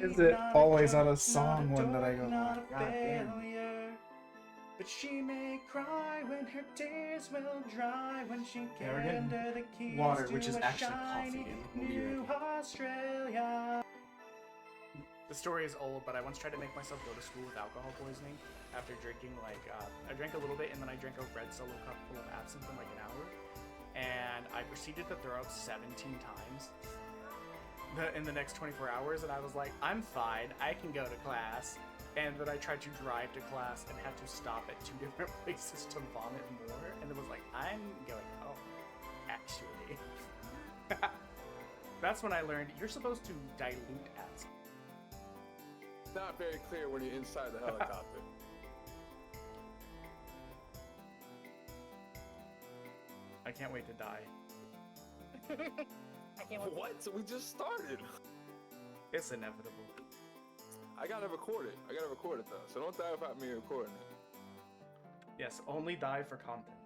Is it always on a song one that I go, God damn. But she may cry when her tears will dry when she Yeah, we're can getting under the keys water, to which is a actually shiny coffee, and we'll be New ready. Australia. The story is old, but I once tried to make myself go to school with alcohol poisoning after drinking I drank a little bit and then I drank a red Solo cup full of absinthe in like an hour, and I proceeded to throw up 17 times in the next 24 hours, and I was like, I'm fine, I can go to class. And then I tried to drive to class and had to stop at 2 different places to vomit more, and it was like, I'm going home, actually. That's when I learned you're supposed to dilute acid. It's not very clear when you're inside the helicopter. I can't wait to die. I can't wait. What? So we just started. It's inevitable. I gotta record it. Though. So don't die without me recording it. Yes, only die for content.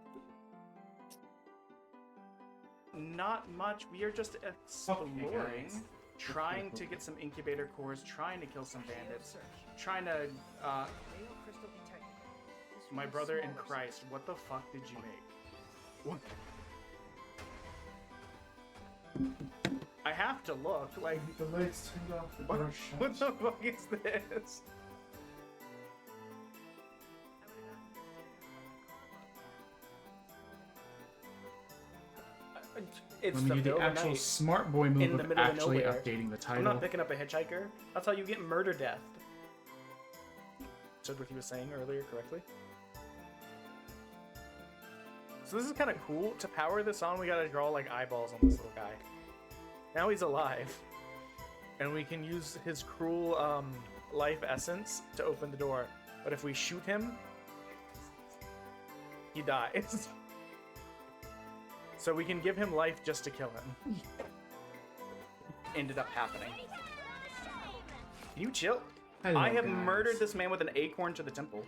Not much. We are just exploring, trying to get some incubator cores, trying to kill some bandits, trying to. My brother in Christ, what the fuck did you make? What? I have to look. Like The lights turned off. The door shut. what the fuck is this? It's Let me the do the middle of actual night. smart boy In move the of middle of actually nowhere. updating the title. I'm not picking up a hitchhiker. That's how you get murder death. Said what he was saying earlier correctly. So this is kind of cool. To power this on, we gotta draw like eyeballs on this little guy. Now he's alive. And we can use his cruel life essence to open the door. But if we shoot him, he dies. So we can give him life just to kill him. Ended up happening. Can you chill? Hello, I have guys. murdered this man with an acorn to the temple.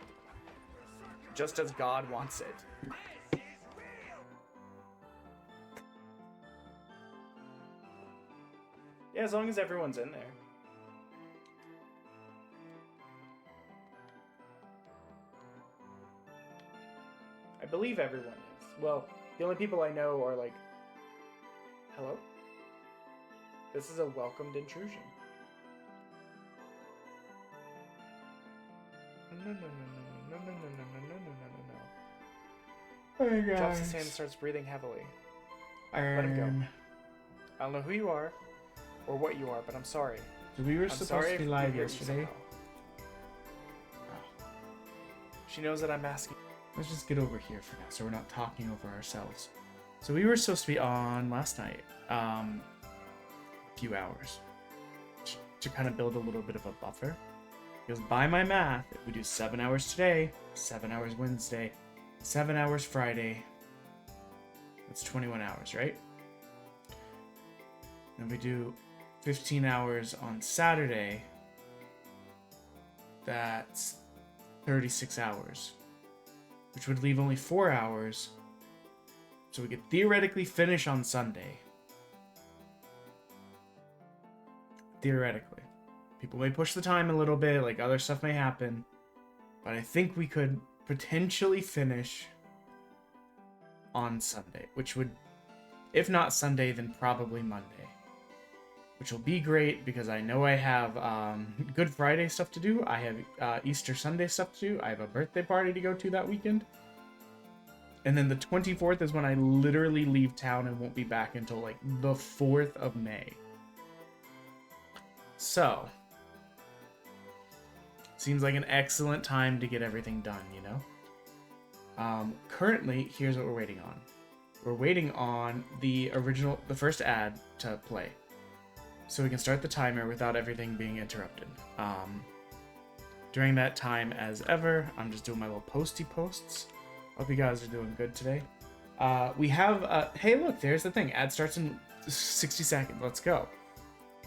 Just as God wants it. Yeah, as long as everyone's in there. I believe everyone is. Well, the only people I know are like... Hello? This is a welcomed intrusion. No, no, no, no, no, no, no, no, no, no, no, no, no. Hey Drops his guys. hand and starts breathing heavily. Let him go. I don't know who you are or what you are, but I'm sorry. So we were I'm supposed sorry to be if live we hurt you yesterday. somehow. She knows that I'm asking. Let's just get over here for now, so we're not talking over ourselves. So we were supposed to be on last night, a few hours, to kind of build a little bit of a buffer. Because by my math, if we do 7 hours today, 7 hours Wednesday, 7 hours Friday, that's 21 hours, right? Then we do 15 hours on Saturday, that's 36 hours. Which would leave only 4 hours, so we could theoretically finish on Sunday. Theoretically. People may push the time a little bit, like other stuff may happen, but I think we could potentially finish on Sunday, which would, if not Sunday, then probably Monday. Which will be great because I know I have Good Friday stuff to do. I have Easter Sunday stuff to do. I have a birthday party to go to that weekend. And then the 24th is when I literally leave town and won't be back until like the 4th of May. So, seems like an excellent time to get everything done, you know? Currently, here's what we're waiting on. We're waiting on the first ad to play. So we can start the timer without everything being interrupted. During that time, as ever, I'm just doing my little posty posts. Hope you guys are doing good today. We have, hey look, there's the thing. Ad starts in 60 seconds. Let's go.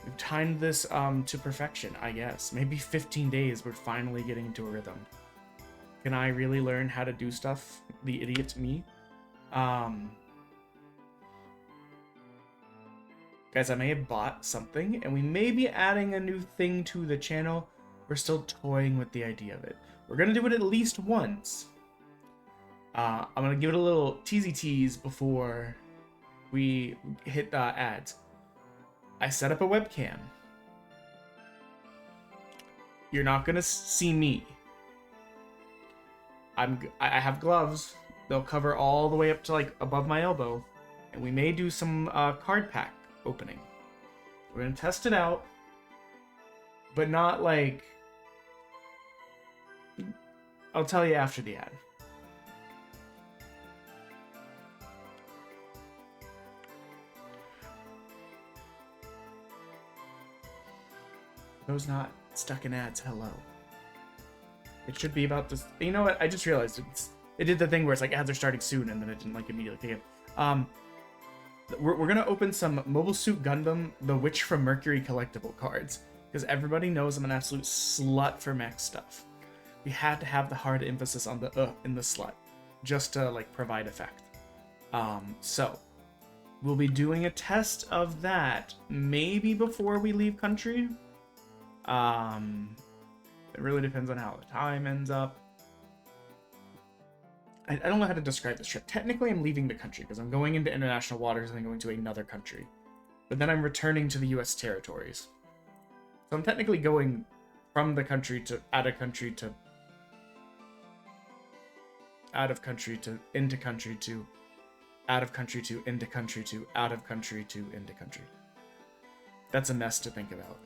We've timed this to perfection, I guess. Maybe 15 days, we're finally getting into a rhythm. Can I really learn how to do stuff? The idiot me. Guys, I may have bought something, and we may be adding a new thing to the channel. We're still toying with the idea of it. We're gonna do it at least once. I'm gonna give it a little teasy tease before we hit ads. I set up a webcam. You're not gonna see me. I have gloves. They'll cover all the way up to like above my elbow, and we may do some card pack opening. We're gonna test it out, but not like. I'll tell you after the ad. Those not stuck in ads. Hello. It should be about this. You know what? I just realized it did the thing where it's like ads are starting soon, and then it didn't like immediately kick in. We're gonna open some Mobile Suit Gundam: The Witch from Mercury collectible cards because everybody knows I'm an absolute slut for mech stuff. We had to have the hard emphasis on the in the slut, just to like provide effect. So we'll be doing a test of that maybe before we leave country. It really depends on how the time ends up. I don't know how to describe this trip. Technically, I'm leaving the country because I'm going into international waters and then going to another country. But then I'm returning to the U.S. territories. So I'm technically going from the country to out of country to out of country to into country to out of country to into country to out of country to into country. That's a mess to think about.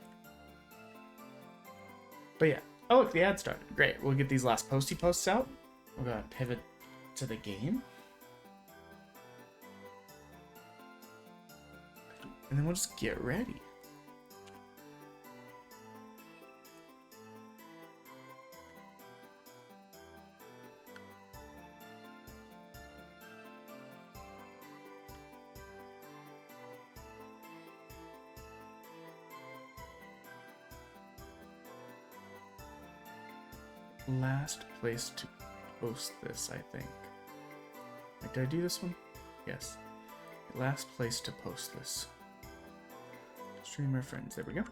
But yeah. Oh, look, the ad started. Great. We'll get these last posty posts out. We're going to pivot to the game. And then we'll just get ready. Last place to post this, I think. Like, did I do this one? Yes. Last place to post this. Streamer friends. There we go.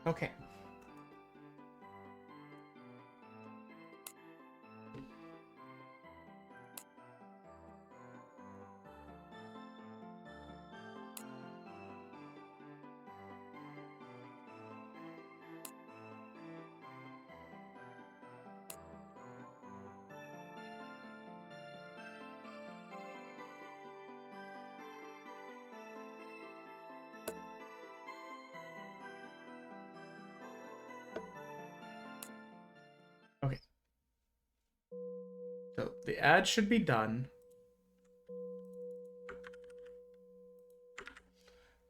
Okay. Okay. So the ad should be done.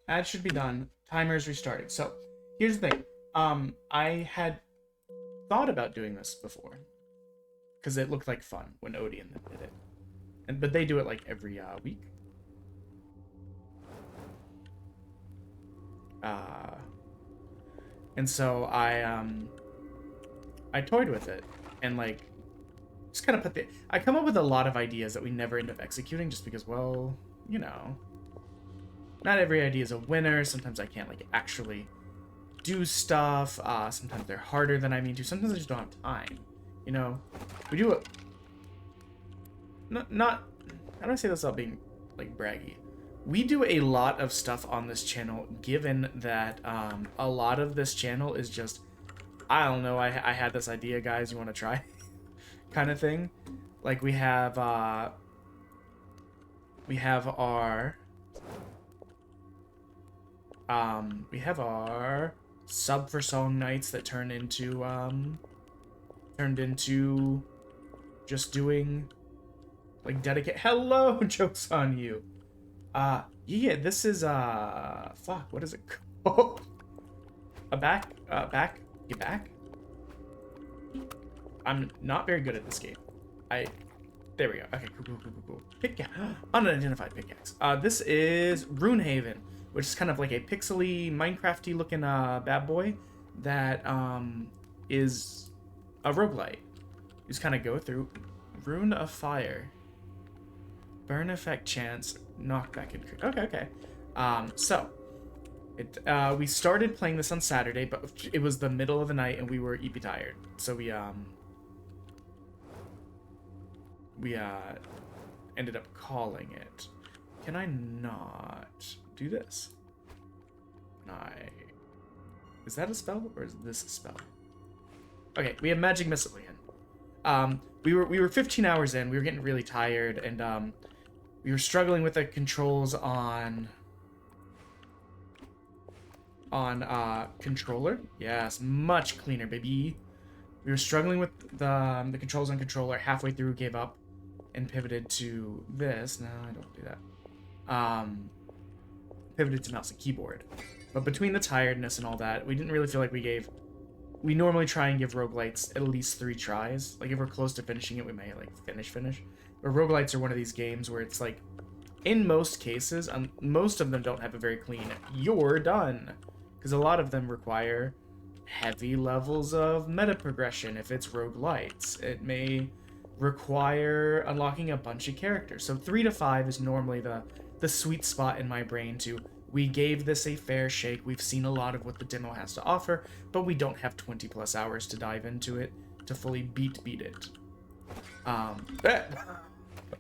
Ad should be done. Timer's restarted. So here's the thing. I had thought about doing this before because it looked like fun when Odie and them did it, but they do it like every week. And so I toyed with it and like just kind of I come up with a lot of ideas that we never end up executing just because, well, you know, not every idea is a winner. Sometimes I can't like actually do stuff. Sometimes they're harder than I mean to. Sometimes I just don't have time. You know, we do it. Not how do I say this without being like braggy? We do a lot of stuff on this channel, given that a lot of this channel is just, I don't know, I had this idea, guys, you want to try? kind of thing. Like we have our sub for song nights that turned into just doing like dedicate. Hello, jokes on you. Yeah, this is fuck, what is it called? Get back. I'm not very good at this game. There we go. Okay, cool. Pickaxe. Unidentified pickaxe. This is Runehaven, which is kind of like a pixely, Minecrafty looking bad boy that is a roguelite. You just kind of go through. Rune of Fire. Burn effect chance. Knockback and crit. Okay. So we started playing this on Saturday, but it was the middle of the night and we were EP tired. So we ended up calling it. Can I not do this? Is that a spell or is this a spell? Okay, we have Magic Missile again. We were 15 hours in. We were getting really tired, and we were struggling with the controls on controller. Yes, much cleaner, baby. We were struggling with the controls on controller. Halfway through, gave up and pivoted to this. No, I don't do that. Pivoted to mouse and keyboard. But between the tiredness and all that, we didn't really feel like we normally try and give roguelites at least 3 tries. Like, if we're close to finishing it, we may, like, finish. But roguelites are one of these games where it's, like, in most cases, most of them don't have a very clean, you're done. Because a lot of them require heavy levels of meta progression if it's roguelites. It may require unlocking a bunch of characters. So 3 to 5 is normally the sweet spot in my brain to, we gave this a fair shake, we've seen a lot of what the demo has to offer, but we don't have 20 plus hours to dive into it to fully beat it. I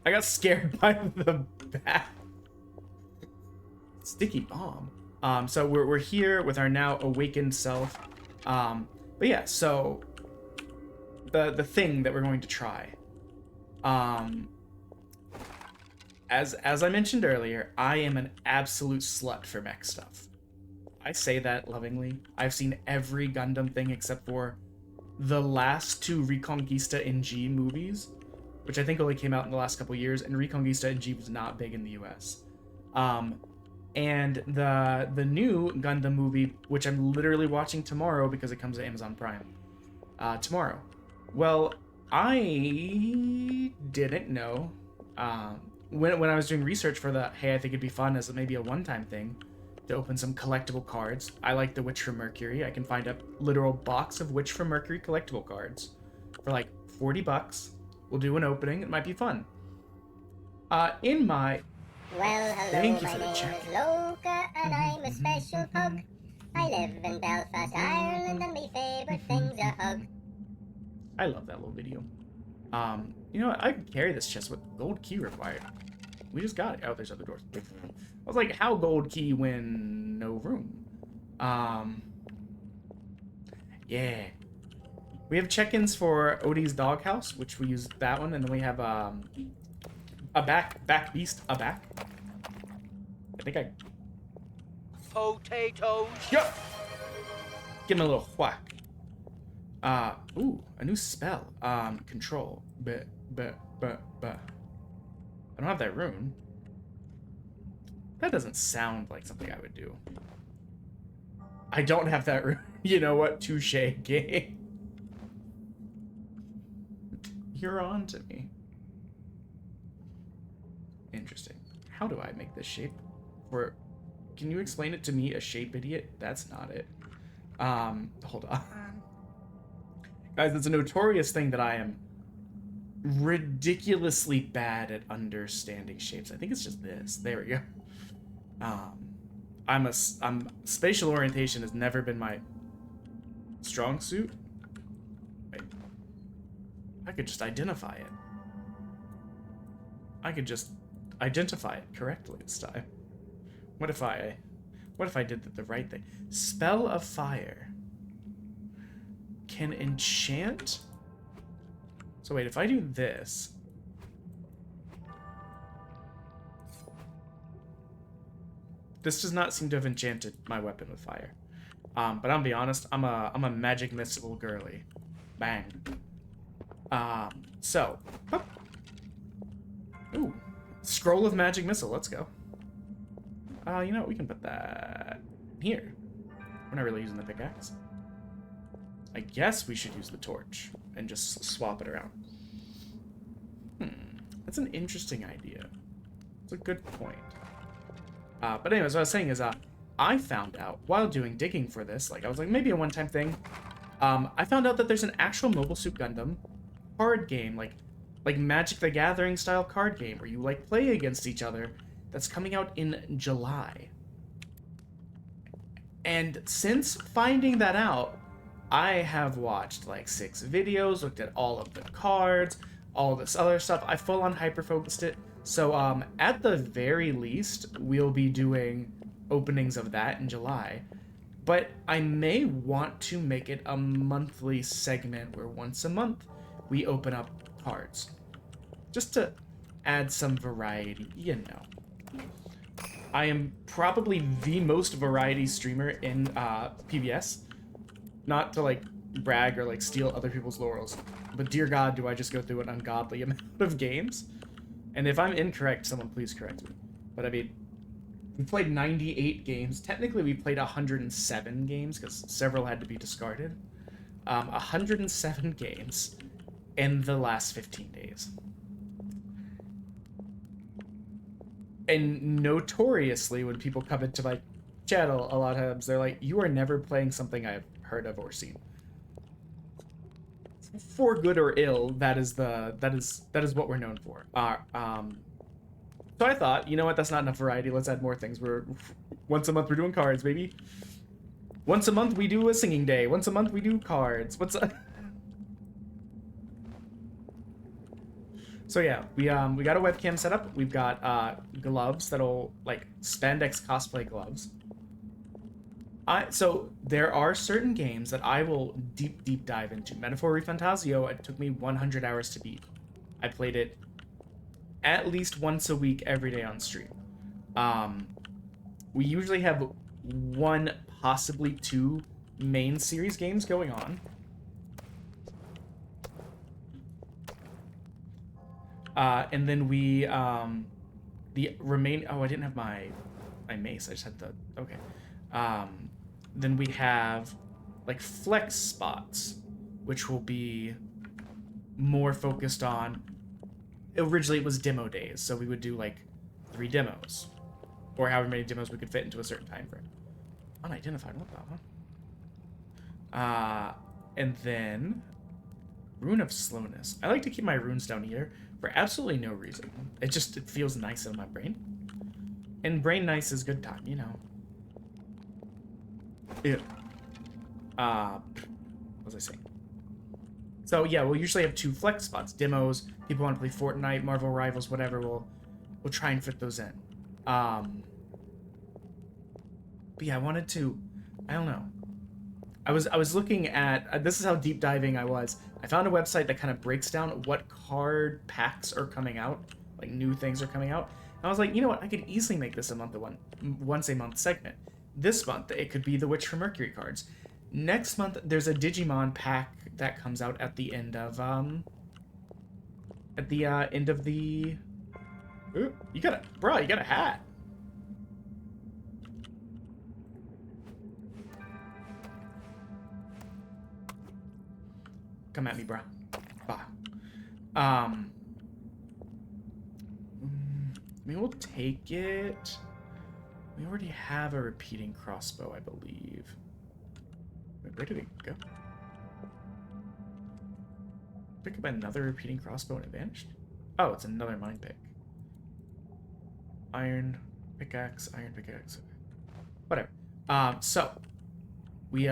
got scared by the bat. Sticky bomb. So we're here with our now awakened self. But yeah, so the thing that we're going to try. As I mentioned earlier, I am an absolute slut for mech stuff. I say that lovingly. I've seen every Gundam thing except for the last 2 Reconquista NG movies, which I think only came out in the last couple years, and Reconquista NG was not big in the US. And the new Gundam movie, which I'm literally watching tomorrow because it comes to Amazon Prime, tomorrow. Well, I didn't know, when I was doing research for the, hey, I think it'd be fun as maybe a one-time thing to open some collectible cards. I like the Witch from Mercury. I can find a literal box of Witch from Mercury collectible cards for like $40. We'll do an opening. It might be fun. In my... Well, hello, Thank you my for the name check. is Loka, and I'm a special pug. I live in Belfast, Ireland, and my favourite thing's a hug. I love that little video. You know what? I can carry this chest with gold key required. We just got it. Oh, there's other doors. I was like, how gold key when no room? Yeah. We have check-ins for Odie's doghouse, which we use that one, and then we have a back beast, a back. I think I... Potatoes. Yup! Give him a little whack. Ooh, a new spell. Control. But. I don't have that rune. That doesn't sound like something I would do. I don't have that rune. You know what? Touche, game. You're on to me. Interesting. How do I make this shape? Or can you explain it to me, a shape idiot? That's not it. Hold on. Guys, it's a notorious thing that I am ridiculously bad at understanding shapes. I think it's just this. There we go. Spatial orientation has never been my strong suit. Wait. I could just identify it. I could just identify it correctly this time. What if I did the right thing? Spell of fire. Can enchant. So wait, if I do this. This does not seem to have enchanted my weapon with fire. But I'll be honest, I'm a magic missile girly. Bang. So. Whoop. Ooh. Scroll of magic missile, let's go. You know what, we can put that here. We're not really using the pickaxe. I guess we should use the torch and just swap it around. That's an interesting idea. It's a good point. But anyways, what I was saying is, I found out while doing digging for this, like I was like, maybe a one-time thing. I found out that there's an actual Mobile Suit Gundam card game, like Magic the Gathering style card game where you like play against each other. That's coming out in July. And since finding that out, I have watched like 6 videos, looked at all of the cards, all this other stuff. I full on hyper focused it. So at the very least, we'll be doing openings of that in July. But I may want to make it a monthly segment where once a month we open up cards. Just to add some variety, you know. I am probably the most variety streamer in PBS. Not to like brag or like steal other people's laurels, but dear God, do I just go through an ungodly amount of games. And if I'm incorrect, someone please correct me. But I mean, we played 98 games. Technically, we played 107 games because several had to be discarded. 107 games in the last 15 days. And notoriously, when people come into my channel, a lot of times they're like, "You are never playing something I've heard of or seen." For good or ill, that is what we're known for. So I thought, you know what, that's not enough variety. Let's add more things. Once a month we're doing cards, baby. Once a month we do a singing day. Once a month we do cards. So yeah, we got a webcam set up. We've got gloves that'll like spandex cosplay gloves. So there are certain games that I will deep dive into. Metaphor Refantasio, it took me 100 hours to beat. I played it at least once a week, every day on stream. We usually have 1, possibly 2 main series games going on. And then we, the remain, oh, I didn't have my mace, I just had the, okay. Then we have, like, flex spots, which will be more focused on, originally it was demo days, so we would do, like, 3 demos, or however many demos we could fit into a certain time frame. Unidentified, what the hell? And then, Rune of Slowness. I like to keep my runes down here for absolutely no reason. It feels nice in my brain. And brain nice is good time, you know. Yeah. What was I saying? So yeah, we'll usually have 2 flex spots. Demos, people want to play Fortnite, Marvel Rivals, whatever, we'll try and fit those in. But yeah, I wanted to, I don't know. I was looking at, this is how deep diving I was. I found a website that kind of breaks down what card packs are coming out, like new things are coming out. And I was like, you know what, I could easily make this once a month segment. This month, it could be the Witch from Mercury cards. Next month, there's a Digimon pack that comes out at the end of, Ooh, you got a hat. Come at me, bro. Bah. I mean, we'll take it. We already have a repeating crossbow, I believe. Wait, where did it go? Pick up another repeating crossbow and it vanished? Oh, it's another mine pick. Iron pickaxe. Whatever. So we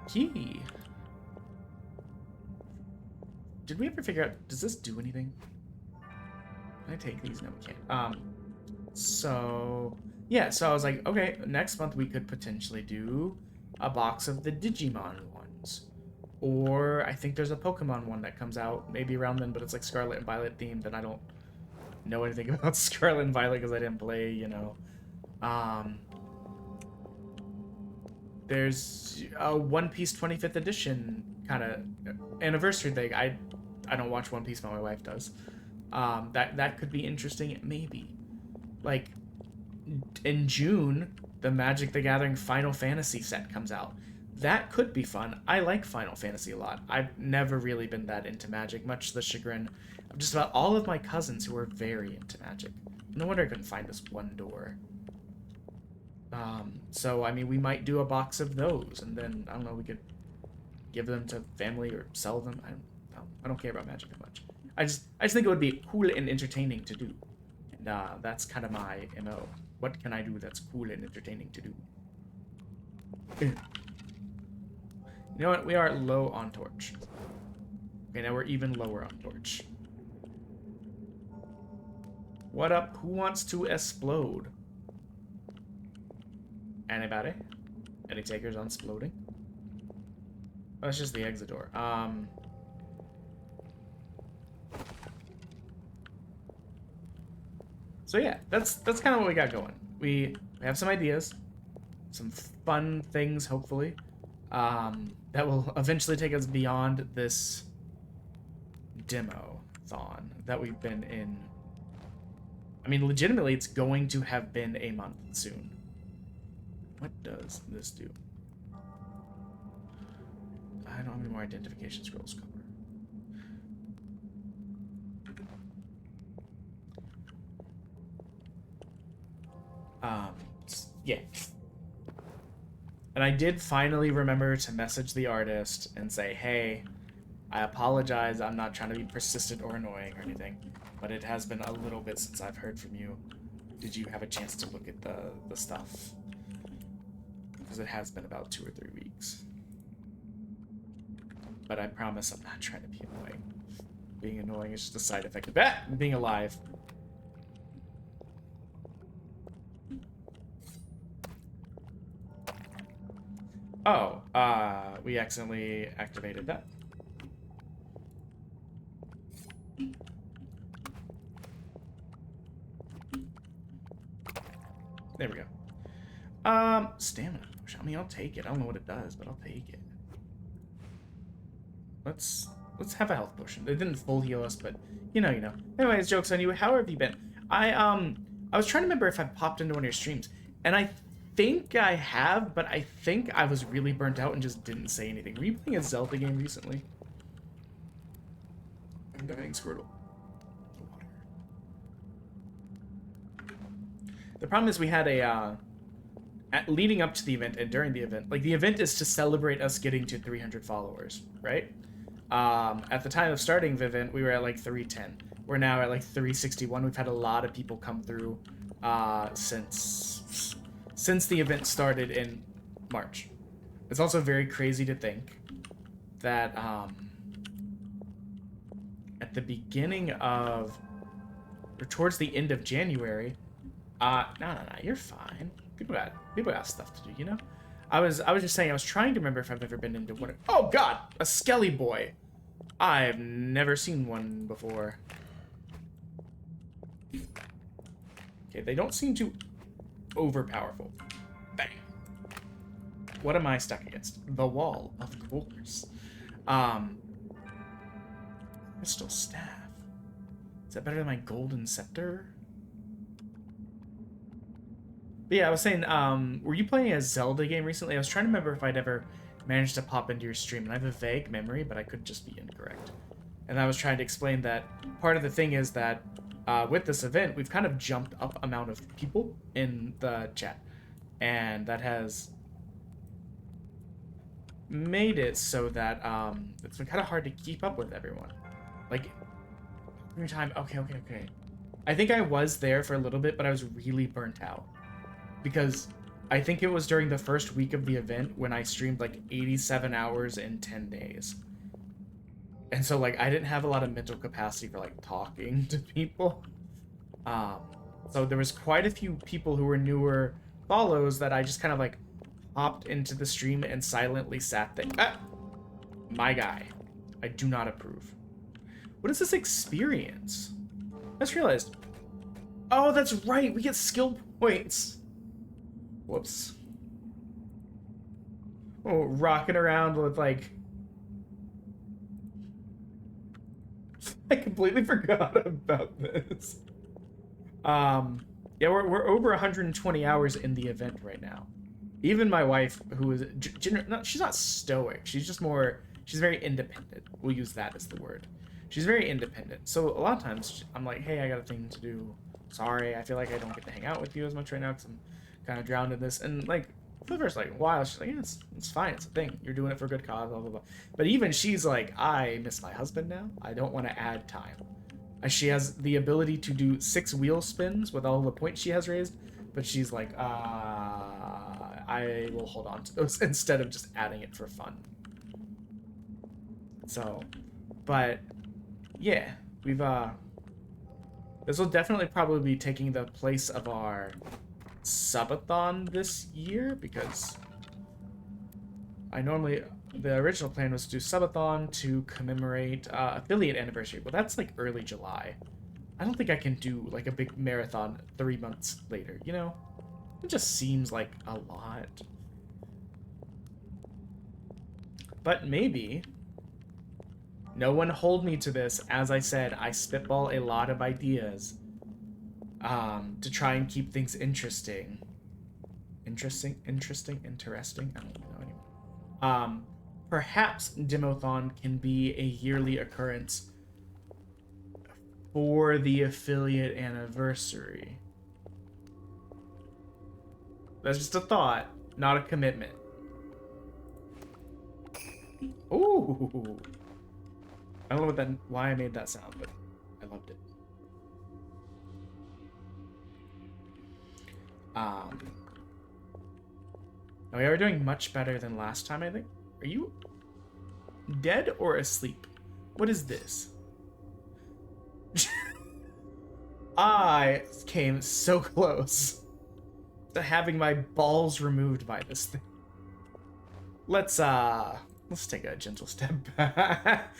key. Did we ever figure out, does this do anything? Can I take these? No, we can't. So yeah, so I was like, okay, next month we could potentially do a box of the Digimon ones. Or I think there's a Pokemon one that comes out maybe around then, but it's like Scarlet and Violet themed, and I don't know anything about Scarlet and Violet because I didn't play, you know. There's a One Piece 25th edition kind of anniversary thing. I don't watch One Piece, but my wife does. That could be interesting, maybe. Like, in June, the Magic the Gathering Final Fantasy set comes out. That could be fun. I like Final Fantasy a lot. I've never really been that into Magic, much to the chagrin of just about all of my cousins who are very into Magic. No wonder I couldn't find this one door. So, I mean, we might do a box of those, and then, I don't know, we could give them to family or sell them. I don't care about Magic that much. I just think it would be cool and entertaining to do. And that's kind of my MO. What can I do that's cool and entertaining to do? You know what? We are low on torch. Okay, now we're even lower on torch. What up? Who wants to explode? Anybody? Any takers on exploding? Oh, that's just the exit door. So yeah, that's kind of what we got going. We have some ideas, some fun things, hopefully, that will eventually take us beyond this demo-thon that we've been in. I mean, legitimately, it's going to have been a month soon. What does this do? I don't have any more identification scrolls cover. Yeah. And I did finally remember to message the artist and say, hey, I apologize, I'm not trying to be persistent or annoying or anything, but it has been a little bit since I've heard from you. Did you have a chance to look at the stuff? Because it has been about 2 or 3 weeks. But I promise I'm not trying to be annoying. Being annoying is just a side effect of that, being alive. Oh, we accidentally activated that. There we go. Stamina. I mean, I'll take it. I don't know what it does, but I'll take it. Let's have a health potion. It didn't full heal us, but you know. Anyways, joke's on you. How have you been? I was trying to remember if I popped into one of your streams, and I think I have, but I think I was really burnt out and just didn't say anything. Were you playing a Zelda game recently? I'm dying, Squirtle. The problem is we had a, leading up to the event and during the event, like the event is to celebrate us getting to 300 followers, right? At the time of starting the event, we were at like 310. We're now at like 361. We've had a lot of people come through since the event started in March. It's also very crazy to think that at the beginning of, or towards the end of January, no, you're fine. People got stuff to do, you know? I was just saying, I was trying to remember if I've ever been into one. Oh god, a Skelly boy. I've never seen one before. Okay, they don't seem too overpowerful. Bang. What am I stuck against? The wall, of course. Crystal staff. Is that better than my golden scepter? But yeah, I was saying, were you playing a Zelda game recently? I was trying to remember if I'd ever managed to pop into your stream, and I have a vague memory, but I could just be incorrect. And I was trying to explain that part of the thing is that with this event, we've kind of jumped up amount of people in the chat, and that has made it so that it's been kind of hard to keep up with everyone. Like, every time, okay. I think I was there for a little bit, but I was really burnt out. Because I think it was during the first week of the event when I streamed like 87 hours in 10 days. And so like I didn't have a lot of mental capacity for like talking to people. So there was quite a few people who were newer follows that I just kind of like hopped into the stream and silently sat there. Ah! My guy. I do not approve. What is this experience? I just realized. Oh, that's right. We get skill points. Whoops. Oh, rocking around with like... I completely forgot about this. Yeah, we're over 120 hours in the event right now. Even my wife, who is... she's not stoic. She's just more... She's very independent. We'll use that as the word. She's very independent. So a lot of times, I'm like, hey, I got a thing to do. Sorry, I feel like I don't get to hang out with you as much right now because I'm kind of drowned in this. And like for the first like while, she's like, yeah, it's fine, it's a thing, you're doing it for a good cause, blah blah blah. But even she's like, I miss my husband now, I don't want to add time. She has the ability to do 6 wheel spins with all the points she has raised, but she's like, I will hold on to those instead of just adding it for fun. So, but yeah, we've this will definitely probably be taking the place of our subathon this year, because the original plan was to do subathon to commemorate affiliate anniversary. Well, that's like early July. I don't think I can do like a big marathon 3 months later, you know? It just seems like a lot. But maybe. No one hold me to this. As I said, I spitball a lot of ideas to try and keep things interesting. Interesting? I don't know anymore. Perhaps Demo-thon can be a yearly occurrence for the affiliate anniversary. That's just a thought, not a commitment. Ooh. I don't know why I made that sound, but I loved it. Oh, we are doing much better than last time, I think. Are you dead or asleep? What is this? I came so close to having my balls removed by this thing. Let's take a gentle step back.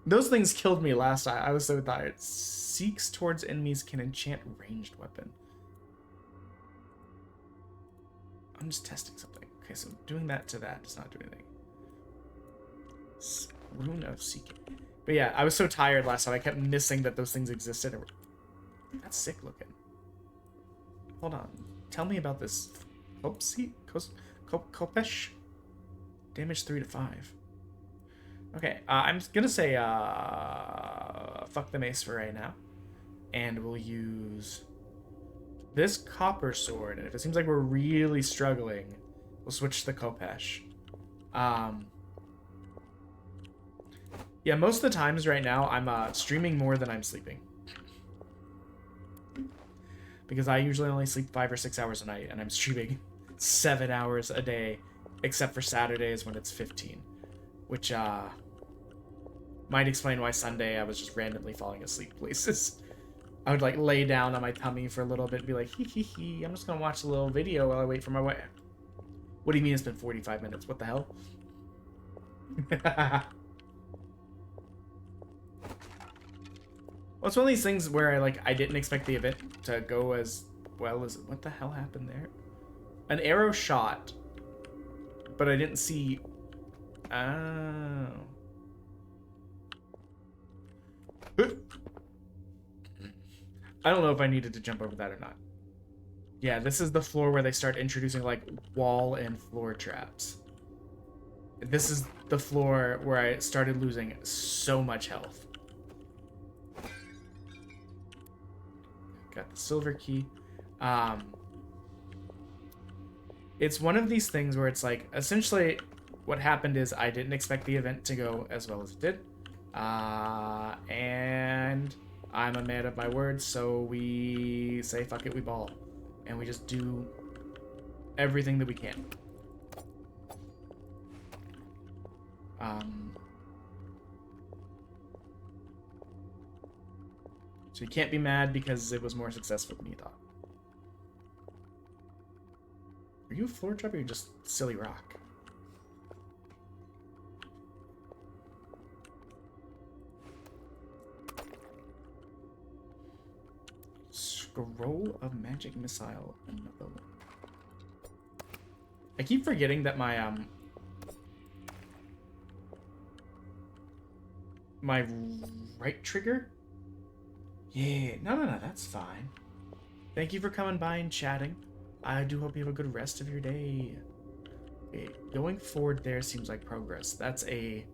Those things killed me last time. I was so tired. Seeks towards enemies can enchant ranged weapon. I'm just testing something. Okay, so doing that to that does not do anything. Rune of Seeking. But yeah, I was so tired last time. I kept missing that those things existed. That's sick looking. Hold on. Tell me about this. Kopesh? Damage 3 to 5. Okay, I'm gonna say fuck the mace for right now. And we'll use this copper sword. And if it seems like we're really struggling, we'll switch to the Kopesh. Yeah, most of the times right now, I'm streaming more than I'm sleeping. Because I usually only sleep 5 or 6 hours a night, and I'm streaming 7 hours a day, except for Saturdays when it's 15. Which, might explain why Sunday I was just randomly falling asleep places. I would, like, lay down on my tummy for a little bit and be like, hee, I'm just gonna watch a little video while I wait for my wife. What do you mean it's been 45 minutes? What the hell? Well, it's one of these things where I didn't expect the event to go as well as... What the hell happened there? An arrow shot, but I didn't see... Oh. I don't know if I needed to jump over that or not. Yeah, this is the floor where they start introducing, like, wall and floor traps. This is the floor where I started losing so much health. Got the silver key. It's one of these things where it's like, essentially, what happened is I didn't expect the event to go as well as it did. And I'm a man of my words, so we say fuck it, we ball. And we just do everything that we can. So you can't be mad because it was more successful than you thought. Are you a floor trap or are you just silly rock? Scroll of Magic Missile, another one. I keep forgetting that my my right trigger. Yeah, no, that's fine. Thank you for coming by and chatting. I do hope you have a good rest of your day. Okay, going forward there seems like progress. That's a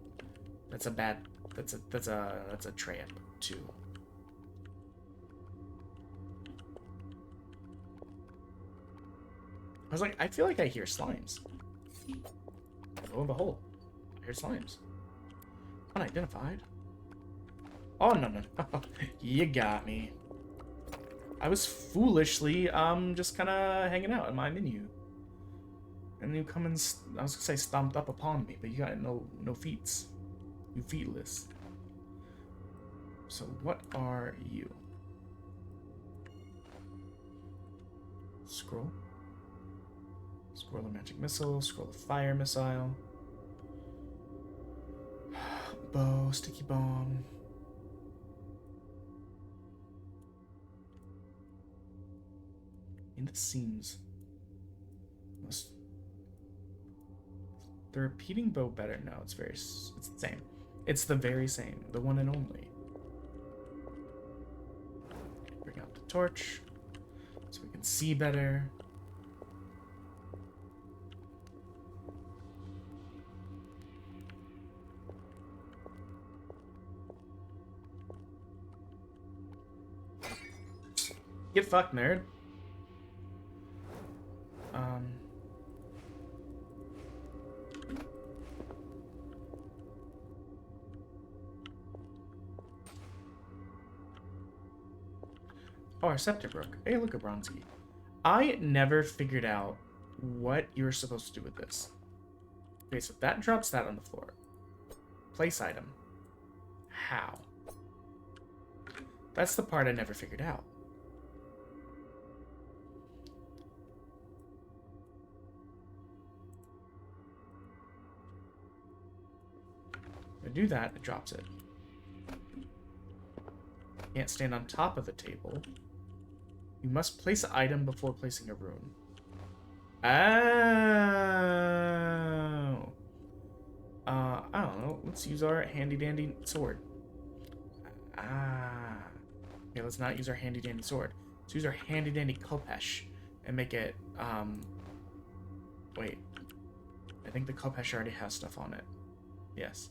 trap too. I was like, I feel like I hear slimes. Lo and behold, I hear slimes. Unidentified. Oh, no. You got me. I was foolishly, just kind of hanging out in my menu. And you come and, I was gonna say stomped up upon me, but you got no feats. You feetless. So what are you? Scroll. Scroll of magic missile. Scroll of fire missile. Bow. Sticky bomb. And this seems... The repeating bow better? No, it's the same. It's the very same. The one and only. Bring out the torch so we can see better. Get fucked, nerd. Oh, our scepter broke. Hey, look at Bronski. I never figured out what you're supposed to do with this. Okay, so that drops that on the floor. Place item. How? That's the part I never figured out. If I do that, it drops it. Can't stand on top of the table. You must place an item before placing a rune. Oh. I don't know. Let's use our handy-dandy sword. Okay, let's not use our handy-dandy sword. Let's use our handy-dandy Kopesh and make it, wait. I think the Kopesh already has stuff on it. Yes.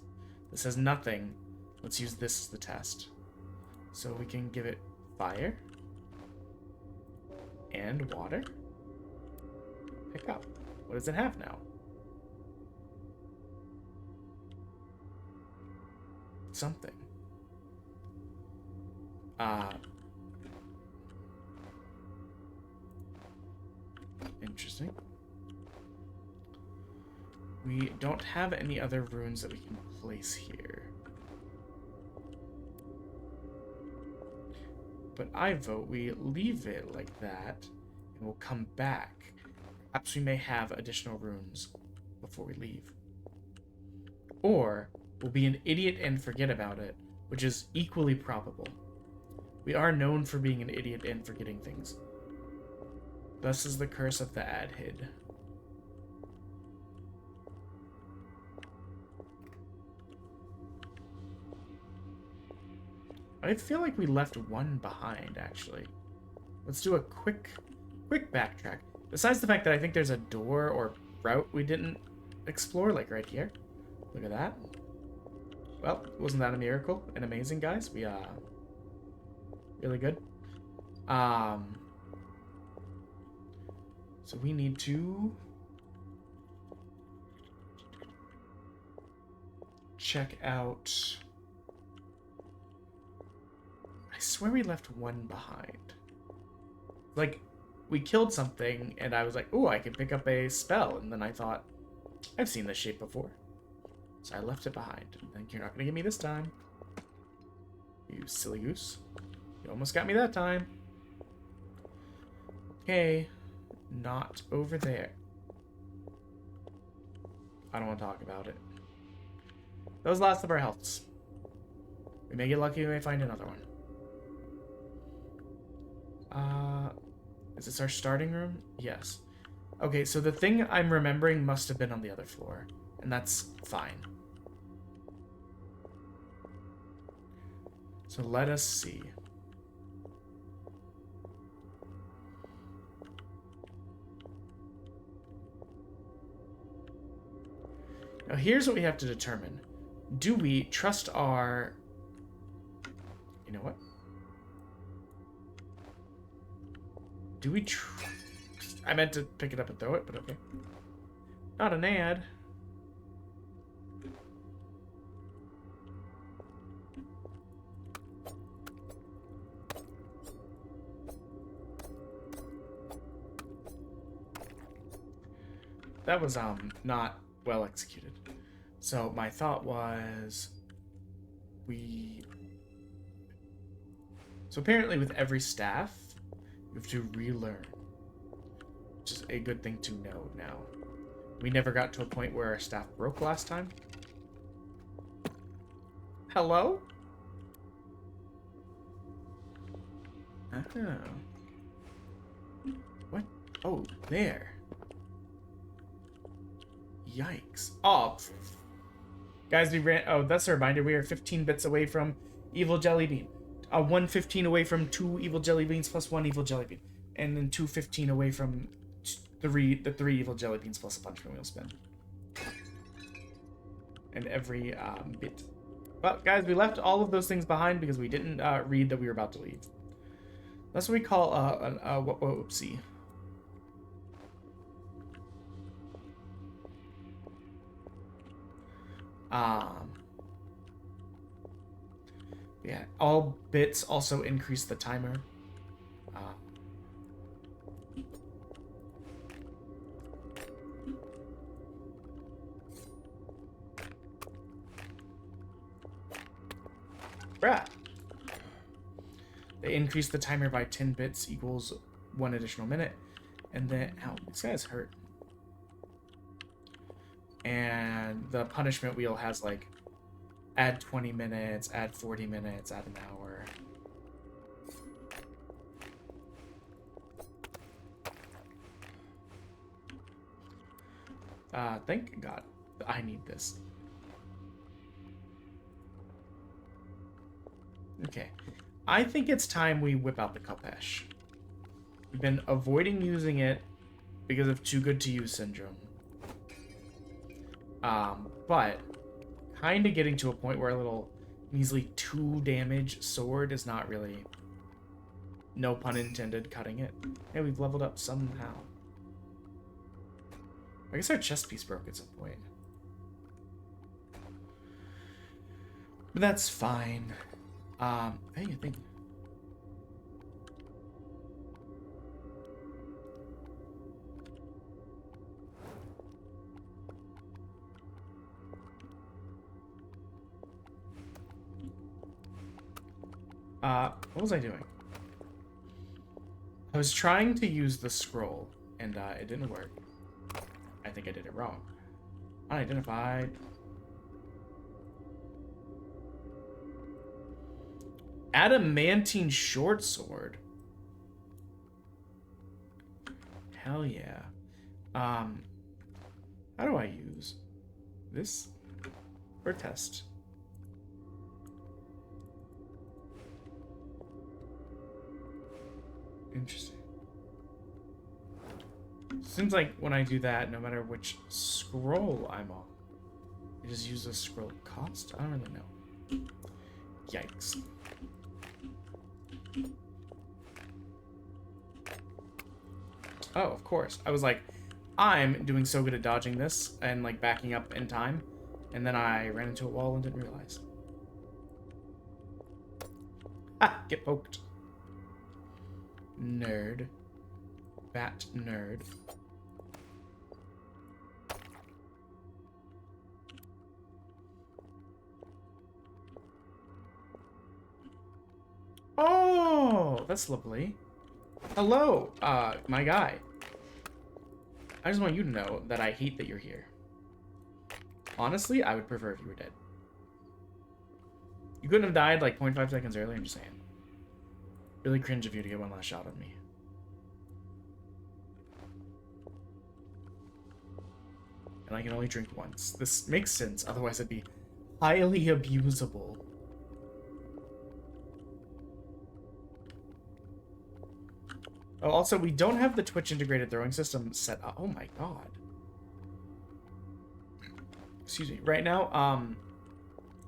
This has nothing. Let's use this as the test. So we can give it fire. And water. Pick up. What does it have now? Something. Interesting. We don't have any other runes that we can place here. But I vote we leave it like that, and we'll come back. Perhaps we may have additional runes before we leave. Or we'll be an idiot and forget about it, which is equally probable. We are known for being an idiot and forgetting things. Thus is the curse of the Adhid. I feel like we left one behind, actually. Let's do a quick backtrack. Besides the fact that I think there's a door or route we didn't explore, like right here. Look at that. Well, wasn't that a miracle and amazing, guys? We, really good. So we need to check out... I swear we left one behind. Like, we killed something, and I was like, oh, I can pick up a spell. And then I thought, I've seen this shape before. So I left it behind. I think you're not going to get me this time. You silly goose. You almost got me that time. Okay. Not over there. I don't want to talk about it. That was the last of our healths. We may get lucky, we may find another one. Is this our starting room? Yes. Okay, so the thing I'm remembering must have been on the other floor, and that's fine. So let us see. Now here's what we have to determine. Do we trust our... You know what? Do we I meant to pick it up and throw it, but okay. Not an ad. that was not well executed. So my thought was so apparently with every staff you have to relearn, which is a good thing to know now. We never got to a point where our staff broke last time. Hello? Oh. What? Oh, there. Yikes. Oh. Guys, we ran... Oh, that's a reminder. We are 15 bits away from Evil Jelly Bean. 115 away from 2 Evil Jelly Beans plus 1 Evil Jelly Bean. And then 215 away from the 3 Evil Jelly Beans plus a punishment wheel spin. And every bit. Well, guys, we left all of those things behind because we didn't read that we were about to leave. That's what we call whoopsie. Yeah, all bits also increase the timer. Bruh. They increase the timer by 10 bits equals 1 additional minute. And then, ow, this guy's hurt. And the punishment wheel has like, add 20 minutes, add 40 minutes, add an hour. Thank God. I need this. Okay. I think it's time we whip out the Kupesh. We've been avoiding using it because of too good to use syndrome. But kind of getting to a point where a little measly 2 damage sword is not really, no pun intended, cutting it. Yeah, we've leveled up somehow. I guess our chest piece broke at some point. But that's fine. Hey, I think... what was I doing? I was trying to use the scroll, and it didn't work. I think I did it wrong. Unidentified. Adamantine short sword. Hell yeah. How do I use this for test? Interesting. Seems like when I do that, no matter which scroll I'm on, I just use the scroll cost? I don't really know. Yikes. Oh, of course. I was like, I'm doing so good at dodging this and like backing up in time, and then I ran into a wall and didn't realize. Ah, get poked. Nerd. Bat nerd. Oh, that's lovely. Hello, my guy. I just want you to know that I hate that you're here. Honestly, I would prefer if you were dead. You couldn't have died like 0.5 seconds earlier, I'm just saying. Really cringe of you to get one last shot on me. And I can only drink once. This makes sense, otherwise it'd be highly abusable. Oh, also, we don't have the Twitch integrated throwing system set up. Oh my god. Excuse me. Right now,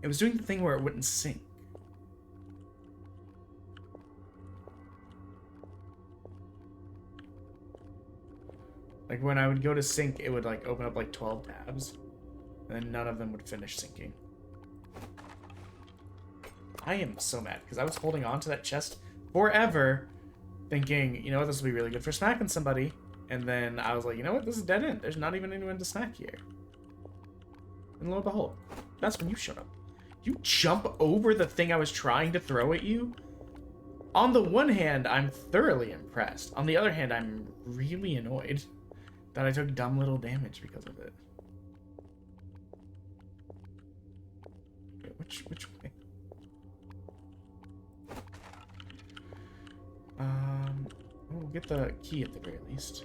it was doing the thing where it wouldn't sync. Like, when I would go to sync, it would, like, open up, like, 12 tabs. And then none of them would finish syncing. I am so mad, because I was holding on to that chest forever, thinking, you know what, this will be really good for smacking somebody. And then I was like, you know what? This is dead end. There's not even anyone to snack here. And lo and behold, that's when you showed up. You jump over the thing I was trying to throw at you? On the one hand, I'm thoroughly impressed. On the other hand, I'm really annoyed that I took dumb little damage because of it. Okay, which way? We'll get the key at the very least.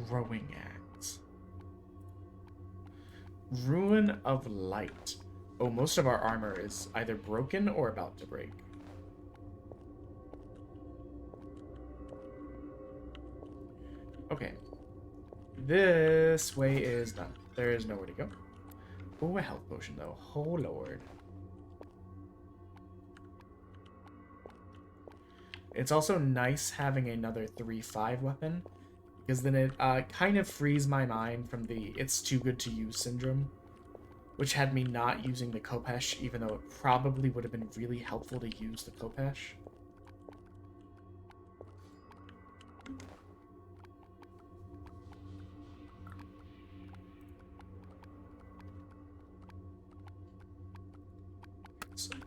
Throwing axe. Ruin of Light. Oh, most of our armor is either broken or about to break. Okay. This way is done. There is nowhere to go. Oh, a health potion, though. Oh, Lord. It's also nice having another 3-5 weapon, because then it kind of frees my mind from the it's too good to use syndrome, which had me not using the Kopesh, even though it probably would have been really helpful to use the Kopesh.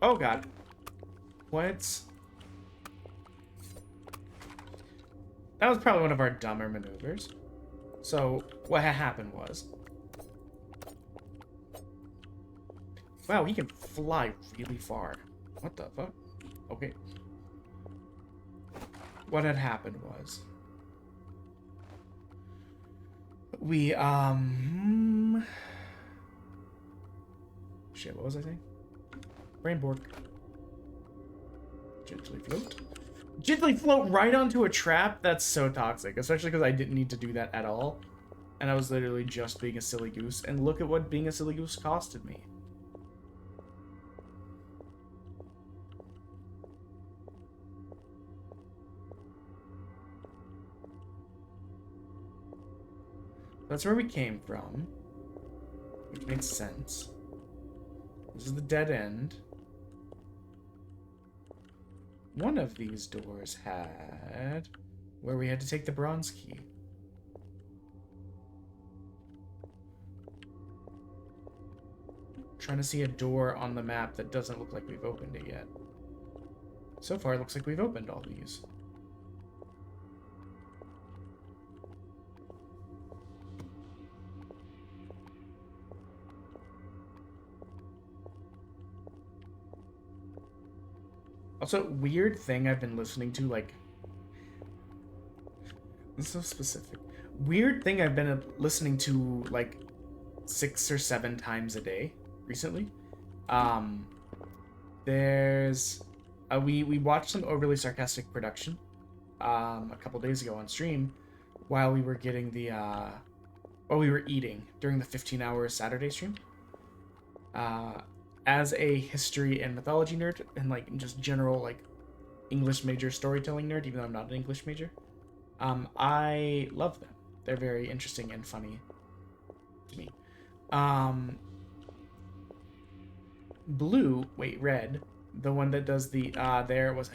Oh god. What? That was probably one of our dumber maneuvers. So, what happened was... Wow, he can fly really far. What the fuck? Okay. What had happened was... We, Shit, what was I saying? Brain bork. Gently float. Gently float right onto a trap? That's so toxic. Especially because I didn't need to do that at all. And I was literally just being a silly goose. And look at what being a silly goose costed me. That's where we came from. Which makes sense. This is the dead end. One of these doors had where we had to take the bronze key. Trying to see a door on the map that doesn't look like we've opened it yet. So far, it looks like we've opened all these. Also, weird thing I've been listening to, like... This is so specific. Weird thing I've been listening to, like, 6 or 7 times a day recently. There's... we watched some overly sarcastic production a couple days ago on stream while we were getting the... while we were eating during the 15-hour Saturday stream. As a history and mythology nerd, and like just general like English major storytelling nerd, even though I'm not an English major, I love them. They're very interesting and funny to me. Red, the one that does the I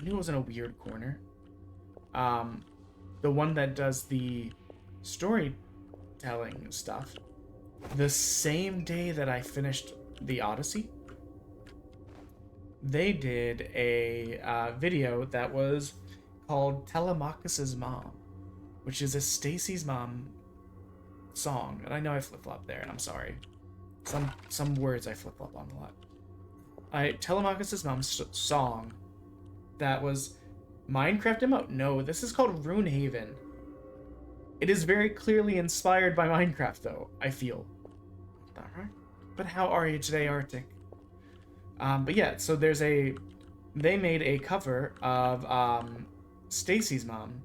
knew it was in a weird corner. The one that does the storytelling stuff. The same day that I finished the Odyssey, they did a video that was called Telemachus's Mom, which is a Stacy's Mom song. And I know I flip-flop there, and I'm sorry. Some words I flip-flop on a lot. Telemachus's Mom's song that was Minecraft demo? No, this is called Runehaven. It is very clearly inspired by Minecraft, though, I feel. Alright. But how are you today, Arctic? But yeah, so they made a cover of Stacy's Mom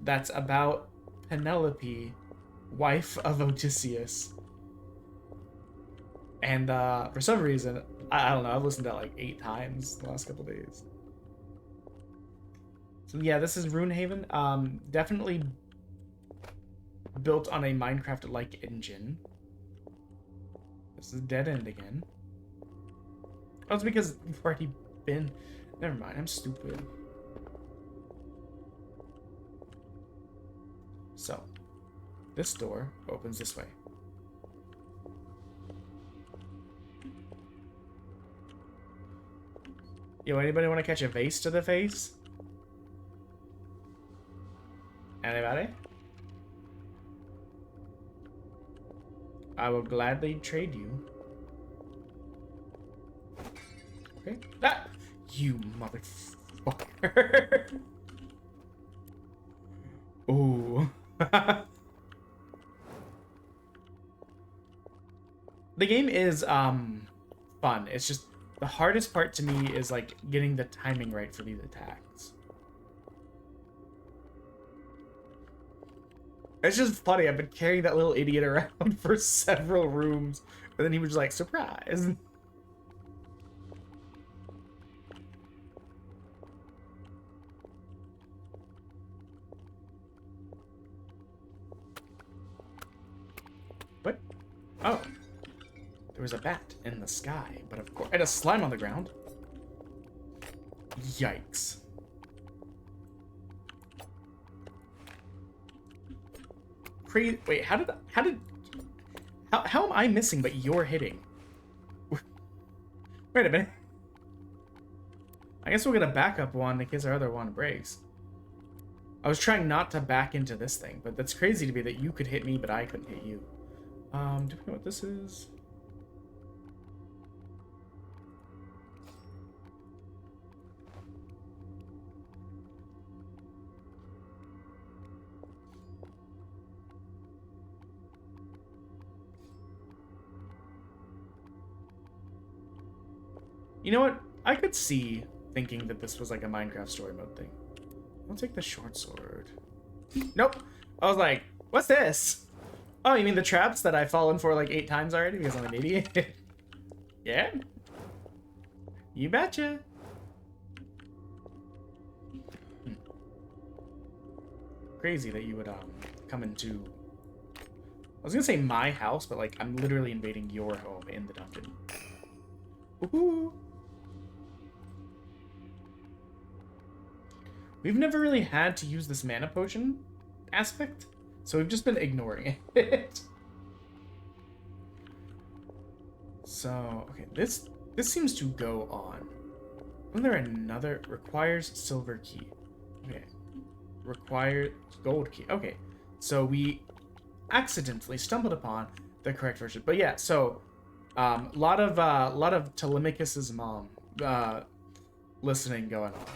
that's about Penelope, wife of Odysseus. And for some reason, I don't know, I've listened to it like 8 times the last couple days. So yeah, this is Runehaven. Definitely built on a Minecraft-like engine. This is a dead end again. Oh, it's because we've already been... Never mind, I'm stupid. So, this door opens this way. Yo, anybody want to catch a vase to the face? Anybody? I will gladly trade you. Okay. Ah! You motherfucker. Ooh. The game is fun. It's just the hardest part to me is like getting the timing right for these attacks. It's just funny. I've been carrying that little idiot around for several rooms, and then he was just like, surprise. What? Oh. There was a bat in the sky, but of course, and a slime on the ground. Yikes. Wait, how am I missing but you're hitting? Wait a minute. I guess we'll get a backup one in case our other one breaks. I was trying not to back into this thing, but that's crazy to me that you could hit me but I couldn't hit you. Do we know what this is? You know what? I could see thinking that this was like a Minecraft story mode thing. I'll take the short sword. Nope. I was like, what's this? Oh, you mean the traps that I've fallen for like 8 times already because I'm an idiot? Yeah? You betcha. Crazy that you would come into... I was gonna say my house, but like I'm literally invading your home in the dungeon. Woohoo! We've never really had to use this mana potion aspect, so we've just been ignoring it. So, okay, this seems to go on. Isn't there another? Requires silver key. Okay. Requires gold key. Okay. So we accidentally stumbled upon the correct version. But yeah, so lot of Telemachus's mom listening going on.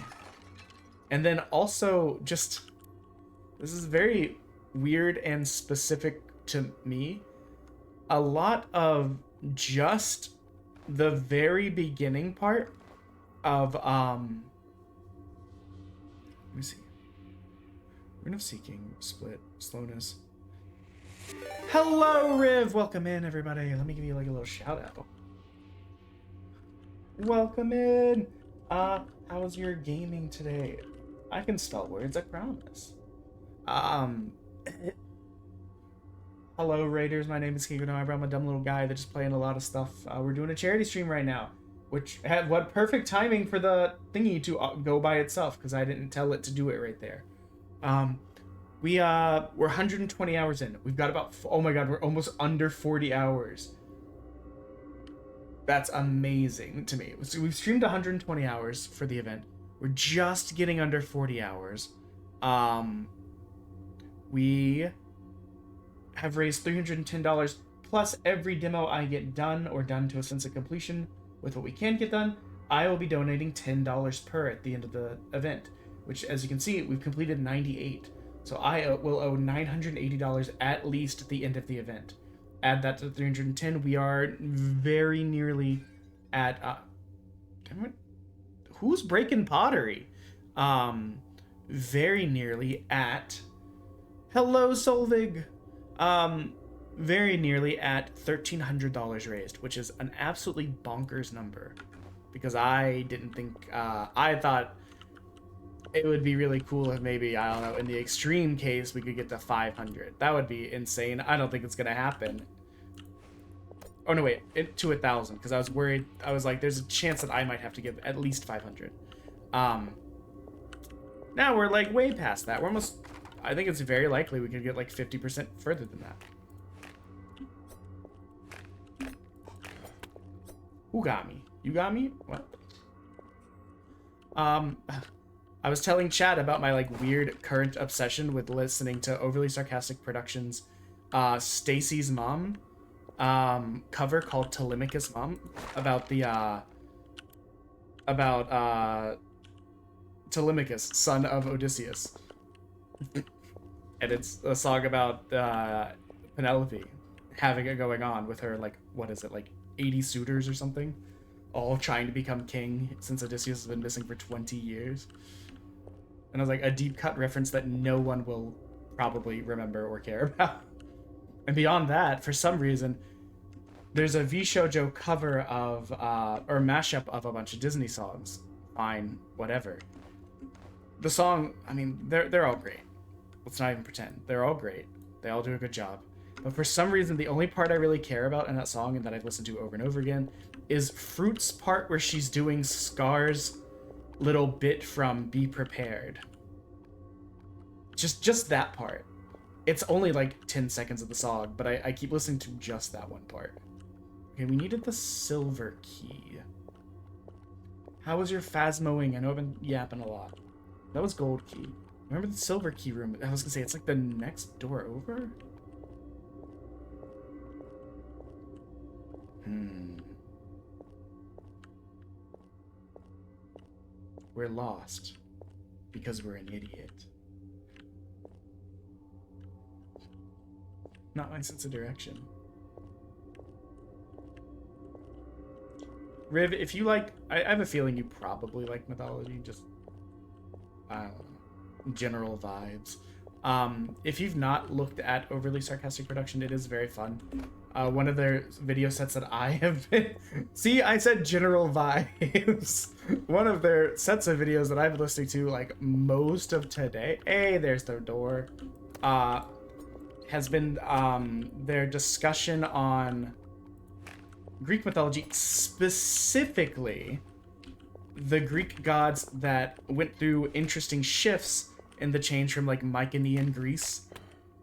And then also just, this is very weird and specific to me, a lot of just the very beginning part of let me see. Rune of Seeking, Split, Slowness. Hello, Riv! Welcome in, everybody. Let me give you like a little shout out. Welcome in! How was your gaming today? I can spell words, I promise. Hello, Raiders. My name is Kiko No Eyebrow. I'm a dumb little guy that's just playing a lot of stuff. We're doing a charity stream right now, which had what perfect timing for the thingy to go by itself, because I didn't tell it to do it right there. We're 120 hours in. We've got about, oh my god, we're almost under 40 hours. That's amazing to me. So we've streamed 120 hours for the event. We're just getting under 40 hours. We have raised $310 plus every demo I get done or done to a sense of completion with what we can get done. I will be donating $10 per at the end of the event, which, as you can see, we've completed 98. So I will owe $980 at least at the end of the event. Add that to the 310, we are very nearly at damn it. Who's breaking pottery? Very nearly at, hello Solvig. Very nearly at $1,300 raised, which is an absolutely bonkers number, because I didn't think, I thought it would be really cool if maybe, I don't know, in the extreme case, we could get to 500. That would be insane. I don't think it's gonna happen. Oh no, wait, to 1,000 because I was worried. I was like, there's a chance that I might have to give at least 500. Now we're like way past that. We're almost. I think it's very likely we could get like 50% further than that. Who got me? You got me? What? I was telling Chad about my like weird current obsession with listening to Overly Sarcastic Productions, Stacy's Mom, cover called Telemachus Mom about the Telemachus, son of Odysseus, and it's a song about Penelope having it going on with her like what is it like 80 suitors or something, all trying to become king since Odysseus has been missing for 20 years. And I was like, a deep cut reference that no one will probably remember or care about. And beyond that, for some reason, there's a V-Shoujo cover of, or mashup of a bunch of Disney songs. Fine, whatever. The song, I mean, they're all great. Let's not even pretend. They're all great. They all do a good job. But for some reason, the only part I really care about in that song and that I've listened to over and over again is Fruit's part where she's doing Scar's little bit from Be Prepared. Just that part. It's only like 10 seconds of the song, but I keep listening to just that one part. Okay, we needed the silver key. How was your phasmoing? I know I've been yapping a lot. That was gold key. Remember the silver key room? I was gonna say, it's like the next door over? We're lost because we're an idiot. Not my sense of direction. Riv, if you like, I have a feeling you probably like mythology, just, I don't know, general vibes. If you've not looked at Overly Sarcastic Production, it is very fun. One of their video sets that I have been... See, I said general vibes. One of their sets of videos that I've been listening to, like, most of today... Hey, there's their door. Has been their discussion on Greek mythology, specifically the Greek gods that went through interesting shifts in the change from, like, Mycenaean Greece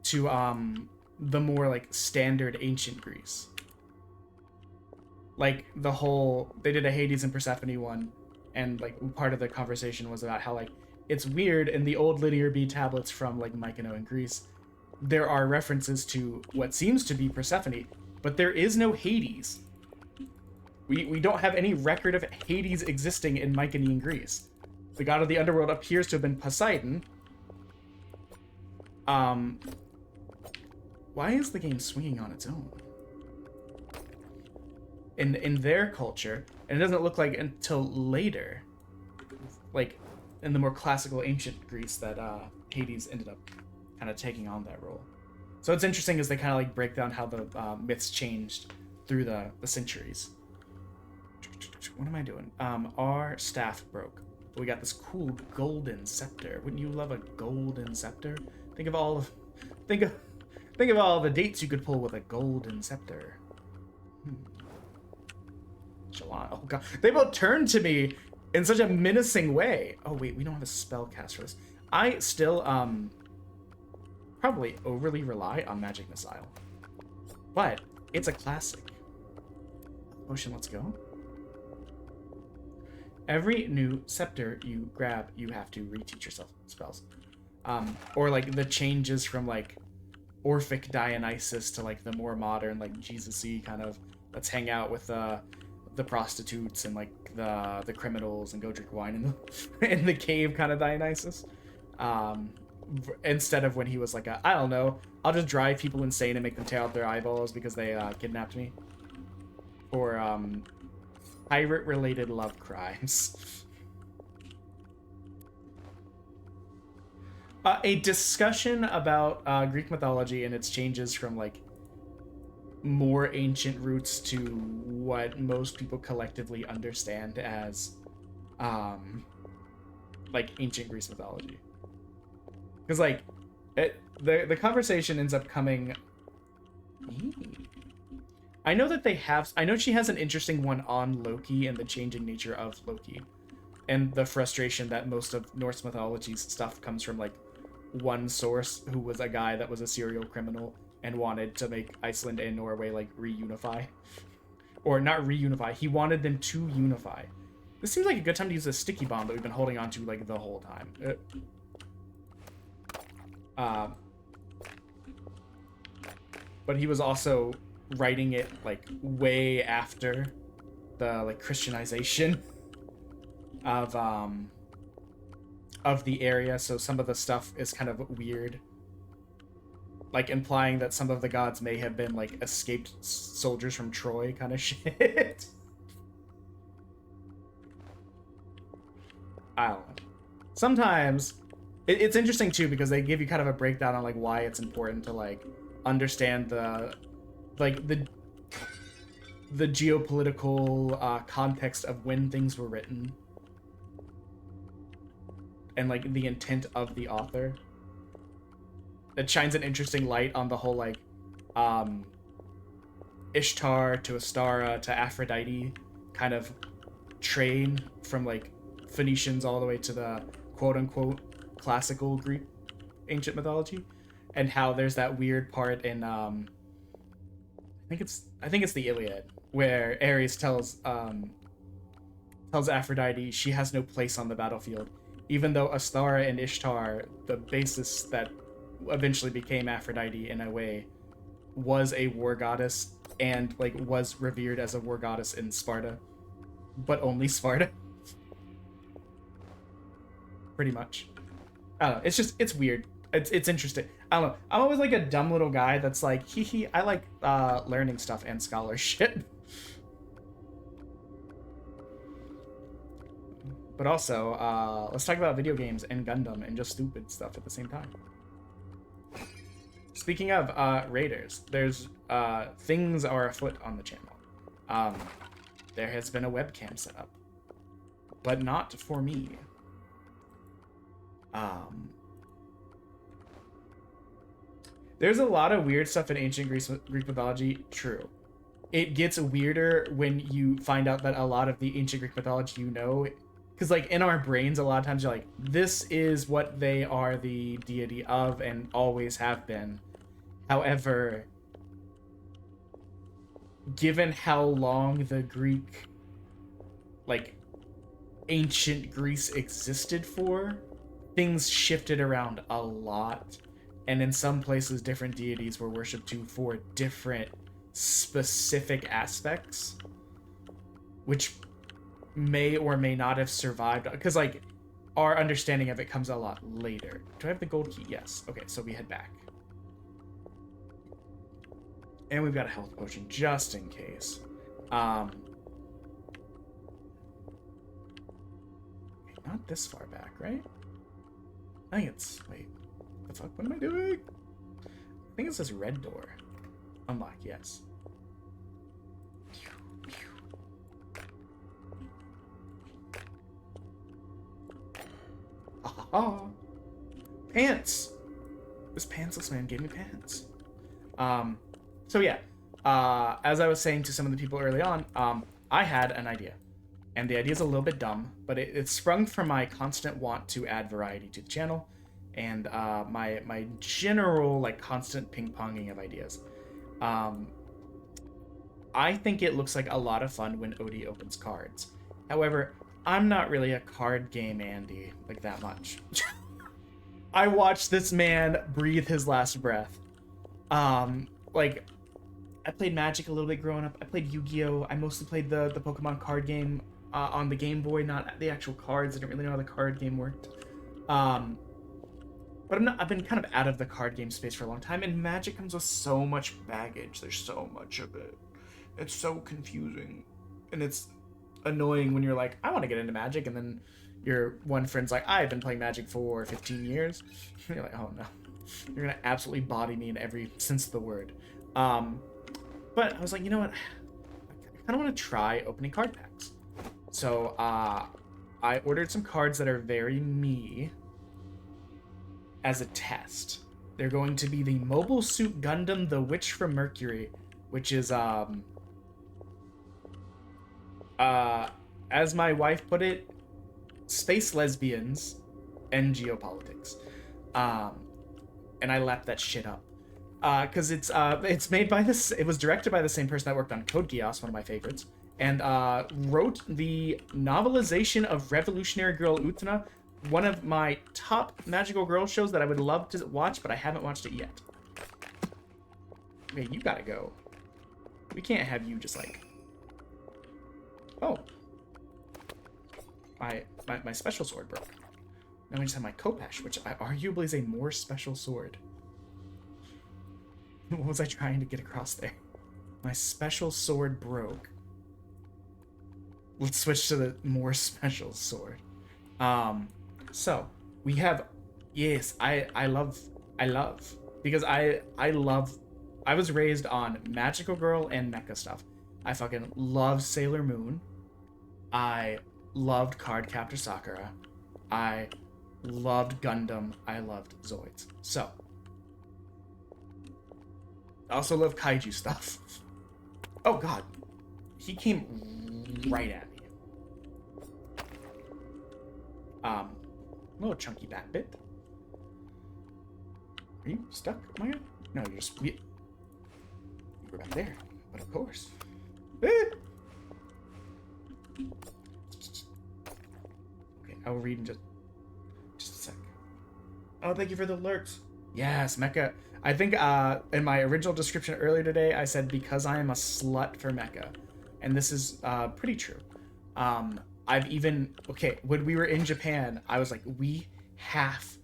to, the more like standard ancient Greece. Like the whole, they did a Hades and Persephone one, and like part of the conversation was about how like it's weird in the old linear B tablets from like Mycenaean Greece, there are references to what seems to be Persephone, but there is no Hades. We don't have any record of Hades existing in Mycenaean Greece. The god of the underworld appears to have been Poseidon. Why is the game swinging on its own? In their culture, and it doesn't look like until later, like in the more classical ancient Greece, that Hades ended up kind of taking on that role. So it's interesting as they kind of like break down how the myths changed through the centuries. What am I doing? Our staff broke. We got this cool golden scepter. Wouldn't you love a golden scepter? Think of all the dates you could pull with a golden scepter. Shalon. Oh god. They both turned to me in such a menacing way. Oh wait, we don't have a spell cast for this. I still probably overly rely on Magic Missile. But it's a classic. Potion, let's go. Every new scepter you grab, you have to reteach yourself spells. Or like the changes from like Orphic Dionysus to like the more modern like Jesus-y kind of let's hang out with the prostitutes and like the criminals and go drink wine in the cave kind of Dionysus. Instead of when he was like I don't know, I'll just drive people insane and make them tear out their eyeballs because they kidnapped me. Or pirate related love crimes. A discussion about Greek mythology and its changes from like more ancient roots to what most people collectively understand as like ancient Greece mythology. Because like the conversation ends up coming I know that they have. I know she has an interesting one on Loki and the changing nature of Loki, and the frustration that most of Norse mythology's stuff comes from like one source who was a guy that was a serial criminal and wanted to make Iceland and Norway like reunify, or not reunify. He wanted them to unify. This seems like a good time to use a sticky bomb that we've been holding on to like the whole time. But he was also writing it like way after the like Christianization of the area, so some of the stuff is kind of weird, like implying that some of the gods may have been like escaped soldiers from Troy kind of shit. I don't know. Sometimes it's interesting too because they give you kind of a breakdown on like why it's important to like understand the geopolitical context of when things were written and like the intent of the author. It shines an interesting light on the whole like Ishtar to Astara to Aphrodite kind of train from like Phoenicians all the way to the quote-unquote classical Greek ancient mythology, and how there's that weird part in I think it's the Iliad where Ares tells Aphrodite she has no place on the battlefield, even though Astara and Ishtar, the basis that eventually became Aphrodite in a way, was a war goddess and like was revered as a war goddess in Sparta, but only Sparta. Pretty much. I don't know. It's weird. It's interesting. I don't know. I'm always like a dumb little guy that's like, hee, I like learning stuff and scholarship. But also, let's talk about video games and Gundam and just stupid stuff at the same time. Speaking of Raiders, there's things are afoot on the channel. There has been a webcam set up, but not for me. There's a lot of weird stuff in ancient Greek mythology. True. It gets weirder when you find out that a lot of the ancient Greek mythology because like in our brains a lot of times you're like, this is what they are the deity of and always have been. However, given how long the Greek, like ancient Greece existed for, things shifted around a lot, and in some places different deities were worshipped to for different specific aspects, which may or may not have survived, because like our understanding of it comes a lot later. Do I have the gold key? Yes. Okay, so we head back, and we've got a health potion just in case. Not this far back, right? I think it's... Wait. The fuck? What am I doing? I think it says red door. Unlock, yes. Aha! Pants! This pantsless man gave me pants. So yeah. As I was saying to some of the people early on, I had an idea. And the idea is a little bit dumb, but it sprung from my constant want to add variety to the channel, and my general like constant ping-ponging of ideas. I think it looks like a lot of fun when Odie opens cards. However, I'm not really a card game Andy like that much. I watched this man breathe his last breath. Like I played Magic a little bit growing up. I played Yu-Gi-Oh! I mostly played the Pokemon card game on the Game Boy, not the actual cards. I didn't really know how the card game worked. But I've been kind of out of the card game space for a long time, and Magic comes with so much baggage. There's so much of it. It's so confusing. And it's annoying when you're like, I want to get into Magic, and then your one friend's like, I've been playing Magic for 15 years. And you're like, oh no. You're going to absolutely body me in every sense of the word. But I was like, you know what? I kind of want to try opening card packs. So I ordered some cards that are very me as a test. They're going to be the Mobile Suit Gundam The Witch from Mercury, which is As my wife put it, space lesbians and geopolitics. And I lapped that shit up. Because it's made by this. It was directed by the same person that worked on Code Geass, one of my favorites, and wrote the novelization of Revolutionary Girl Utena, one of my top magical girl shows that I would love to watch, but I haven't watched it yet. Okay, you gotta go. We can't have you just like. Oh. My special sword broke. Now I just have my Kopesh, which arguably is a more special sword. What was I trying to get across there? My special sword broke. Let's switch to the more special sword. So we have, yes, I love, because I was raised on magical girl and mecha stuff. I fucking love Sailor Moon. I loved Cardcaptor Sakura. I loved Gundam. I loved Zoids. So I also love kaiju stuff. Oh god. He came right at me. Little chunky back bit. Are you stuck, Maya? No, you're just... You were back there. But of course. Okay, I'll read in just a sec. Oh, thank you for the alerts. Yes, Mecha. I think in my original description earlier today, I said because I am a slut for Mecha. And this is pretty true. I've even... Okay, when we were in Japan, I was like, we have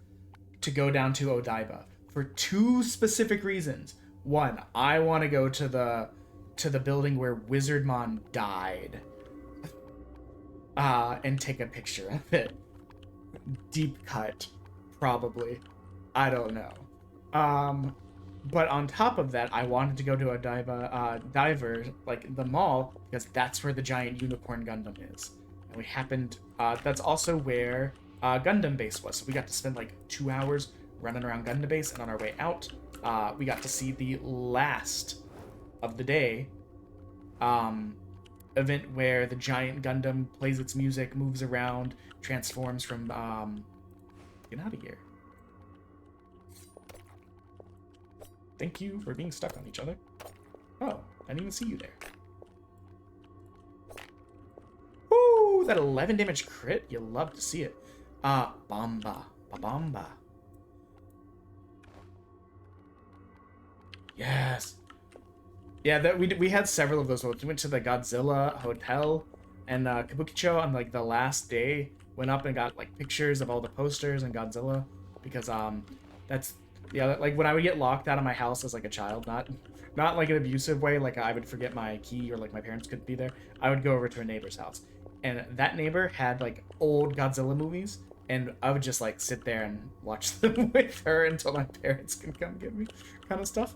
to go down to Odaiba for two specific reasons. One, I want to go to the building where Wizardmon died. And take a picture of it. Deep cut, probably. I don't know. But on top of that, I wanted to go to a diver, like the mall, because that's where the giant unicorn Gundam is. And we happened, that's also where Gundam Base was. So we got to spend like 2 hours running around Gundam Base, and on our way out, we got to see the last of the day event where the giant Gundam plays its music, moves around, transforms from, get out of here. Thank you for being stuck on each other. Oh, I didn't even see you there. Woo! That 11 damage crit. You love to see it. Bamba. Babamba. Yes. Yeah, that we had several of those. We went to the Godzilla Hotel and Kabukicho on like the last day. Went up and got like pictures of all the posters and Godzilla because that's... Yeah, like when I would get locked out of my house as like a child, not like an abusive way, like I would forget my key or like my parents couldn't be there. I would go over to a neighbor's house, and that neighbor had like old Godzilla movies, and I would just like sit there and watch them with her until my parents could come get me, kind of stuff.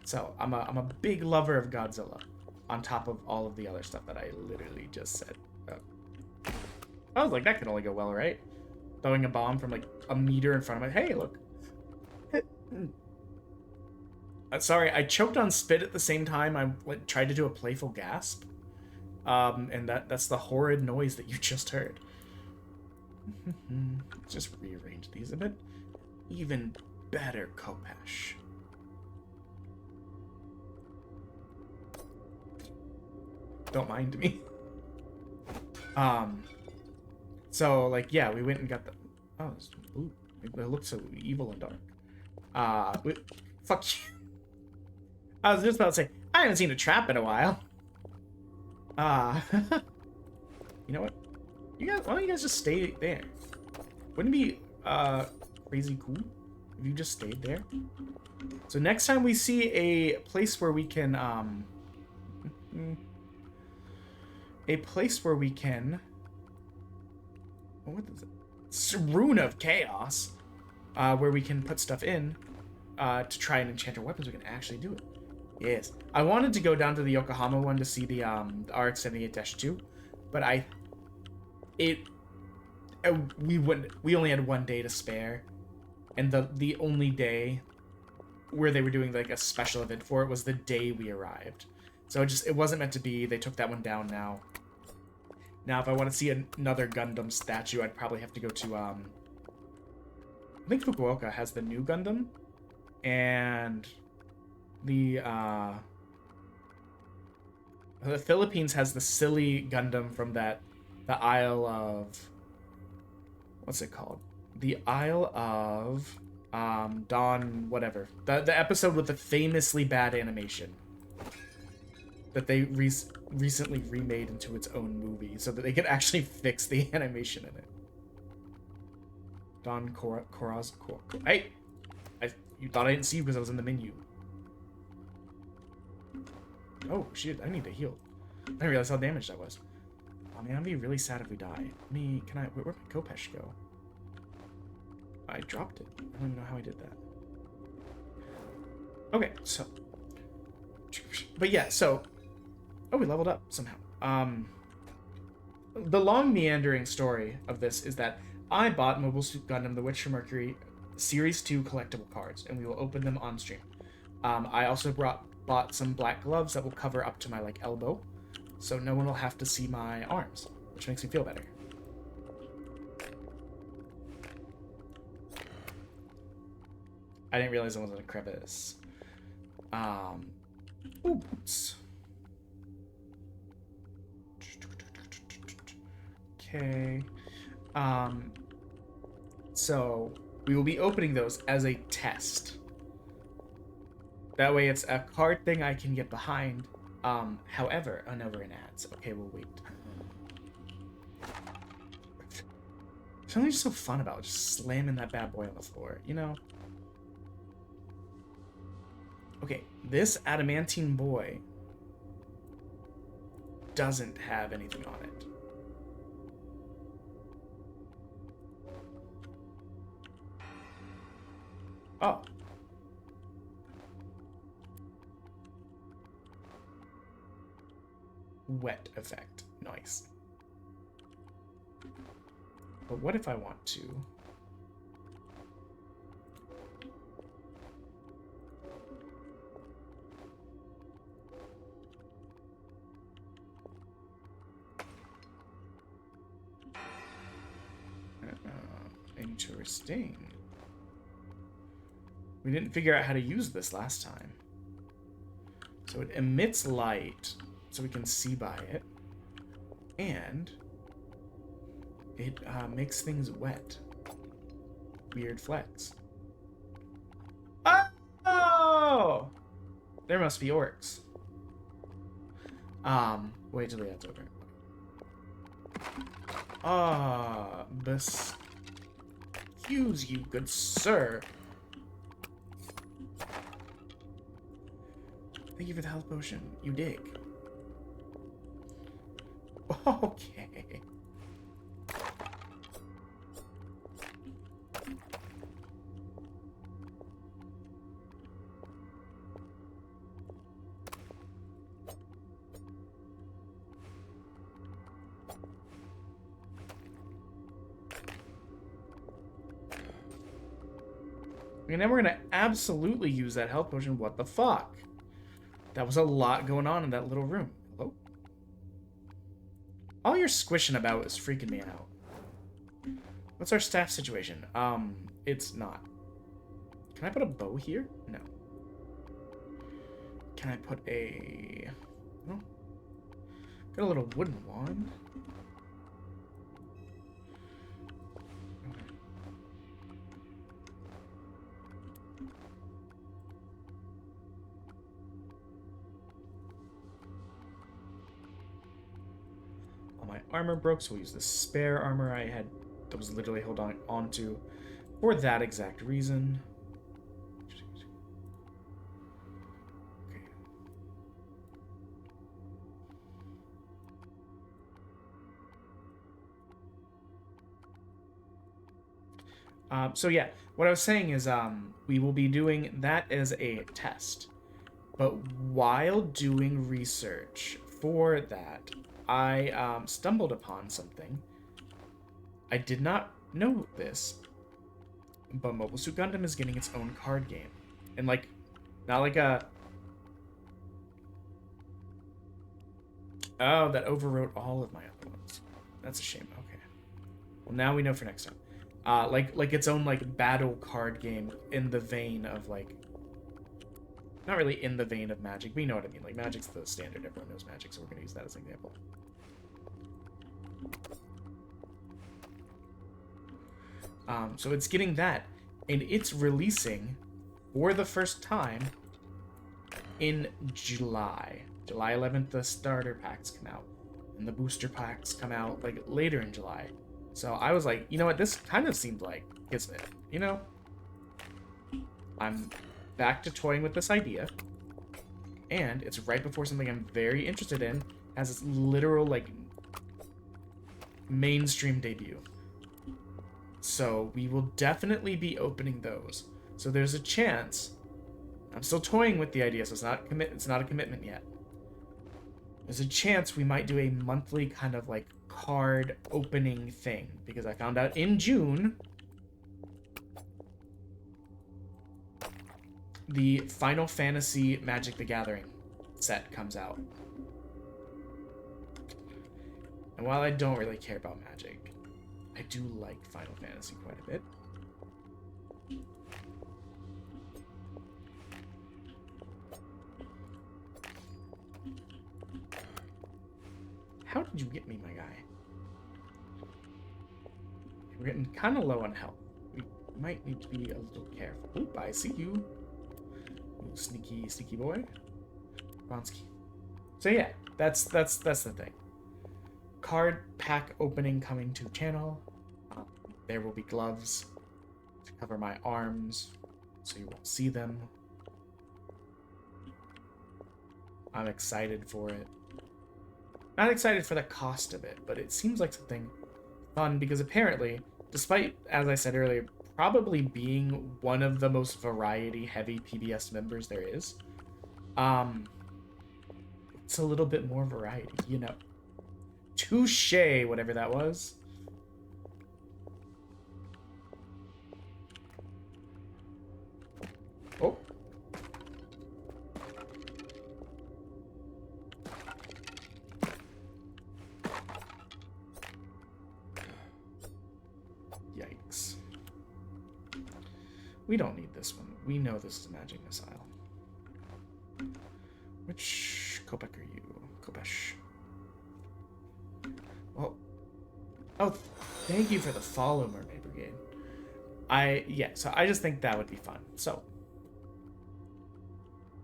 So I'm a big lover of Godzilla, on top of all of the other stuff that I literally just said. I was like, that could only go well, right? Throwing a bomb from like a meter in front of my... Hey, look. Sorry, I choked on spit at the same time I tried to do a playful gasp. And that's the horrid noise that you just heard. Let's just rearrange these a bit. Even better, Kopesh. Don't mind me. So, like, yeah, we went and got the... Oh, ooh, it looked so evil and dark. Fuck you. I was just about to say, I haven't seen a trap in a while. You know what? You guys, why don't you guys just stay there? Wouldn't it be, crazy cool if you just stayed there? So next time we see a place where we can, what is it? It's Rune of Chaos, where we can put stuff in to try and enchant our weapons. We can actually do it. Yes, I wanted to go down to the Yokohama one to see the RX-78-2, but we only had 1 day to spare, and the only day where they were doing like a special event for it was the day we arrived. So it wasn't meant to be. They took that one down now. Now, if I want to see another Gundam statue, I'd probably have to go to, I think Fukuoka has the new Gundam, and the Philippines has the silly Gundam from the Isle of, what's it called? The Isle of, Dawn, whatever. The episode with the famously bad animation that they recently remade into its own movie so that they could actually fix the animation in it. Don Coraz. Hey! You thought I didn't see you because I was in the menu. Oh, shit, I need to heal. I didn't realize how damaged I was. Oh, man, I'd be really sad if we die. Where'd my Kopesh go? I dropped it. I don't even know how I did that. Okay, so. But yeah, so. Oh, we leveled up somehow. The long meandering story of this is that I bought Mobile Suit Gundam The Witch from Mercury Series 2 collectible cards, and we will open them on stream. I also bought some black gloves that will cover up to my elbow, so no one will have to see my arms, which makes me feel better. I didn't realize it wasn't a crevice. Ooh, boots. Okay. So we will be opening those as a test. That way it's a card thing I can get behind. However, oh no, we're in ads. Okay, we'll wait. Something just so fun about just slamming that bad boy on the floor, you know? Okay, this adamantine boy doesn't have anything on it. Oh. Wet effect. Nice. But what if I want to? Interesting. We didn't figure out how to use this last time. So it emits light, so we can see by it. And it makes things wet. Weird flex. Oh! There must be orcs. Wait till the ad's over. Excuse you, good sir. Thank you for the health potion. You dig. Okay. And then we're gonna absolutely use that health potion. What the fuck? That was a lot going on in that little room. Hello? All your squishing about is freaking me out. What's our staff situation? It's not. Can I put a bow here? No. Can I put a... No. Got a little wooden wand. Armor broke, so we'll use the spare armor I had that was literally held onto for that exact reason. Okay. So yeah, what I was saying is we will be doing that as a test, but while doing research for that, I stumbled upon something. I did not know this, but Mobile Suit Gundam is getting its own card game. And not like a... Oh, that overwrote all of my other ones. That's a shame. Okay. Well, now we know for next time. Like its own like battle card game in the vein of like, not really in the vein of Magic, but you know what I mean. Like Magic's the standard. Everyone knows Magic, so we're gonna use that as an example. So it's getting that, and it's releasing for the first time in July. July 11th, the starter packs come out, and the booster packs come out like later in July. So I was like, you know what, this kind of seemed like Kismet, you know? I'm back to toying with this idea, and it's right before something I'm very interested in has its literal, like, mainstream debut. So we will definitely be opening those. So there's a chance. I'm still toying with the idea, so it's not a commitment yet. There's a chance we might do a monthly kind of like card opening thing, because I found out in June the Final Fantasy Magic the Gathering set comes out. And while I don't really care about Magic, I do like Final Fantasy quite a bit. How did you get me, my guy? We're getting kind of low on health. We might need to be a little careful. Oop, I see you. You sneaky, sneaky boy. Bonsky. So yeah, that's the thing. Card pack opening coming to channel. There will be gloves to cover my arms, so you won't see them. I'm excited for it. Not excited for the cost of it, but it seems like something fun, because apparently, despite, as I said earlier, probably being one of the most variety-heavy PBS members there is, it's a little bit more variety, you know. Touché, whatever that was. Oh. Yikes. We don't need this one. We know this is a magic missile. Which Kopek are you? Kopesh. Well, oh, thank you for the follow, Mermaid Brigade. So I just think that would be fun. So,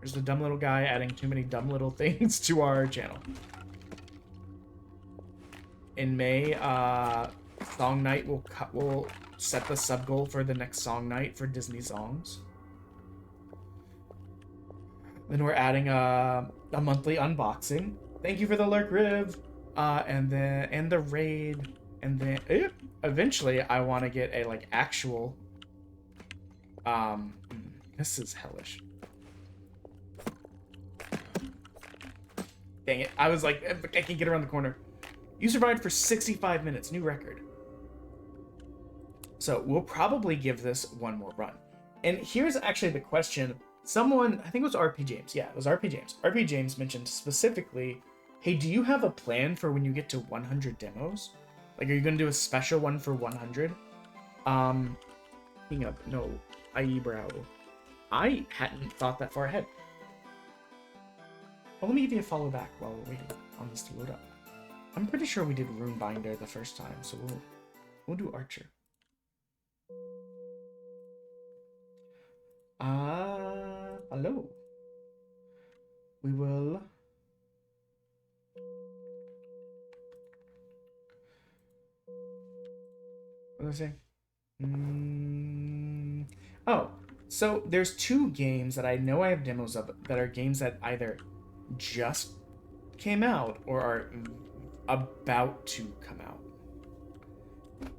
there's the dumb little guy adding too many dumb little things to our channel. In May, Song Night will set the sub goal for the next Song Night for Disney songs. Then we're adding a monthly unboxing. Thank you for the lurk, Riv. And the raid, and then eventually I want to get a like actual. This is hellish. Dang it! I was like, I can't get around the corner. You survived for 65 minutes, new record. So we'll probably give this one more run. And here's actually the question. Someone, I think it was RP James. Yeah, it was RP James. RP James mentioned specifically, hey, do you have a plan for when you get to 100 demos? Like, are you going to do a special one for 100? Hang up. No. Eyebrow. I hadn't thought that far ahead. Well, let me give you a follow back while we're waiting on this to load up. I'm pretty sure we did Runebinder the first time, so we'll do Archer. Hello. We will... What was I saying? Oh, so there's two games that I know I have demos of that are games that either just came out or are about to come out.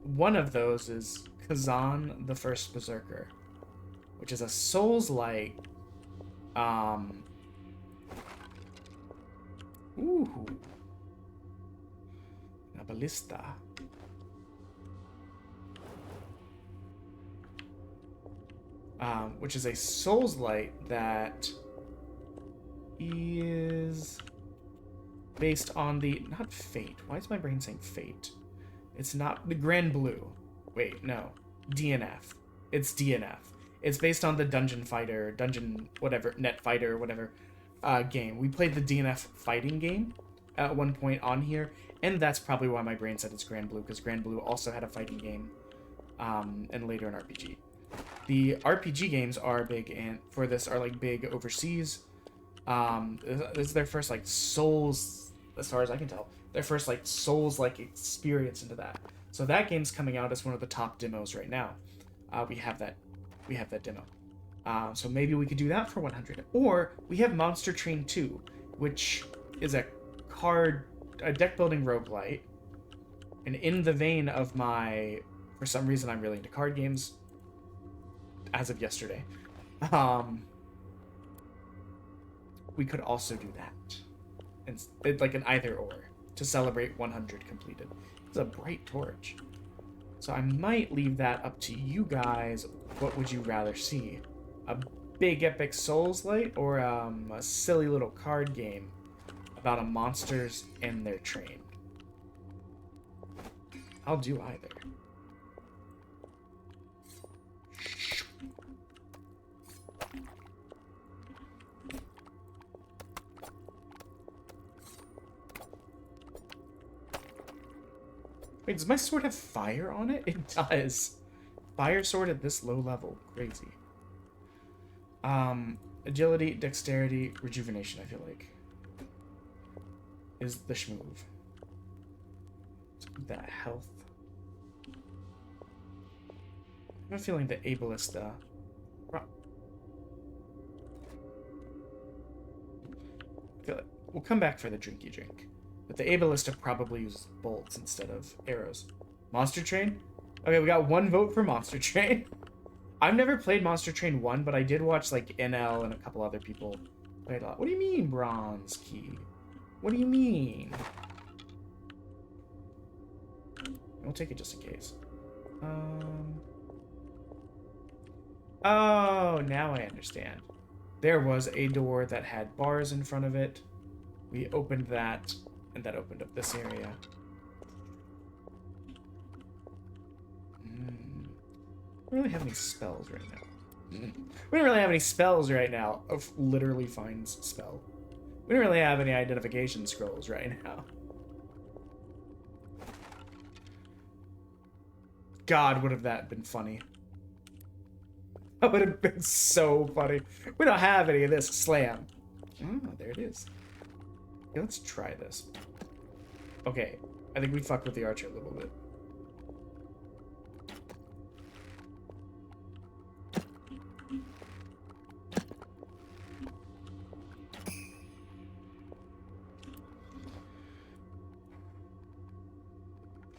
One of those is Khazan, the First Berserker, which is a Souls-like, a ballista. Which is a Souls-like that is based on the... Not Fate. Why is my brain saying Fate? It's not... The Grand Blue. Wait, no. DNF. It's DNF. It's based on the Dungeon Fighter, Net Fighter, whatever, game. We played the DNF fighting game at one point on here, and that's probably why my brain said it's Grand Blue, because Grand Blue also had a fighting game, and later an RPG. The RPG games are big, and for this are like big overseas. This is their first like Souls, as far as I can tell, their first like Souls like experience into that. So that game's coming out as one of the top demos right now. We have that demo. So maybe we could do that for 100. Or we have Monster Train 2, which is a deck building roguelite. And in the vein of for some reason I'm really into card games as of yesterday. We could also do that. It's like an either or to celebrate 100 completed. It's a bright torch. So I might leave that up to you guys. What would you rather see? A big epic Souls-like or a silly little card game about a monsters and their train? I'll do either. Wait, does my sword have fire on it? It does. Fire sword at this low level. Crazy. Agility, dexterity, rejuvenation, I feel like, is the shmove. That health. I have a feeling the ableist, I feel like we'll come back for the drinky drink. But the ableist probably uses bolts instead of arrows. Monster Train? Okay, we got one vote for Monster Train. I've never played Monster Train 1, but I did watch, like, NL and a couple other people play it a lot. What do you mean, bronze key? What do you mean? We'll take it just in case. Oh, now I understand. There was a door that had bars in front of it. We opened that, and that opened up this area. We don't really have any spells right now. We don't really have any spells right now. Of literally finds spell. We don't really have any identification scrolls right now. God, would have that been funny? That would have been so funny. We don't have any of this. Slam. Oh, there it is. Okay, let's try this. Okay, I think we fucked with the archer a little bit.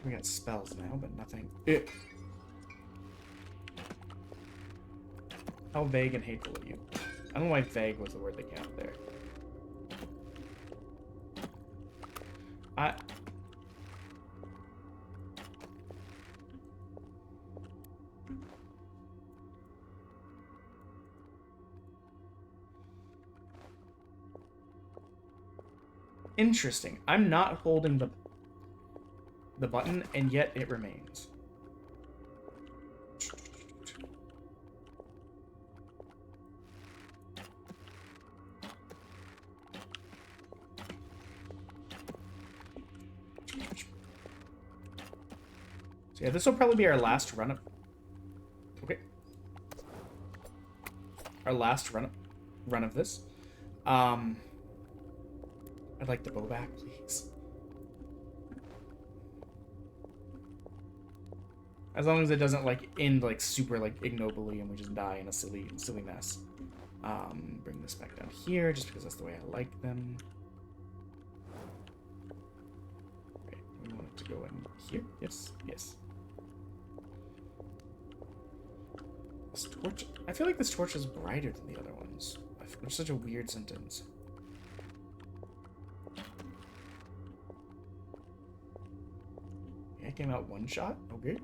We got spells now, but nothing. How vague and hateful are you? I don't know why vague was the word that came out there. Interesting. I'm not holding the button, and yet it remains. So yeah, this will probably be our last run of... Okay. Our last run of this. I'd like the bow back, please. As long as it doesn't, like, end, like, super, like, ignobly and we just die in a silly mess. Bring this back down here, just because that's the way I like them. Okay, we want it to go in here. Yes, yes. This torch... I feel like this torch is brighter than the other ones. It's such a weird sentence. Yeah, it came out one shot? Okay.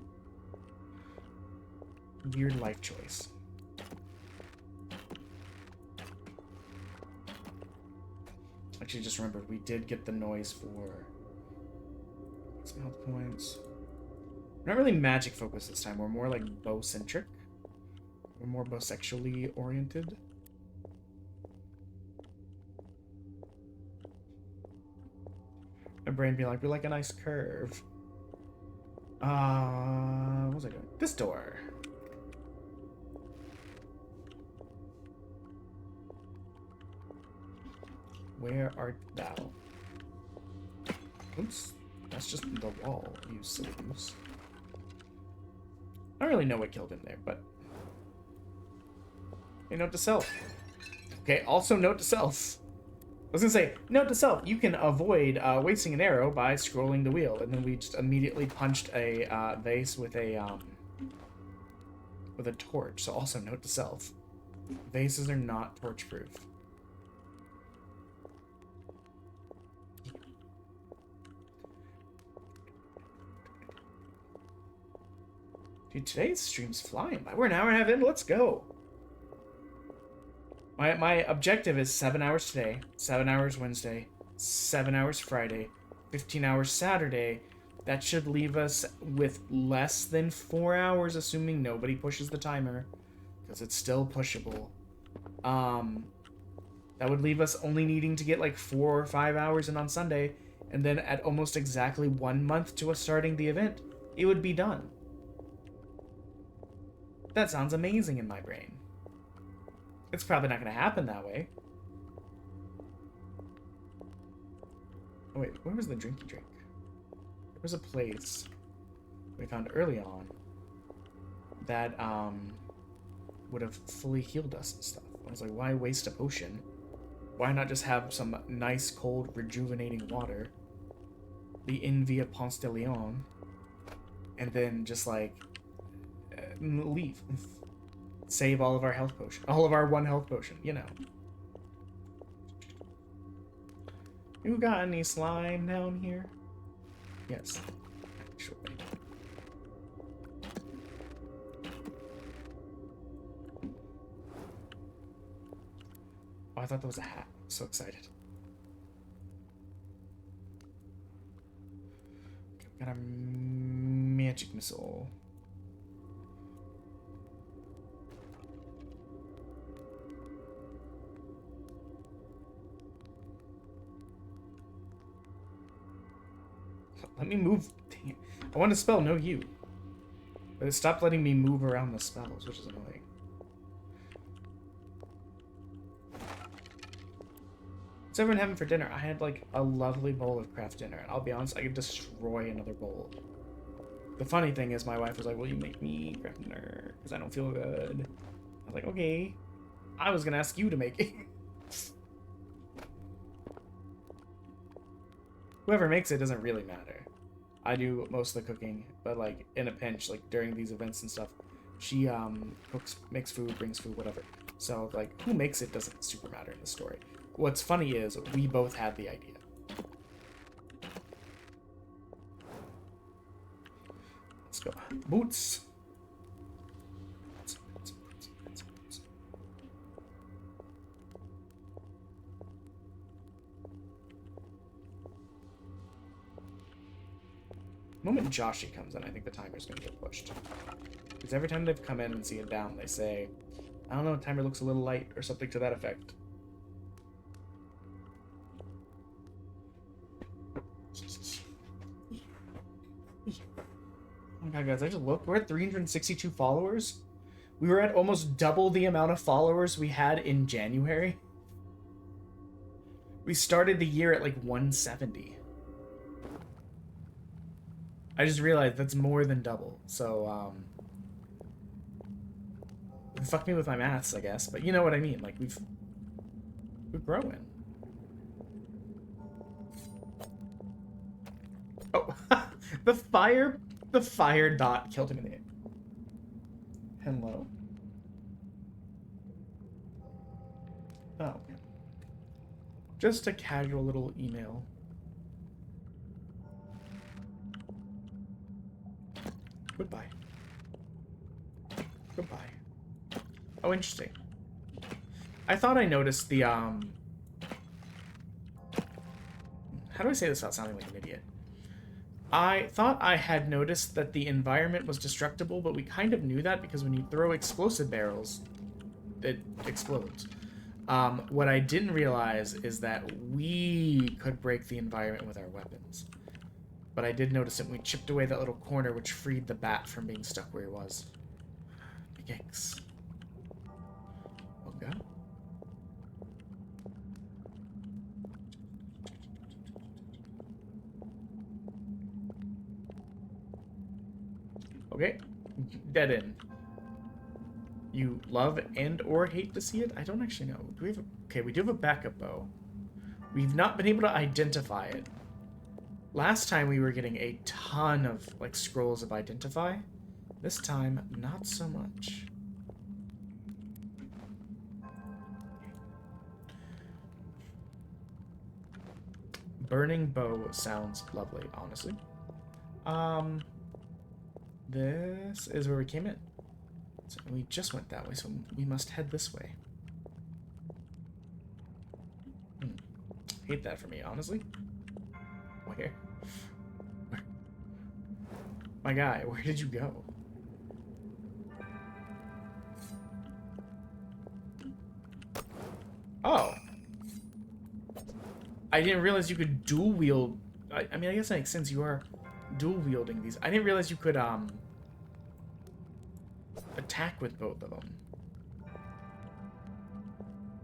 Weird life choice. Actually, just remembered we did get the noise for some health points. We're not really magic focused this time. We're more like bow-centric. We're more bow-sexually oriented. My brain be like, we like a nice curve. What was I doing? This door. Where art thou? Oops. That's just the wall, you silly goose. I don't really know what killed him there, but... Hey, note to self. Okay, also note to self. I was gonna say, note to self, you can avoid wasting an arrow by scrolling the wheel, and then we just immediately punched a vase with a torch. So also note to self, vases are not torch proof. Dude, today's stream's flying by. We're an hour and a half in. Let's go. My objective is 7 hours today, 7 hours Wednesday, 7 hours Friday, 15 hours Saturday. That should leave us with less than 4 hours, assuming nobody pushes the timer, because it's still pushable. That would leave us only needing to get like 4 or 5 hours in on Sunday, and then at almost exactly 1 month to us starting the event, it would be done. That sounds amazing in my brain. It's probably not going to happen that way. Oh wait, where was the drinky drink? There was a place we found early on that would have fully healed us and stuff. I was like, why waste a potion? Why not just have some nice, cold, rejuvenating water? The Envia Ponce de Leon. And then just like leave. Save all of our health potion. All of our 1 health potion, you know. You got any slime down here? Yes. Actually. Oh, I thought that was a hat. I'm so excited. Okay, we got a magic missile. Let me move. Dang it. I want to spell no you. But it stopped letting me move around the spells, which is annoying. What's everyone having for dinner? I had like a lovely bowl of craft dinner. And I'll be honest, I could destroy another bowl. The funny thing is my wife was like, will you make me craft dinner? Because I don't feel good. I was like, okay. I was going to ask you to make it. Whoever makes it doesn't really matter. I do most of the cooking, but like in a pinch, like during these events and stuff, she cooks, makes food, brings food, whatever. So like who makes it doesn't super matter in the story. What's funny is we both had the idea. Let's go. Boots. The moment Joshi comes in, I think the timer's going to get pushed. Because every time they've come in and see it down, they say, I don't know, the timer looks a little light, or something to that effect. Oh my god, guys, I just looked. We're at 362 followers. We were at almost double the amount of followers we had in January. We started the year at like 170. I just realized that's more than double, so, fuck me with my maths, I guess, but you know what I mean, like, we're growing. Oh, the fire dot killed him in the air. Hello? Oh. Just a casual little email. Goodbye. Goodbye. Oh, interesting. I thought I noticed the how do I say this without sounding like an idiot? I thought I had noticed that the environment was destructible, but we kind of knew that because when you throw explosive barrels, it explodes. What I didn't realize is that we could break the environment with our weapons. But I did notice it when we chipped away that little corner, which freed the bat from being stuck where he was. Yikes. Okay. Okay. Dead end. You love and or hate to see it? I don't actually know. Do we have a... Okay, we do have a backup bow. We've not been able to identify it. Last time we were getting a ton of, like, scrolls of identify. This time, not so much. Burning bow sounds lovely, honestly. This is where we came in. So we just went that way, so we must head this way. Hate that for me, honestly. Where? My guy, where did you go? Oh. I didn't realize you could dual wield. I mean, I guess that makes sense. You are dual wielding these. I didn't realize you could, attack with both of them.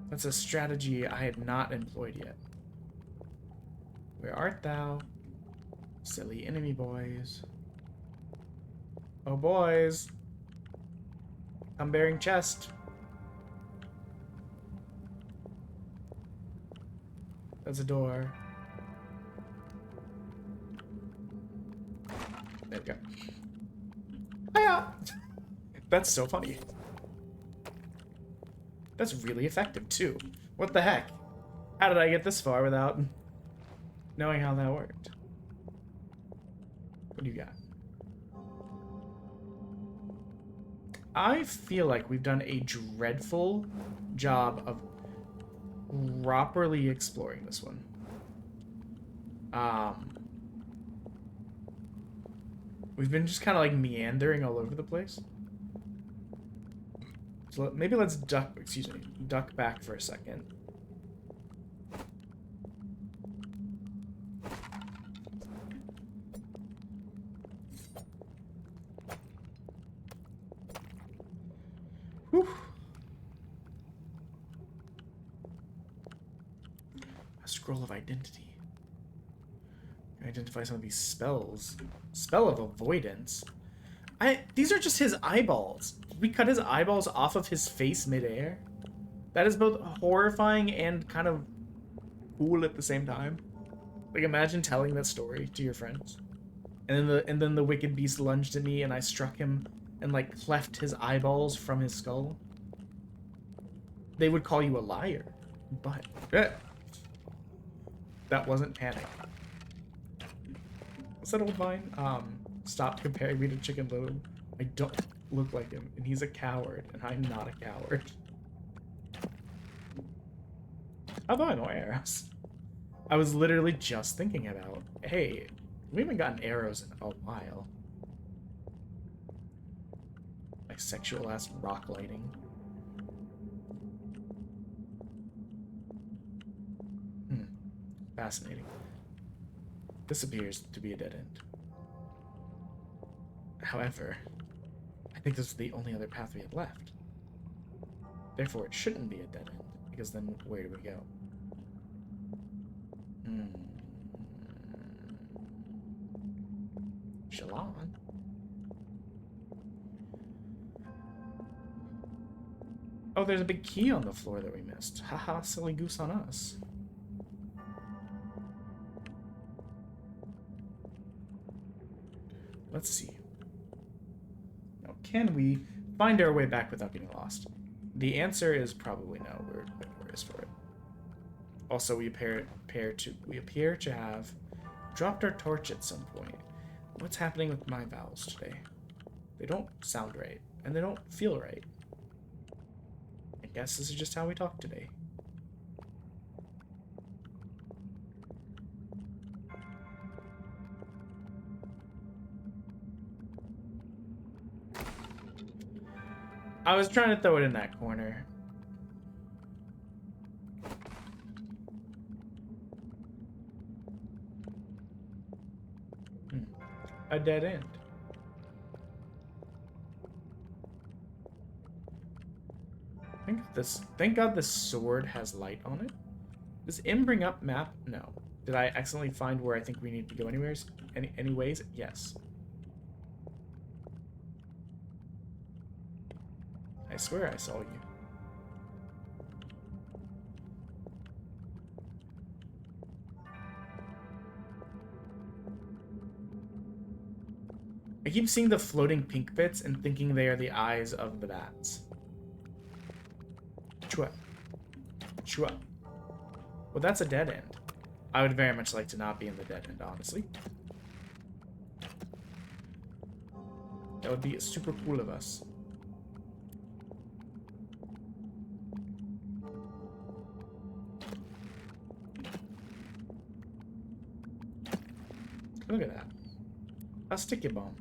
That's a strategy I had not employed yet. Where art thou? Silly enemy boys. Oh, boys. I'm bearing chest. That's a door. There we go. Hiya! That's so funny. That's really effective, too. What the heck? How did I get this far without knowing how that worked? What do you got? I feel like we've done a dreadful job of properly exploring this one. We've been just kind of like meandering all over the place. So maybe let's duck back for a second. Whew. A scroll of identity. Identify some of these spells. Spell of avoidance. These are just his eyeballs. We cut his eyeballs off of his face midair. That is both horrifying and kind of cool at the same time. Like, imagine telling that story to your friends. And then the wicked beast lunged at me and I struck him and like cleft his eyeballs from his skull. They would call you a liar. But that wasn't panic. What's that old vine? Stop comparing me to Chicken Little. I don't look like him, and he's a coward, and I'm not a coward. Although I know arrows. I was literally just thinking about, hey, we haven't gotten arrows in a while. Like sexual ass rock lighting. Fascinating. This appears to be a dead end. However, I think this is the only other path we had left. Therefore, it shouldn't be a dead end, because then where do we go? Shalon? Oh, there's a big key on the floor that we missed. Haha, silly goose on us. Let's see. Now, can we find our way back without getting lost? The answer is probably no. We're notorious for it. Also, we appear to have dropped our torch at some point. What's happening with my vowels today? They don't sound right, and they don't feel right. I guess this is just how we talk today. I was trying to throw it in that corner. A dead end. Thank God this sword has light on it. Does M bring up map? No. Did I accidentally find where I think we need to go anyways? Anyways? Yes. I swear I saw you. I keep seeing the floating pink bits and thinking they are the eyes of the bats. Chua. Chua. Well, that's a dead end. I would very much like to not be in the dead end, honestly. That would be super cool of us. Look at that. A sticky bomb.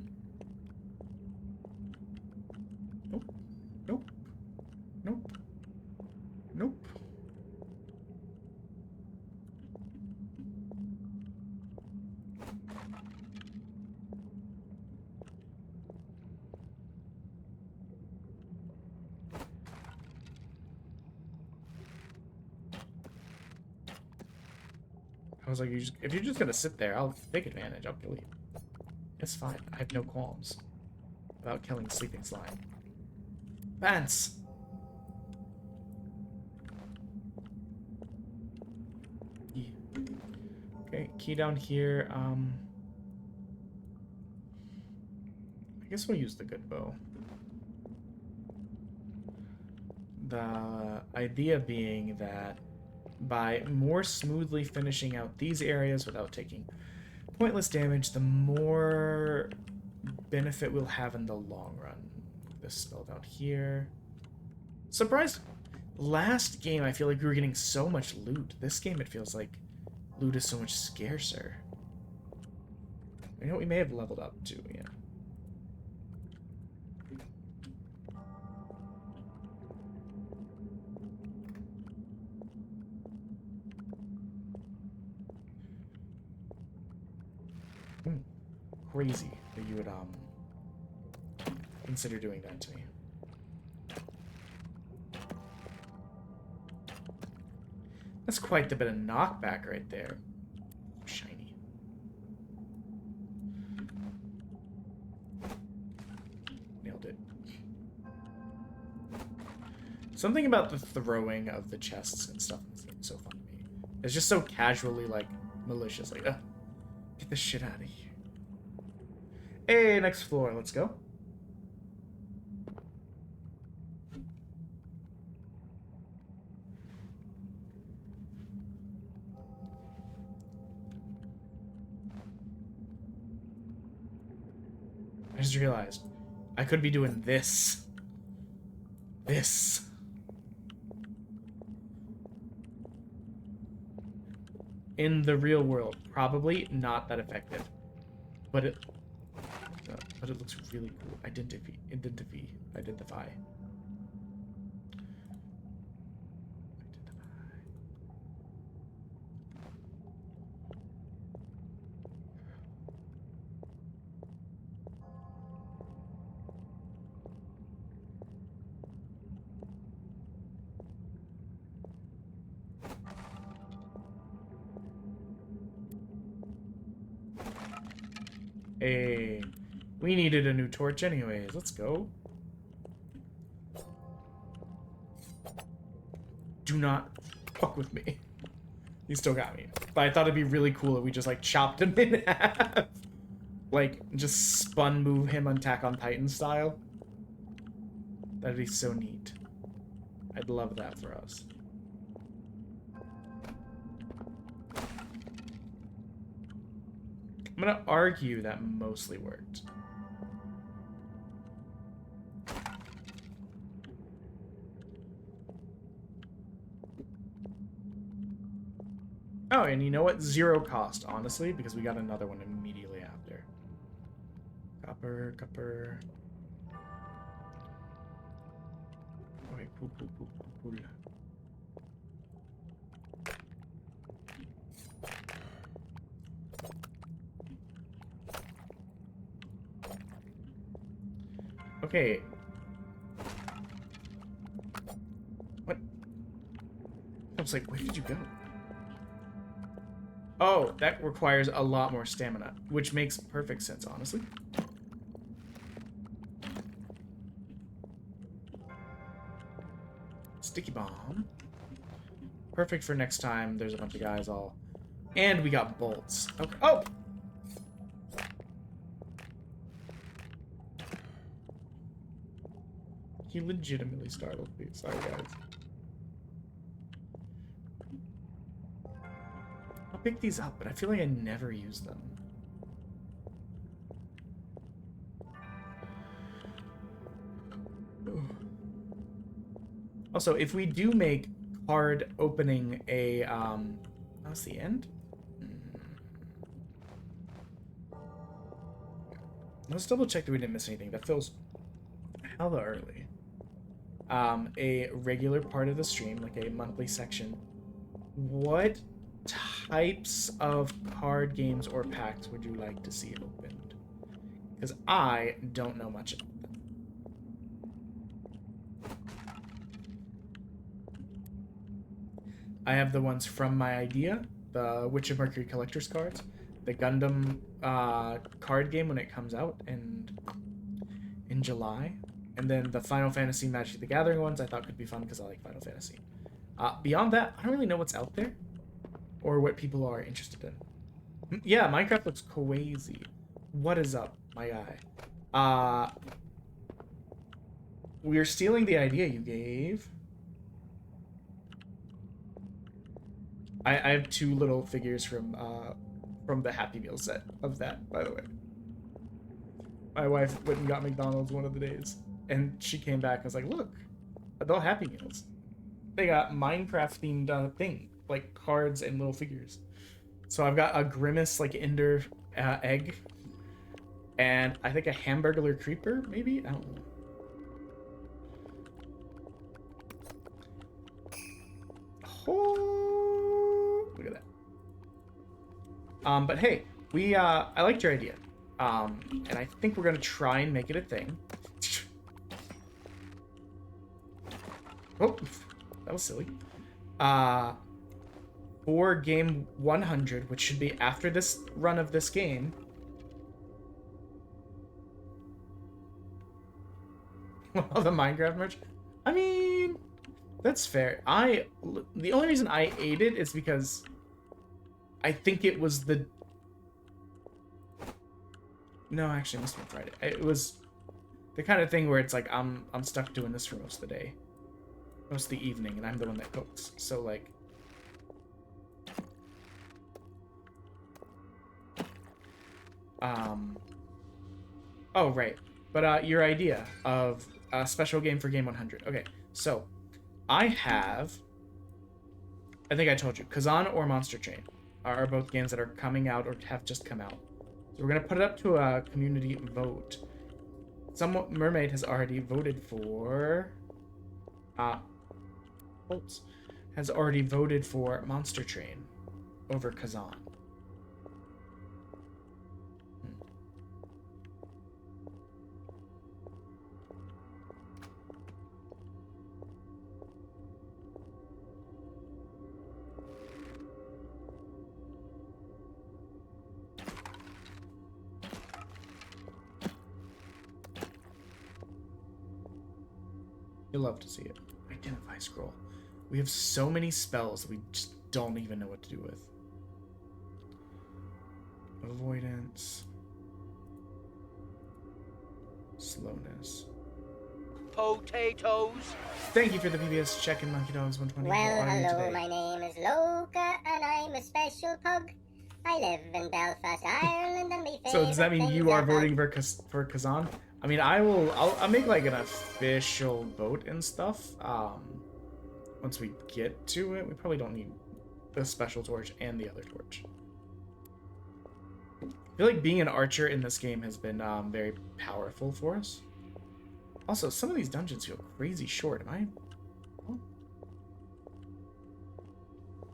Nope. Nope. Nope. Nope. I was like, if you're just gonna sit there, I'll take advantage. I'll kill you. It's fine. I have no qualms about killing sleeping slime. Vance! Yeah. Okay, key down here. I guess we'll use the good bow. The idea being that by more smoothly finishing out these areas without taking pointless damage, the more benefit we'll have in the long run. This spell down here. Surprised. Last game, I feel like we were getting so much loot. This game, it feels like loot is so much scarcer. You know, we may have leveled up too, yeah. Crazy that you would consider doing that to me. That's quite the bit of knockback right there. Shiny. Nailed it. Something about the throwing of the chests and stuff is so fun to me. It's just so casually, like, malicious. Like, get this shit out of here. Hey, next floor. Let's go. I just realized I could be doing this. This. In the real world. Probably not that effective. But it looks really cool. Identify. Hey, we needed a new torch anyways. Let's go. Do not fuck with me. He still got me. But I thought it'd be really cool if we just, like, chopped him in half. Like, just spun move him Attack on Titan style. That'd be so neat. I'd love that for us. I'm gonna argue that mostly worked. Oh, and you know what? 0 cost, honestly, because we got another one immediately after. Copper. Okay. What? I was like, where did you go? Oh, that requires a lot more stamina, which makes perfect sense, honestly. Sticky bomb. Perfect for next time. There's a bunch of guys all... And we got bolts. Okay. Oh! He legitimately startled me. Sorry, guys. I'll pick these up, but I feel like I never use them. Also, if we do make card opening a, that's the end? Let's double check that we didn't miss anything. That feels hella early. A regular part of the stream, like a monthly section. What types of card games or packs would you like to see opened? Because I don't know much about them. I have the ones from my idea, the Witch of Mercury collector's cards, the Gundam card game when it comes out in July, and then the Final Fantasy Magic the Gathering ones I thought could be fun because I like Final Fantasy. Beyond that, I don't really know what's out there or what people are interested in. Yeah, Minecraft looks crazy. What is up, my guy? We're stealing the idea you gave. I have two little figures from the Happy Meal set of that, by the way. My wife went and got McDonald's one of the days, and she came back and was like, look, they're Happy Meals. They got Minecraft-themed thing, like cards and little figures. So I've got a Grimace, like, Ender egg, and I think a Hamburglar Creeper, maybe? I don't know. Oh, look at that. But hey, I liked your idea. And I think we're gonna try and make it a thing. Oh, that was silly. For game 100, which should be after this run of this game. All the Minecraft merch. I mean, that's fair. The only reason I ate it is because I think it was the... No, actually, it must have been Friday. It was the kind of thing where it's like, I'm stuck doing this for most of the day. Most of the evening, and I'm the one that cooks. So, like... Oh, right. But, your idea of a special game for Game 100. Okay, so, I think I told you, Khazan or Monster Train are both games that are coming out or have just come out. So we're going to put it up to a community vote. Mermaid has already voted for... Bolts has already voted for Monster Train over Khazan. You'll love to see it. Identify scroll. We have so many spells that we just don't even know what to do with. Avoidance. Slowness. Potatoes. Thank you for the PBS check-in, Monkey Dogs 120. Well, hello, my name is Loka, and I'm a special pug. I live in Belfast, Ireland, and my So does that mean favourite you things are are voting for Khazan? I mean, I'll make like an official vote and stuff. Once we get to it, we probably don't need the special torch and the other torch. I feel like being an archer in this game has been very powerful for us. Also, some of these dungeons feel crazy short. Am I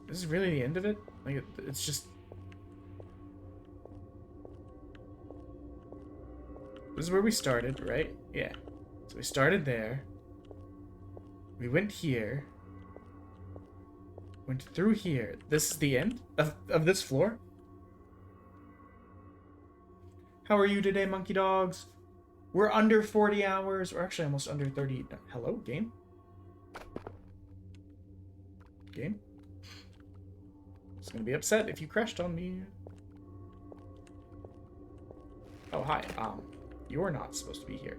This is really the end of it? Like, it's just... This is where we started, right? Yeah. So we started there. We went here. Went through here. This is the end of this floor? How are you today, monkey dogs? We're under 40 hours. We're actually almost under 30. Hello, game? Game? It's gonna be upset if you crashed on me. Oh, hi. You're not supposed to be here.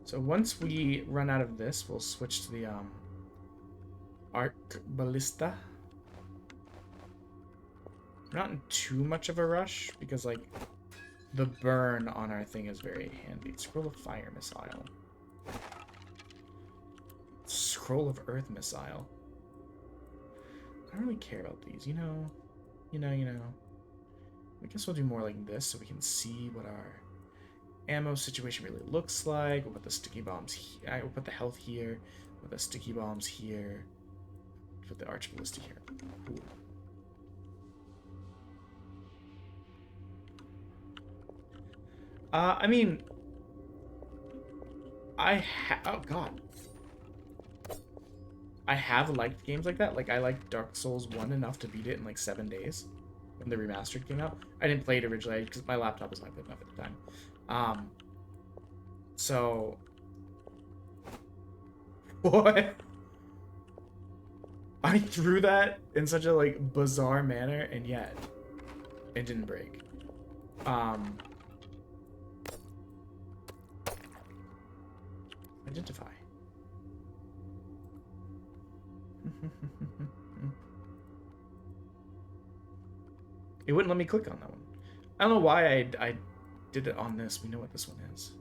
So once we run out of this, we'll switch to the Arc Ballista. I'm not in too much of a rush because like the burn on our thing is very handy. Scroll of Fire Missile. Scroll of Earth Missile. I don't really care about these, you know. I guess we'll do more like this so we can see what our ammo situation really looks like. We'll put the sticky bombs here. I will put the health here. Put the sticky bombs here. Put the arch ballista here. Ooh. I mean, oh god, I have liked games like that. Like I liked Dark Souls 1 enough to beat it in like 7 days when the remastered came out. I didn't play it originally because my laptop was not good enough at the time. So what? I threw that in such a like bizarre manner, and yet it didn't break. Identify. It wouldn't let me click on that one. I don't know why I did it on this. We know what this one is.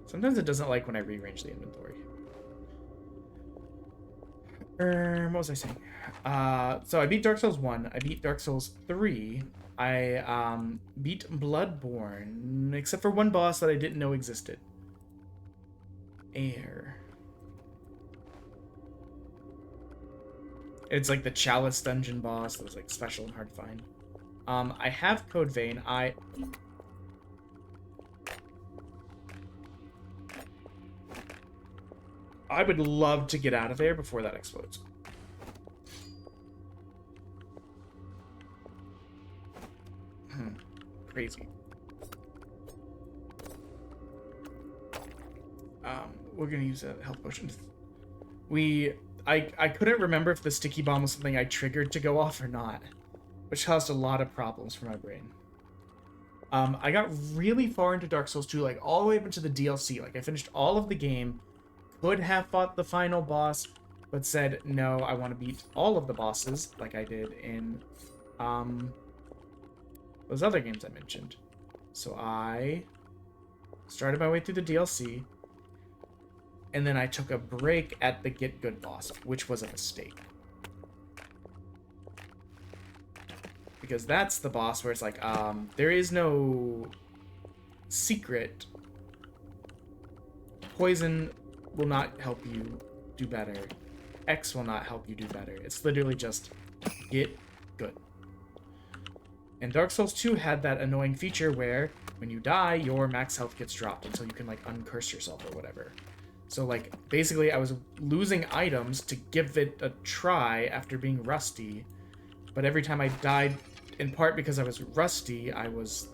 Sometimes it doesn't like when I rearrange the inventory. What was I saying? So I beat Dark Souls 1. I beat Dark Souls 3. I beat Bloodborne, except for one boss that I didn't know existed. Air. It's like the Chalice dungeon boss that was like special and hard to find. I have Code Vein. I would love to get out of there before that explodes. Crazy. We're gonna use a health potion. I couldn't remember if the sticky bomb was something I triggered to go off or not, which caused a lot of problems for my brain. I got really far into Dark Souls 2, like all the way up into the DLC. Like I finished all of the game, could have fought the final boss, but said no, I want to beat all of the bosses like I did in those other games I mentioned. So I started my way through the DLC, and then I took a break at the Get Good boss, which was a mistake. Because that's the boss where it's like, there is no secret. Poison will not help you do better. X will not help you do better. It's literally just get good. And Dark Souls 2 had that annoying feature where when you die, your max health gets dropped until you can like uncurse yourself or whatever. So like basically I was losing items to give it a try after being rusty, but every time I died, in part because I was rusty, I was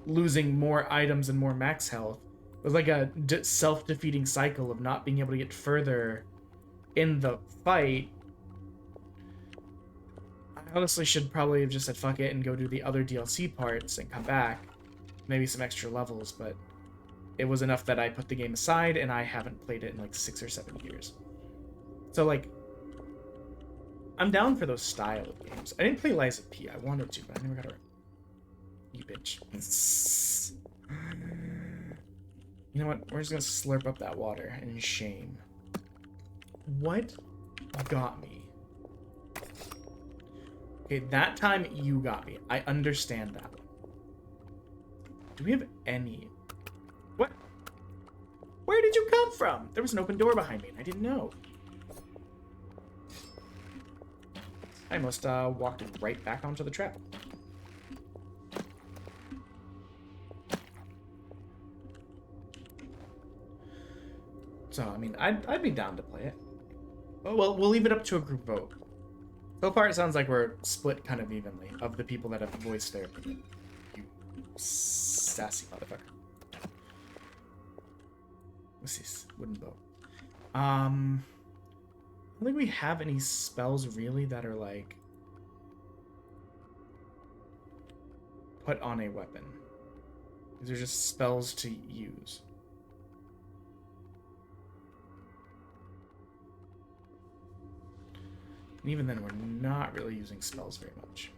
losing more items and more max health. It was like a self-defeating cycle of not being able to get further in the fight. I honestly should probably have just said fuck it and go do the other DLC parts and come back. Maybe some extra levels, but it was enough that I put the game aside, and I haven't played it in like 6 or 7 years. So like, I'm down for those style of games. I didn't play Lies of P. I wanted to, but I never got around. You bitch. You know what? We're just gonna slurp up that water in shame. What got me? Okay, that time you got me. I understand that one. Do we have any... What? Where did you come from? There was an open door behind me and I didn't know. I must walked right back onto the trap. So, I mean, I'd be down to play it. Oh, well, we'll leave it up to a group vote. So far, it sounds like we're split kind of evenly of the people that have voiced their opinion. You sassy motherfucker. What's this? Wooden bow. I don't think we have any spells really that are like put on a weapon. These are just spells to use. And even then, we're not really using spells very much.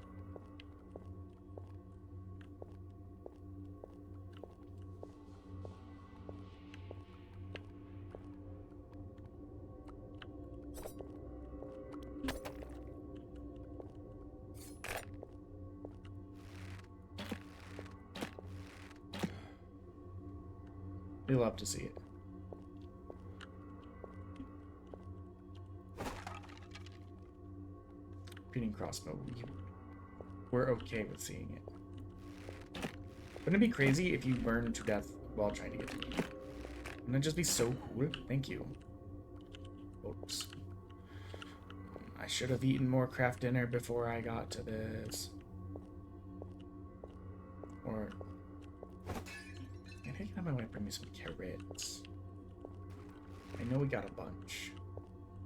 We love to see it. Repeating crossbow. We're okay with seeing it. Wouldn't it be crazy if you burned to death while trying to get to me? Wouldn't that just be so cool? Thank you. Oops. I should have eaten more craft dinner before I got to this. Or... Man, I think I might bring me some carrots. I know we got a bunch.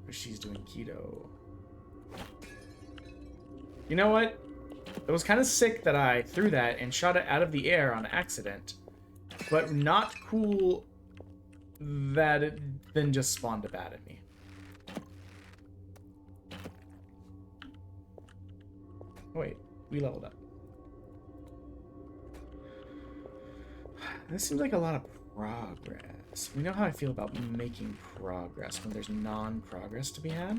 But she's doing keto. You know what? It was kind of sick that I threw that and shot it out of the air on accident. But not cool that it then just spawned a bat at me. Wait, we leveled up. This seems like a lot of progress. We know how I feel about making progress when there's non-progress to be had.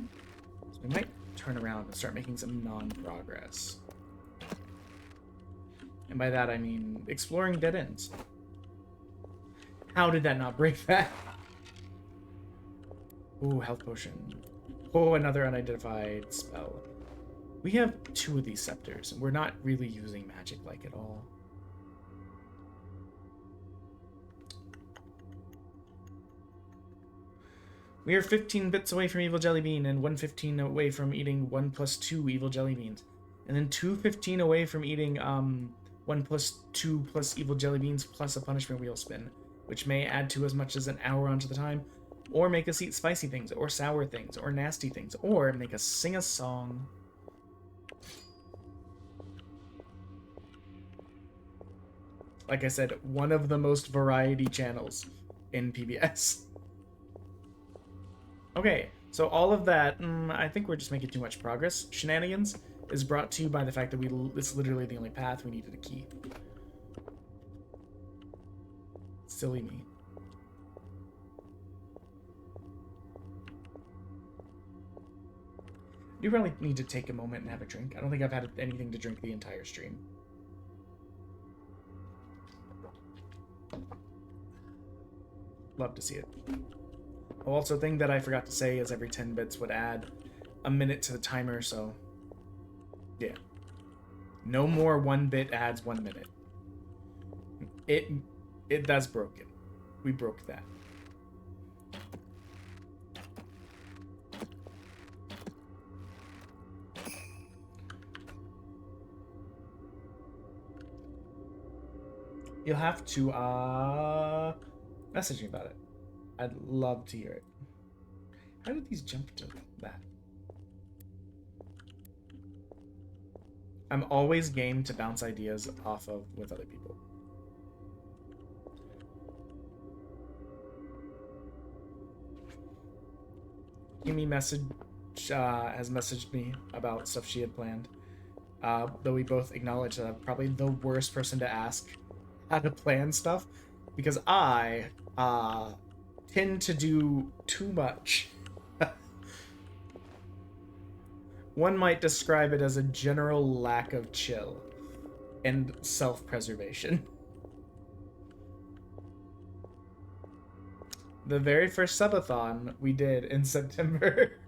So we might turn around and start making some non-progress. And by that I mean exploring dead ends. How did that not break that? Ooh, health potion. Oh, another unidentified spell. We have 2 of these scepters, and we're not really using magic like at all. We are 15 bits away from Evil Jelly Bean, and 115 away from eating 1 plus 2 Evil Jelly Beans. And then 215 away from eating 1 plus 2 plus Evil Jelly Beans plus a punishment wheel spin, which may add to as much as an hour onto the time, or make us eat spicy things, or sour things, or nasty things, or make us sing a song. Like I said, one of the most variety channels in PBS. Okay, so all of that, I think we're just making too much progress. Shenanigans is brought to you by the fact that it's literally the only path. We needed a key. Silly me. You probably need to take a moment and have a drink. I don't think I've had anything to drink the entire stream. Love to see it. Also, thing that I forgot to say is every 10 bits would add a minute to the timer, so yeah. No more 1 bit adds 1 minute. That's broken. We broke that. You'll have to message me about it. I'd love to hear it. How did these jump to that? I'm always game to bounce ideas off of with other people. Give me message. has messaged me about stuff she had planned. Though we both acknowledge that I'm probably the worst person to ask how to plan stuff, because I tend to do too much. One might describe it as a general lack of chill and self-preservation. The very first subathon we did in September,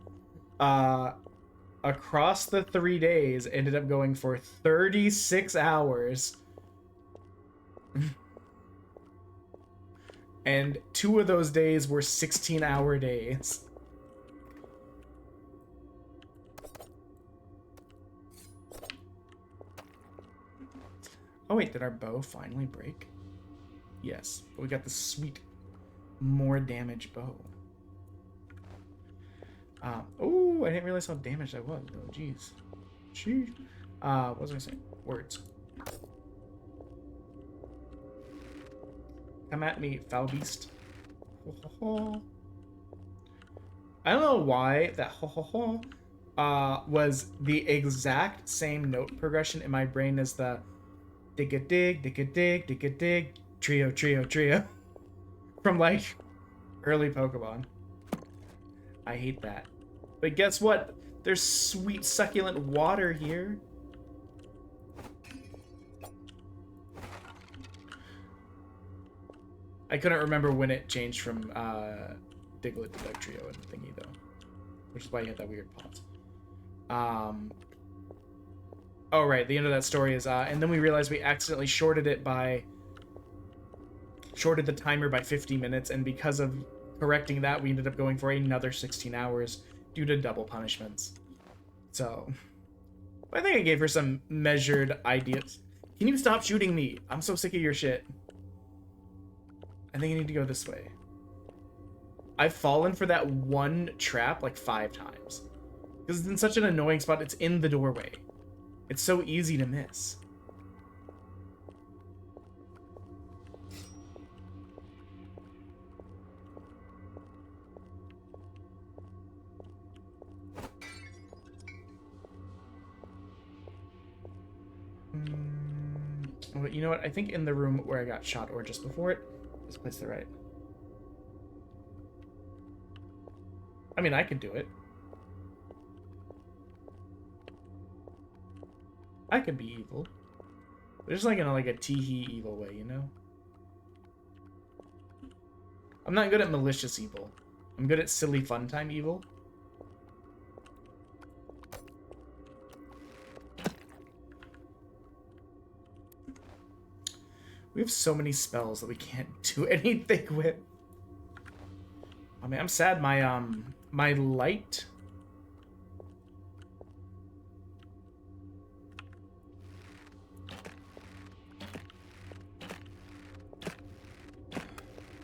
across the 3 days, ended up going for 36 hours. And 2 of those days were 16-hour days. Oh wait, did our bow finally break? Yes, but we got the sweet more damage bow. Oh, I didn't realize how damaged I was though. Jeez. Sheesh. What was I saying? Words. Come at me, foul beast. Ho, ho, ho. I don't know why that ho ho ho was the exact same note progression in my brain as the dig a dig, dig a dig, dig a dig, trio, trio, trio. From like early Pokemon. I hate that. But guess what? There's sweet succulent water here. I couldn't remember when it changed from Diglett to Dugtrio and thingy though. Which is why you had that weird pause. Oh right, the end of that story is and then we realized we accidentally shorted the timer by 50 minutes, and because of correcting that, we ended up going for another 16 hours due to double punishments. So, I think I gave her some measured ideas. Can you stop shooting me? I'm so sick of your shit. I think I need to go this way. I've fallen for that one trap like 5 times. Because it's in such an annoying spot, it's in the doorway. It's so easy to miss. But you know what? I think in the room where I got shot, or just before it, this place to right. I mean, I could do it. I could be evil. But just like in a tee-hee evil way, you know? I'm not good at malicious evil. I'm good at silly fun time evil. We have so many spells that we can't do anything with. I mean, I'm sad my light...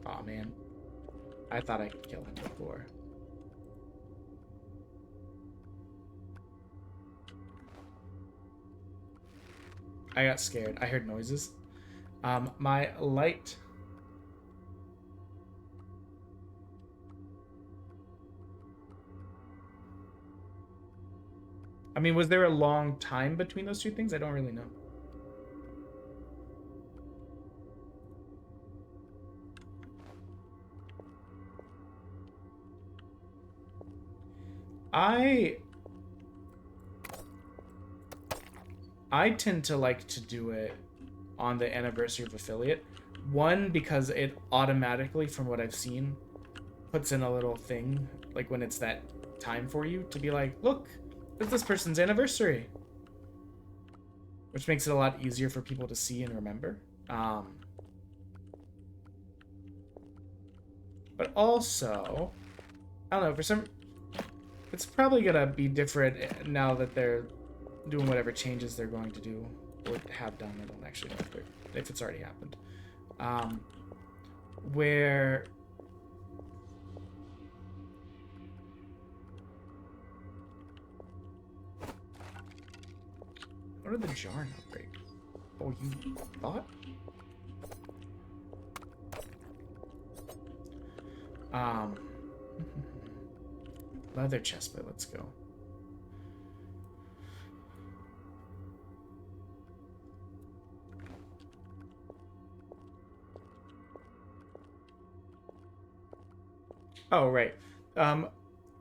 Aw, man. I thought I could kill him before. I got scared. I heard noises. My light... I mean, was there a long time between those two things? I don't really know. I tend to like to do it on the anniversary of affiliate. One, because it automatically, from what I've seen, puts in a little thing, like when it's that time for you, to be like, look, it's this person's anniversary. Which makes it a lot easier for people to see and remember. But also, I don't know, for some... It's probably gonna be different now that they're doing whatever changes they're going to do, or have done. I don't actually know if it's already happened. Where... What did the jar not break? Oh, you thought? Leather chestplate, let's go. Oh, right. I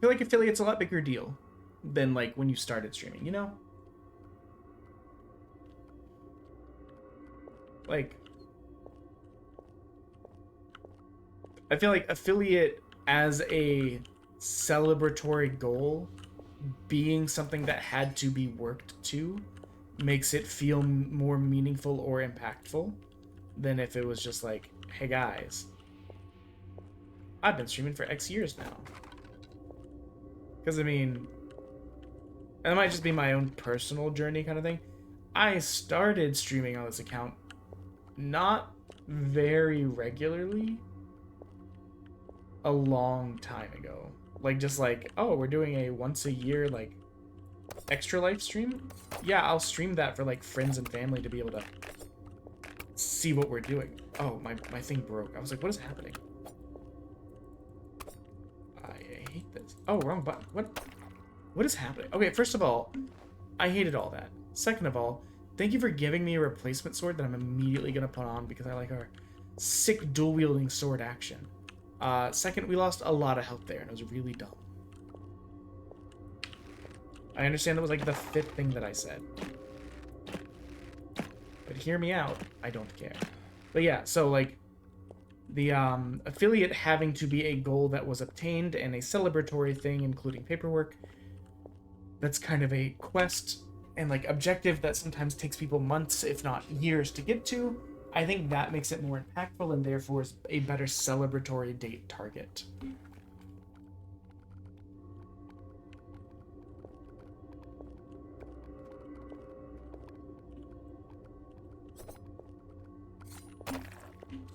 feel like affiliate's a lot bigger deal than like when you started streaming, you know? Like, I feel like affiliate as a celebratory goal being something that had to be worked to makes it feel more meaningful or impactful than if it was just like, hey guys, I've been streaming for X years now. Because, I mean, and it might just be my own personal journey kind of thing. I started streaming on this account not very regularly a long time ago. Like, just like, oh, we're doing a once a year, like, extra life stream? Yeah, I'll stream that for, like, friends and family to be able to see what we're doing. Oh, my thing broke. I was like, what is happening? I hate this. Oh, wrong button. What is happening? Okay, first of all, I hated all that. Second of all, thank you for giving me a replacement sword that I'm immediately going to put on because I like our sick dual-wielding sword action. Second, we lost a lot of health there, and it was really dumb. I understand that was like the fifth thing that I said. But hear me out. I don't care. But yeah, so like, the affiliate having to be a goal that was obtained and a celebratory thing, including paperwork, that's kind of a quest and like objective that sometimes takes people months, if not years, to get to. I think that makes it more impactful and therefore is a better celebratory date target.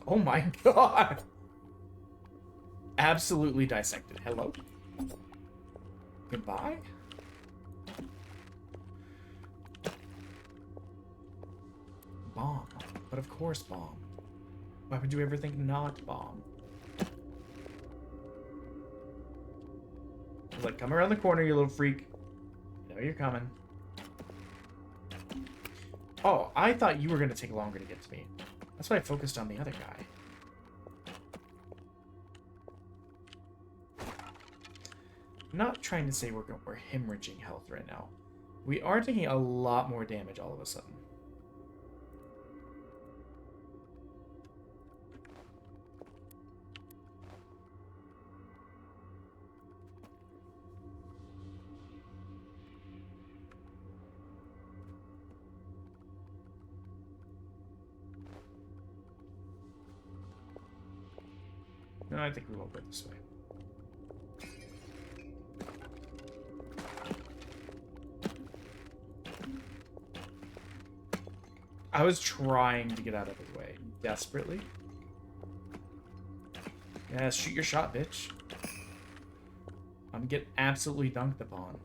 Oh my god! Absolutely dissected. Hello? Goodbye? Bomb. But of course bomb. Why would you ever think not bomb? I was like, come around the corner, you little freak. I know you're coming. Oh, I thought you were going to take longer to get to me. That's why I focused on the other guy. I'm not trying to say we're hemorrhaging health right now. We are taking a lot more damage all of a sudden. No, I think we won't go this way. I was trying to get out of his way, desperately. Yeah, shoot your shot, bitch. I'm gonna get absolutely dunked upon.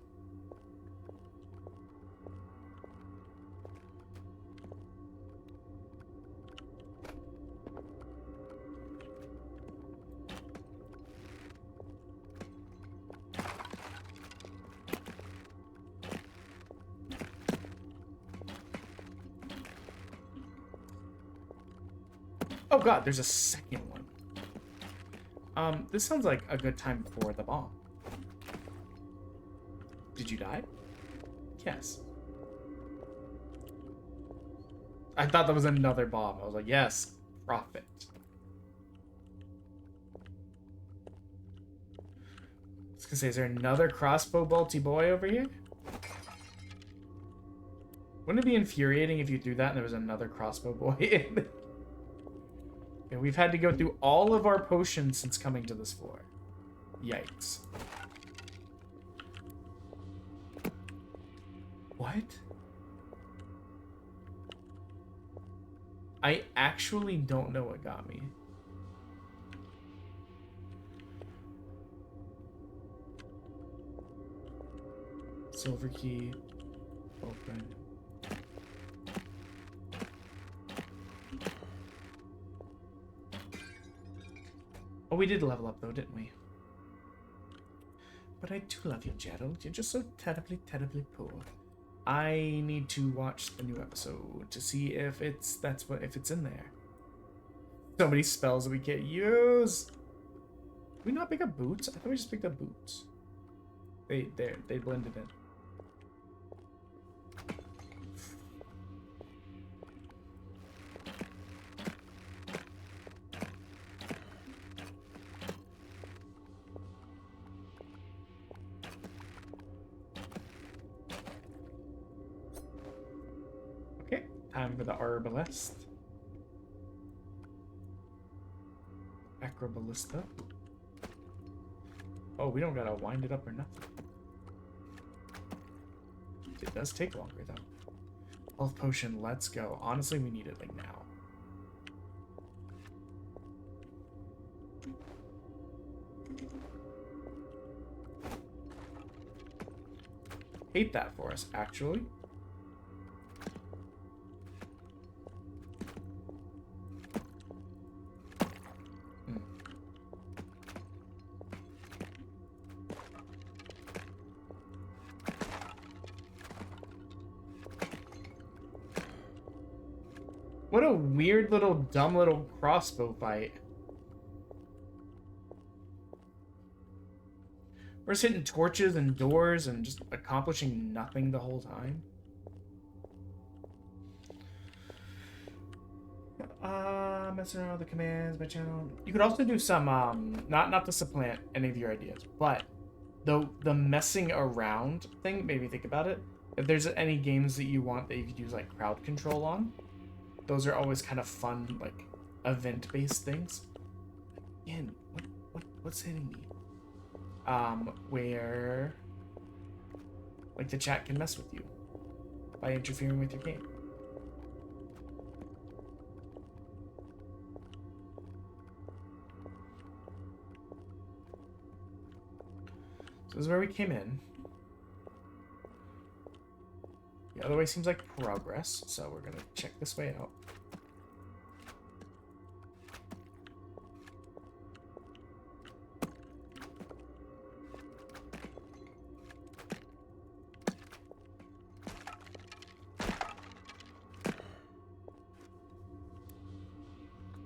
Oh god, there's a second one. This sounds like a good time for the bomb. Did you die? Yes. I thought that was another bomb. I was like, yes, profit. I was gonna say, is there another crossbow bolty boy over here? Wouldn't it be infuriating if you threw that and there was another crossbow boy in? Okay, we've had to go through all of our potions since coming to this floor. Yikes. What? I actually don't know what got me. Silver key. Open. Oh, we did level up though, didn't we? But I do love you, Gerald. You're just so terribly, terribly poor. I need to watch the new episode to see if it's in there. So many spells that we can't use. Did we not pick up boots? I thought we just picked up boots. They blended in. Okay, time for the arbalest. Acroballista. Oh, we don't gotta wind it up or nothing. It does take longer though. Health potion, let's go. Honestly, we need it like now. Hate that for us, actually. What a weird little, dumb little crossbow fight. We're just hitting torches and doors and just accomplishing nothing the whole time. Messing around with the commands, my channel. You could also do some, not to supplant any of your ideas, but the messing around thing made me think about it. If there's any games that you want that you could use like crowd control on, those are always kind of fun, like, event-based things. Again, what's hitting me? Where, like, the chat can mess with you by interfering with your game. So this is where we came in. The other way seems like progress, so we're gonna check this way out.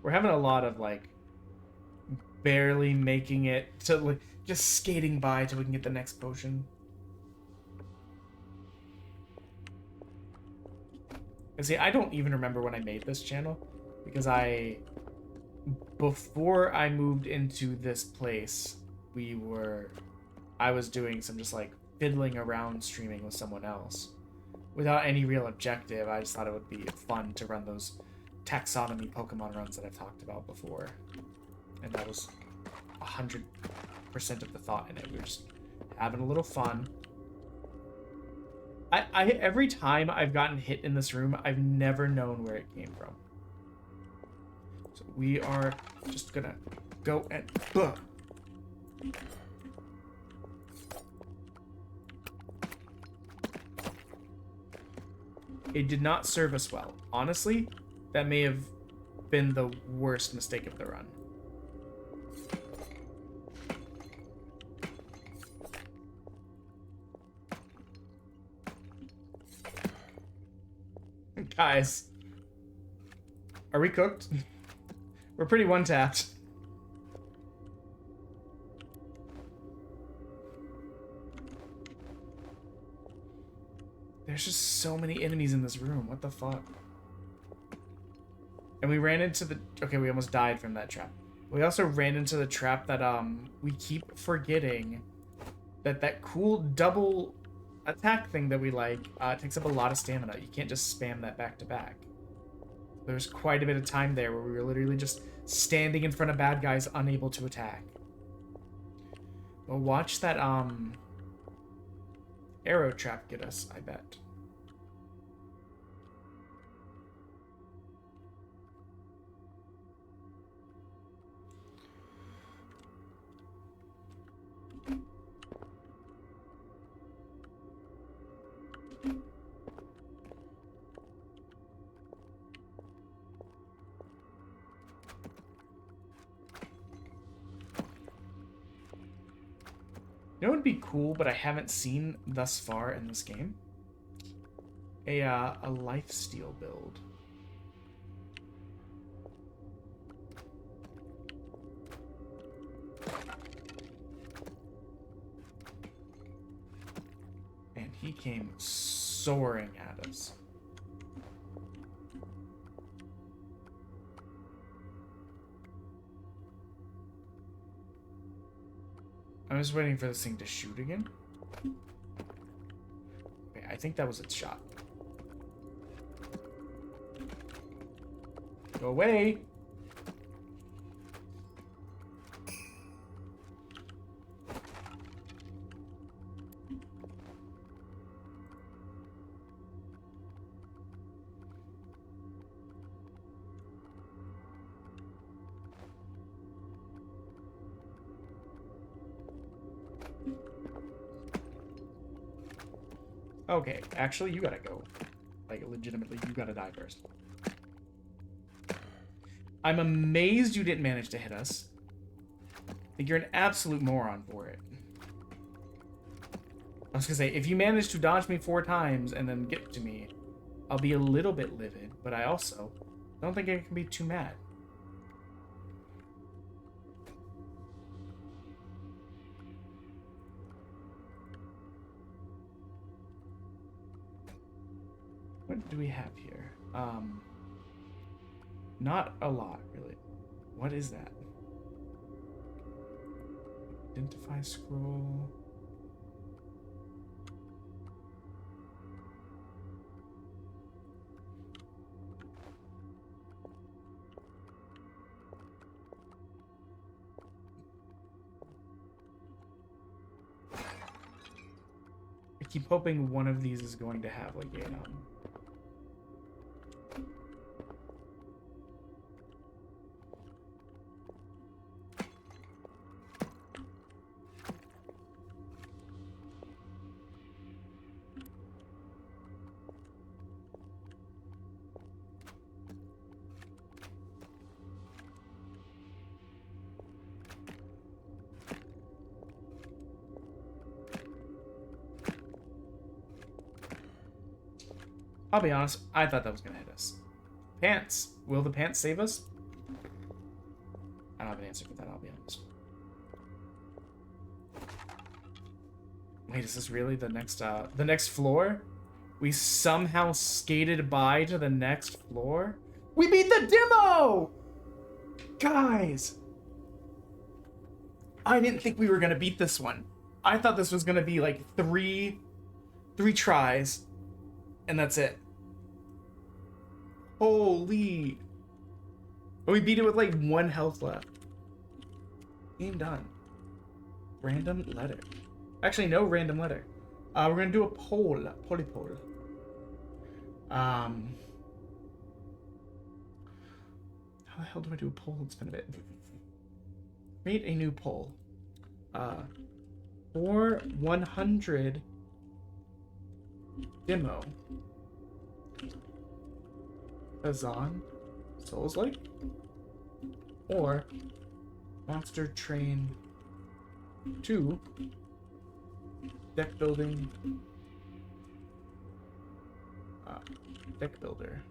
We're having a lot of, like, barely making it to, like, just skating by till we can get the next potion. And see, I don't even remember when I made this channel, because before I moved into this place, I was doing some just, like, fiddling around streaming with someone else. Without any real objective, I just thought it would be fun to run those taxonomy Pokemon runs that I've talked about before. And that was 100% of the thought in it. We were just having a little fun. Every time I've gotten hit in this room, I've never known where it came from. So we are just gonna go and... It did not serve us well. Honestly, that may have been the worst mistake of the run. Guys, are we cooked? We're pretty one-tapped. There's just so many enemies in this room. What the fuck? And we ran into the... Okay, we almost died from that trap. We also ran into the trap that, we keep forgetting that cool double attack thing that we like, takes up a lot of stamina. You can't just spam that back to back. There's quite a bit of time there where we were literally just standing in front of bad guys unable to attack. But watch that, arrow trap get us, I bet. You know would be cool, but I haven't seen thus far in this game? A lifesteal build. And he came soaring at us. I'm just waiting for this thing to shoot again. Okay, I think that was its shot. Go away! Okay, actually, you gotta go. Like, legitimately, you gotta die first. I'm amazed you didn't manage to hit us. Like, you're an absolute moron for it. I was gonna say, if you manage to dodge me 4 times and then get to me, I'll be a little bit livid, but I also don't think I can be too mad. What do we have here? Not a lot, really. What is that? Identify scroll. I keep hoping one of these is going to have like a I'll be honest, I thought that was gonna hit us. Pants. Will the pants save us? I don't have an answer for that, I'll be honest. Wait, is this really the next floor? We somehow skated by to the next floor? We beat the demo! Guys! I didn't think we were gonna beat this one. I thought this was gonna be like three tries, and that's it. Holy. We beat it with like 1 health left. Game done. Random letter. Actually, no random letter. We're gonna do a poll. Poll. How the hell do I do a poll? It's been a bit. Create a new poll. For 100 demo. Khazan, Souls-like, or Monster Train 2, deck building, deck builder.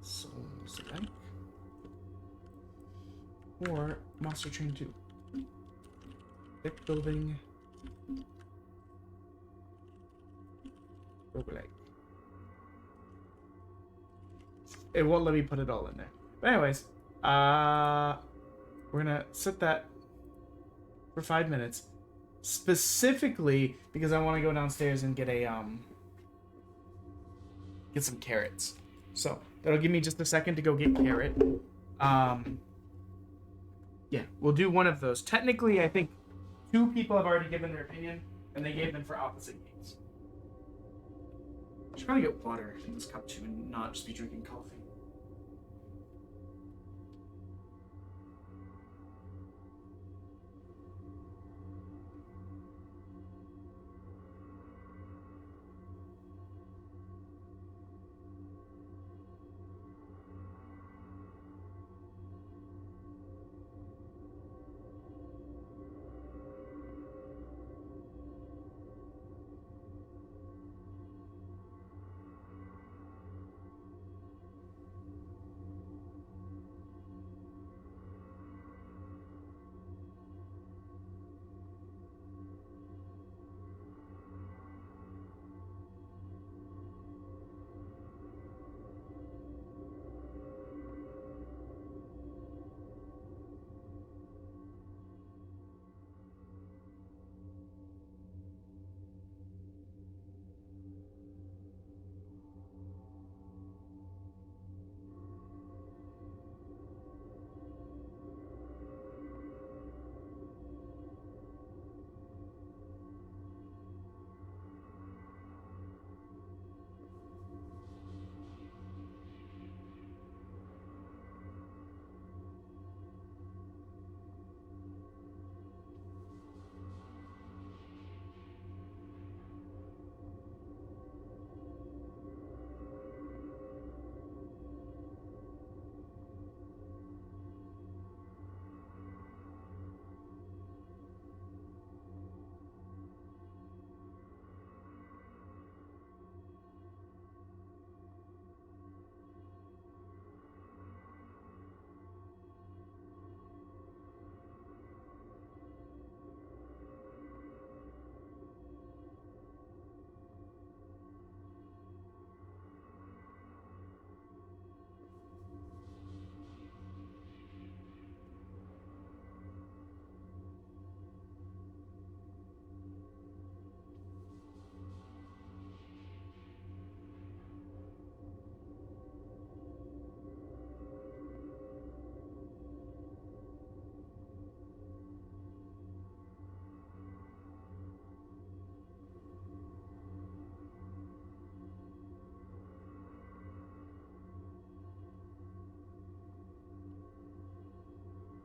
Souls-like, or Monster Train 2, deck building, roguelike. It won't let me put it all in there. But anyways, we're gonna set that for 5 minutes, specifically because I want to go downstairs and get a get some carrots. So that'll give me just a second to go get carrot. Yeah, we'll do one of those. Technically, I think 2 people have already given their opinion, and they gave them for opposite games. I should probably get water in this cup too, and not just be drinking coffee.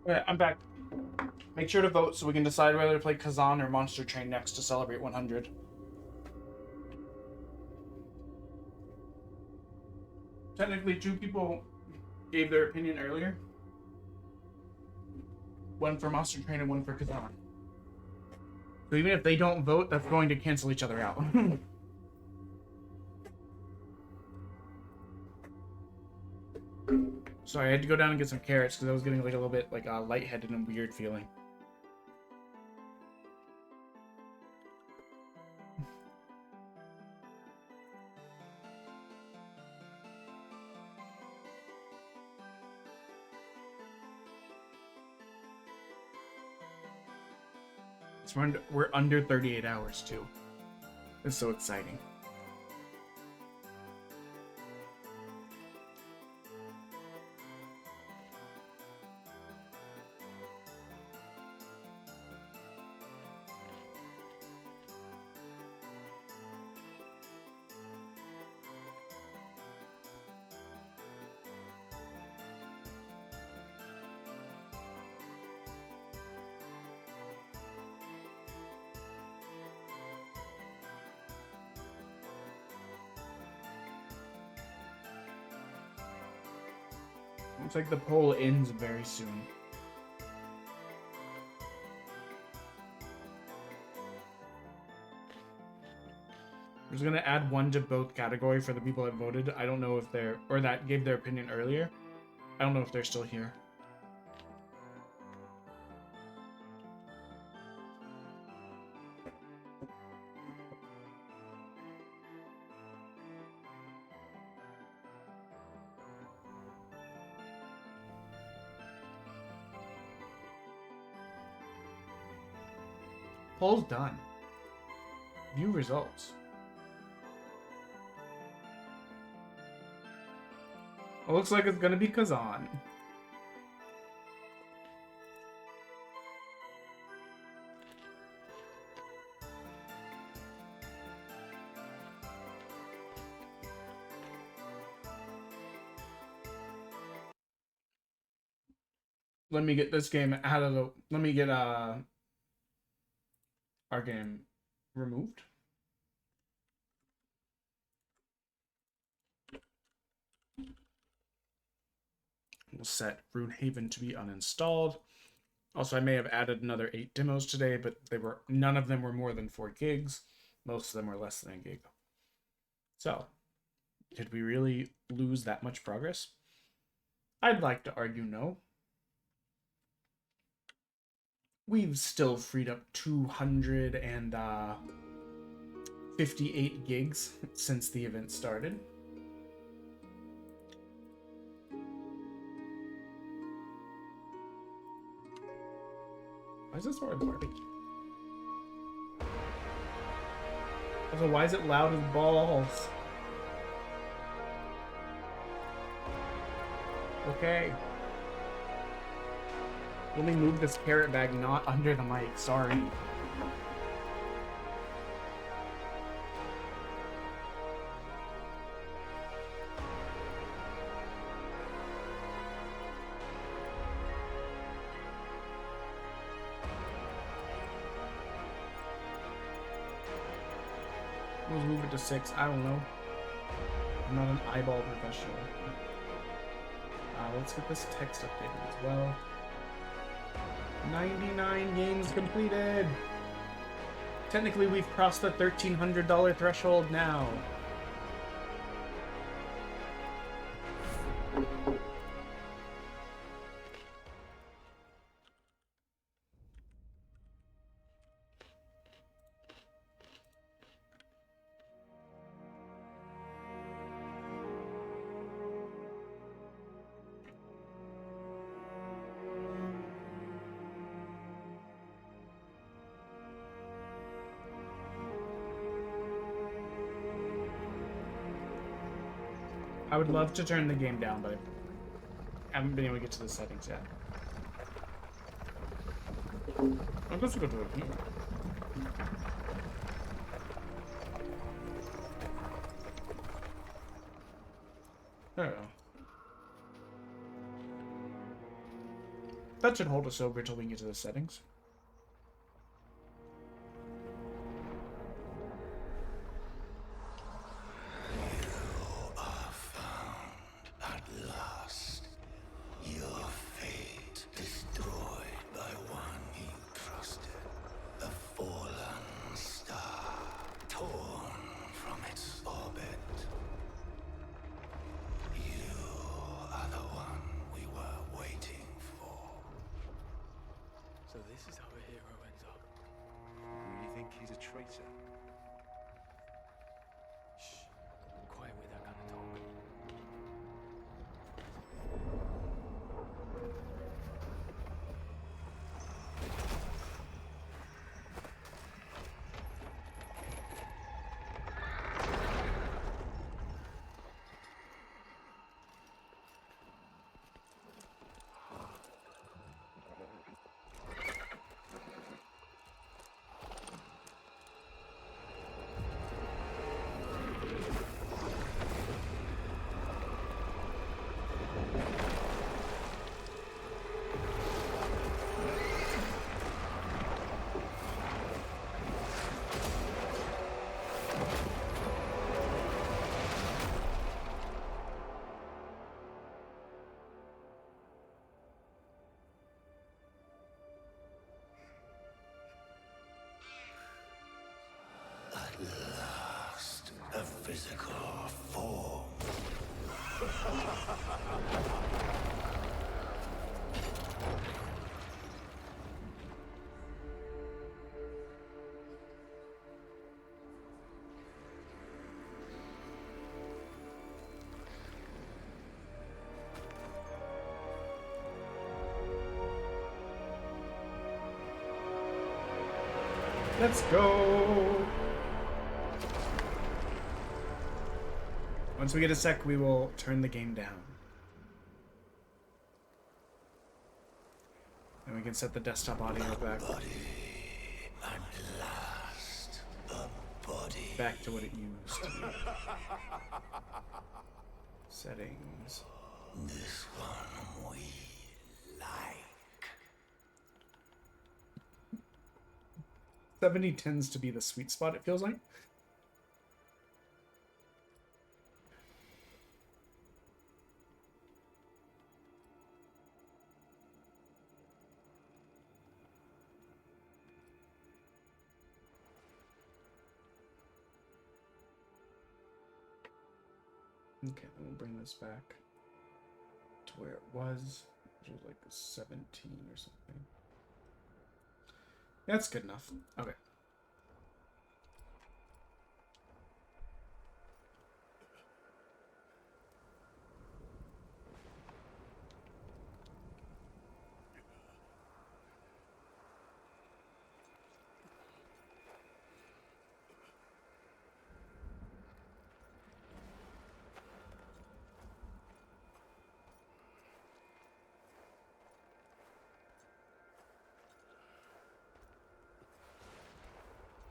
Okay, I'm back. Make sure to vote so we can decide whether to play Khazan or Monster Train next to celebrate 100. Technically, 2 people gave their opinion earlier. 1 for Monster Train and 1 for Khazan. So even if they don't vote, that's going to cancel each other out. Sorry, I had to go down and get some carrots because I was getting like a little bit like lightheaded and weird feeling. We're under 38 hours too. It's so exciting. Looks like the poll ends very soon. I'm just gonna add 1 to both category for the people that voted. I don't know if they're, or that gave their opinion earlier. I don't know if they're still here. Poll's done. View results. It looks like it's gonna be Khazan. Let me get this game out of the... Let me get our game removed. We'll set Runehaven to be uninstalled. Also, I may have added another 8 demos today, but none of them were more than 4 gigs. Most of them were less than a gig. So, did we really lose that much progress? I'd like to argue no. We've still freed up 258 gigs since the event started. Why is this so barbecue? Also, why is it loud as balls? Okay. Let me move this carrot bag not under the mic, sorry. Let's move it to 6, I don't know. I'm not an eyeball professional. Let's get this text updated as well. 99 games completed! Technically, we've crossed the $1,300 threshold now. I would love to turn the game down, but I haven't been able to get to the settings yet. I'm supposed to go to it here. There we go. That should hold us over till we get to the settings. So this is how a hero ends up. You think he's a traitor? Shh. Quiet with that kind of talk. Last, a physical form. Let's go. Once we get a sec, we will turn the game down. And we can set the desktop audio back to what it used to be. Settings. This one we like. 70 tends to be the sweet spot, it feels like. Okay, then we'll bring this back to where it was, which was like 17 or something. That's good enough. Okay.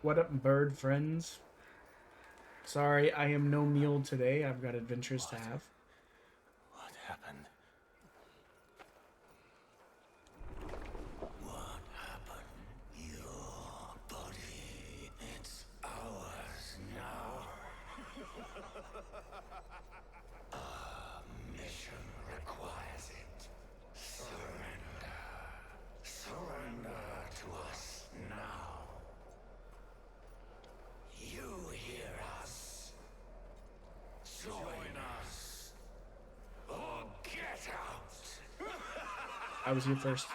What up, bird friends? Sorry, I am no meal today. I've got adventures to have. What happened? What happened? Your body, it's ours now. Our mission requires it. Surrender. Surrender to us now. You hear us. Join us. Or get out. I was here first.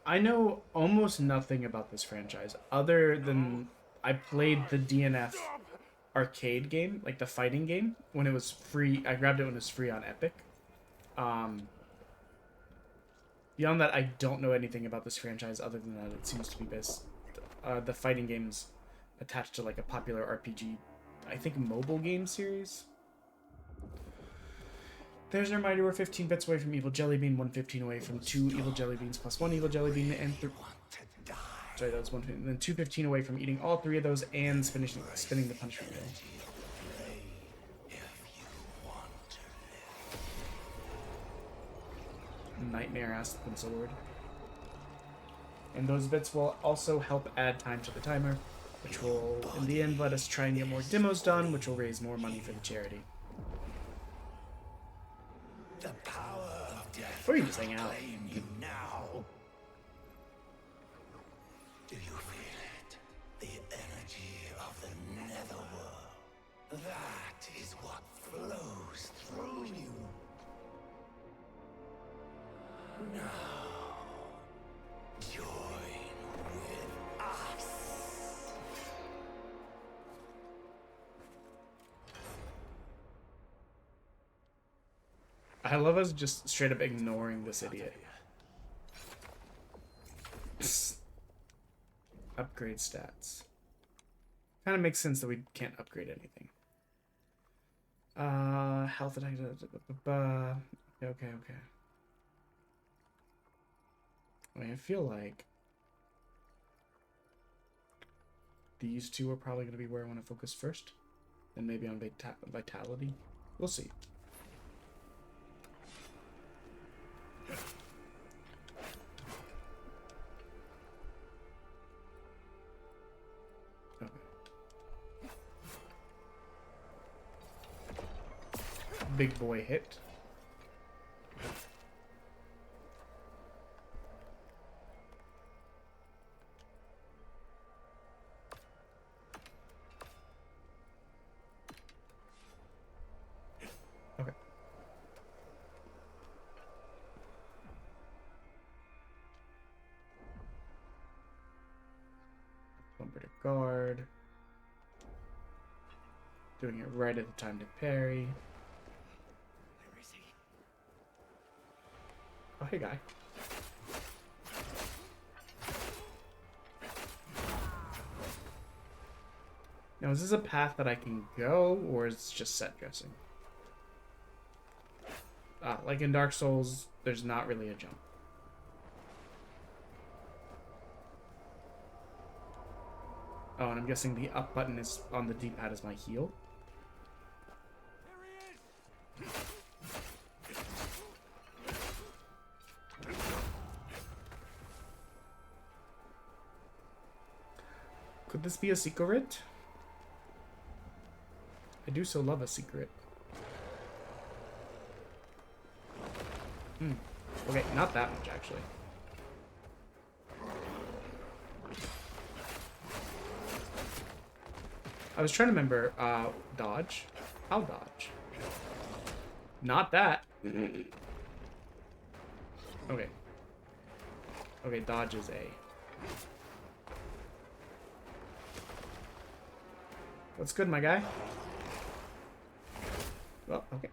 I know almost nothing about this franchise other than I played the DNF arcade game, like the fighting game, when it was free. I grabbed it when it was free on Epic. Beyond that, I don't know anything about this franchise other than that it seems to be based, the fighting games attached to like a popular RPG, I think mobile game series. There's a reminder, we're 15 bits away from Evil Jelly Bean, 115 away from 2 Evil Jelly Beans plus 1 Evil Jelly Bean, and sorry, that was 115, and then 215 away from eating all 3 of those and spinning the punishment wheel. Nightmare Aspen Sword. And those bits will also help add time to the timer, which will, in the end, let us try and get more demos done, which will raise more money for the charity. The power of death Or you just hang out. claim you now. Do you feel it? The energy of the netherworld. That is what flows through you. Now, join with us. I love us just straight up ignoring this idiot. Upgrade stats. Kind of makes sense that we can't upgrade anything. Health attack. Okay. I mean, I feel like these two are probably going to be where I want to focus first. Then maybe on vitality. We'll see. Okay. Big boy hit. Okay. Bumper to guard. Doing it right at the time to parry. Where is he? Oh, hey, guy. Now, is this a path that I can go, or is it just set dressing? Like in Dark Souls, there's not really a jump. Oh, and I'm guessing the up button is on the D-pad is my heal. Could this be a secret? I do so love a secret. Okay, not that much, actually. I was trying to remember, dodge? How dodge? Not that. Okay. Okay, dodge is A. What's good, my guy? Well, okay.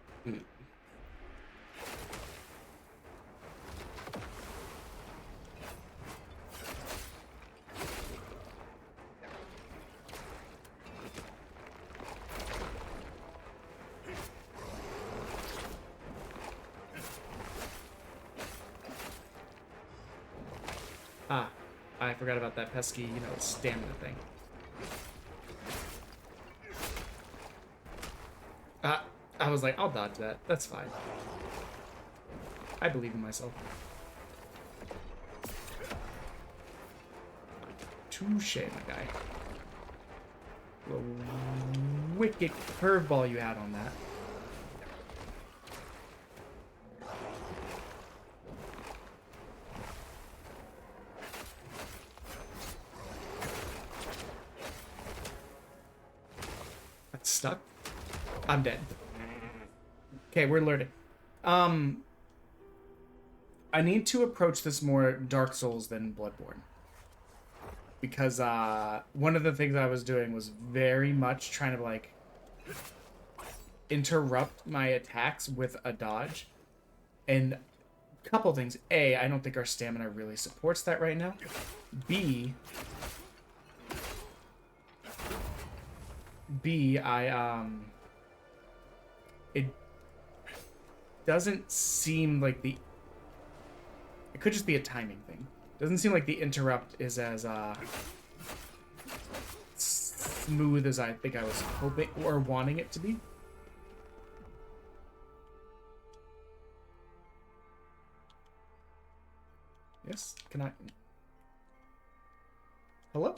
Ah, I forgot about that pesky, stamina thing. I was like, I'll dodge that. That's fine. I believe in myself. Touche, my guy. The wicked curveball you had on that. That's stuck. I'm dead. Okay, we're learning. I need to approach this more Dark Souls than Bloodborne. Because one of the things I was doing was very much trying to, like, interrupt my attacks with a dodge. And a couple things. A, I don't think our stamina really supports that right now. B, it doesn't seem like it could just be a timing thing. Doesn't seem like the interrupt is as smooth as I think I was hoping or wanting it to be. Yes, can I? Hello?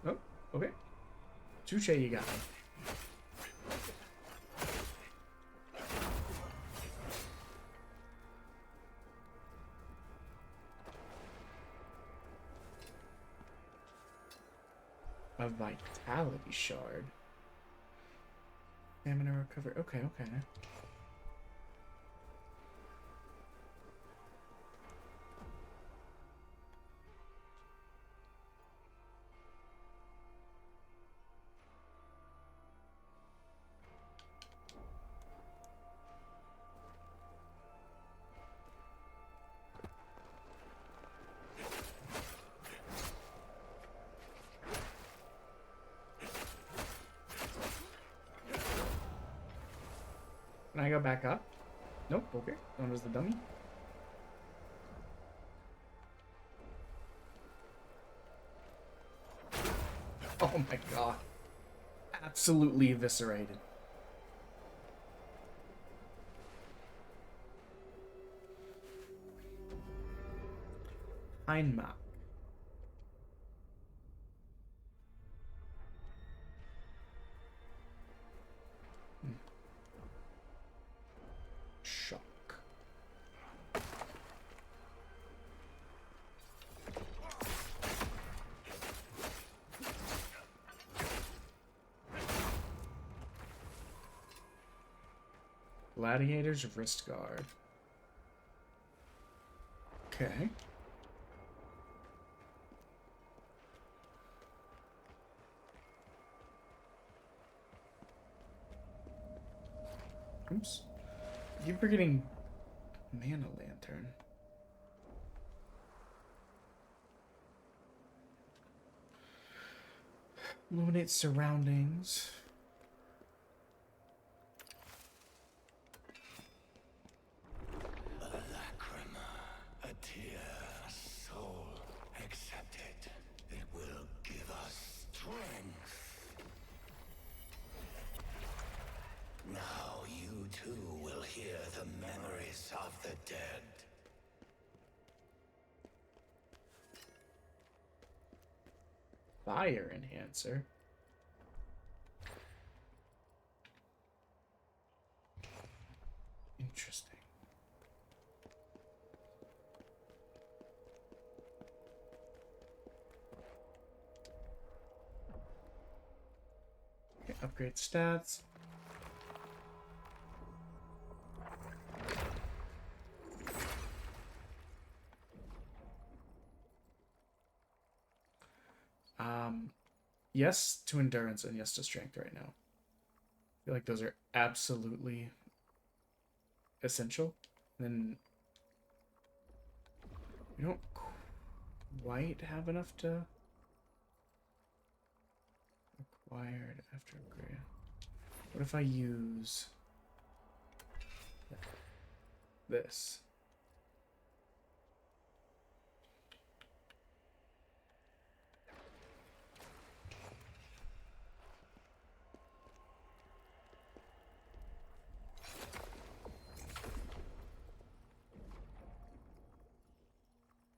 Oh, okay. Touche, you got me. A vitality shard. Stamina recovery. Okay, okay. Can I go back up? Nope, okay. That was the dummy. Oh my god. Absolutely eviscerated. Einmach. Shock. Gladiator's wrist guard. Okay. Oops. I keep forgetting mana lantern. Illuminate surroundings. A lacrima, a tear, a soul. Accept it. It will give us strength. Now you too will hear the memories of the dead. Fire enhancer. Interesting. Okay, upgrade stats. Yes to endurance and yes to strength right now. I feel like those are absolutely essential. And then we don't quite have enough to acquired after upgrade. What if I use this?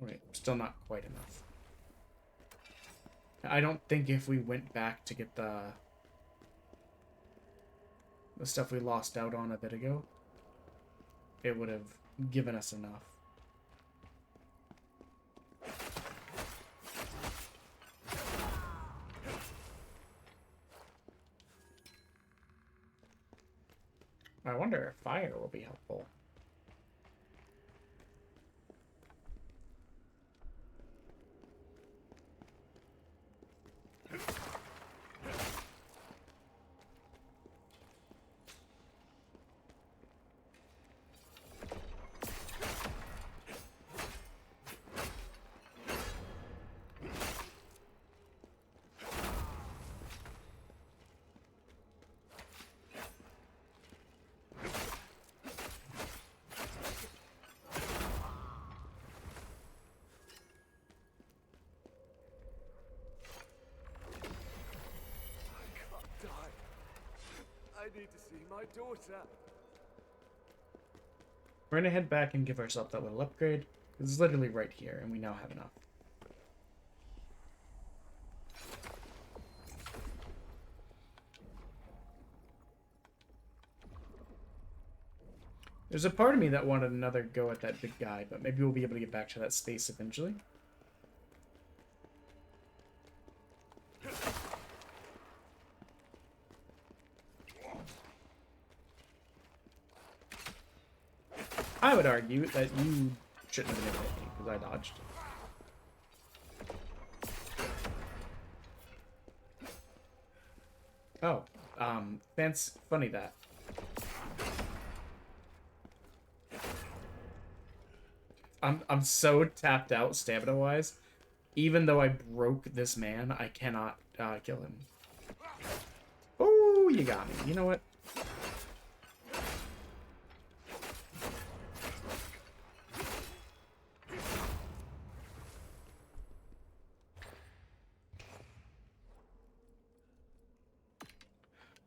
Right, still not quite enough. I don't think if we went back to get the stuff we lost out on a bit ago, it would have given us enough. I wonder if fire will be helpful. need to see my daughter. We're gonna head back and give ourselves that little upgrade. It's literally right here, and we now have enough. There's a part of me that wanted another go at that big guy, but maybe we'll be able to get back to that space eventually. I would argue that you shouldn't have been able to hit me, because I dodged. Oh, that's funny that. I'm so tapped out stamina-wise. Even though I broke this man, I cannot kill him. Oh, you got me. You know what?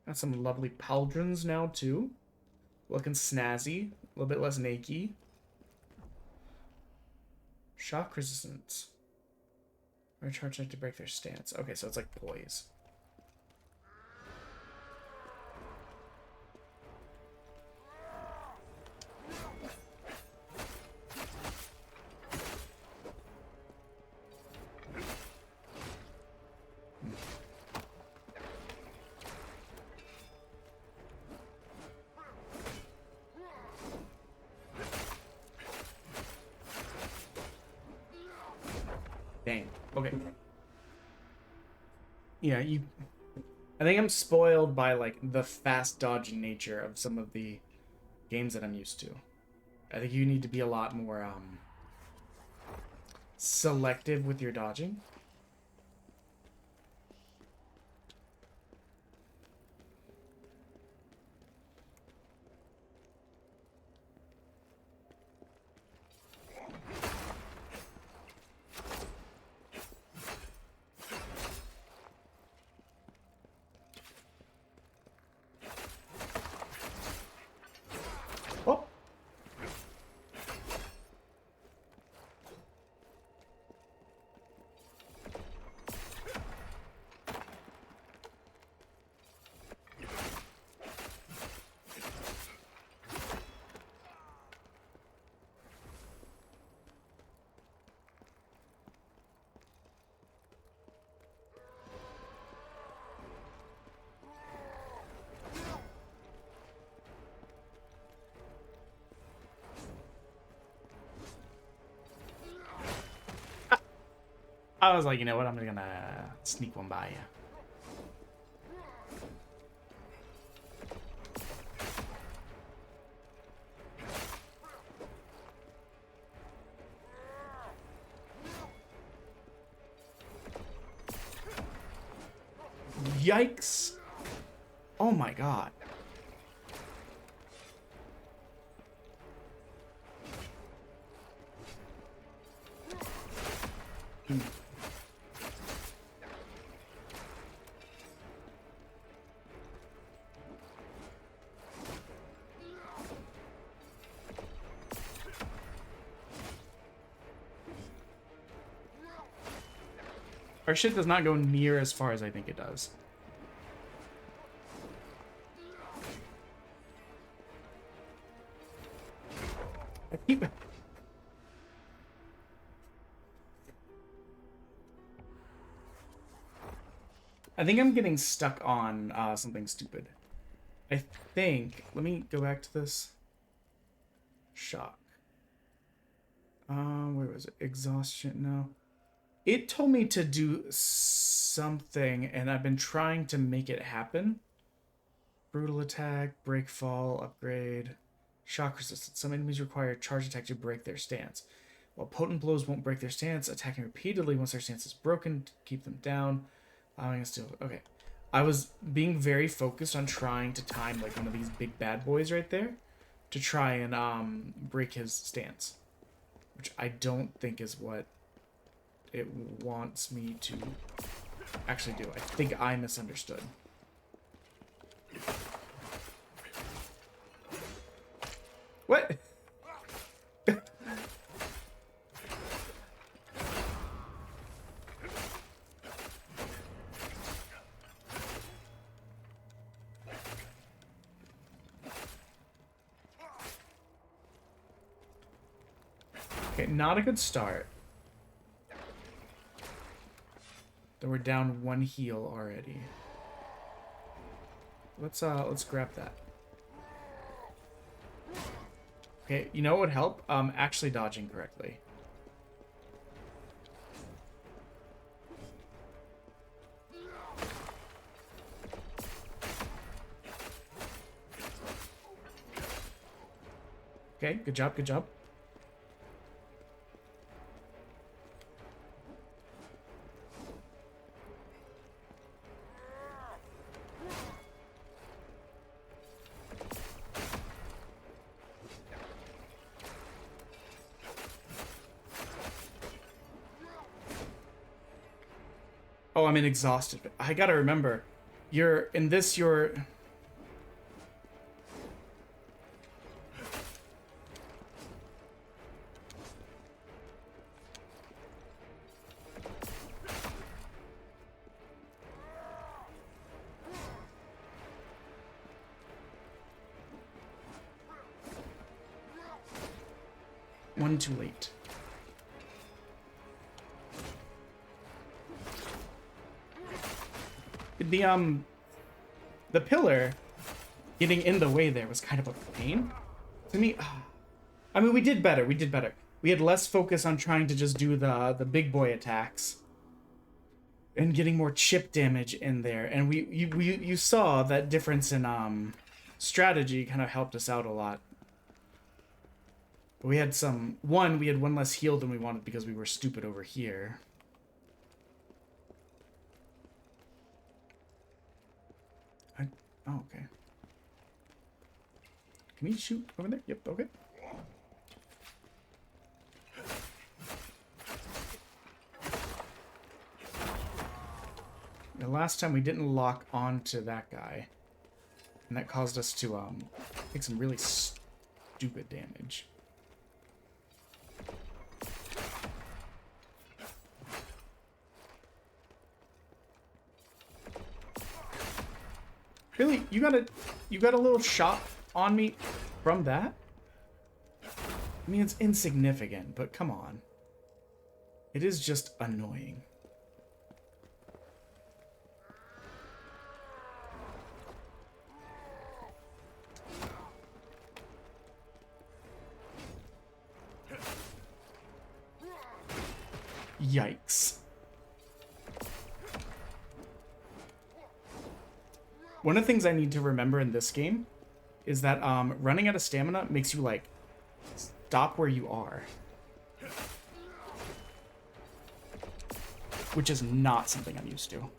Got some lovely pauldrons now, too. Looking snazzy. A little bit less naked. Shock resistance. Recharge to break their stance. Okay, so it's like poise. Dang. Okay. Yeah, I think I'm spoiled by, like, the fast dodging nature of some of the games that I'm used to. I think you need to be a lot more, selective with your dodging. Oh! I was like, you know what? I'm gonna sneak one by you. Yikes! Oh my god. Our shit does not go near as far as I think it does. I think I'm getting stuck on something stupid. I think... Let me go back to this. Shock. Where was it? Exhaustion? No. It told me to do something, and I've been trying to make it happen. Brutal attack, break fall, upgrade, shock resistance. Some enemies require charge attack to break their stance. While potent blows won't break their stance, attacking repeatedly once their stance is broken to keep them down, allowing us to... Okay. I was being very focused on trying to time like one of these big bad boys right there to try and break his stance, which I don't think is what it wants me to actually do. I think I misunderstood. What? Okay, not a good start. Though we're down 1 heal already. Let's grab that. Okay, you know what would help? Actually dodging correctly. Okay, good job, good job. Oh, I'm exhausted. I gotta remember, you're 1 too late. The pillar getting in the way there was kind of a pain to me. I mean, we did better. We did better. We had less focus on trying to just do the big boy attacks and getting more chip damage in there. And you saw that difference in strategy kind of helped us out a lot. But we had we had 1 less heal than we wanted because we were stupid over here. Oh, okay. Can we shoot over there? Yep, okay. The last time we didn't lock onto that guy. And that caused us to take some really stupid damage. Really? You got a little shot on me from that? I mean, it's insignificant, but come on. It is just annoying. Yikes. One of the things I need to remember in this game is that running out of stamina makes you, like, stop where you are. Which is not something I'm used to.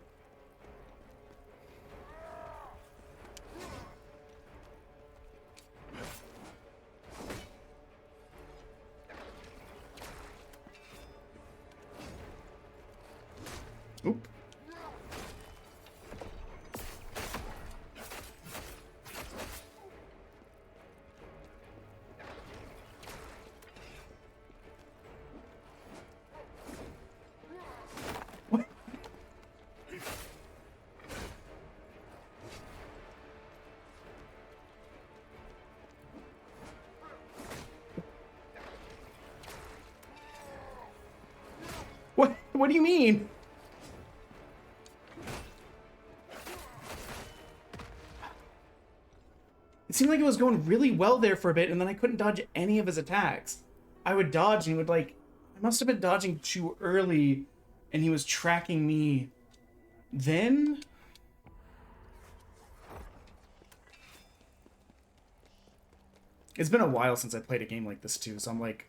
Oop. What? What do you mean? It seemed like it was going really well there for a bit, and then I couldn't dodge any of his attacks. I would dodge, and he would, like... I must have been dodging too early, and he was tracking me then? It's been a while since I played a game like this, too, so I'm like...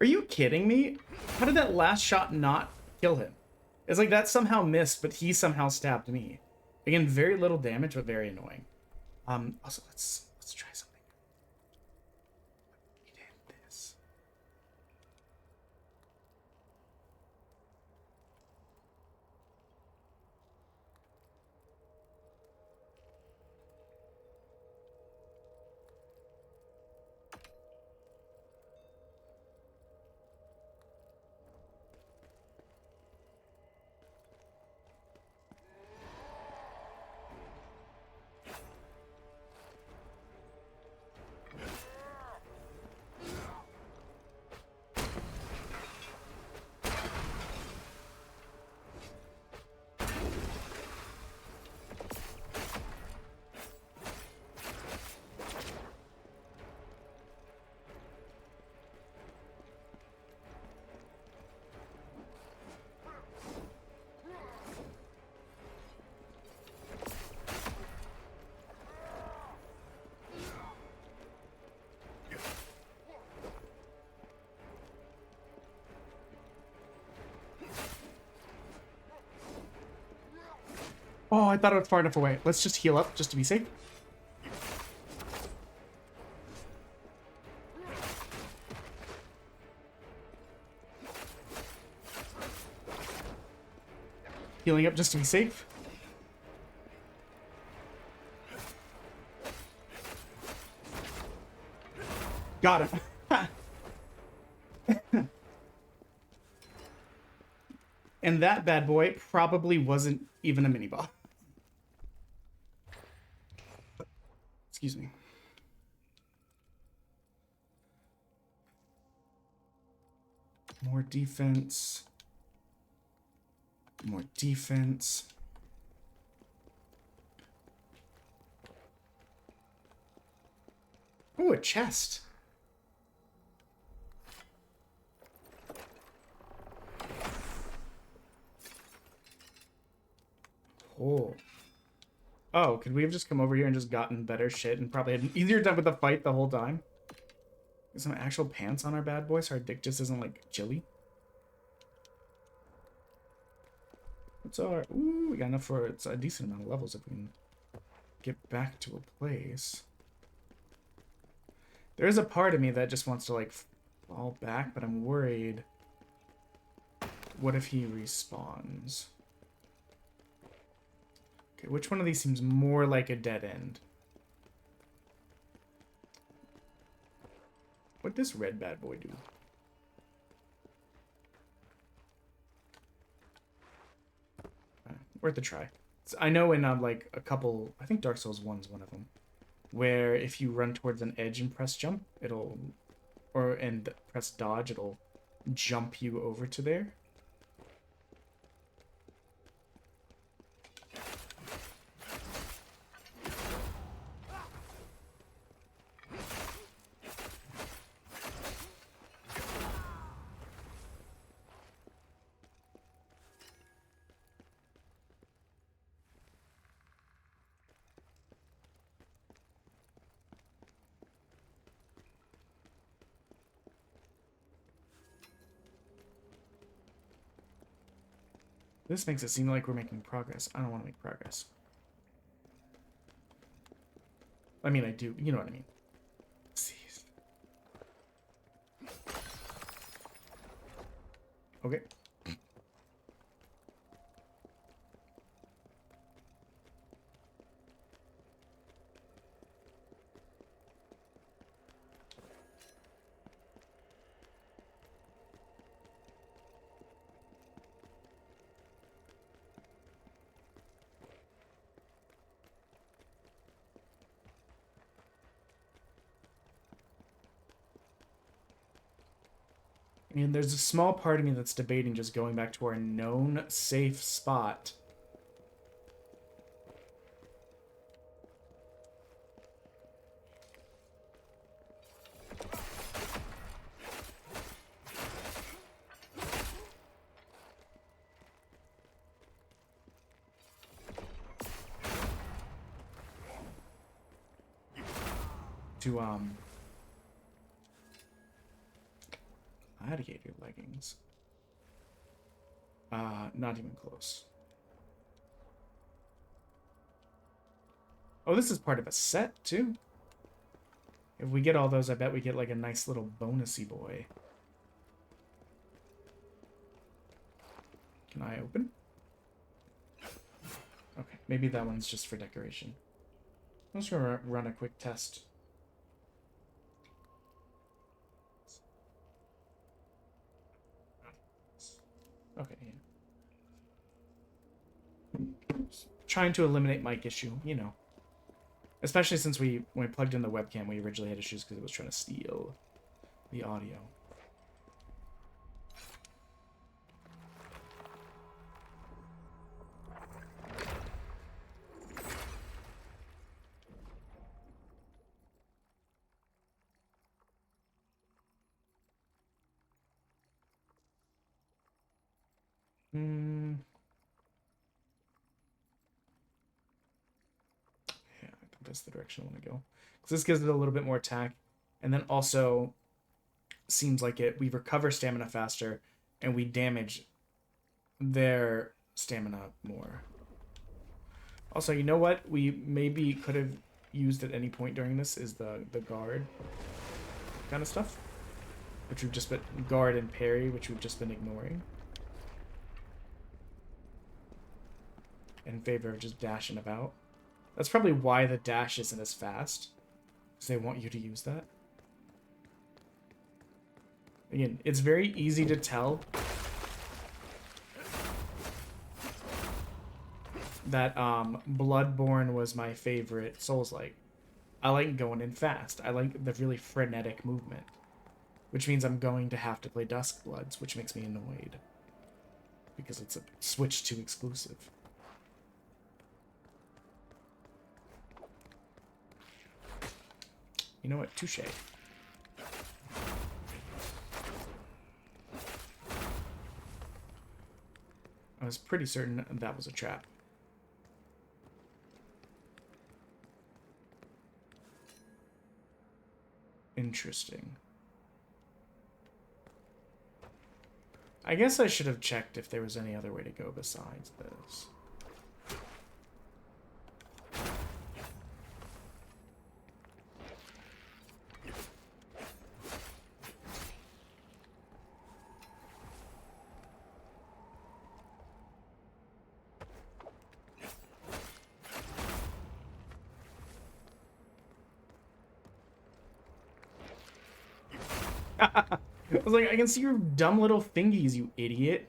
Are you kidding me? How did that last shot not kill him? It's like that somehow missed, but he somehow stabbed me. Again, very little damage, but very annoying. Also, let's try something. We did this. Oh, I thought it was far enough away. Let's just heal up, just to be safe. Healing up just to be safe. Got him. And that bad boy probably wasn't even a mini boss. Excuse me. More defense. More defense. Oh, a chest. Oh. Oh, could we have just come over here and just gotten better shit and probably had an easier time with the fight the whole time? Get some actual pants on our bad boy so our dick just isn't like chilly. What's our... Ooh, we got enough for it's a decent amount of levels if we can get back to a place. There is a part of me that just wants to like fall back, but I'm worried. What if he respawns? Okay, which one of these seems more like a dead end? What'd this red bad boy do? Worth a try. I know in like a couple, I think Dark Souls 1's one of them, where if you run towards an edge and press jump, it'll, and press dodge, it'll jump you over to there. This makes it seem like we're making progress. I don't want to make progress. I mean, I do. You know what I mean. Jeez. Okay. And there's a small part of me that's debating just going back to our known safe spot. To, gladiator leggings. Not even close. Oh, this is part of a set, too. If we get all those, I bet we get, like, a nice little bonusy boy. Can I open? Okay, maybe that one's just for decoration. I'm just gonna run a quick test. Okay, yeah. Just trying to eliminate mic issue, you know. Especially since when we plugged in the webcam, we originally had issues because it was trying to steal the audio. Yeah, I think that's the direction I want to go. Because this gives it a little bit more attack. And then also seems like we recover stamina faster and we damage their stamina more. Also, you know what we maybe could have used at any point during this is the guard kind of stuff. Which we've just been... Guard and parry, which we've just been ignoring. In favor of just dashing about. That's probably why the dash isn't as fast. Because they want you to use that. Again, it's very easy to tell that Bloodborne was my favorite Souls-like. I like going in fast. I like the really frenetic movement. Which means I'm going to have to play Duskbloods, which makes me annoyed. Because it's a Switch 2 exclusive. You know what? Touche. I was pretty certain that was a trap. Interesting. I guess I should have checked if there was any other way to go besides this. I was like, I can see your dumb little fingies, you idiot.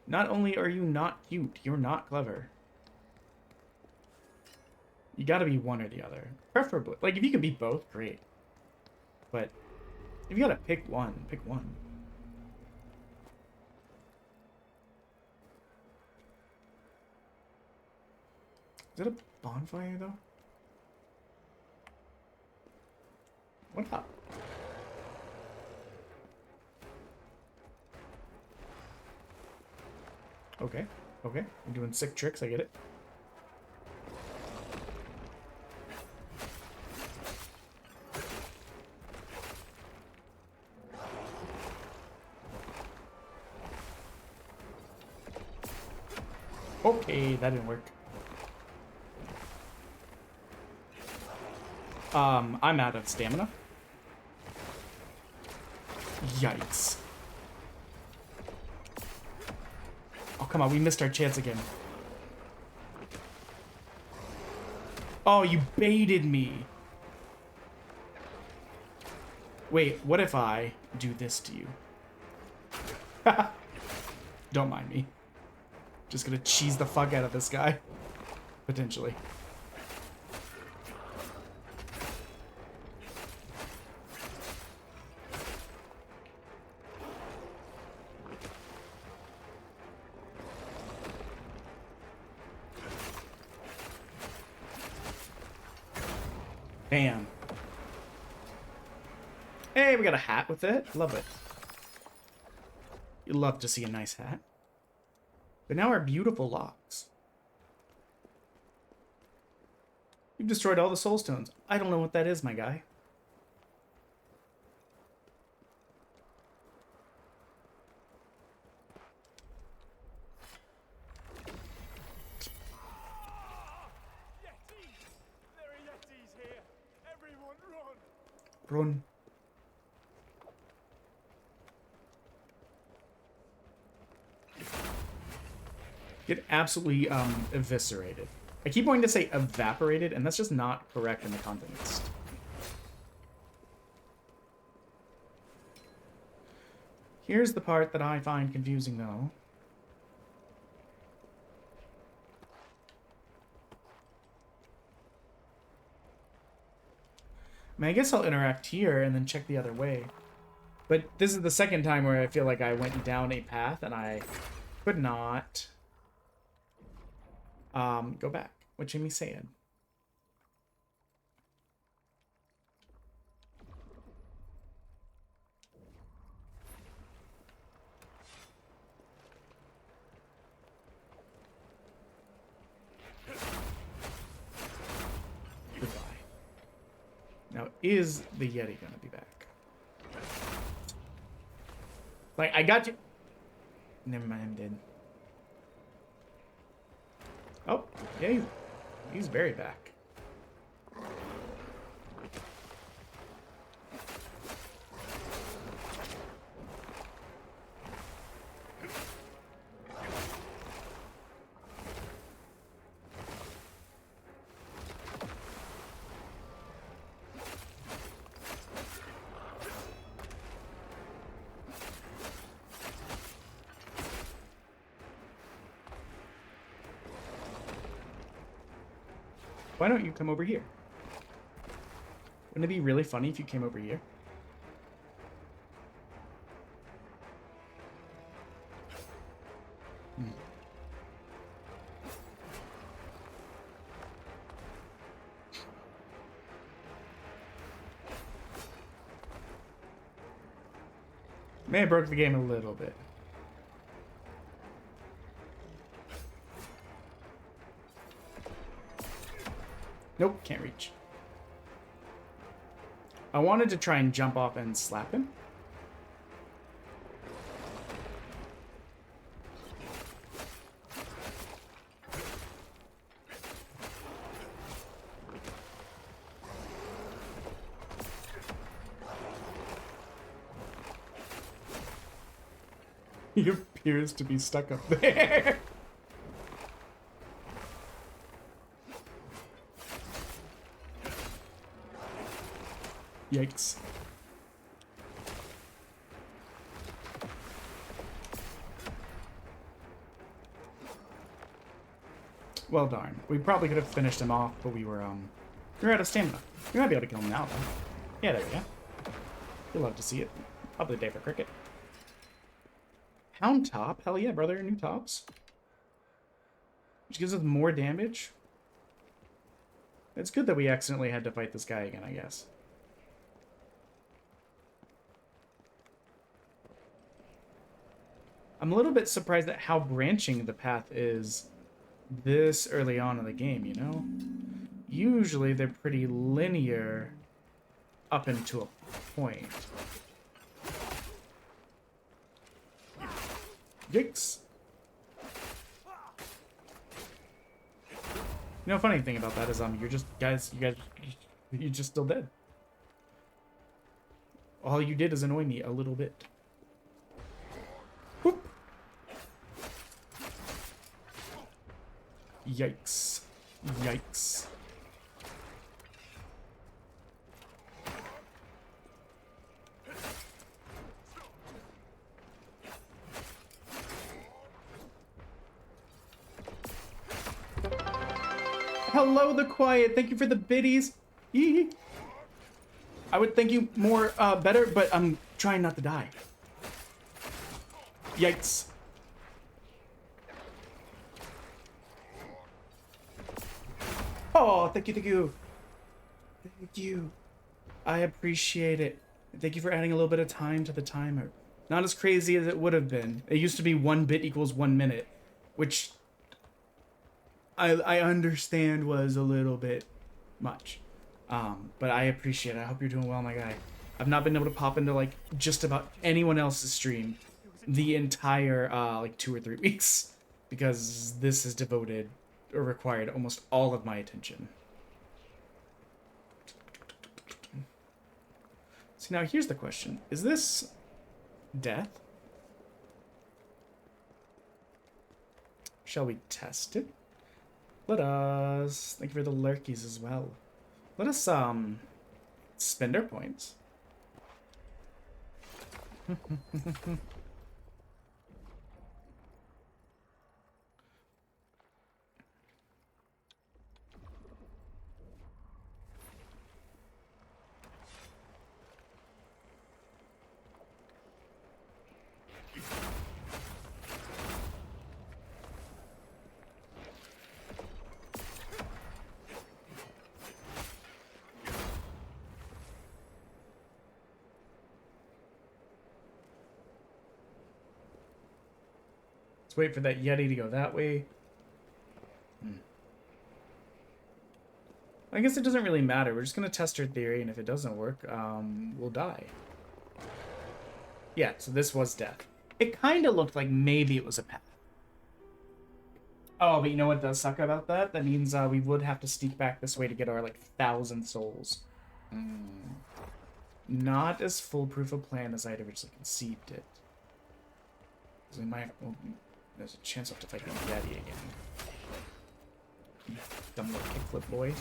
Not only are you not cute, you're not clever. You gotta be one or the other. Preferably. Like, if you can be both, great. But if you gotta pick one, pick one. Is it a bonfire, though? What up? Okay, okay. You're doing sick tricks, I get it. Okay, that didn't work. I'm out of stamina. Yikes. Oh, come on, we missed our chance again. Oh, you baited me. Wait, what if I do this to you? Don't mind me. Just gonna cheese the fuck out of this guy. Potentially. Damn. Hey, we got a hat with it. Love it. You love to see a nice hat. But now our beautiful locks. You've destroyed all the soul stones. I don't know what that is, my guy. Run. Get absolutely eviscerated. I keep wanting to say evaporated, and that's just not correct in the context. Here's the part that I find confusing, though. I mean, I guess I'll interact here and then check the other way. But this is the second time where I feel like I went down a path and I could not go back. What Jimmy's saying. Goodbye. Now, is the Yeti gonna be back? Like, I got you. Never mind, I'm dead. Oh, yeah, he's very back. Why don't you come over here? Wouldn't it be really funny if you came over here? May have broke the game a little bit. Nope, can't reach. I wanted to try and jump off and slap him. He appears to be stuck up there. Yikes. Well, darn. We probably could have finished him off, but we were out of stamina. We might be able to kill him now, though. Yeah, there we go. You'll love to see it. Probably a day for cricket. Hound top? Hell yeah, brother. New tops. Which gives us more damage. It's good that we accidentally had to fight this guy again, I guess. I'm a little bit surprised at how branching the path is this early on in the game, you know? Usually they're pretty linear up into a point. Yikes. You know, funny thing about that is, you're just, you're just still dead. All you did is annoy me a little bit. Whoop. Yikes. Yikes. Hello, the quiet. Thank you for the biddies. Yee. I would thank you more better, but I'm trying not to die. Yikes. Oh, thank you, thank you. Thank you. I appreciate it. Thank you for adding a little bit of time to the timer. Not as crazy as it would have been. It used to be 1 bit equals 1 minute, which I understand was a little bit much. But I appreciate it. I hope you're doing well, my guy. I've not been able to pop into, like, just about anyone else's stream the entire, like, 2 or 3 weeks. Because this has devoted, or required, almost all of my attention. So now here's the question. Is this death? Shall we test it? Let us... Thank you for the lurkies as well. Let us, spend our points. Let's wait for that Yeti to go that way. I guess it doesn't really matter. We're just going to test our theory, and if it doesn't work, we'll die. Yeah, so this was death. It kind of looked like maybe it was a path. Oh, but you know what does suck about that? That means we would have to sneak back this way to get our, like, 1,000 souls. Not as foolproof a plan as I'd originally conceived it. Because we might... Well, there's a chance I'll have to fight the Yeti again. Dumb little kickflip boy.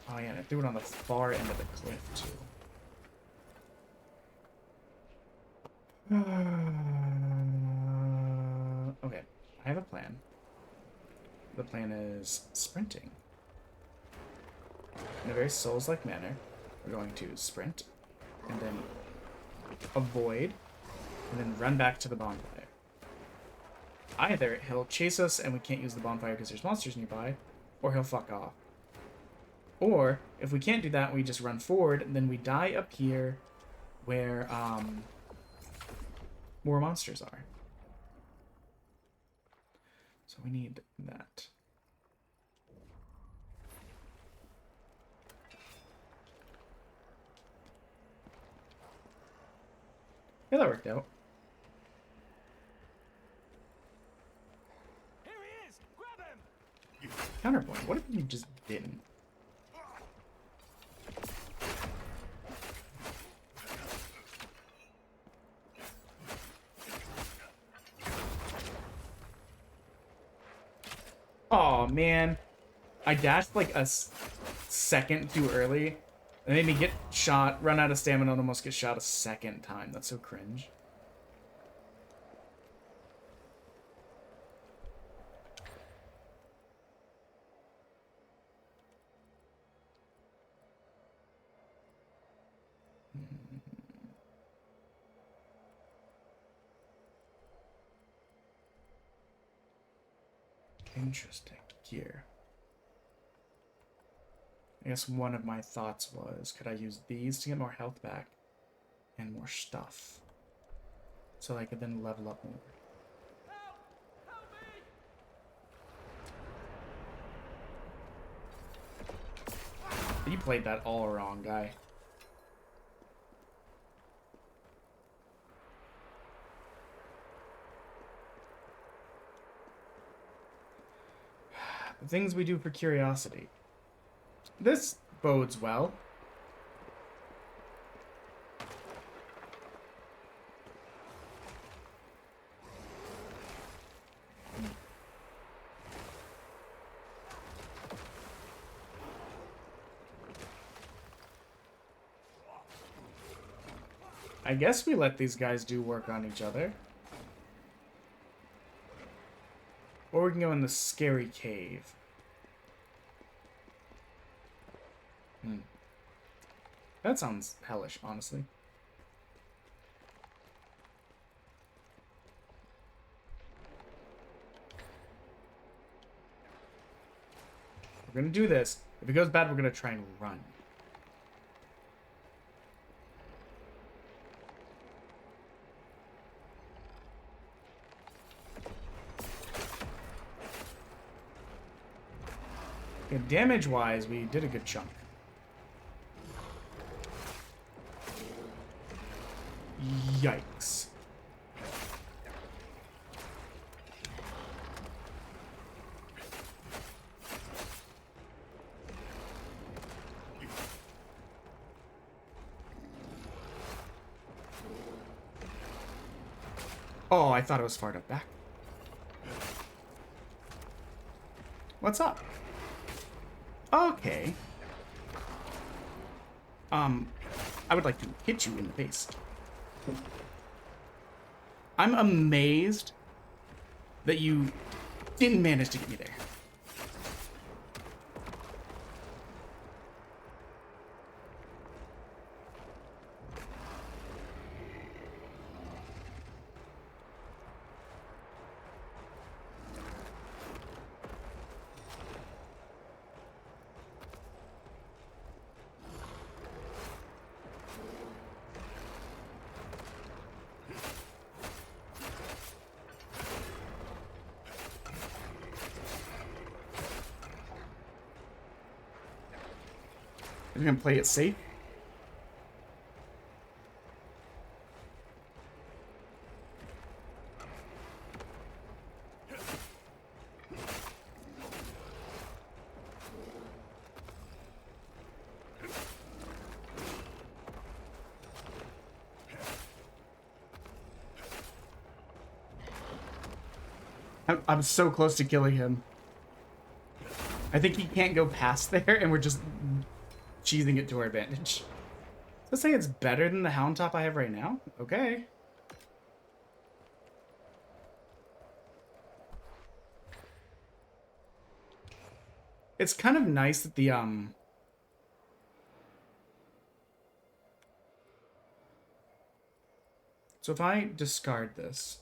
Oh yeah, and I threw it on the far end of the cliff, too. Okay, I have a plan. The plan is sprinting. In a very Souls-like manner, we're going to sprint, and then avoid, and then run back to the bonfire. Either he'll chase us and we can't use the bonfire because there's monsters nearby, or he'll fuck off. Or, if we can't do that, we just run forward, and then we die up here where, more monsters are. So we need that. Yeah, that worked out. Here he is! Grab him! Counterpoint. What if you just didn't? Oh man, I dashed like a second too early. It made me get shot, run out of stamina, and almost get shot a second time. That's so cringe. Interesting. Gear. I guess one of my thoughts was, could I use these to get more health back and more stuff? So I could then level up more. Help! Help me! You played that all wrong, guy. The things we do for curiosity. This bodes well. I guess we let these guys do work on each other. Or we can go in the scary cave. That sounds hellish, honestly. We're gonna do this. If it goes bad, we're gonna try and run. Okay, damage-wise, we did a good chunk. Yikes. Oh, I thought it was far enough back. What's up? Okay. I would like to hit you in the face. I'm amazed that you didn't manage to get me there. You're gonna play it safe? I'm so close to killing him. I think he can't go past there, and we're just cheesing it to our advantage. Let's say it's better than the Hound Top I have right now? Okay. It's kind of nice that the, So if I discard this...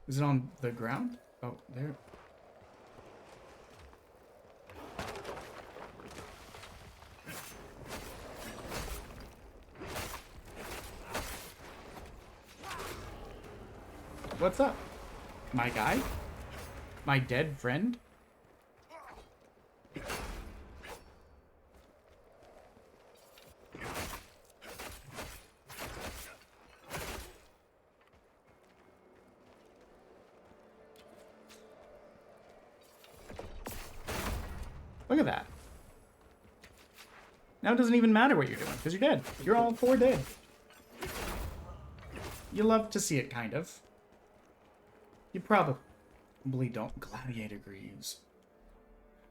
Is it on the ground? Oh, there. What's up? My guy? My dead friend? Look at that. Now it doesn't even matter what you're doing, because you're dead. You're all four dead. You love to see it, kind of. You probably don't. Gladiator Greaves.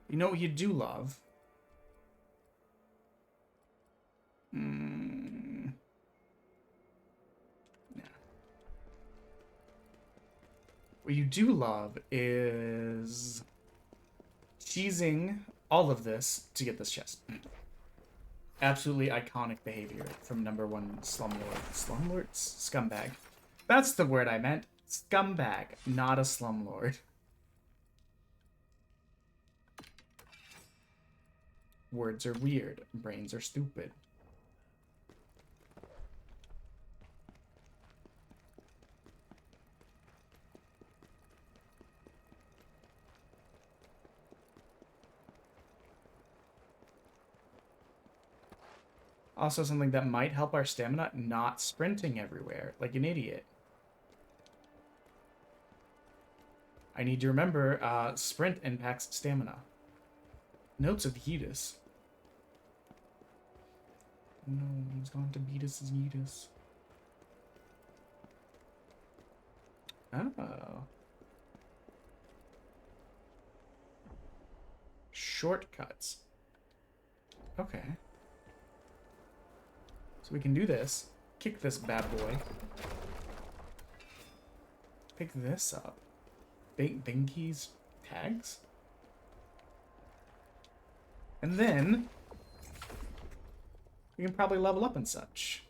You know what you do love? Yeah. What you do love is cheesing all of this to get this chest. Absolutely iconic behavior from #1 Slumlord. Slumlords? Scumbag. That's the word I meant. Scumbag, not a slumlord. Words are weird. Brains are stupid. Also something that might help our stamina, not sprinting everywhere like an idiot. I need to remember, sprint impacts stamina. Notes of Judes. No, he's gone to beat us as Judes. Oh. Shortcuts. Okay. So we can do this. Kick this bad boy. Pick this up. Binky's tags? And then we can probably level up and such.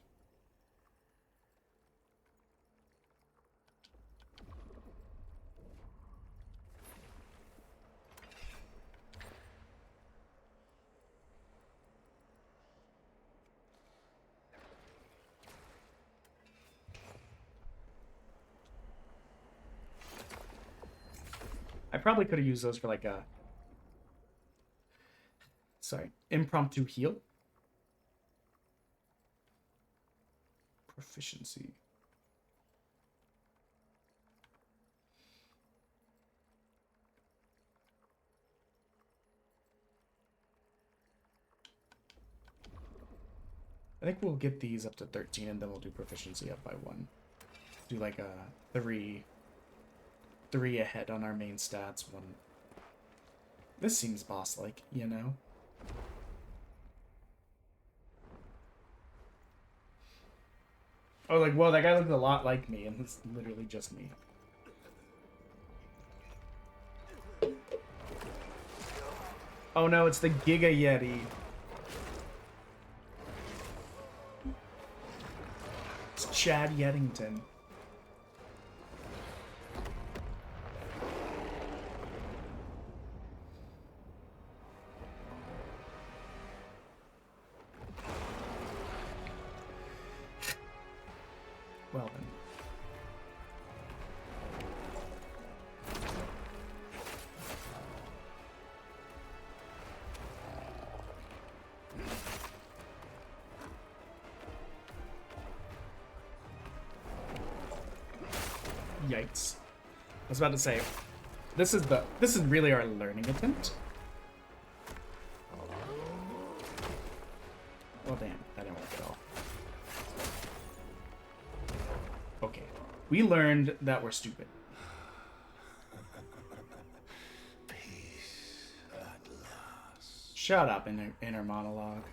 I probably could have used those for like a... Sorry, impromptu heal. Proficiency. I think we'll get these up to 13 and then we'll do proficiency up by 1. Do like a 3 ahead on our main stats. 1. This seems boss-like, you know? Oh, like, whoa, that guy looked a lot like me, and it's literally just me. Oh no, it's the Giga Yeti. It's Chad Yeddington. Well then. Yikes. I was about to say, this is really our learning attempt. Well, damn, that didn't work at all. Okay, we learned that we're stupid. Peace at last. Shut up, inner monologue.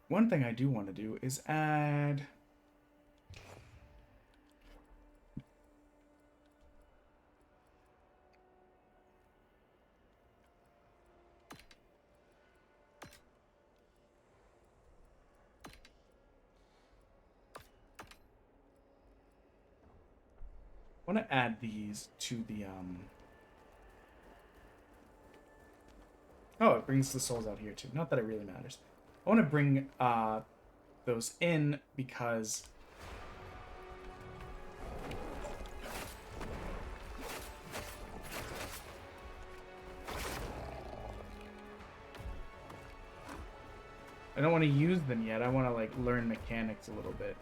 One thing I do want to do is add... I want to add these to the, Oh, it brings the souls out here too. Not that it really matters. I want to bring those in because I don't want to use them yet. I want to like learn mechanics a little bit.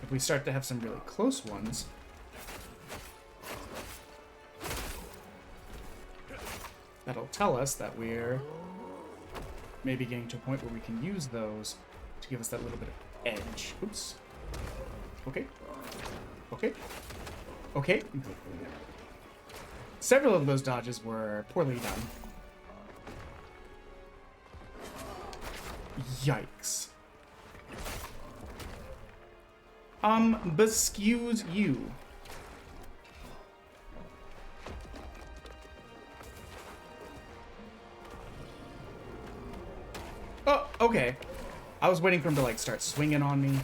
If we start to have some really close ones, that'll tell us that we're maybe getting to a point where we can use those to give us that little bit of edge. Oops. Okay. Okay. Okay. Several of those dodges were poorly done. Yikes. Excuse you. Oh, okay. I was waiting for him to, like, start swinging on me.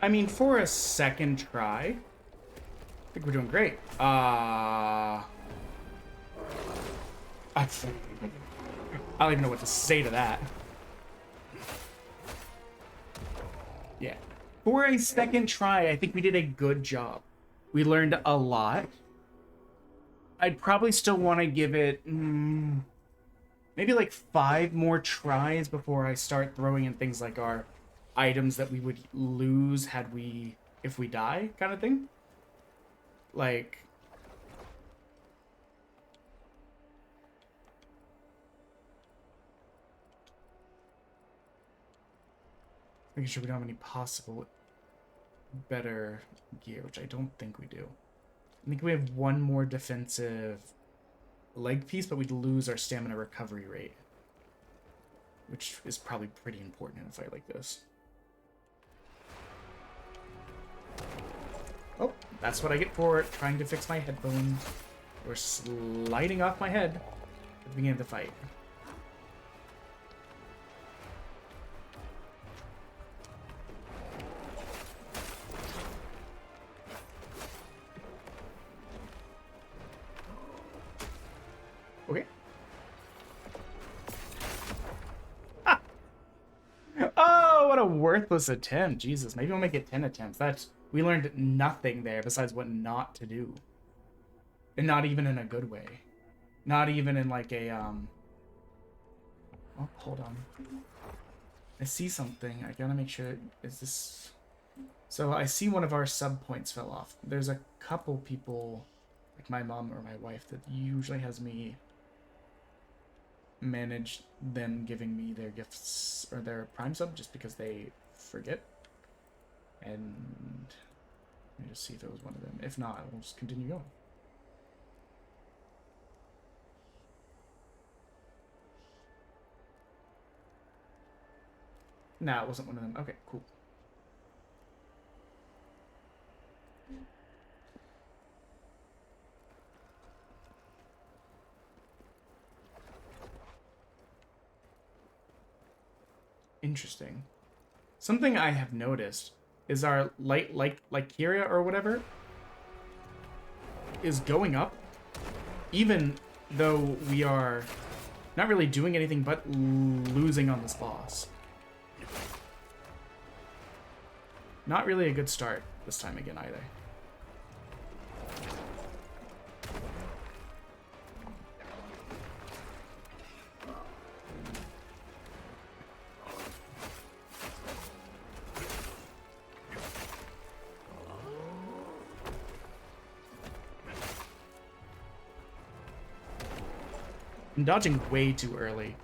I mean, for a second try, I think we're doing great. I don't even know what to say to that. Yeah. For a second try, I think we did a good job. We learned a lot. I'd probably still want to give it maybe like 5 more tries before I start throwing in things like our items that we would lose if we die, kind of thing. Like, making sure we don't have any possible better gear, which I don't think we do. I think we have 1 more defensive leg piece, but we'd lose our stamina recovery rate, which is probably pretty important in a fight like this. Oh, that's what I get for trying to fix my headphones. Or sliding off my head at the beginning of the fight. worthless attempt. Jesus, maybe we'll make it 10 attempts. We learned nothing there besides what not to do. And not even in a good way. Not even in like a, Oh, hold on. I see something. I gotta make sure. Is this... So I see one of our sub points fell off. There's a couple people, like my mom or my wife, that usually has me manage them giving me their gifts or their prime sub just because they forget. And let me just see if it was one of them. If not, we'll just continue going. Nah, it wasn't one of them. Okay, cool. Interesting. Something I have noticed is our light, like Kyria or whatever, is going up, even though we are not really doing anything but losing on this boss. Not really a good start this time again either. I'm dodging way too early.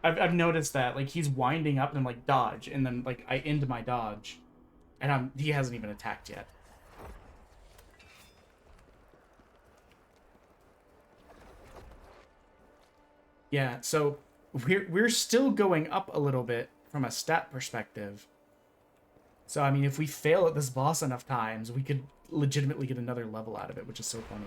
I've noticed that, like, he's winding up and I'm like, dodge, and then, like, I end my dodge, and he hasn't even attacked yet. Yeah, so we're still going up a little bit from a stat perspective. So, I mean, if we fail at this boss enough times, we could legitimately get another level out of it, which is so funny.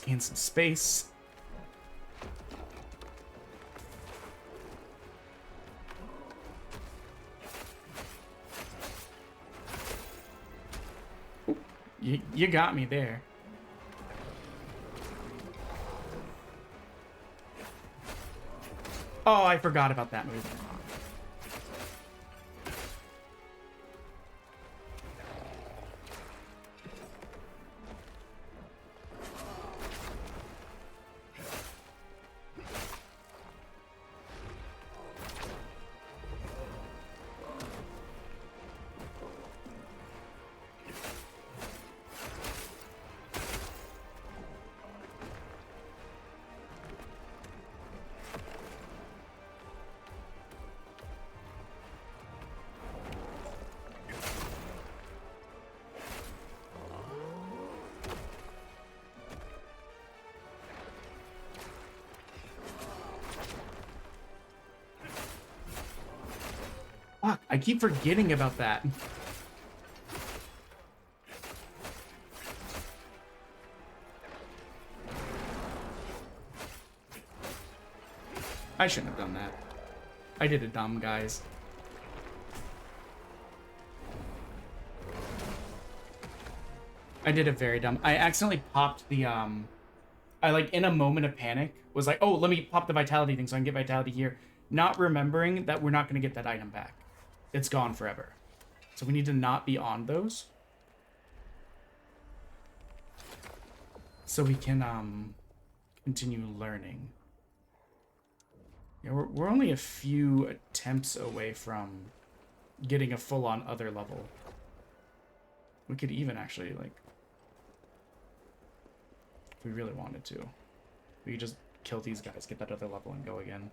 Gain some space. Ooh, you got me there. Oh, I forgot about that move. Fuck, I keep forgetting about that. I shouldn't have done that. I did it dumb, guys. I did it very dumb. I accidentally popped the, I, like, in a moment of panic, was like, oh, let me pop the vitality thing so I can get vitality here. Not remembering that we're not going to get that item back. It's gone forever. So we need to not be on those. So we can, continue learning. Yeah, we're only a few attempts away from getting a full-on other level. We could even actually, like, if we really wanted to, we could just kill these guys, get that other level, and go again.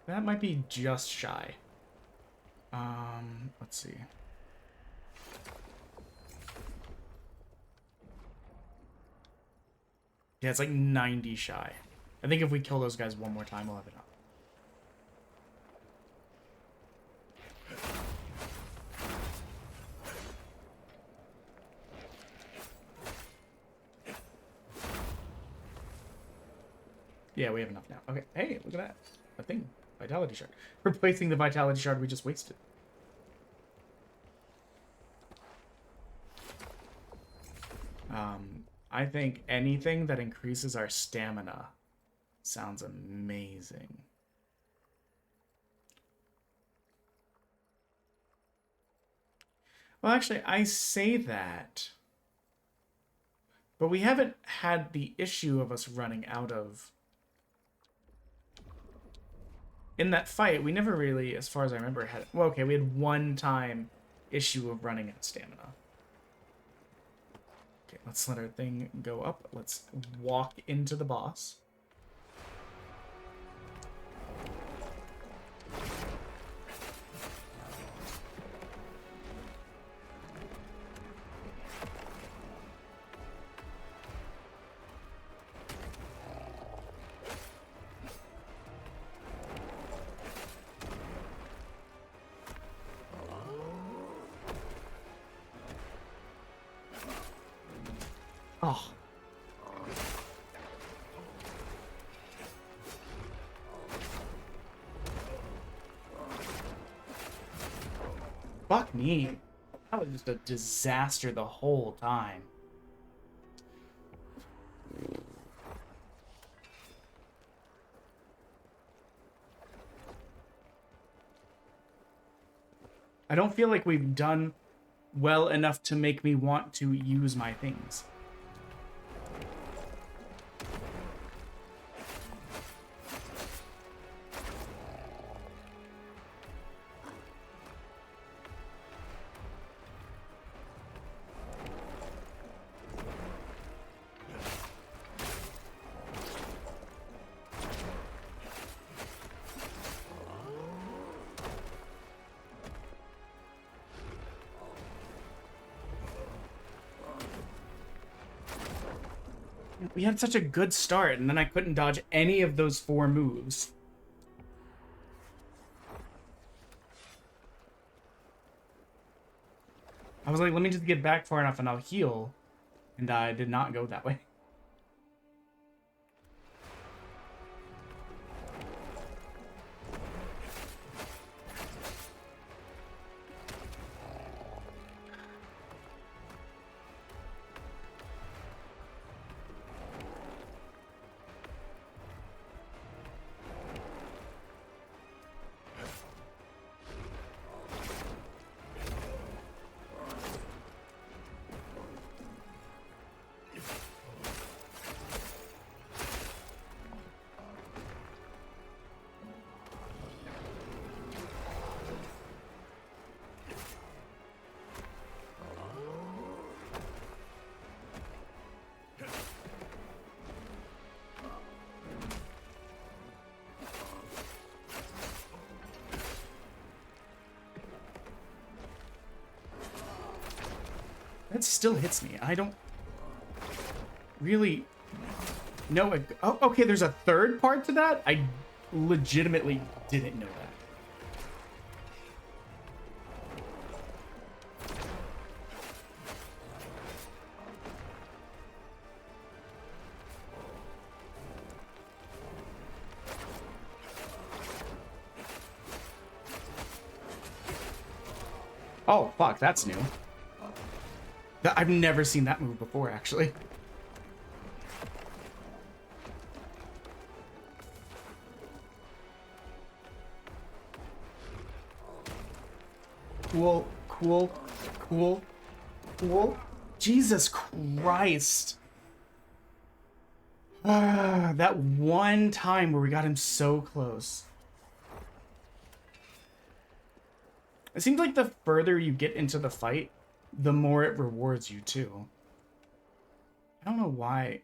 That might be just shy. Let's see. Yeah, it's like 90 shy. I think if we kill those guys one more time, we'll have it up. Yeah, we have enough now. Okay, hey, look at that. A thing. Vitality shard. Replacing the vitality shard we just wasted. I think anything that increases our stamina sounds amazing. Well, actually, I say that, but we haven't had the issue of us running out of... In that fight, we never really, as far as I remember, had... Well, okay, we had one time issue of running out of stamina. Okay, let's let our thing go up. Let's walk into the boss. Oh. Fuck me. That was just a disaster the whole time. I don't feel like we've done well enough to make me want to use my things. We had such a good start, and then I couldn't dodge any of those 4 moves. I was like, let me just get back far enough and I'll heal. And I did not go that way. That still hits me. I don't really know. Oh, okay, there's a third part to that? I legitimately didn't know that. Oh, fuck, that's new. I've never seen that move before, actually. Cool, cool, cool, cool. Jesus Christ. That one time where we got him so close. It seems like the further you get into the fight, the more it rewards you too. I don't know why.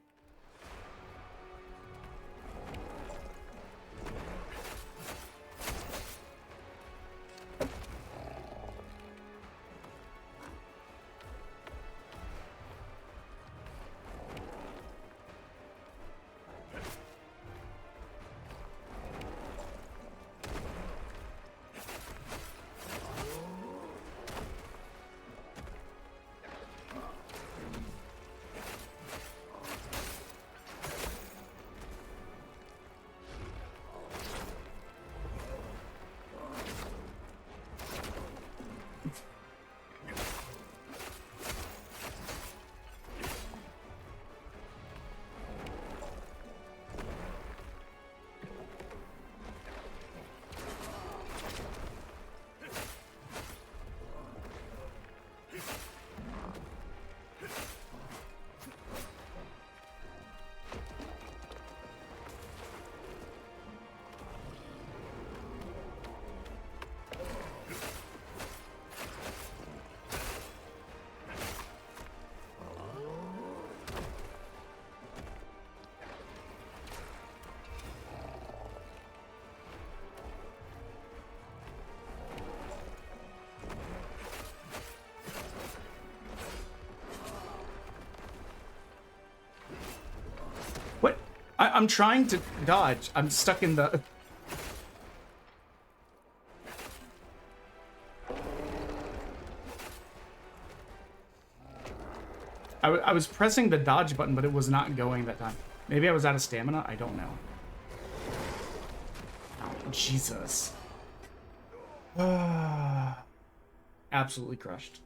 I'm trying to dodge. I'm stuck in the... I was pressing the dodge button, but it was not going that time. Maybe I was out of stamina? I don't know. Oh, Jesus. Absolutely crushed.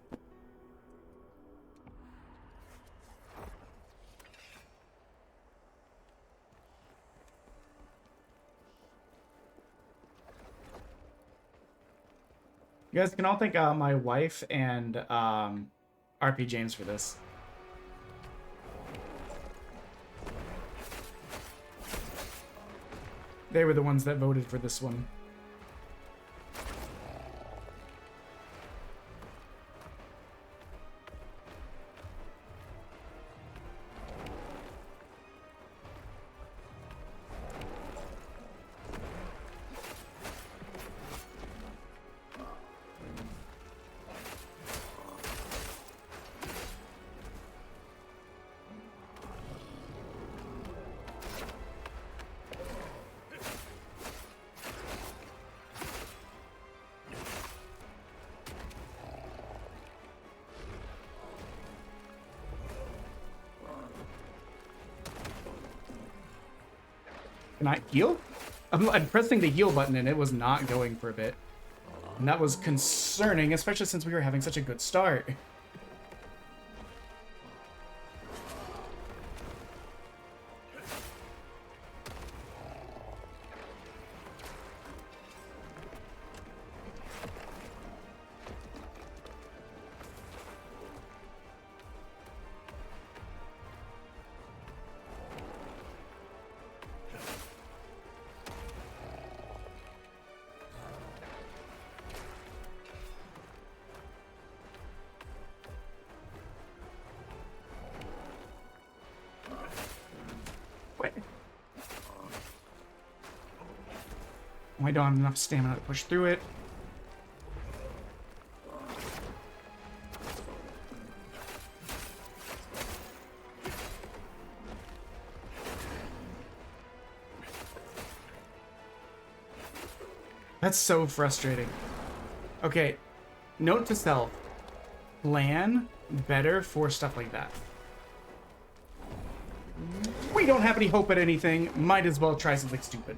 You guys can all thank my wife and RP James for this. They were the ones that voted for this one. Can I heal? I'm pressing the heal button and it was not going for a bit. And that was concerning, especially since we were having such a good start. I don't have enough stamina to push through it. That's so frustrating. Okay, note to self. Plan better for stuff like that. We don't have any hope at anything. Might as well try something stupid.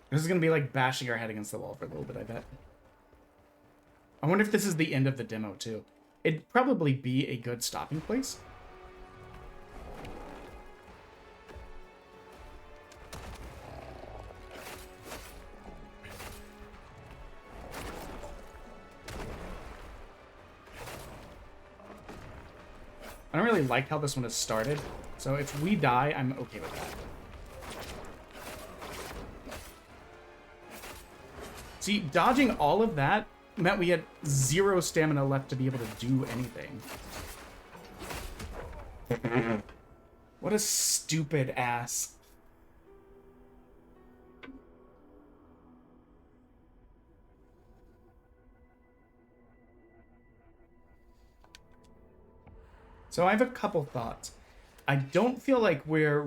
This is gonna be like bashing our head against the wall for a little bit, I bet. I wonder if this is the end of the demo, too. It'd probably be a good stopping place. I don't really like how this one has started, so if we die, I'm okay with that. See, dodging all of that meant we had 0 stamina left to be able to do anything. What a stupid ass. So I have a couple thoughts. I don't feel like we're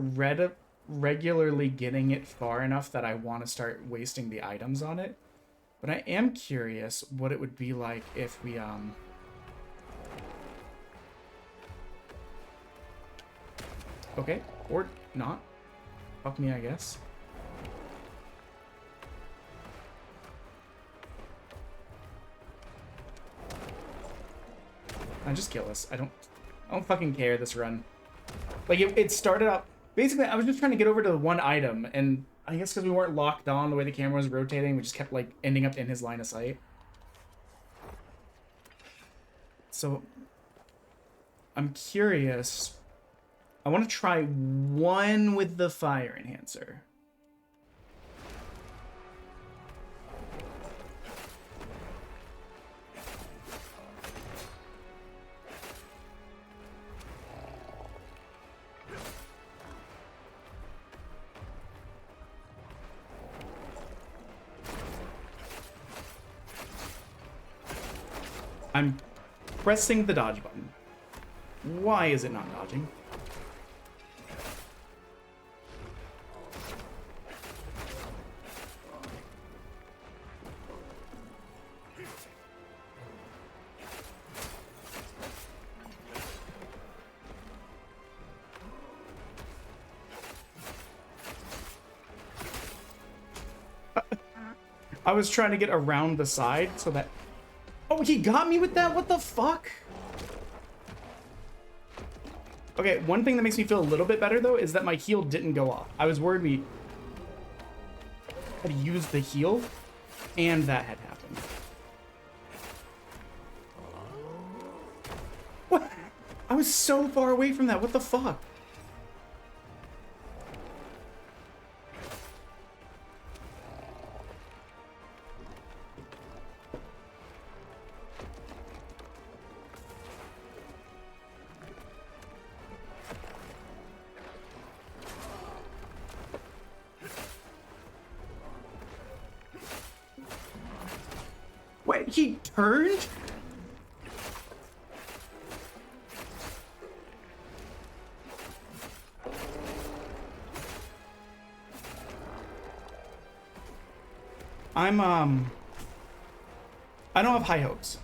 regularly getting it far enough that I want to start wasting the items on it. But I am curious what it would be like if we, Okay, or not. Fuck me, I guess. Just kill us. I don't fucking care this run. Like, it started out... Basically, I was just trying to get over to the one item, and... I guess because we weren't locked on the way the camera was rotating, we just kept, like, ending up in his line of sight. So, I'm curious. I want to try one with the fire enhancer. I'm pressing the dodge button. Why is it not dodging? I was trying to get around the side so that... Oh, he got me with that? What the fuck? Okay, one thing that makes me feel a little bit better, though, is that my heal didn't go off. I was worried we had used the heal, and that had happened. What? I was so far away from that. What the fuck? Wait, he turned? I don't have high hopes.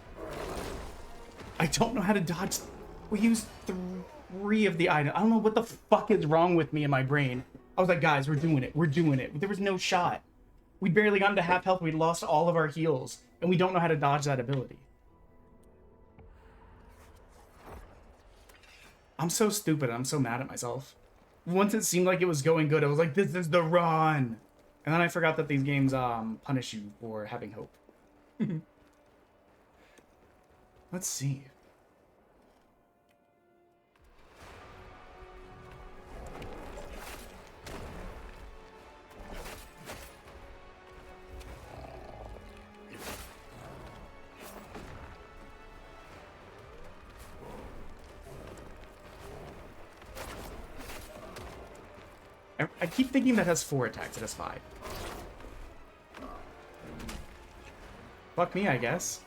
I don't know how to dodge. We used 3 of the items. I don't know what the fuck is wrong with me in my brain. I was like, guys, we're doing it. We're doing it. There was no shot. We barely got into half health. We lost all of our heals. And we don't know how to dodge that ability. I'm so stupid. I'm so mad at myself. Once it seemed like it was going good, I was like, this is the run. And then I forgot that these games punish you for having hope. Let's see. I keep thinking that has 4 attacks. It has 5. Fuck me, I guess.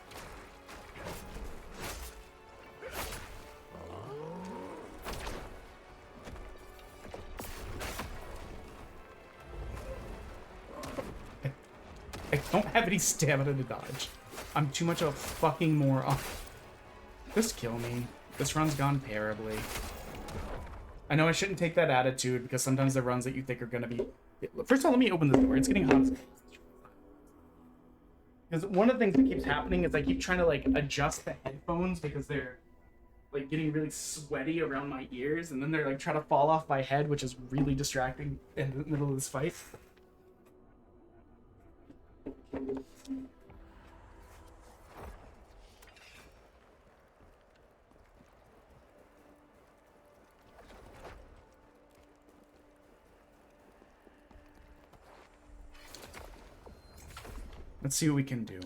I don't have any stamina to dodge. I'm too much of a fucking moron. Just kill me. This run's gone terribly. I know I shouldn't take that attitude because sometimes the runs that you think are gonna be... First of all, let me open the door. It's getting hot. Because one of the things that keeps happening is I keep trying to like adjust the headphones because they're like getting really sweaty around my ears, and then they're like trying to fall off my head, which is really distracting in the middle of this fight. Let's see what we can do.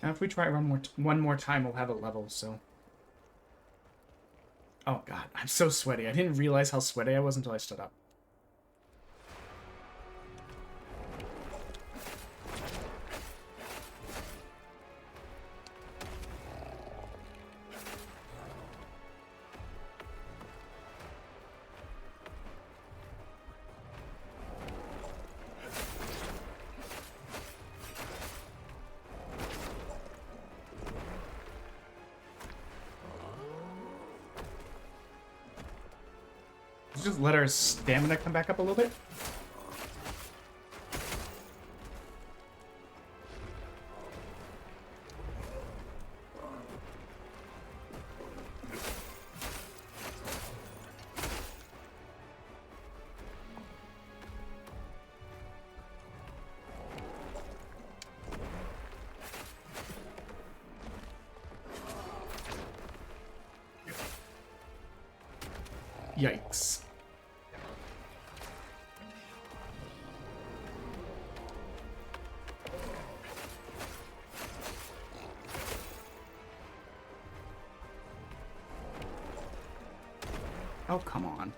Now, if we try one more time, we'll have a level, so... Oh, God. I'm so sweaty. I didn't realize how sweaty I was until I stood up. Just let our stamina come back up a little bit. Yikes. Oh, come on.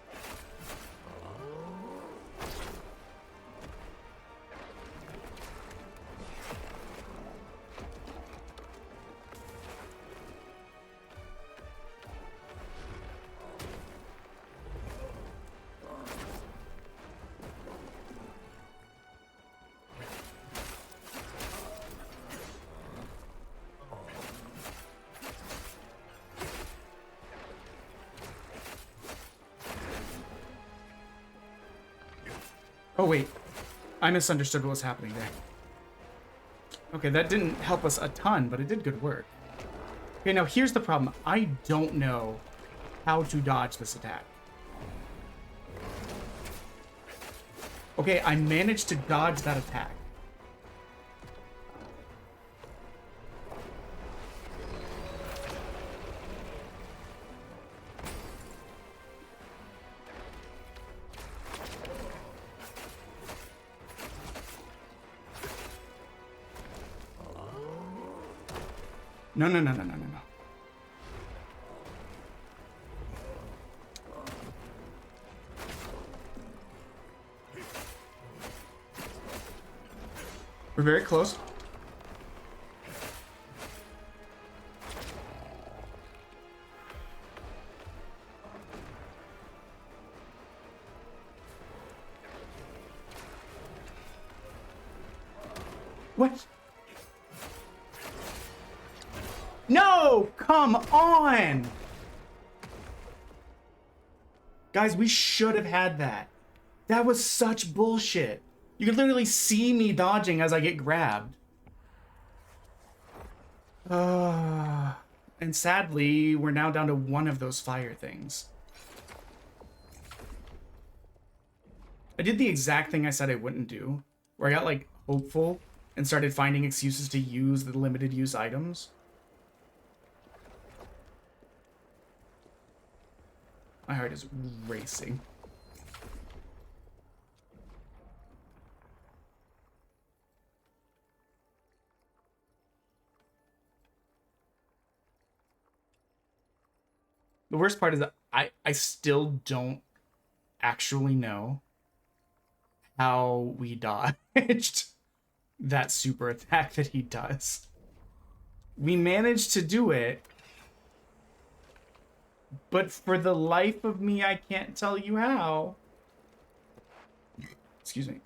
Oh, wait. I misunderstood what was happening there. Okay, that didn't help us a ton, but it did good work. Okay, now here's the problem. I don't know how to dodge this attack. Okay, I managed to dodge that attack. No, no, no, no, no, no, no. We're very close. What? No! Come on! Guys, we should have had that. That was such bullshit. You could literally see me dodging as I get grabbed. And sadly, we're now down to one of those fire things. I did the exact thing I said I wouldn't do, where I got, like, hopeful and started finding excuses to use the limited use items. My heart is racing. The worst part is that I still don't actually know how we dodged that super attack that he does. We managed to do it, but for the life of me, I can't tell you how. Excuse me.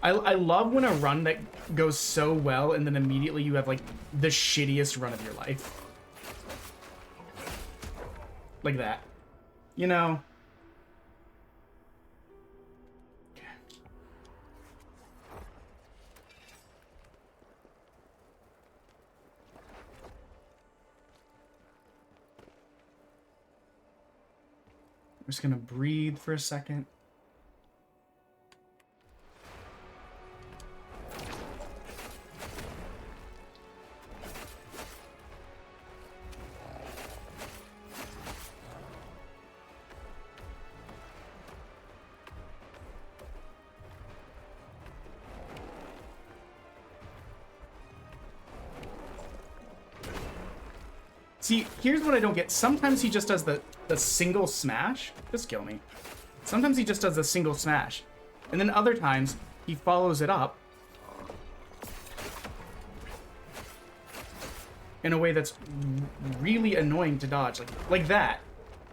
I love when a run that goes so well and then immediately you have like the shittiest run of your life. Like that. You know? Okay. I'm just gonna breathe for a second. See, here's what I don't get. Sometimes he just does the single smash. Just kill me. Sometimes he just does the single smash. And then other times, he follows it up in a way that's really annoying to dodge. Like that.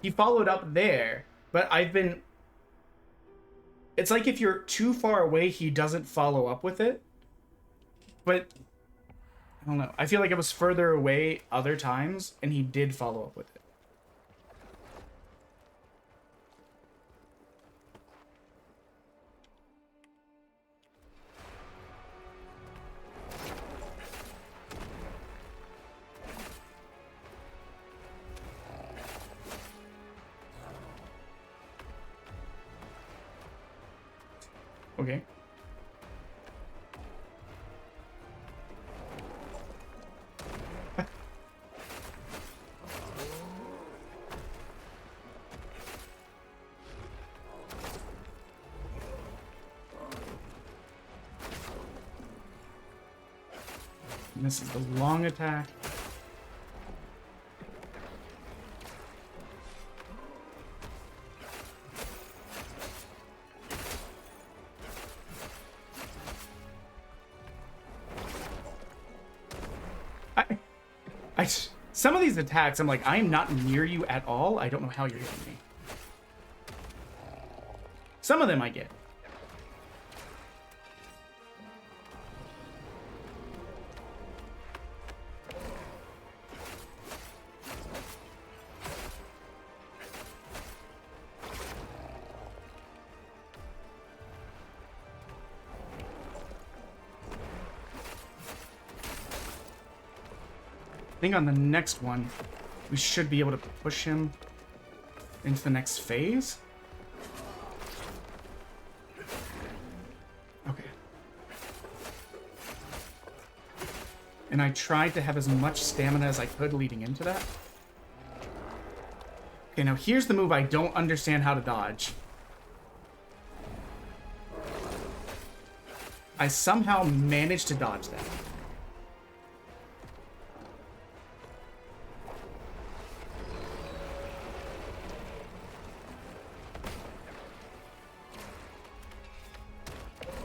He followed up there, but I've been... It's like if you're too far away, he doesn't follow up with it. But... I don't know. I feel like it was further away other times, and he did follow up with it. Okay. And this is the long attack. Some of these attacks, I'm like, I am not near you at all. I don't know how you're hitting me. Some of them I get. I think on the next one, we should be able to push him into the next phase. Okay. And I tried to have as much stamina as I could leading into that. Okay, now here's the move I don't understand how to dodge. I somehow managed to dodge that.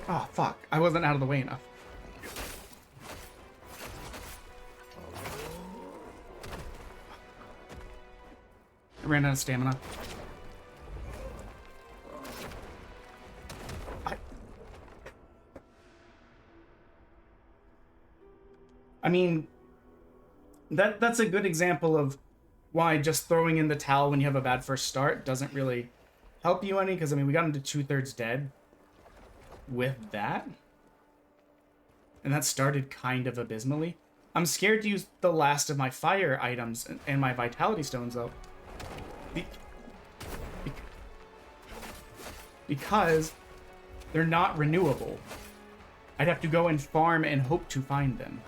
Oh, fuck. I wasn't out of the way enough. I ran out of stamina. I mean, that's a good example of why just throwing in the towel when you have a bad first start doesn't really help you any, because, I mean, we got into 2/3 dead with that, and that started kind of abysmally. I'm scared to use the last of my fire items and my vitality stones, though, because they're not renewable. I'd have to go and farm and hope to find them.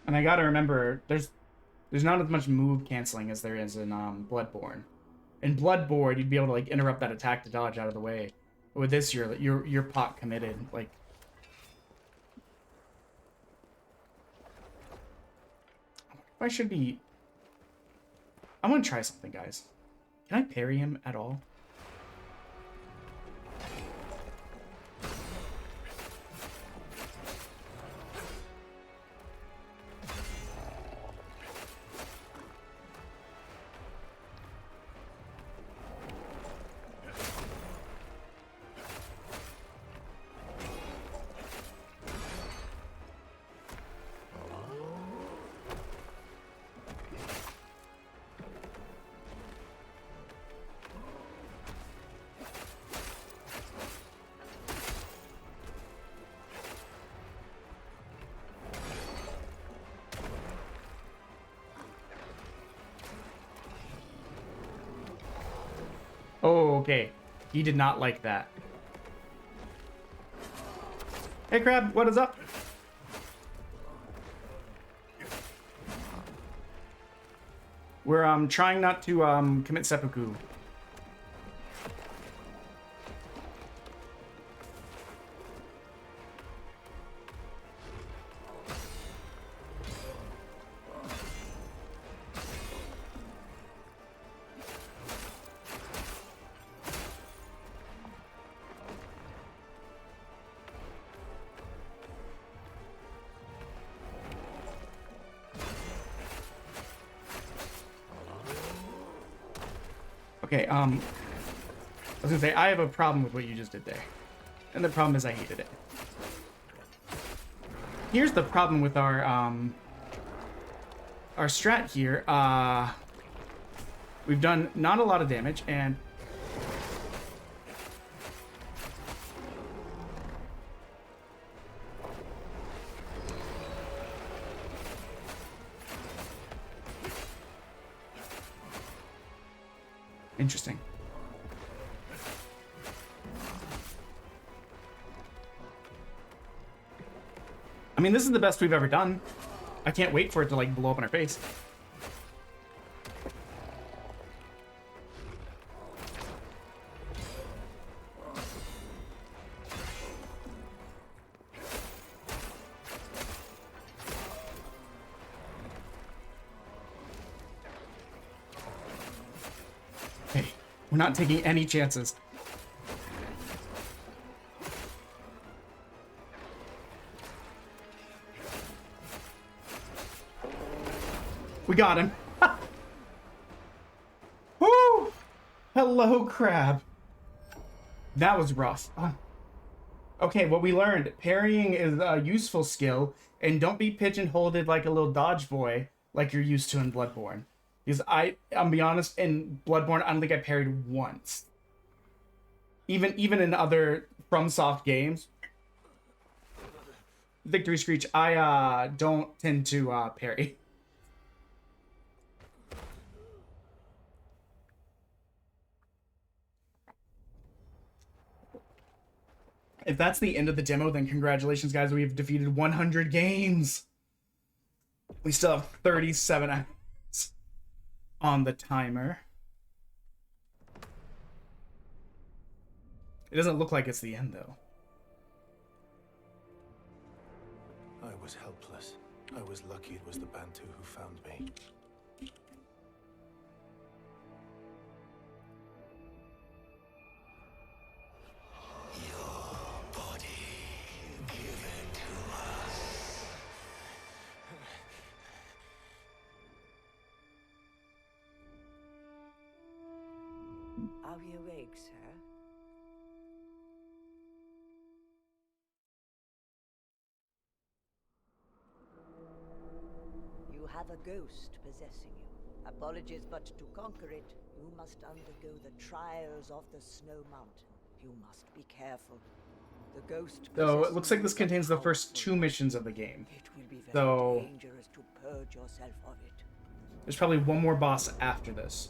And I gotta remember, there's not as much move canceling as there is in Bloodborne. In Bloodborne, you'd be able to like interrupt that attack to dodge out of the way. But with this, you're pot committed. Like, I should be. I want to try something, guys. Can I parry him at all? Oh, okay. He did not like that. Hey, Crab, what is up? We're trying not to commit seppuku. Okay, I was gonna say, I have a problem with what you just did there. And the problem is I hated it. Here's the problem with our strat here. We've done not a lot of damage, and Interesting. I mean, this is the best we've ever done. I can't wait for it to, like, blow up in our face. Hey, we're not taking any chances. We got him. Woo! Hello, crab. That was rough. Okay, what we learned. Parrying is a useful skill, and don't be pigeonholed like a little dodge boy like you're used to in Bloodborne. Because I'll be honest, in Bloodborne, I don't think I parried once. Even in other FromSoft games. Victory Screech, I don't tend to parry. If that's the end of the demo, then congratulations, guys. We've defeated 100 games. We still have 37 hours on the timer. It doesn't look like it's the end, though. I was helpless. I was lucky it was the Bantu who found me. Are we awake, sir? You have a ghost possessing you. Apologies, but to conquer it, you must undergo the trials of the Snow Mountain. You must be careful. The ghost. So it looks like this contains the first 2 missions of the game. It will be very So dangerous to purge yourself of it. there's probably one more boss after this.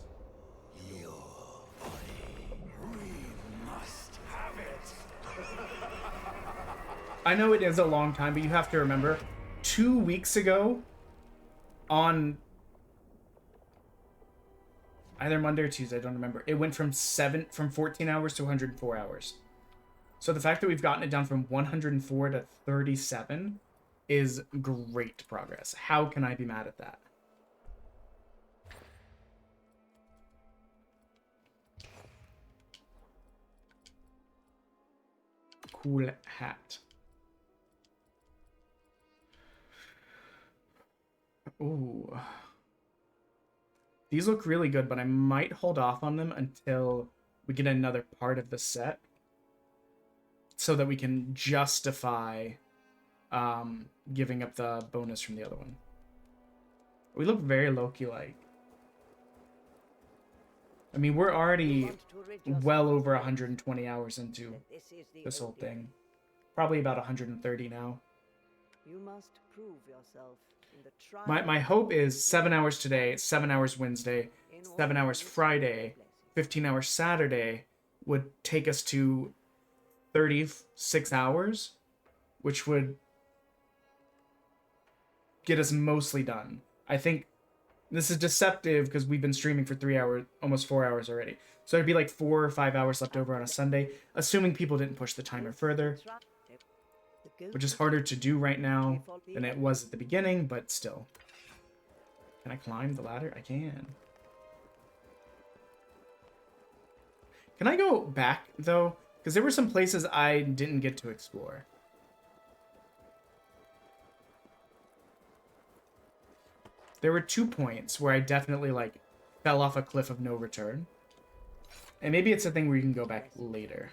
I know it is a long time, but you have to remember, 2 weeks ago, on either Monday or Tuesday, I don't remember, it went from 14 hours to 104 hours. So the fact that we've gotten it down from 104 to 37 is great progress. How can I be mad at that? Cool hat. Ooh. These look really good, but I might hold off on them until we get another part of the set so that we can justify giving up the bonus from the other one. We look very Loki-like. I mean, we're already well over 120 hours into this whole thing. Probably about 130 now. You must prove yourself in the trial. My hope is 7 hours today, 7 hours Wednesday, 7 hours Friday, 15 hours Saturday would take us to 36 hours, which would get us mostly done. I think this is deceptive because we've been streaming for 3 hours, almost 4 hours already. So it'd be like 4 or 5 hours left over on a Sunday, assuming people didn't push the timer further, which is harder to do right now than it was at the beginning, but still. Can I climb the ladder? I can. Can I go back, though? Because there were some places I didn't get to explore. There were 2 points where I definitely, like, fell off a cliff of no return. And maybe it's a thing where you can go back later.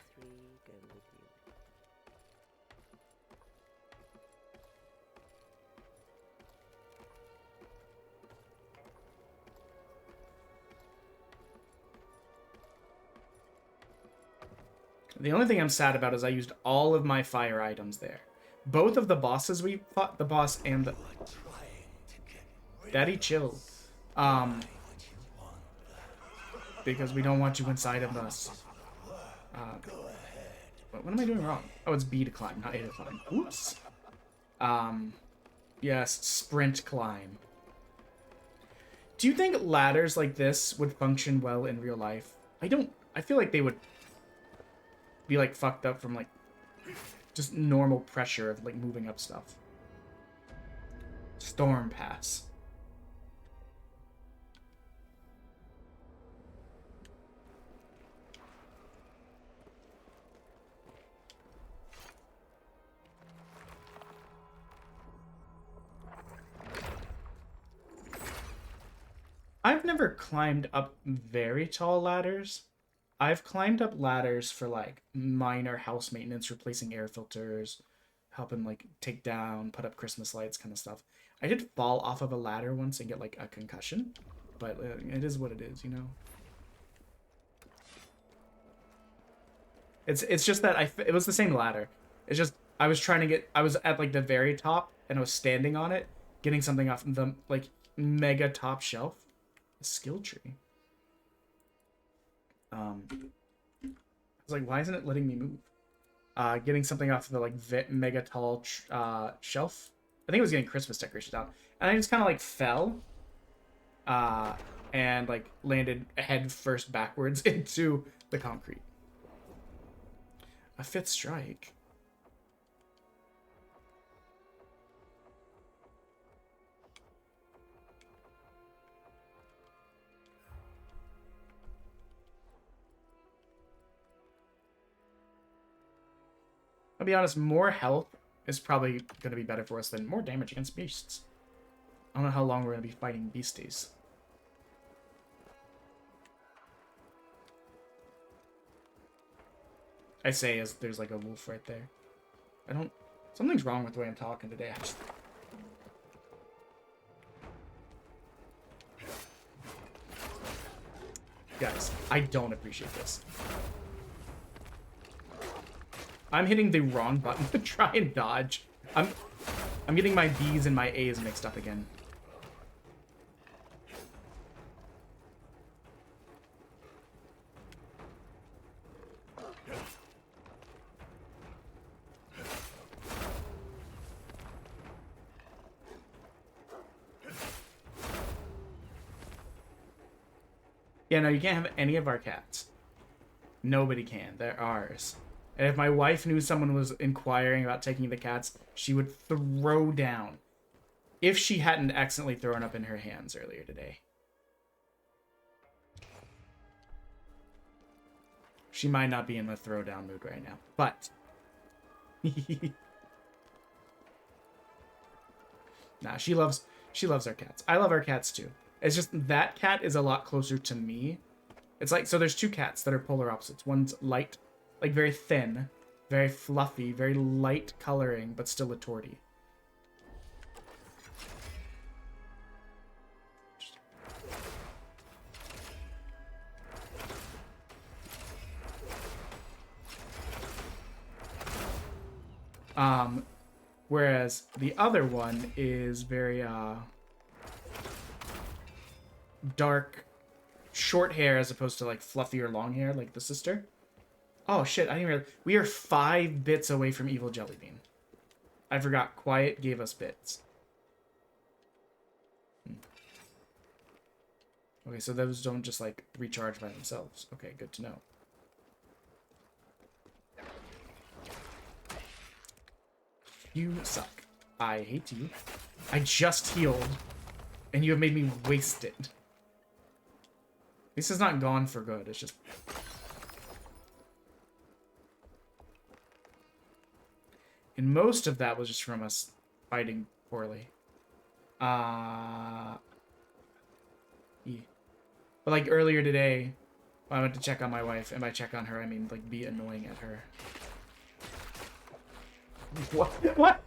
The only thing I'm sad about is I used all of my fire items there. Both of the bosses we fought, the boss and the... Daddy, chill. because we don't want you inside of us. What am I doing wrong? Oh, it's B to climb, not A to climb. Oops. Yes, sprint climb. Do you think ladders like this would function well in real life? I feel like they would be like fucked up from like just normal pressure of like moving up stuff. Storm pass. I've never climbed up very tall ladders. I've climbed up ladders for like minor house maintenance, replacing air filters, helping like take down, put up Christmas lights, kind of stuff. I did fall off of a ladder once and get like a concussion, but it is what it is, you know. It's just that it was the same ladder. It's just I was at like the very top and I was standing on it, getting something off the like mega top shelf. A skill tree. I was like, why isn't it letting me move? Getting something off of the like mega tall shelf. I think it was getting Christmas decorations out, and I just kind of like fell, and like landed head first backwards into the concrete. A 5th strike. I'll be honest, more health is probably going to be better for us than more damage against beasts. I don't know how long we're going to be fighting beasties. I say as there's like a wolf right there. Something's wrong with the way I'm talking today. Guys, I don't appreciate this. I'm hitting the wrong button to try and dodge. I'm getting my B's and my A's mixed up again. Yeah, no, you can't have any of our cats. Nobody can. They're ours. And if my wife knew someone was inquiring about taking the cats, she would throw down. If she hadn't accidentally thrown up in her hands earlier today. She might not be in the throwdown mood right now, but... Nah, she loves our cats. I love our cats too. It's just that cat is a lot closer to me. It's like, so there's 2 cats that are polar opposites. One's light, like very thin, very fluffy, very light coloring, but still a tortie. Whereas the other one is very, dark, short hair as opposed to like fluffy or long hair like the sister. Oh shit, I didn't realize. We are 5 bits away from Evil Jellybean. I forgot. Quiet gave us bits. Okay, so those don't just like recharge by themselves. Okay, good to know. You suck. I hate you. I just healed, and you have made me waste it. This is not gone for good. It's just... And most of that was just from us fighting poorly. Yeah. But like earlier today, I went to check on my wife, and by check on her, I mean like be annoying at her. What? What?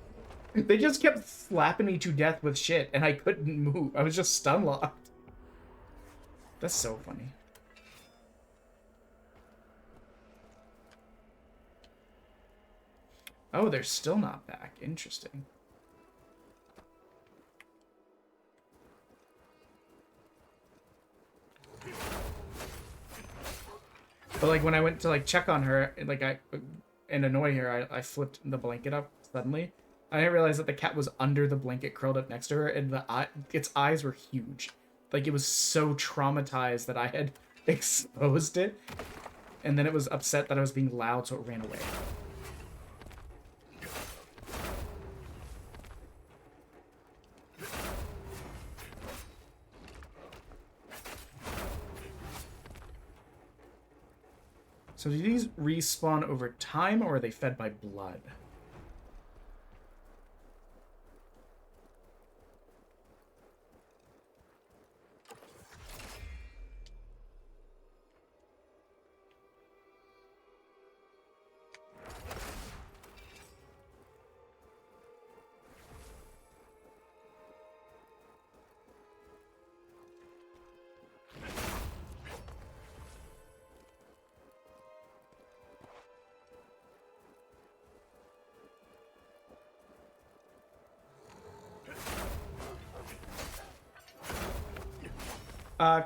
They just kept slapping me to death with shit, and I couldn't move. I was just stun locked. That's so funny. Oh, they're still not back. Interesting. But like when I went to like check on her, and annoy her, I flipped the blanket up suddenly. I didn't realize that the cat was under the blanket, curled up next to her, and its eyes were huge. Like it was so traumatized that I had exposed it, and then it was upset that I was being loud, so it ran away. So do these respawn over time, or are they fed by blood?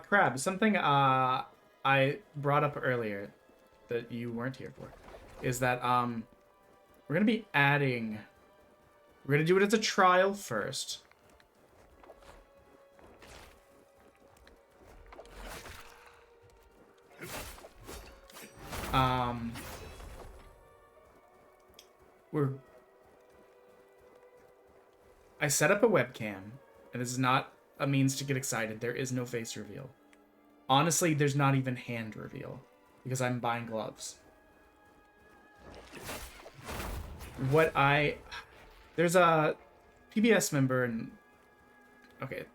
Crab, something I brought up earlier that you weren't here for is that we're gonna be adding, we're gonna do it as a trial first. I set up a webcam, and this is not a means to get excited. There is no face reveal. Honestly, there's not even hand reveal because I'm buying gloves. There's a PBS member, and okay,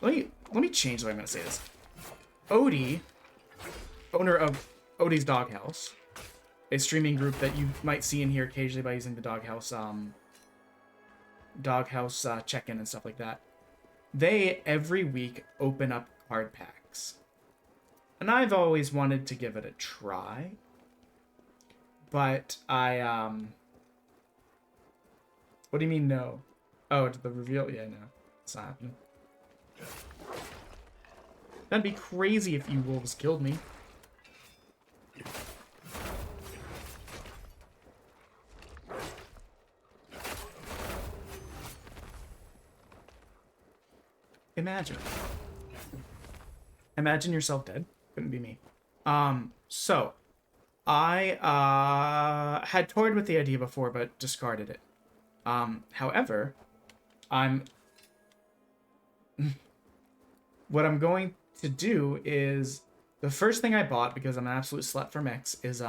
let me change the way I'm gonna say this. Odie, owner of Odie's Doghouse, a streaming group that you might see in here occasionally by using the Doghouse check-in and stuff like that. They every week open up card packs, and I've always wanted to give it a try, but what do you mean no? Oh, the reveal? Yeah, no, it's not happening. That'd be crazy if you wolves killed me. Imagine yourself dead. Couldn't be me. So I had toyed with the idea before, but discarded it. However, what I'm going to do is the first thing I bought, because I'm an absolute slut for mechs, is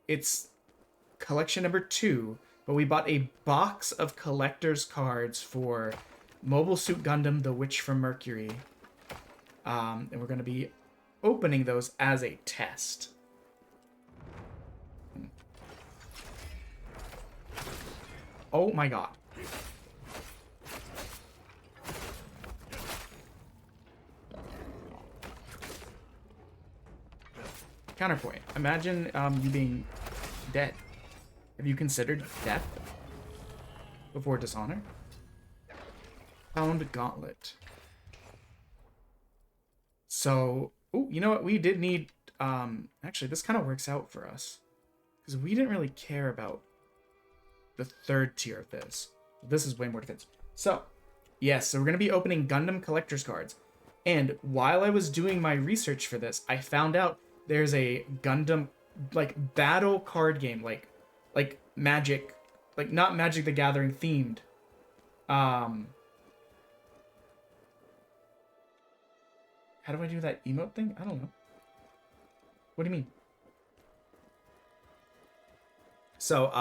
it's collection number 2, but we bought a box of collector's cards for Mobile Suit Gundam, The Witch from Mercury. And we're going to be opening those as a test. Oh my god. Counterpoint. Imagine you being dead. Have you considered death before dishonor? Found Gauntlet. So, oh, you know what? We did need, actually, this kind of works out for us. Because we didn't really care about the third tier of this. This is way more defensive. So, yes, so we're going to be opening Gundam collector's cards. And while I was doing my research for this, I found out there's a Gundam, like, battle card game, like Magic, like, not Magic the Gathering themed. How do I do that emote thing? I don't know. What do you mean? So,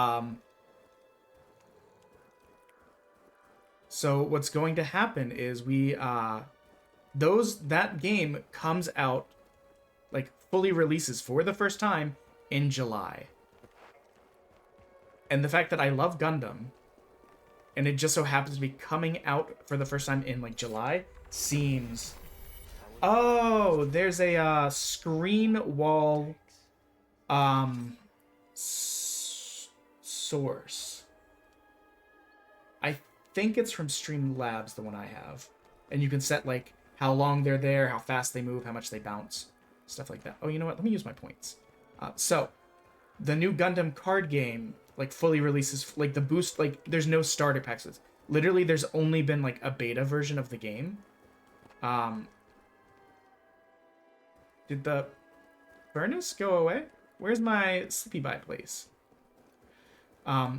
so what's going to happen is that game comes out, like, fully releases for the first time in July. And the fact that I love Gundam, and it just so happens to be coming out for the first time in, like, July, seems... Oh, there's a screen wall source. I think it's from Streamlabs, the one I have. And you can set, like, how long they're there, how fast they move, how much they bounce, stuff like that. Oh, you know what? Let me use my points. So, the new Gundam card game, like, fully releases, like, the boost, like, there's no starter packs. Literally, there's only been, like, a beta version of the game. Did the furnace go away? Where's my sleepy by place?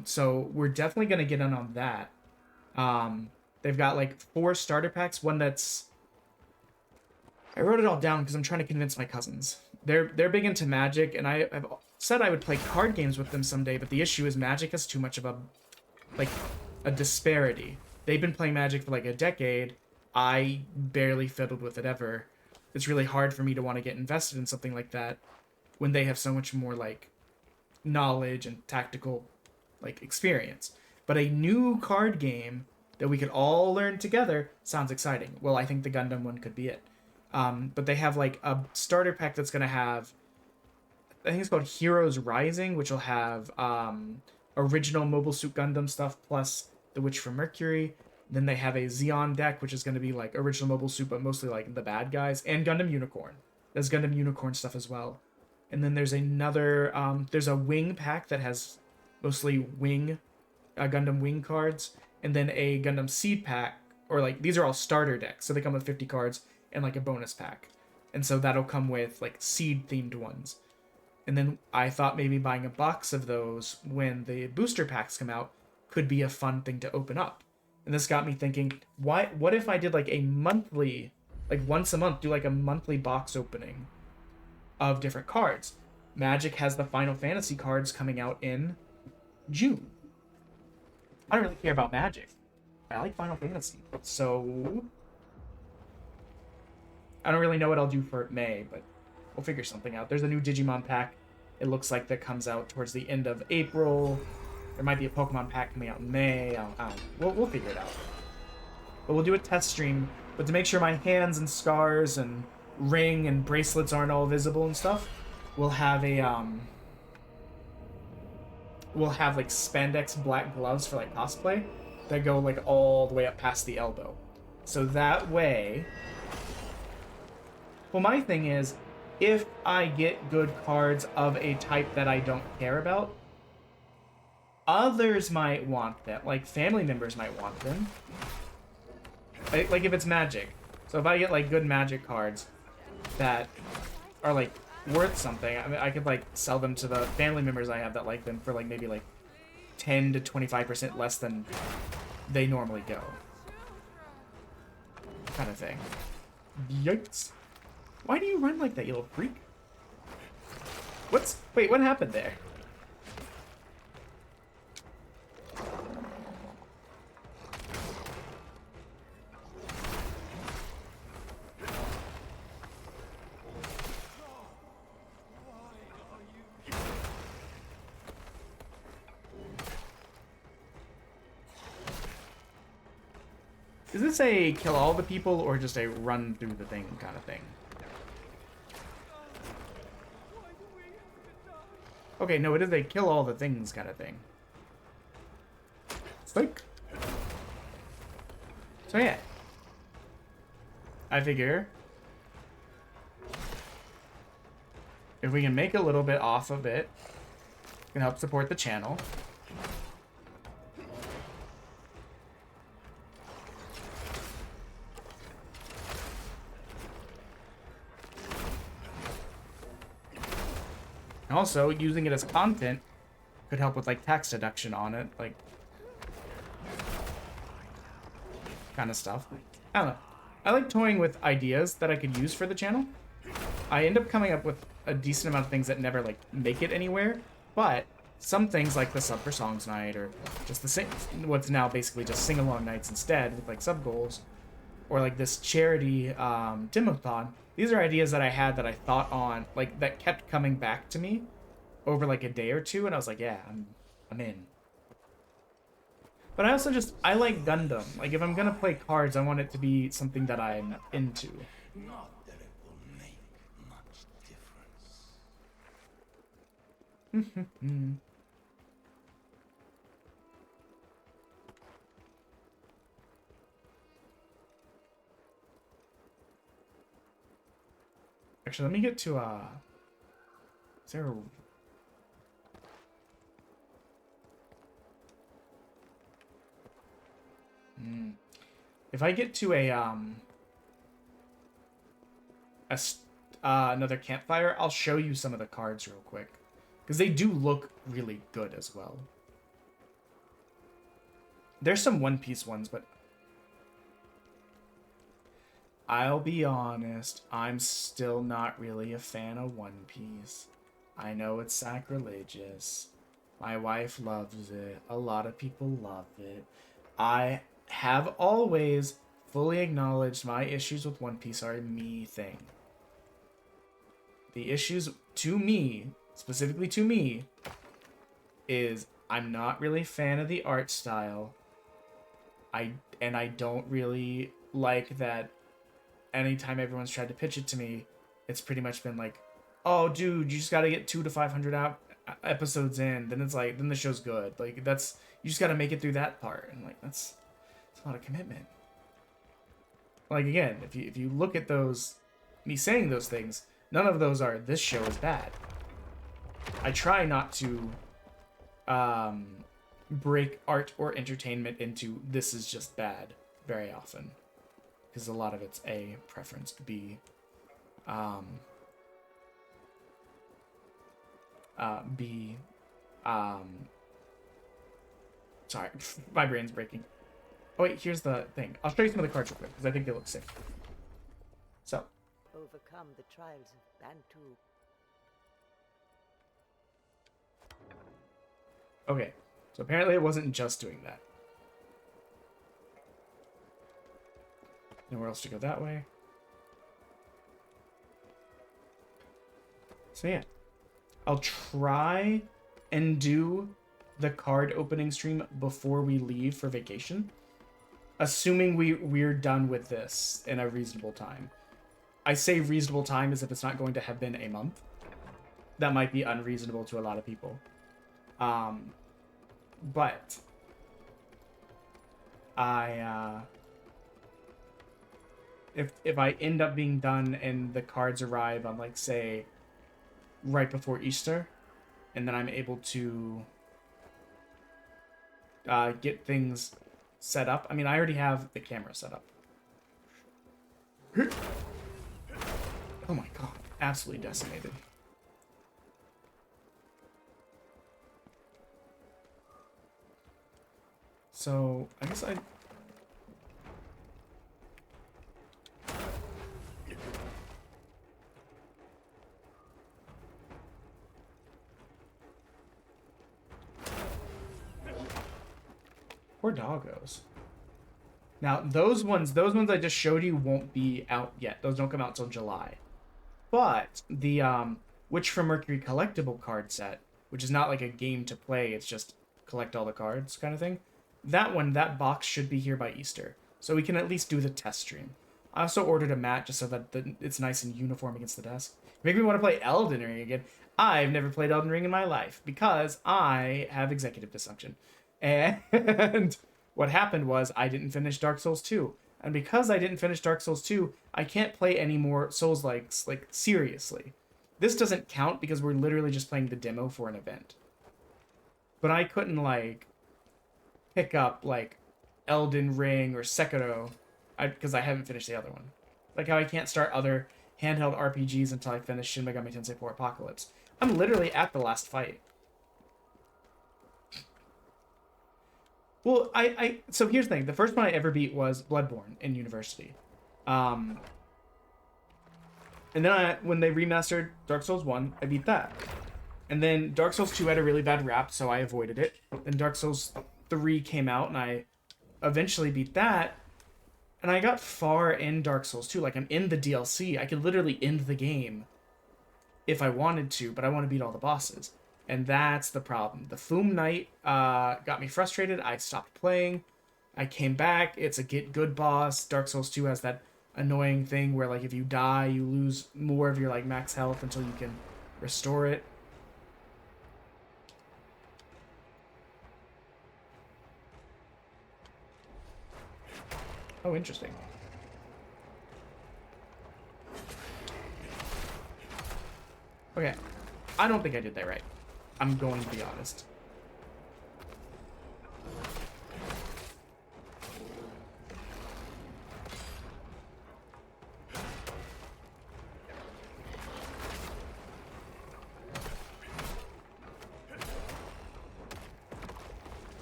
So we're definitely going to get in on that. They've got, like, 4 starter packs. One that's... I wrote it all down because I'm trying to convince my cousins. They're big into Magic, and I've said I would play card games with them someday, but the issue is Magic has too much of a disparity. They've been playing Magic for like a decade. I barely fiddled with it ever. It's really hard for me to want to get invested in something like that when they have so much more like knowledge and tactical like experience. But a new card game that we could all learn together sounds exciting. Well, I think the Gundam one could be it. But they have like a starter pack that's going to have, I think it's called Heroes Rising, which will have original Mobile Suit Gundam stuff plus the Witch from Mercury. Then they have a Xeon deck, which is going to be like original Mobile Suit, but mostly like the bad guys, and Gundam Unicorn. There's Gundam Unicorn stuff as well. And then there's another, there's a Wing pack that has mostly Wing, Gundam Wing cards, and then a Gundam Seed pack, or like, these are all starter decks, so they come with 50 cards and like a bonus pack. And so that'll come with like Seed themed ones. And then I thought maybe buying a box of those when the booster packs come out could be a fun thing to open up. And this got me thinking, what if I did like a monthly, like once a month, do like a monthly box opening of different cards. Magic has the Final Fantasy cards coming out in June. I don't really care about Magic. I like Final Fantasy. So I don't really know what I'll do for May, but we'll figure something out. There's a new Digimon pack. It looks like that comes out towards the end of April. There might be a Pokemon pack coming out in May. We'll figure it out. But we'll do a test stream. But to make sure my hands and scars and ring and bracelets aren't all visible and stuff, we'll have a we'll have like spandex black gloves for like cosplay that go like all the way up past the elbow. So that way, well, my thing is, if I get good cards of a type that I don't care about, others might want them. Like, family members might want them. Like, if it's Magic. So if I get, like, good Magic cards that are, like, worth something, I mean, I could, like, sell them to the family members I have that like them for, like, maybe, like, 10 to 25% less than they normally go. Kind of thing. Yikes. Why do you run like that, you little freak? Wait, what happened there? Is this a kill all the people or just a run through the thing kind of thing? Okay, no, it is a kill all the things kind of thing. Psych. So yeah. I figure if we can make a little bit off of it, it can help support the channel. Also, using it as content could help with, like, tax deduction on it, like, kind of stuff. I don't know. I like toying with ideas that I could use for the channel. I end up coming up with a decent amount of things that never, like, make it anywhere, but some things, like the Sub for Songs night, or just the what's now basically just sing-along nights instead, with, like, sub-goals, or, like, this charity Demo-thon. These are ideas that I had that I thought on, like, that kept coming back to me over, like, a day or two, and I was like, yeah, I'm in. But I also I like Gundam. Like, if I'm gonna play cards, I want it to be something that I'm into. Not that it will make much difference. Actually, let me get to is there a... If I get to another campfire, I'll show you some of the cards real quick, because they do look really good as well. There's some One Piece ones, but I'll be honest, I'm still not really a fan of One Piece. I know it's sacrilegious. My wife loves it. A lot of people love it. I have always fully acknowledged my issues with One Piece are a me thing. The issues to me, specifically to me, is I'm not really a fan of the art style. I don't really like that anytime everyone's tried to pitch it to me, it's pretty much been like, oh dude, you just gotta get 200 to 500 episodes in, then it's like, then the show's good. Like, that's, you just gotta make it through that part. And like, that's a lot of commitment. Like, again, if you look at those, me saying those things, none of those are, this show is bad. I try not to break art or entertainment into this is just bad very often, because a lot of it's A, preference, B, sorry, my brain's breaking. Oh wait, here's the thing. I'll show you some of the cards real quick, because I think they look sick. So. Overcome the trials of Bantu. Okay, so apparently it wasn't just doing that. Nowhere else to go that way. So yeah, I'll try and do the card opening stream before we leave for vacation, assuming we're done with this in a reasonable time. I say reasonable time as if it's not going to have been a month. That might be unreasonable to a lot of people. But if I end up being done and the cards arrive on, like, say, right before Easter, and then I'm able to get things set up. I mean, I already have the camera set up. Oh my god, absolutely decimated. So, I guess I... Poor doggos. Now, those ones I just showed you won't be out yet. Those don't come out till July. But the Witch from Mercury collectible card set, which is not like a game to play, it's just collect all the cards kind of thing. That box should be here by Easter. So we can at least do the test stream. I also ordered a mat just so that it's nice and uniform against the desk. Make me want to play Elden Ring again. I've never played Elden Ring in my life because I have executive dysfunction. And what happened was I didn't finish Dark Souls 2. And because I didn't finish Dark Souls 2, I can't play any more Souls-likes, like, seriously. This doesn't count because we're literally just playing the demo for an event. But I couldn't, like, pick up, like, Elden Ring or Sekiro because I haven't finished the other one. Like how I can't start other handheld RPGs until I finish Shin Megami Tensei 4 Apocalypse. I'm literally at the last fight. Well, so here's the thing. The first one I ever beat was Bloodborne in university. And then when they remastered Dark Souls 1, I beat that. And then Dark Souls 2 had a really bad rap, so I avoided it. Then Dark Souls 3 came out, and I eventually beat that. And I got far in Dark Souls 2. Like, I'm in the DLC. I could literally end the game if I wanted to, but I want to beat all the bosses. And that's the problem. The Foom Knight got me frustrated. I stopped playing. I came back. It's a get good boss. Dark Souls 2 has that annoying thing where, like, if you die, you lose more of your, like, max health until you can restore it. Oh, interesting. Okay. I don't think I did that right. I'm going to be honest.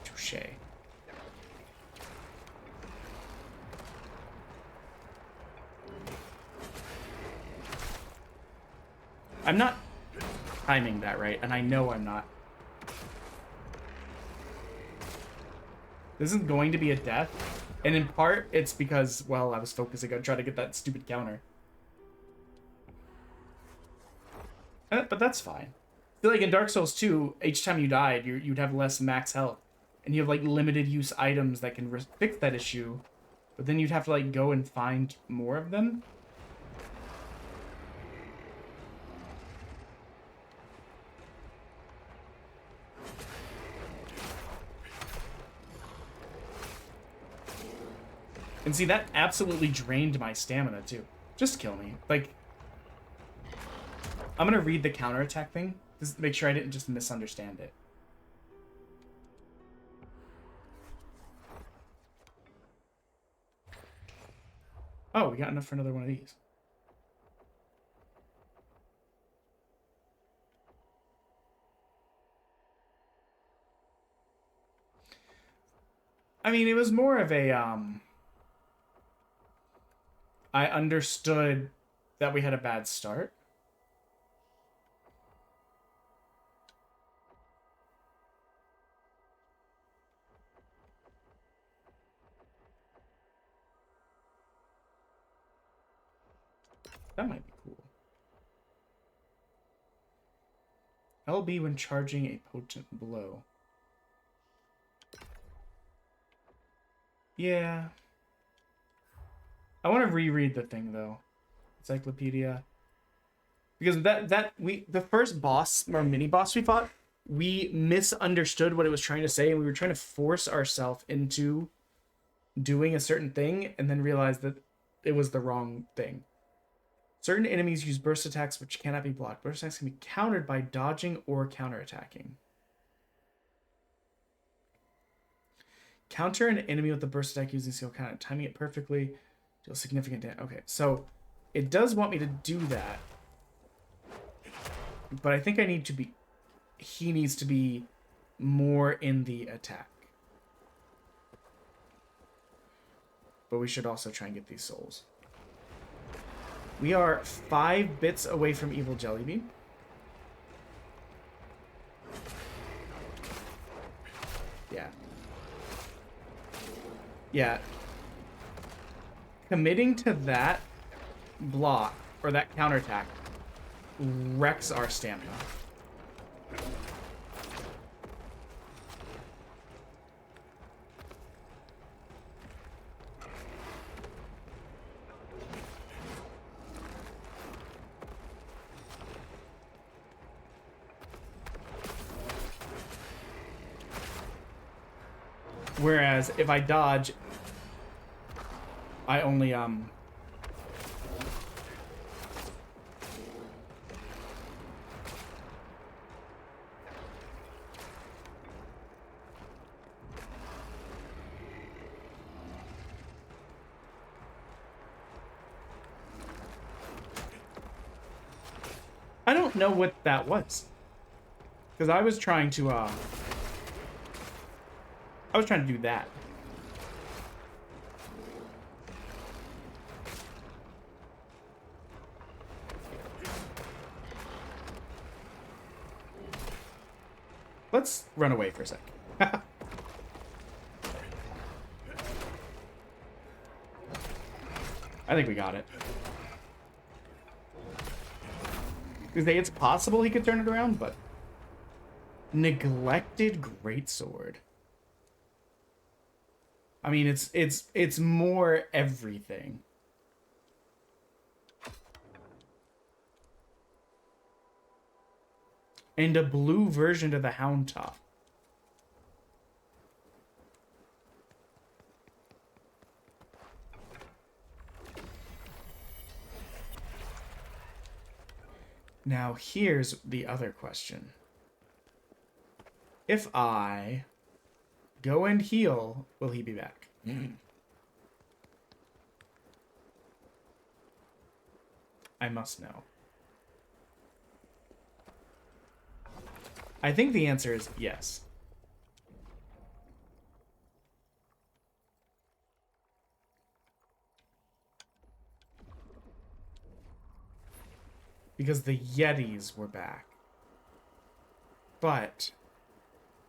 Touche. I'm not timing that right, and I know I'm not. This isn't going to be a death, and in part, it's because, well, I was focusing on trying to get that stupid counter. But that's fine. I feel like in Dark Souls 2, each time you died, you'd have less max health, and you have, like, limited use items that can fix that issue, but then you'd have to, like, go and find more of them. And see, that absolutely drained my stamina, too. Just kill me. Like, I'm gonna read the counterattack thing, just to make sure I didn't just misunderstand it. Oh, we got enough for another one of these. I mean, it was more of a, I understood that we had a bad start. That might be cool. LB when charging a potent blow. Yeah. I want to reread the thing though. Encyclopedia. Because the first boss or mini boss we fought, we misunderstood what it was trying to say, and we were trying to force ourselves into doing a certain thing and then realized that it was the wrong thing. Certain enemies use burst attacks which cannot be blocked. Burst attacks can be countered by dodging or counterattacking. Counter an enemy with a burst attack using skill counter, timing it perfectly. Deal significant damage. Okay, so it does want me to do that. But I think I need to be... He needs to be more in the attack. But we should also try and get these souls. We are 5 bits away from Evil Jellybean. Yeah. Yeah. Committing to that block, or that counterattack, wrecks our stamina. Whereas if I dodge, I only I don't know what that was. Because I was trying to do that. Let's run away for a sec. I think we got it. It's possible he could turn it around, but... Neglected Greatsword. I mean, it's more everything. And a blue version of the Hound Top. Now, here's the other question. If I go and heal, will he be back? I must know. I think the answer is yes. Because the Yetis were back. But...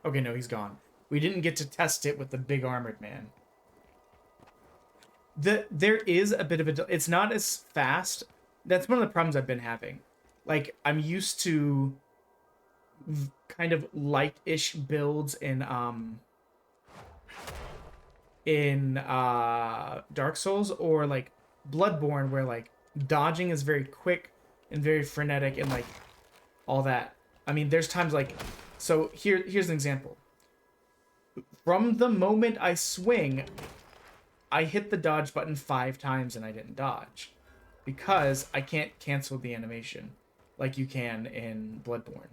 okay, no, he's gone. We didn't get to test it with the big armored man. There is a bit of a... it's not as fast. That's one of the problems I've been having. Like, I'm used to kind of light-ish builds in Dark Souls, or like Bloodborne, where like dodging is very quick and very frenetic and like all that. I mean, there's times like, so here's an example. From the moment I swing, I hit the dodge button 5 times and I didn't dodge, because I can't cancel the animation like you can in Bloodborne.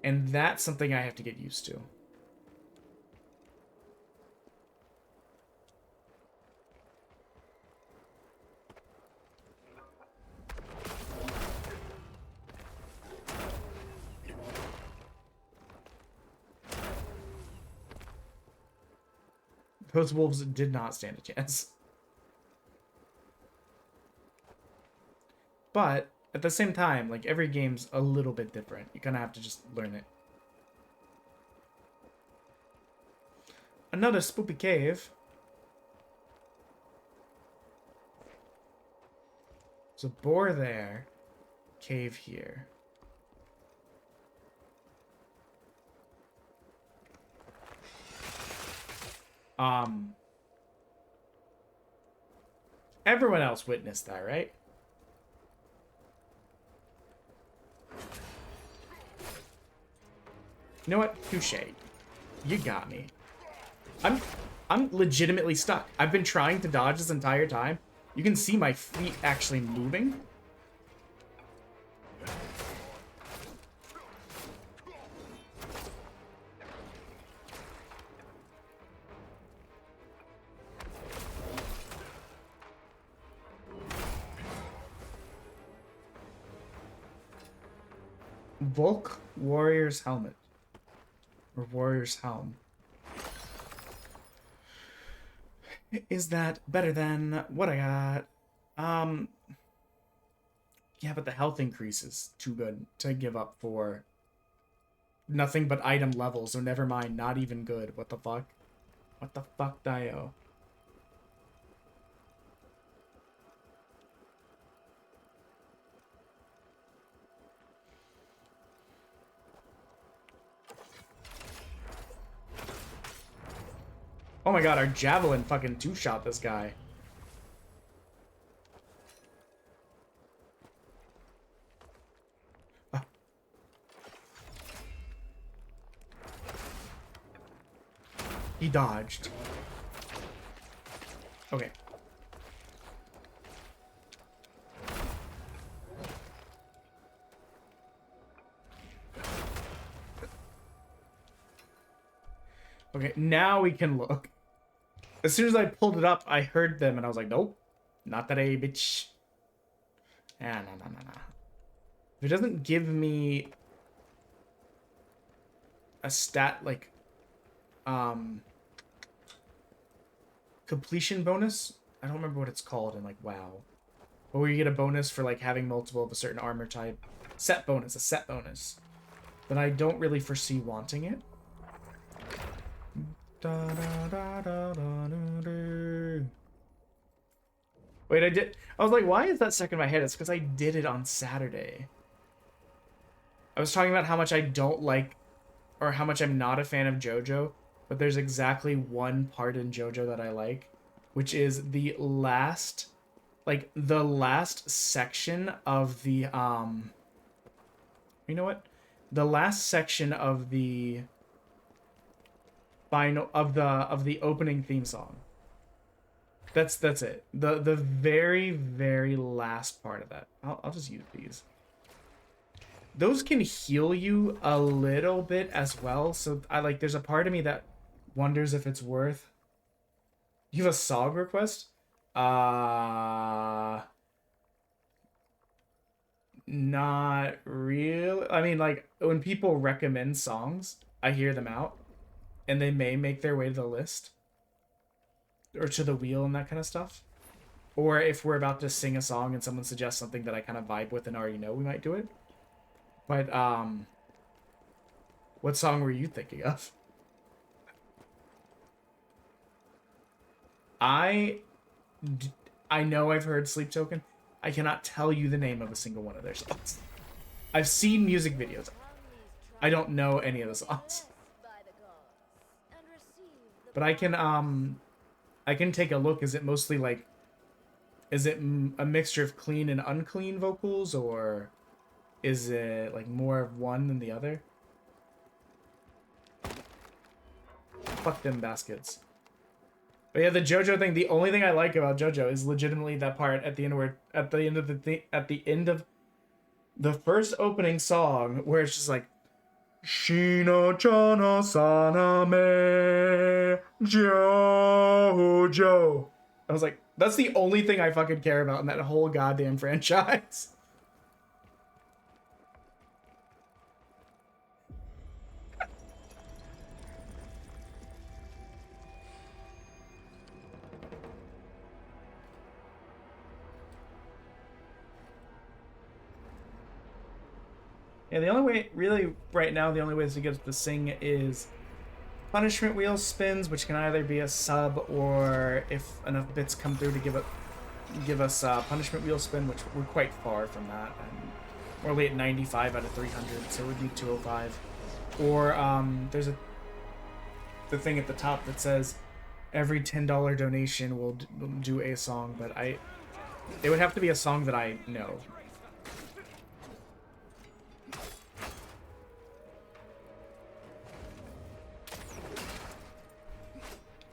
And that's something I have to get used to. Those wolves did not stand a chance. But at the same time, like, every game's a little bit different. You kind of have to just learn it. Another spoopy cave. There's a boar there. Cave here. Everyone else witnessed that, right? You know what? Touche. You got me. I'm legitimately stuck. I've been trying to dodge this entire time. You can see my feet actually moving. Volk Warrior's Helmet. Or Warrior's Helm. Is that better than what I got? Yeah, but the health increase is too good to give up for nothing but item levels, so never mind, not even good. What the fuck? What the fuck, Dio? Oh my god, our javelin fucking two-shot this guy. Ah. He dodged. Okay. Okay, now we can look. As soon as I pulled it up, I heard them, and I was like, nope. Not today, bitch. Ah, no. If it doesn't give me a stat, like, completion bonus? I don't remember what it's called in, like, WoW. But where you get a bonus for, like, having multiple of a certain armor type. A set bonus. Then I don't really foresee wanting it. Wait, I was like, why is that stuck in my head? It's because I did it on Saturday. I was talking about how much I don't like, or how much I'm not a fan of JoJo, but there's exactly one part in JoJo that I like, which is the last, like, the last section of the, you know what? The last section of the final of the opening theme song. That's it. The very, very last part of that. I'll just use these. Those can heal you a little bit as well. So there's a part of me that wonders if it's worth. You have a song request? Not real. I mean, like, when people recommend songs, I hear them out, and they may make their way to the list or to the wheel and that kind of stuff. Or if we're about to sing a song and someone suggests something that I kind of vibe with and already know, we might do it. But what song were you thinking of? I know I've heard Sleep Token. I cannot tell you the name of a single one of their songs. I've seen music videos. I don't know any of the songs. But I can take a look. Is it mostly like, is it a mixture of clean and unclean vocals, or is it like more of one than the other? Fuck them baskets. But yeah, the JoJo thing, the only thing I like about JoJo is legitimately that part at the end where at the end of the first opening song where it's just like Shino Chono Saname JoJo. I was like, that's the only thing I fucking care about in that whole goddamn franchise. Yeah, the only way, really, right now, the only ways to get us to sing is punishment wheel spins, which can either be a sub or if enough bits come through to give us punishment wheel spin, which we're quite far from that. And we're only at 95 out of 300, so we'd need 205. Or there's the thing at the top that says every $10 donation will do a song, but it would have to be a song that I know.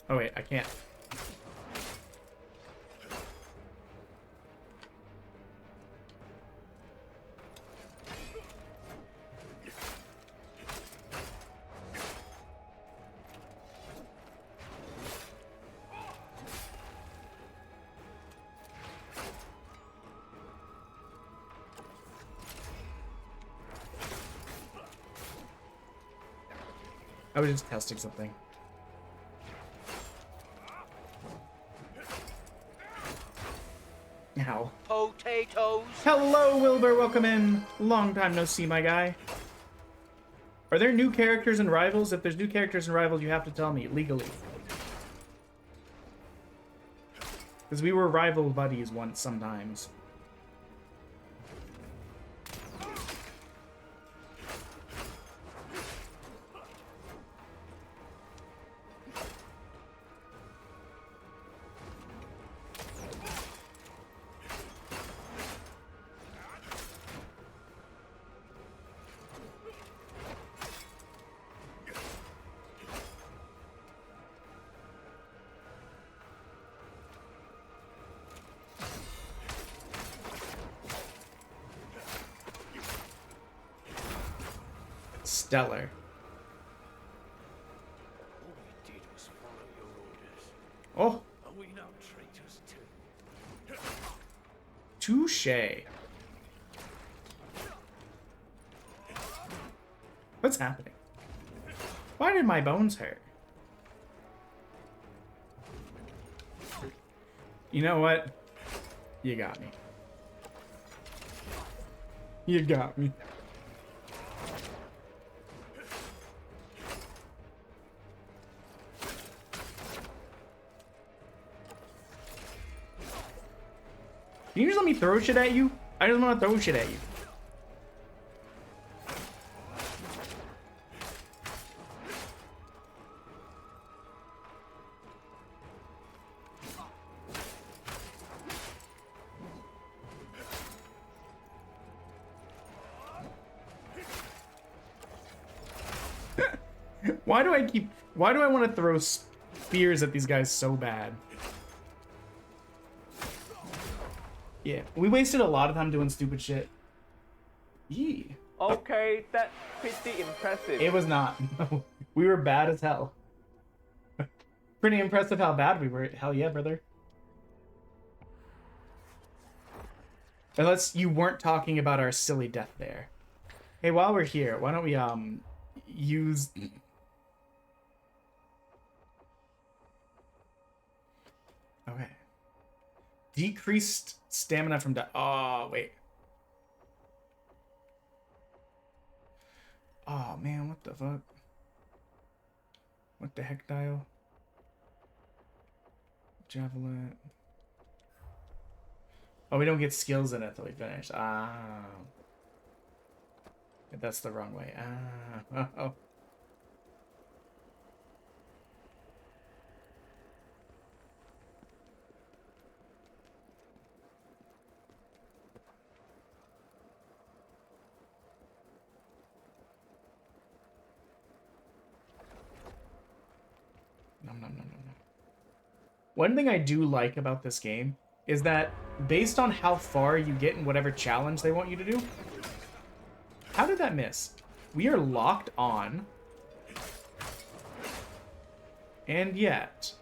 Oh wait, I can't. I was just testing something. Ow. Potatoes. Hello, Wilbur. Welcome in. Long time no see, my guy. Are there new characters and rivals? If there's new characters and rivals, you have to tell me legally. Because we were rival buddies once sometimes. Stellar. All we did was follow your orders. Oh, Are we not traitors too? touche. What's happening? Why did my bones hurt? You know what? You got me. You got me. Can you just let me throw shit at you? I just want to throw shit at you. Why do I want to throw spears at these guys so bad? Yeah, we wasted a lot of time doing stupid shit. Yee. Okay, that's pretty impressive. It was not. We were bad as hell. Pretty impressive how bad we were. Hell yeah, brother. Unless you weren't talking about our silly death there. Hey, while we're here, why don't we use... Okay. Decreased stamina from death. Oh, wait. Oh, man, what the fuck? What the heck, dial? Javelin. Oh, we don't get skills in it till we finish. Ah. That's the wrong way. Ah. Oh. Nom, nom, nom, nom, nom. One thing I do like about this game is that based on how far you get in whatever challenge they want you to do. How did that miss? We are locked on. And yet.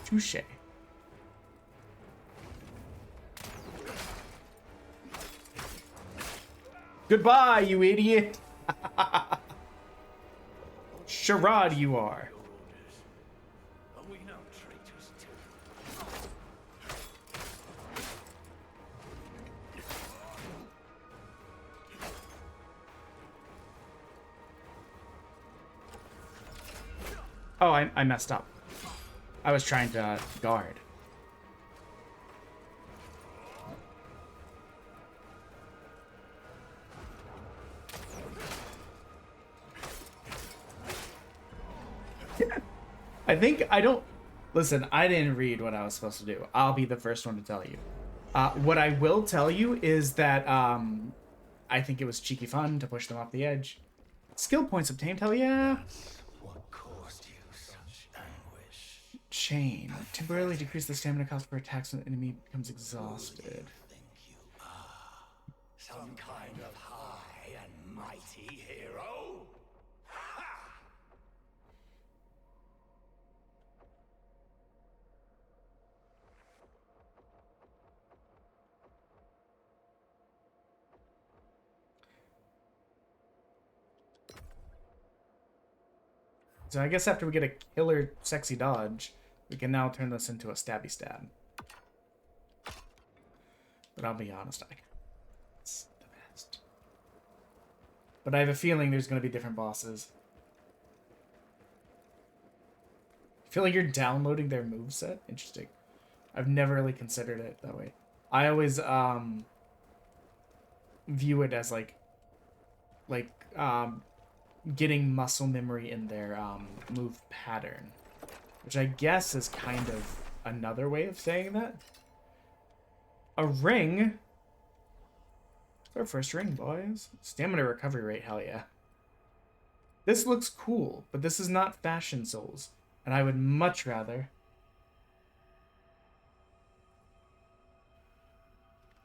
Touche. Goodbye, you idiot. Charade you are. Are we no traitors too? Oh, I messed up. I was trying to guard. I don't... Listen, I didn't read what I was supposed to do. I'll be the first one to tell you. What I will tell you is that I think it was cheeky fun to push them off the edge. Skill points obtained, hell yeah. What caused you such anguish? Chain. Temporarily decrease the stamina cost per attacks when the enemy becomes exhausted. Think you are some kind of high and mighty hero? Ha! So I guess after we get a killer sexy dodge, we can now turn this into a stabby stab. But I'll be honest, it's the best. But I have a feeling there's going to be different bosses. I feel like you're downloading their moveset. Interesting. I've never really considered it that way. I always view it as like getting muscle memory in their move pattern, which I guess is kind of another way of saying that. A ring. It's our first ring, boys. Stamina recovery rate, hell yeah. This looks cool, but this is not Fashion Souls, and I would much rather...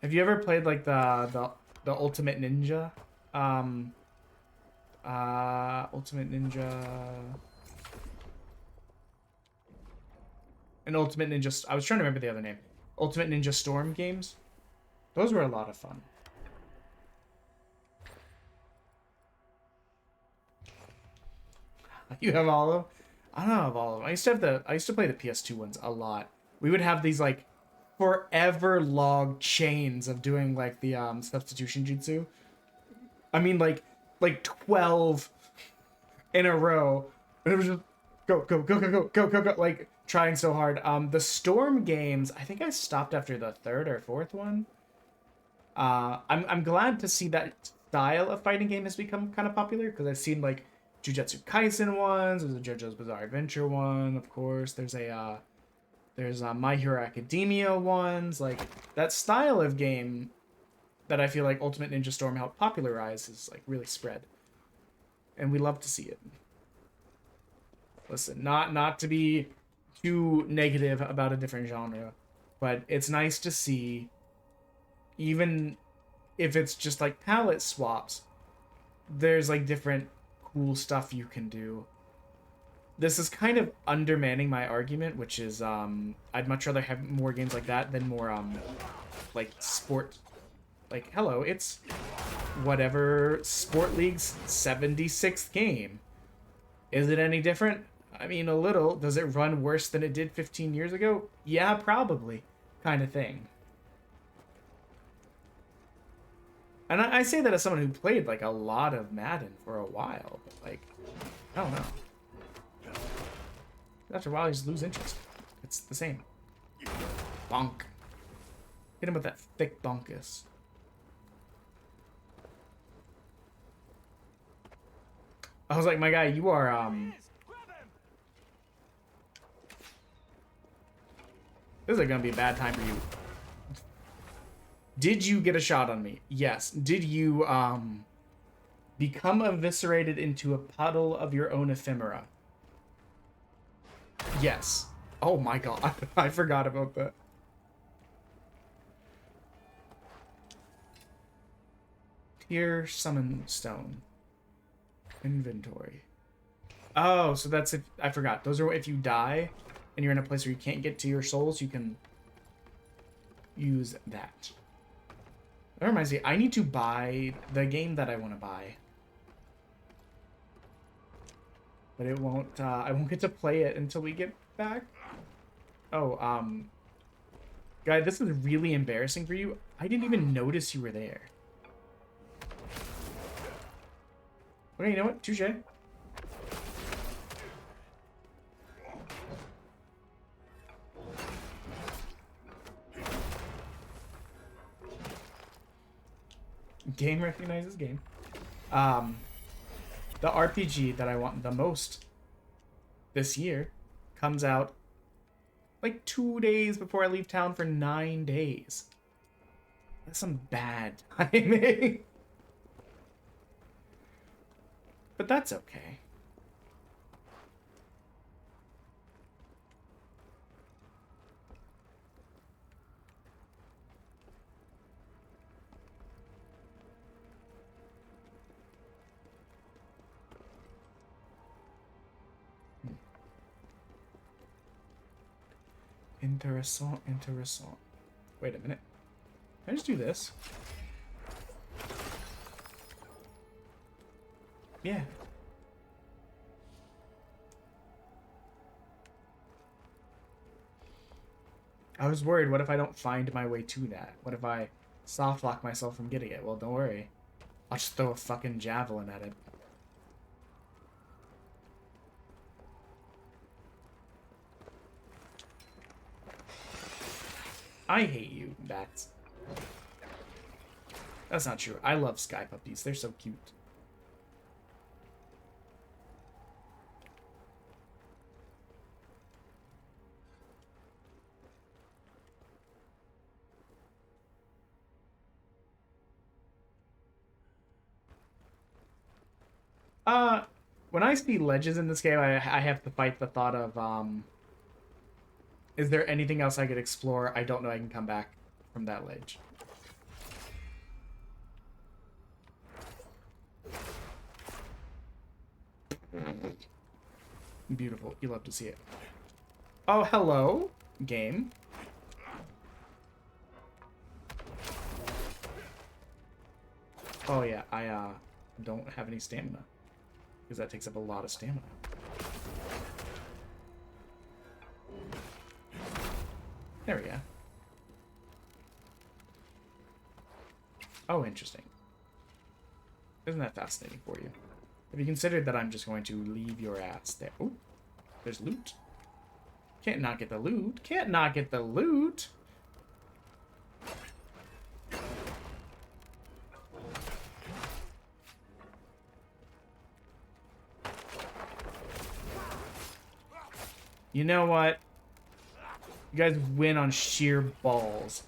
Have you ever played like the Ultimate Ninja? Ultimate Ninja... And Ultimate Ninja... I was trying to remember the other name. Ultimate Ninja Storm games. Those were a lot of fun. You have all of them? I don't have all of them. I used to play the PS2 ones a lot. We would have these like forever log chains of doing like the substitution jutsu. I mean, like like 12 in a row. And it was just go, go, go, go, go, go, go, go, like trying so hard. The Storm games, I think I stopped after the third or fourth one. I'm glad to see that style of fighting game has become kind of popular, because I've seen like Jujutsu Kaisen ones, there's a JoJo's Bizarre Adventure one, of course. There's My Hero Academia ones. Like that style of game that I feel like Ultimate Ninja Storm helped popularize is like really spread, and we love to see it. Listen, not to be too negative about a different genre, but it's nice to see, even if it's just like palette swaps, there's like different cool stuff you can do. This is kind of undermining my argument, which is I'd much rather have more games like that than more like sport. Like, hello, it's whatever Sport League's 76th game. Is it any different? I mean, a little. Does it run worse than it did 15 years ago? Yeah, probably. Kind of thing. And I say that as someone who played, like, a lot of Madden for a while. But, like, I don't know. After a while, you just lose interest. It's the same. Bonk. Hit him with that thick bonkus. I was like, my guy, you are, this is gonna be a bad time for you. Did you get a shot on me? Yes. Did you, become eviscerated into a puddle of your own ephemera? Yes. Oh my god. I forgot about that. Tear Summon Stone. Inventory. Oh, so that's if... I forgot. Those are if you die and you're in a place where you can't get to your souls, you can use that. That reminds me, I need to buy the game that I want to buy. But it won't, I won't get to play it until we get back. Oh, guy, this is really embarrassing for you. I didn't even notice you were there. Okay, you know what? Touche. Game recognizes game. The RPG that I want the most this year comes out like 2 days before I leave town for 9 days. That's some bad timing. But that's okay. Interessant, interessant. Wait a minute. Can I just do this? Yeah. I was worried, what if I don't find my way to that? What if I soft lock myself from getting it? Well, don't worry. I'll just throw a fucking javelin at it. I hate you, bats. That's not true. I love sky puppies. They're so cute. When I see ledges in this game, I have to fight the thought of, is there anything else I could explore? I don't know I can come back from that ledge. Beautiful. You love to see it. Oh, hello, game. Oh, yeah, I, don't have any stamina. Because that takes up a lot of stamina. There we go. Oh, interesting. Isn't that fascinating for you? Have you considered that I'm just going to leave your ass there? Oh, there's loot. Can't not get the loot. Can't not get the loot. You know what? You guys win on sheer balls.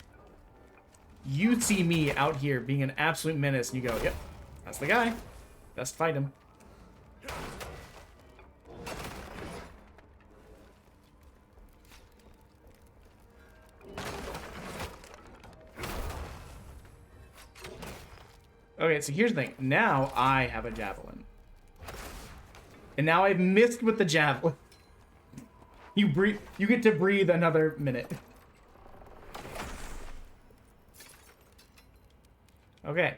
You see me out here being an absolute menace, and you go, yep, that's the guy. Best fight him. Okay, so here's the thing. Now I have a javelin. And now I've missed with the javelin. You get to breathe another minute. Okay.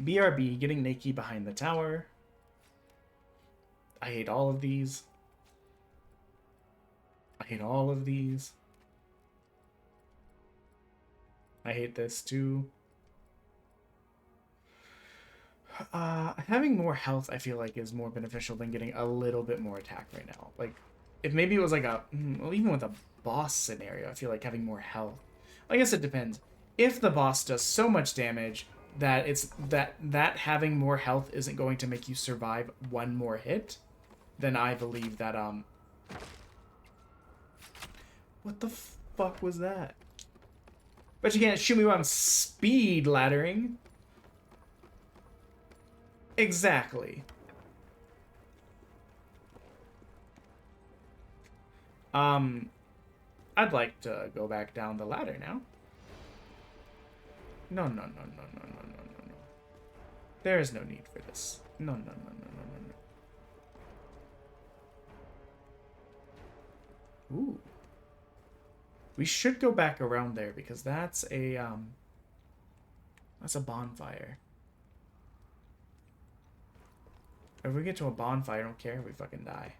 BRB, getting naked behind the tower. I hate all of these. I hate all of these. I hate this too. Having more health, I feel like, is more beneficial than getting a little bit more attack right now. Like, if maybe it was like a, well, even with a boss scenario, I feel like having more health. I guess it depends. If the boss does so much damage that it's that having more health isn't going to make you survive one more hit, then I believe that what the fuck was that? But you can't shoot me while I'm speed laddering. Exactly. I'd like to go back down the ladder now. No. There is no need for this. No. Ooh. We should go back around there because that's a bonfire. If we get to a bonfire, I don't care if we fucking die.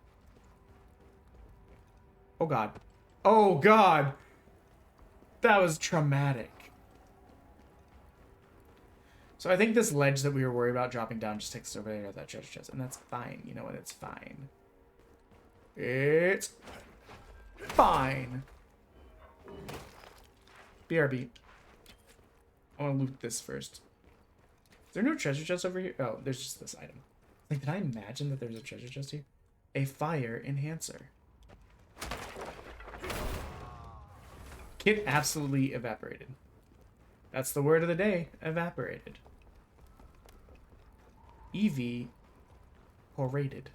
Oh god. Oh god! That was traumatic. So I think this ledge that we were worried about dropping down just takes us over there to that treasure chest. And that's fine. You know what? It's fine. It's fine. BRB. I want to loot this first. Is there no treasure chest over here? Oh, there's just this item. Like, did I imagine that there's a treasure chest here? A fire enhancer. Kit absolutely evaporated. That's the word of the day. Evaporated. EV horated.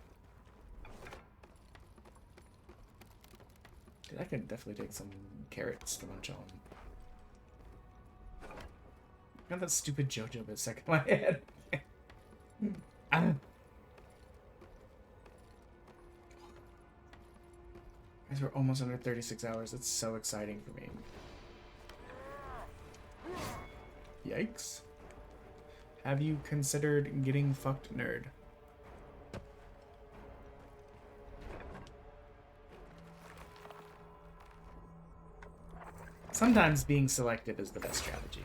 Dude, I could definitely take some carrots to munch on. Got that stupid JoJo bit stuck in my head. Guys, we're almost under 36 hours. That's so exciting for me. Yikes. Have you considered getting fucked, nerd? Sometimes being selective is the best strategy.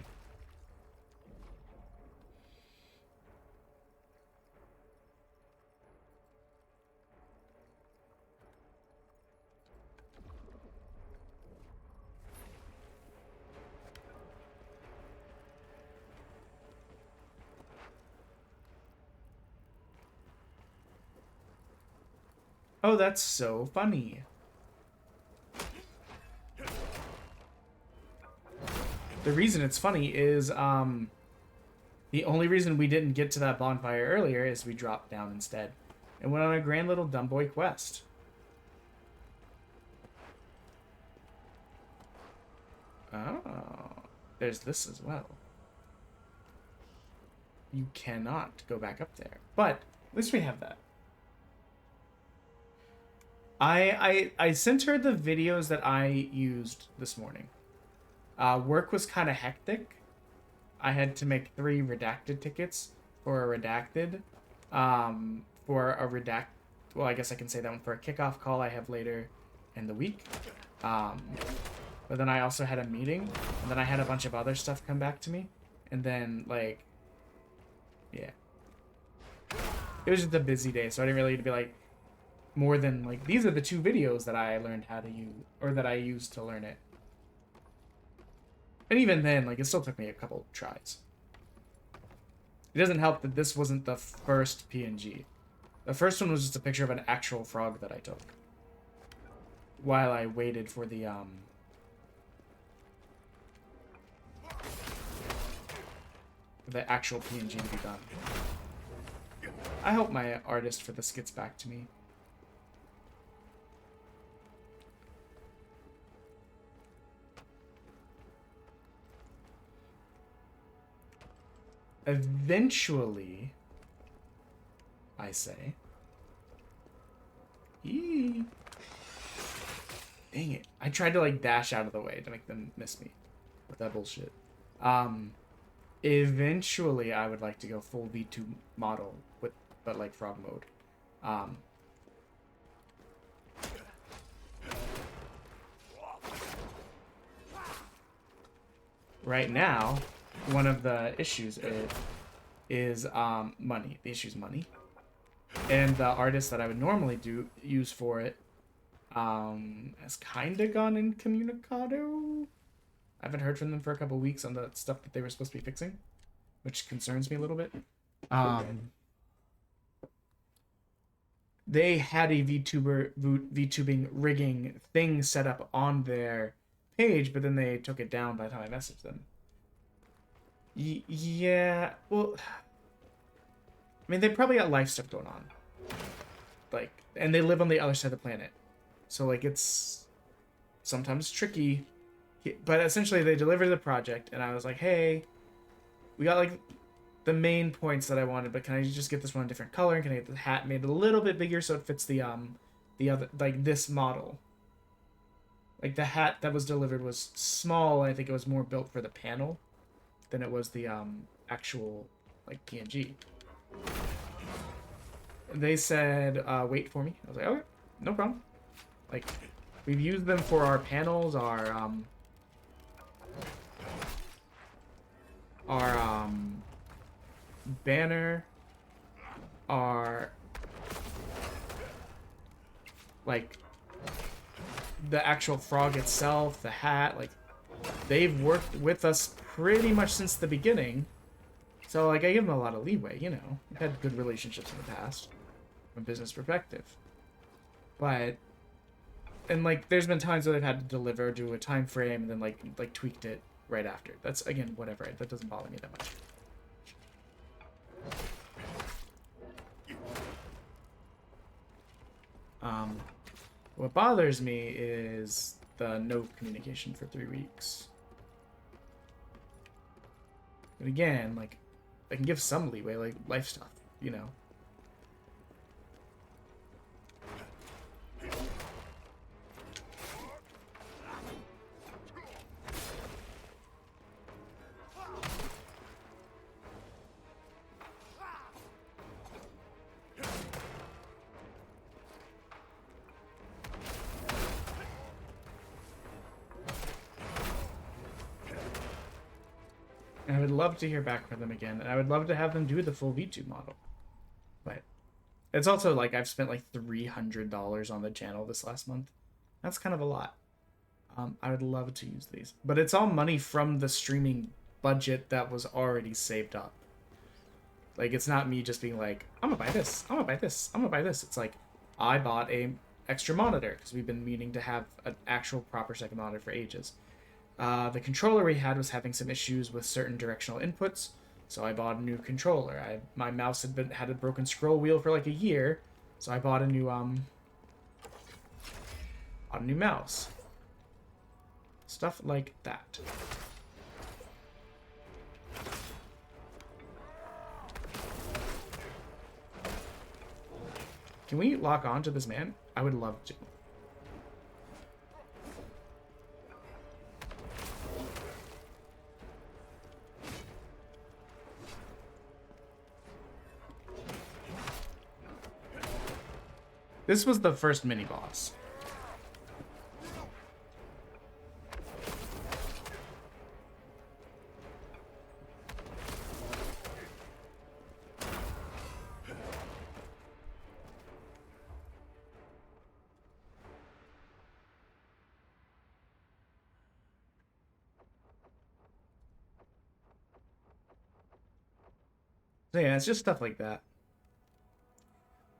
Oh, that's so funny. The reason it's funny is, the only reason we didn't get to that bonfire earlier is we dropped down instead and went on a grand little dumb boy quest. Oh, there's this as well. You cannot go back up there, but at least we have that. I sent her the videos that I used this morning. Work was kind of hectic. I had to make 3 redacted tickets for a redacted. Well, I guess I can say that one for a kickoff call I have later in the week. But then I also had a meeting, and then I had a bunch of other stuff come back to me. And then, like, yeah. It was just a busy day, so I didn't really be like, more than, like, these are the 2 videos that I learned how to use, or that I used to learn it. And even then, like, it still took me a couple tries. It doesn't help that this wasn't the first PNG. The first one was just a picture of an actual frog that I took while I waited for the actual PNG to be done. I hope my artist for this gets back to me. Eventually, I say. Eee. Dang it. I tried to, like, dash out of the way to make them miss me with that bullshit. Eventually, I would like to go full V2 model, but like frog mode. Right now, one of the issues is money. The issue is money. And the artist that I would normally use for it has kind of gone incommunicado. I haven't heard from them for a couple weeks on the stuff that they were supposed to be fixing, which concerns me a little bit. They had a VTubing rigging thing set up on their page, but then they took it down by the time I messaged them. Yeah, well, I mean, they probably got life stuff going on. Like, and they live on the other side of the planet. So, like, it's sometimes tricky. But essentially, they delivered the project, and I was like, hey, we got, like, the main points that I wanted, but can I just get this one a different color? And can I get the hat made a little bit bigger so it fits the other, like, this model? Like, the hat that was delivered was small, and I think it was more built for the panel than it was the actual, like, PNG. They said, wait for me. I was like, okay, no problem. Like, we've used them for our panels, our banner, our, like, the actual frog itself, the hat, like, they've worked with us pretty much since the beginning. So, like, I give them a lot of leeway, you know. We've had good relationships in the past, from a business perspective. But, and, like, there's been times where they've had to deliver, do a time frame, and then, like tweaked it right after. That's, again, whatever. That doesn't bother me that much. What bothers me is the no communication for 3 weeks. But again, like, I can give some leeway, like life stuff, you know. And I would love to hear back from them again, and I would love to have them do the full V2 model. But it's also like I've spent like $300 on the channel this last month. That's kind of a lot. I would love to use these, but it's all money from the streaming budget that was already saved up. Like, it's not me just being like, I'm gonna buy this, I'm gonna buy this, I'm gonna buy this. It's like, I bought a extra monitor because we've been meaning to have an actual proper second monitor for ages. The controller we had was having some issues with certain directional inputs, so I bought a new controller. My mouse had a broken scroll wheel for like a year, so I bought a new mouse. Stuff like that. Can we lock on to this man? I would love to. This was the first mini-boss. So yeah, it's just stuff like that.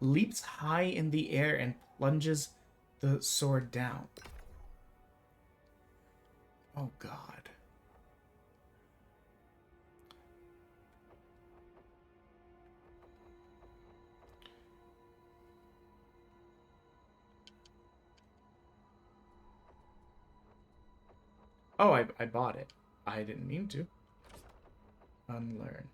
Leaps high in the air and plunges the sword down. Oh god. Oh, I bought it. I didn't mean to. Unlearn.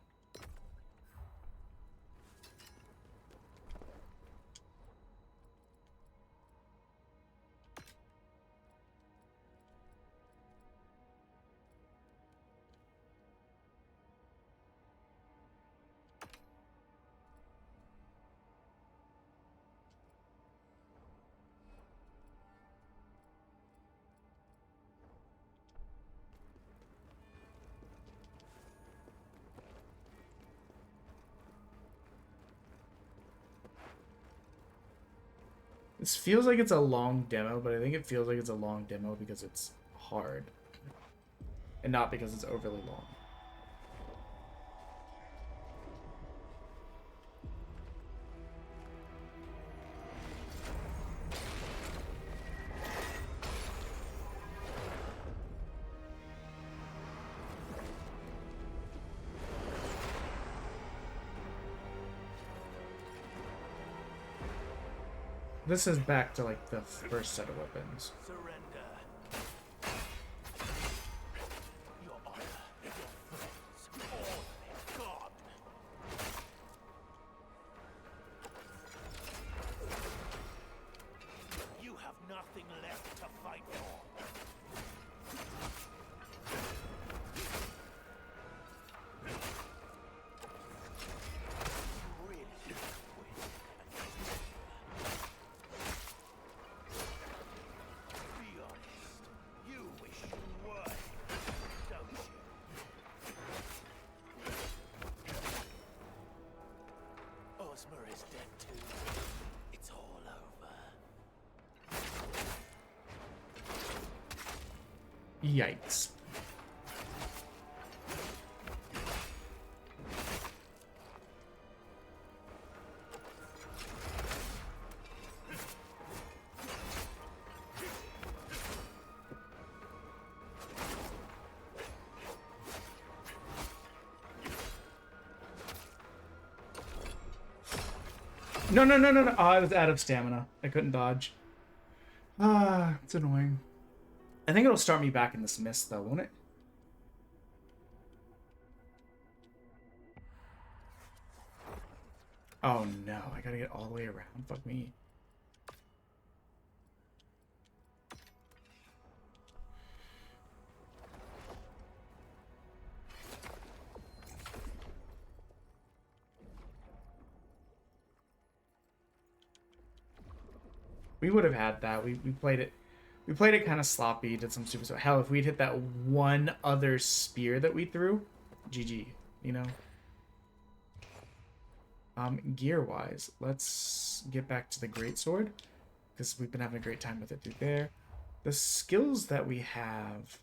This feels like it's a long demo, but I think it feels like it's a long demo because it's hard. And not because it's overly long. This is back to like the first set of weapons. Surrender. Your honor, your friends, all gone. You have nothing left to fight for. You really should quit. Be honest. You wish you were, don't you? Ozma is dead too. It's all over. Yikes. No, no, no, no, no. Oh, I was out of stamina. I couldn't dodge. Ah, it's annoying. I think it'll start me back in this mist, though, won't it? Oh, no. I gotta get all the way around. Fuck me. We would have had that. We played it. We played it kind of sloppy. Did some super stuff. Hell, if we'd hit that one other spear that we threw, GG. You know. Gear wise, let's get back to the greatsword because we've been having a great time with it through there. The skills that we have.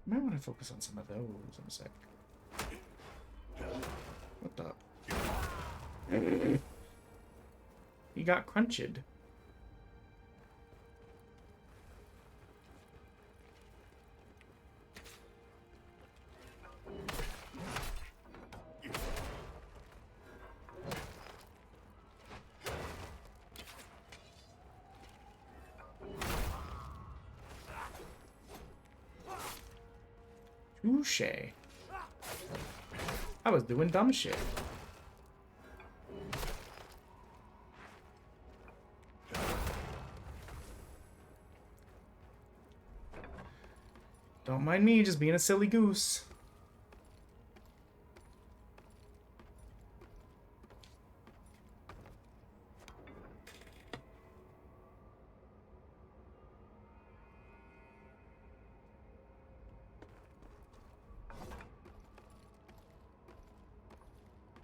I might want to focus on some of those in a sec. What the? He got crunched. Touche. I was doing dumb shit. Don't mind me just being a silly goose.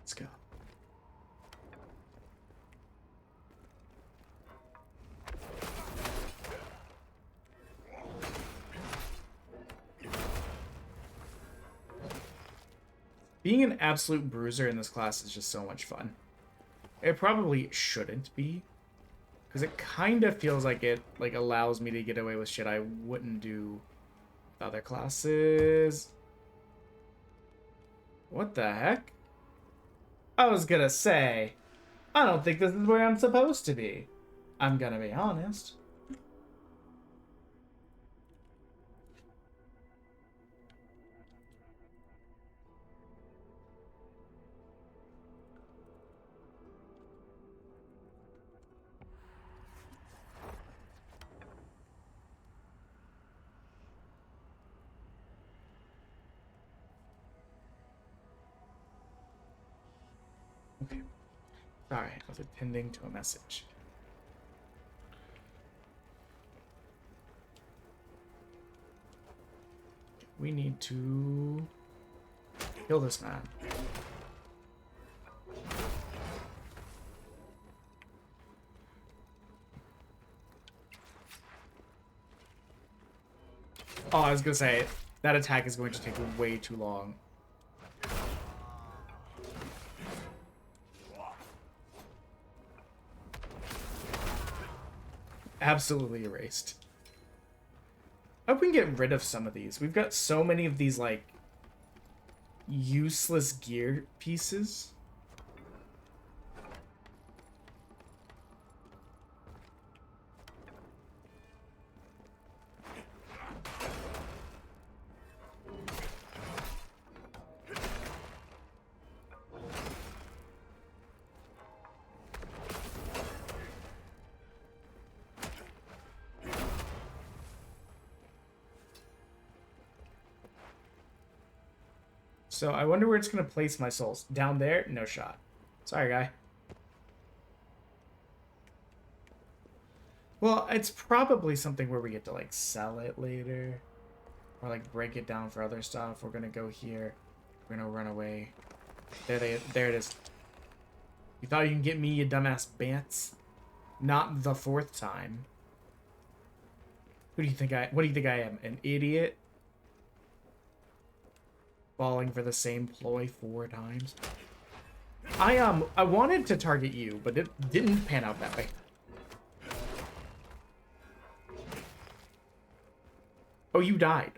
Let's go. Being an absolute bruiser in this class is just so much fun. It probably shouldn't be, because it kind of feels like it allows me to get away with shit I wouldn't do with other classes. What the heck? I was gonna say, I don't think this is where I'm supposed to be. I'm gonna be honest. Okay. Sorry, I was attending to a message. We need to kill this man. Oh, I was gonna say, that attack is going to take way too long. Absolutely erased. I hope we can get rid of some of these. We've got so many of these, like, useless gear pieces. So I wonder where it's going to place my souls. Down there? No shot. Sorry, guy. Well, it's probably something where we get to, like, sell it later. Or, like, break it down for other stuff. We're going to go here. We're going to run away. There it is. You thought you can get me, you dumbass bants? Not the fourth time. What do you think I am? An idiot? Falling for the same ploy 4 times. I wanted to target you, but it didn't pan out that way. Oh, you died.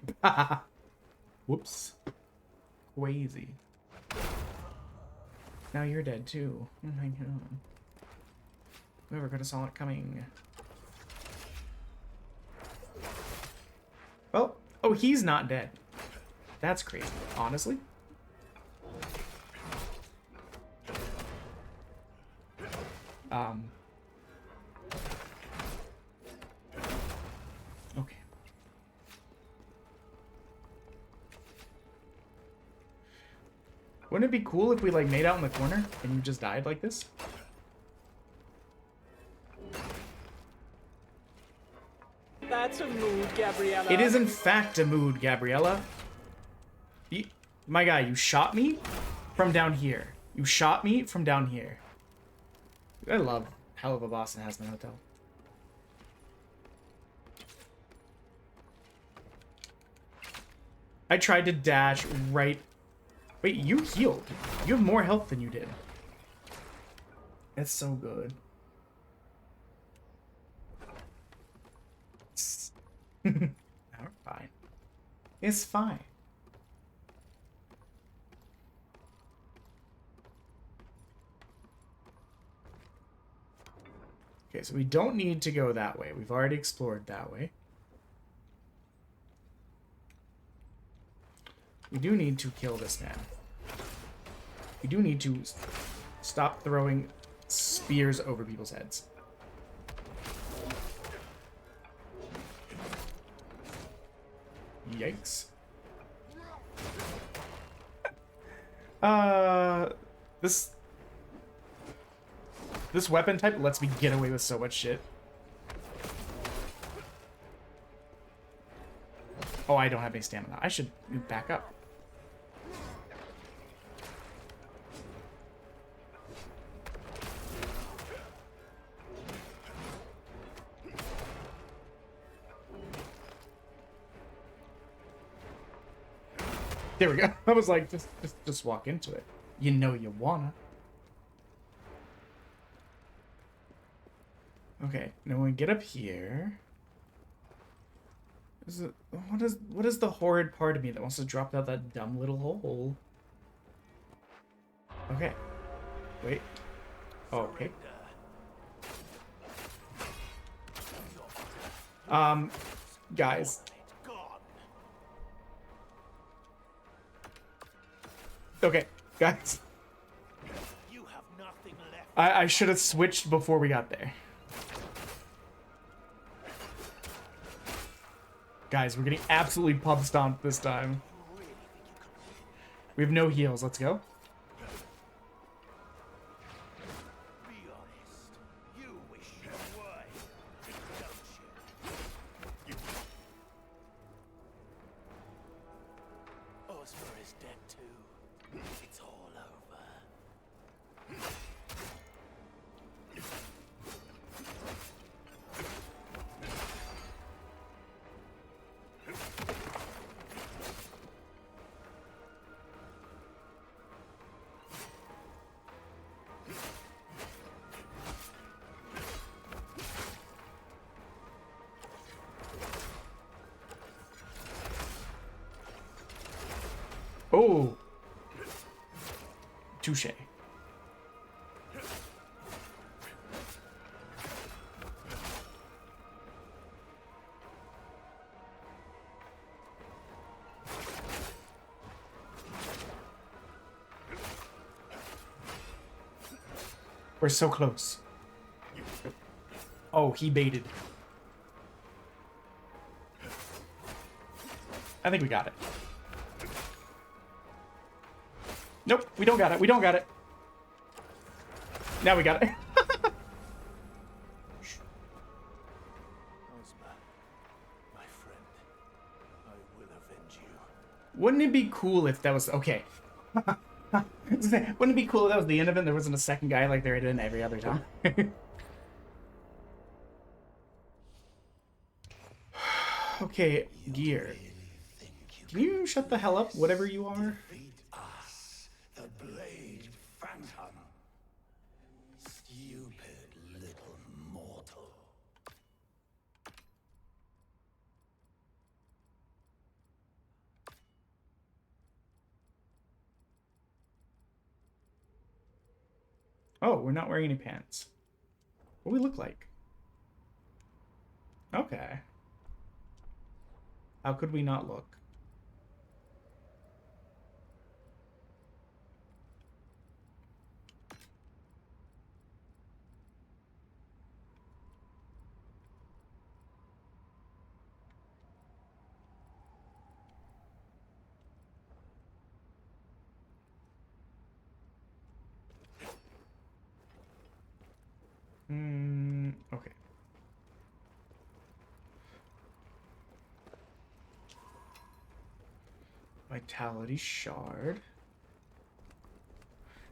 Whoops. Crazy. Now you're dead too. Oh my god. Whoever could have saw it coming. Well, oh, he's not dead. That's crazy, honestly. Okay. Wouldn't it be cool if we, like, made out in the corner and you just died like this? That's a mood, Gabriella. It is in fact a mood, Gabriella. My guy, you shot me from down here. You shot me from down here. I love Hell of a Boston Hazman Hotel. I tried to dash right... Wait, you healed. You have more health than you did. That's so good. No, we're fine. It's fine. Okay, so we don't need to go that way. We've already explored that way. We do need to kill this man. We do need to stop throwing spears over people's heads. Yikes. This weapon type lets me get away with so much shit. Oh, I don't have any stamina. I should back up. There we go. I was like, just walk into it. You know you wanna. Okay, now when we get up here... What is the horrid part of me that wants to drop out that dumb little hole? Okay. Wait. Oh, okay. Guys. Okay, guys. I should have switched before we got there. Guys, we're getting absolutely pub stomped this time. We have no heals. Let's go. Be honest. You wish you were, don't you? Osmer is dead too. It's all over. Oh. Touche. We're so close. Oh, he baited. I think we got it. Nope, we don't got it. We don't got it. Now we got it. Osmer, my friend, I will avenge you. Wouldn't it be cool if that was... Okay. Wouldn't it be cool if that was the end of it and there wasn't a second guy like there in every other time? Okay, gear. Can you shut the hell up, whatever you are? Defeat us, the Blade Phantom. Stupid little mortal. Oh, we're not wearing any pants. What do we look like? Okay. How could we not look? Okay. Vitality shard.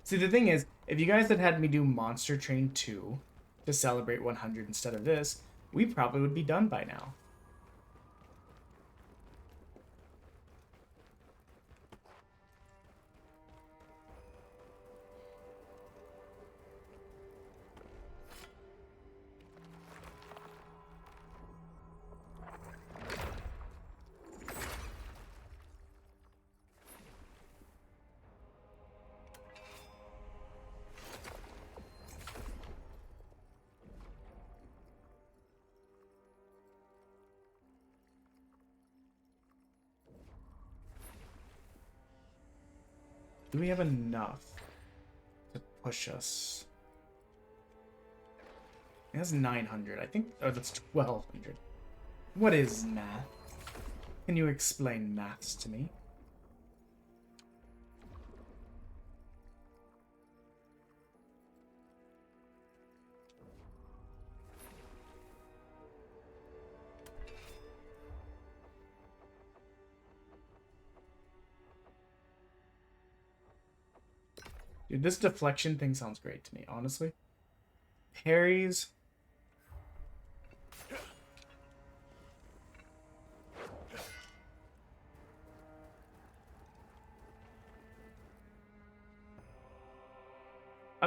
See, the thing is, if you guys had me do Monster Train 2 to celebrate 100 instead of this, we probably would be done by now. Do we have enough to push us? It has 900. I think... Oh, that's 1,200. What is math? Can you explain maths to me? Dude, this deflection thing sounds great to me, honestly. Parries.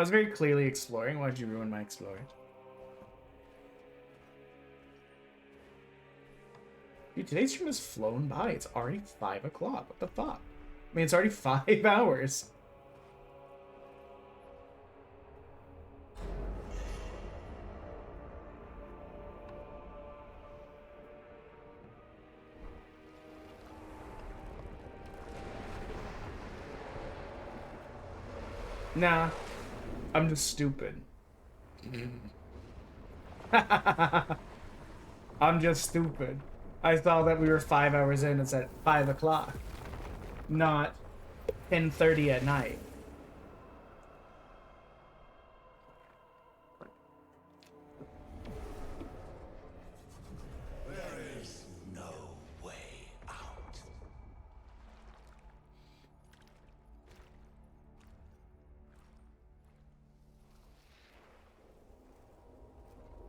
was very clearly exploring. Why'd you ruin my exploring? Dude, today's stream has flown by. It's already 5 o'clock. What the fuck? I mean, it's already 5 hours. Nah, I'm just stupid. I'm just stupid. I saw that we were 5 hours in. It's at 5 o'clock, not 10:30 at night. There is no way out.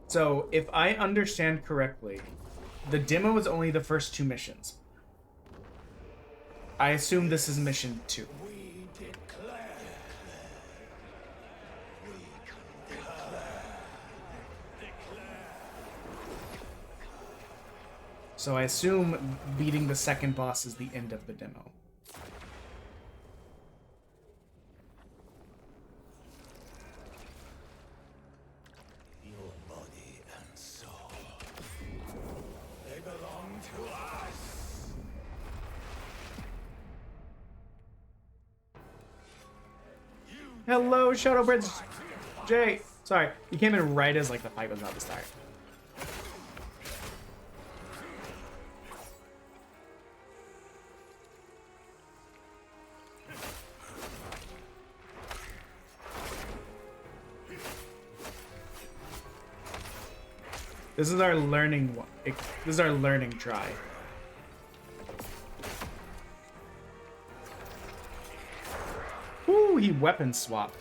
So, if I understand correctly, the demo is only the first 2 missions. I assume this is mission 2. We declare. So I assume beating the second boss is the end of the demo. Your body and soul. They belong to us. Hello, Shadowbridge Jay. Sorry, you came in right as like the fight was about to start. This is our learning one. This is our learning try. Ooh, he weapon swapped.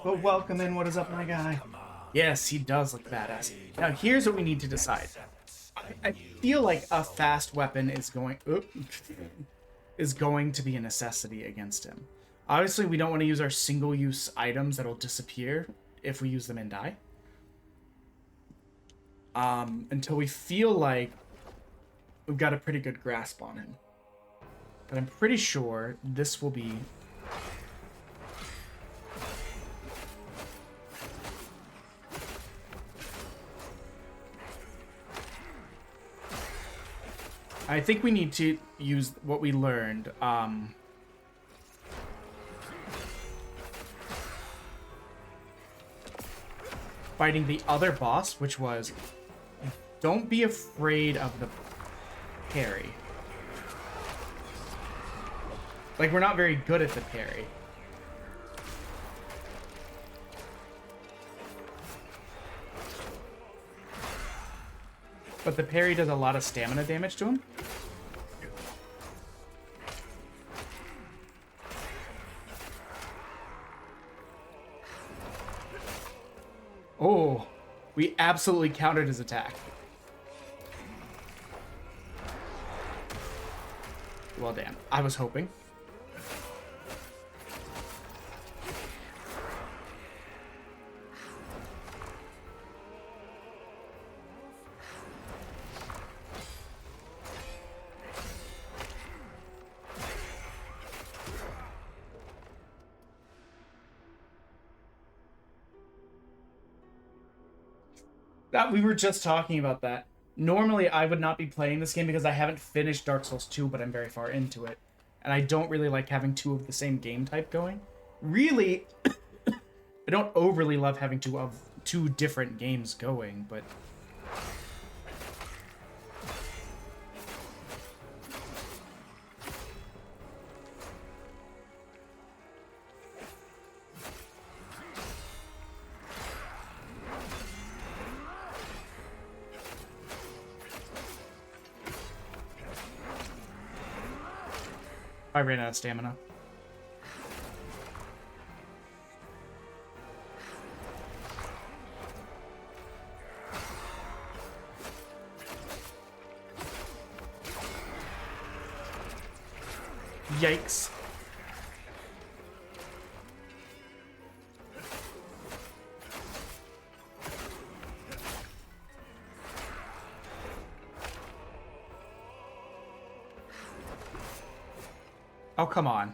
But welcome in, what is up, my guy? Yes, he does look badass. Now, here's what we need to decide. I feel like a fast weapon is going to be a necessity against him. Obviously, we don't want to use our single-use items that'll disappear if we use them and die. Until we feel like we've got a pretty good grasp on him. But I'm pretty sure this will be... I think we need to use what we learned. Fighting the other boss, which was, don't be afraid of the parry. Like, we're not very good at the parry. But the parry does a lot of stamina damage to him. Oh, we absolutely countered his attack. Well, damn. I was hoping. We were just talking about that. Normally, I would not be playing this game because I haven't finished Dark Souls 2, but I'm very far into it. And I don't really like having 2 of the same game type going. Really, I don't overly love having 2 of 2 different games going, but... I ran out of stamina. Yikes. Oh, come on.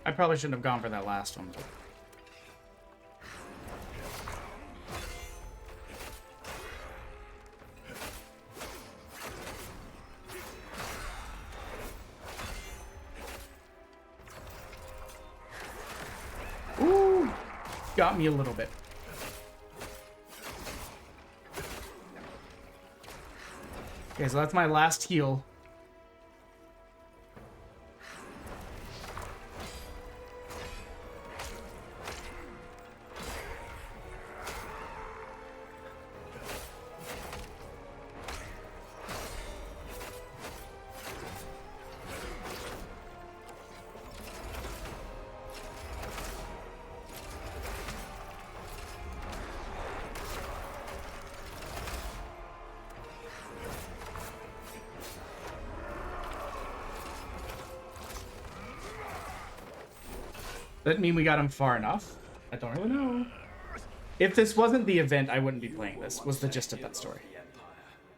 I probably shouldn't have gone for that last one. But... Ooh, got me a little bit. Okay, so that's my last heal. Does that mean we got him far enough? I don't really know. If this wasn't the event, I wouldn't be playing this, was the gist of that story.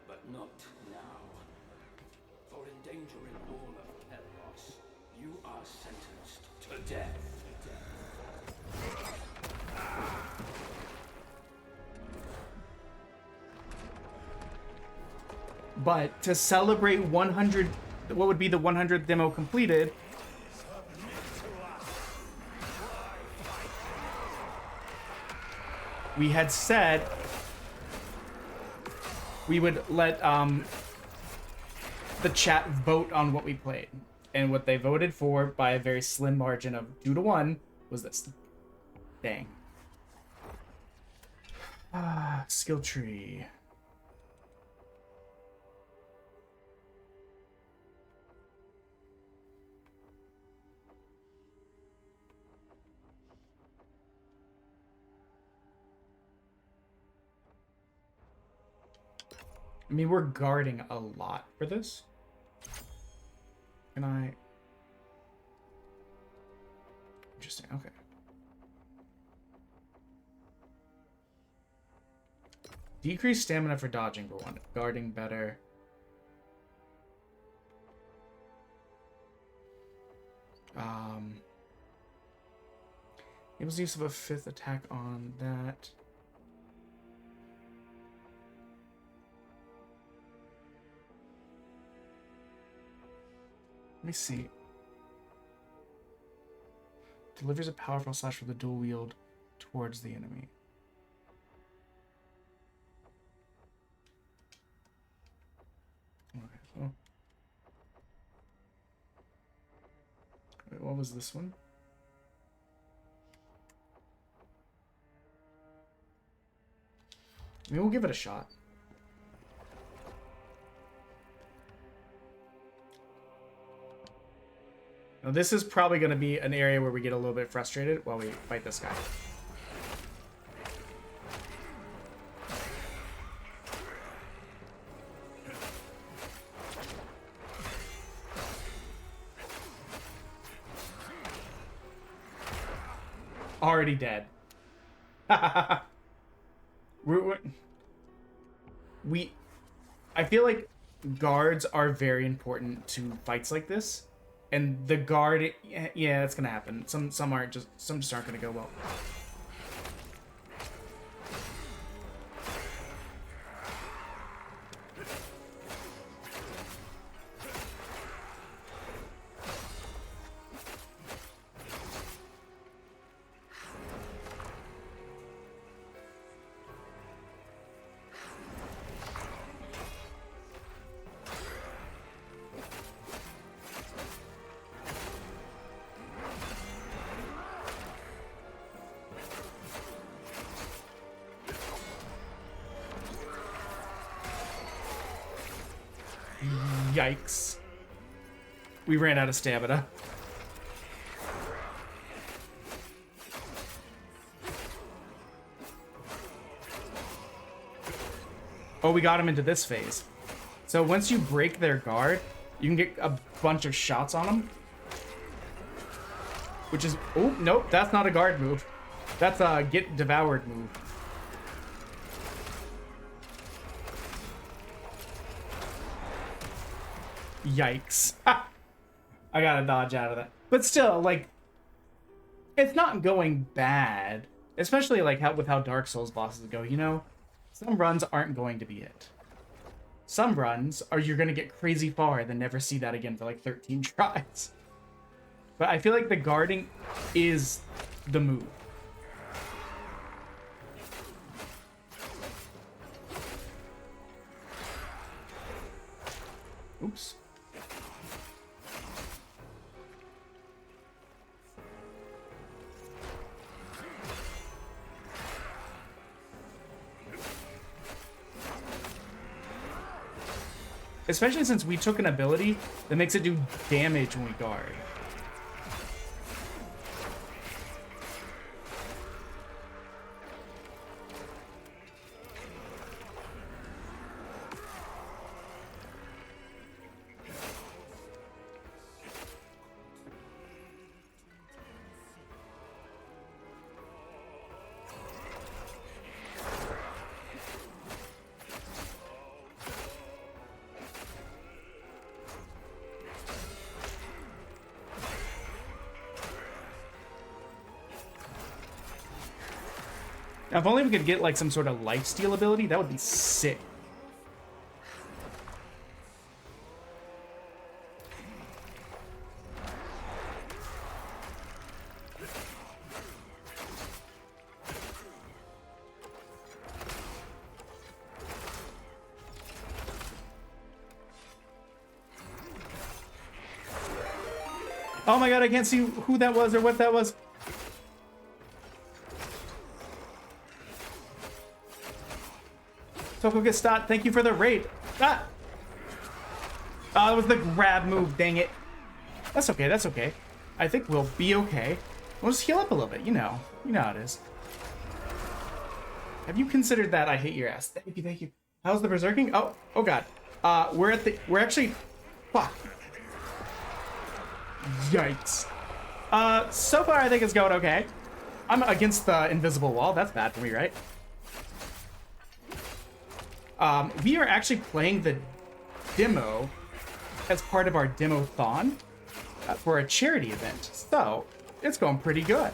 But not now. For endangering all of Pelros, you are sentenced to death. But to celebrate 100, what would be the 100th demo completed, we had said we would let the chat vote on what we played. And what they voted for by a very slim margin of 2-1 was this. Dang. Skill tree. I mean, we're guarding a lot for this. Can I... Interesting, okay. Decrease stamina for dodging for one. Guarding better. Enables use of a 5th attack on that. Let me see. Delivers a powerful slash with a dual wield towards the enemy. Okay, so. Wait, what was this one? I mean, we'll give it a shot. Now, this is probably going to be an area where we get a little bit frustrated while we fight this guy. Already dead. I feel like guards are very important to fights like this. And the guard, yeah, that's gonna happen. Some just aren't gonna go well. Yikes. We ran out of stamina. Oh, we got him into this phase. So once you break their guard, you can get a bunch of shots on them. Which is... Oh, nope, that's not a guard move. That's a get devoured move. Yikes. Ha! I gotta dodge out of that. But still, like... It's not going bad. Especially, like, with how Dark Souls bosses go, you know? Some runs aren't going to be it. Some runs are you're going to get crazy far and then never see that again for like 13 tries. But I feel like the guarding is the move. Oops. Especially since we took an ability that makes it do damage when we guard. Now, if only we could get, like, some sort of lifesteal ability, that would be sick. Oh my god, I can't see who that was or what that was. Tokugastat, thank you for the raid. Ah! Oh, it was the grab move, dang it. That's okay, that's okay. I think we'll be okay. We'll just heal up a little bit, you know. You know how it is. Have you considered that? I hate your ass. Thank you, thank you. How's the berserking? Oh god. We're actually... Fuck. Yikes. So far I think it's going okay. I'm against the invisible wall. That's bad for me, right? We are actually playing the demo as part of our Demo-thon for a charity event. So, it's going pretty good.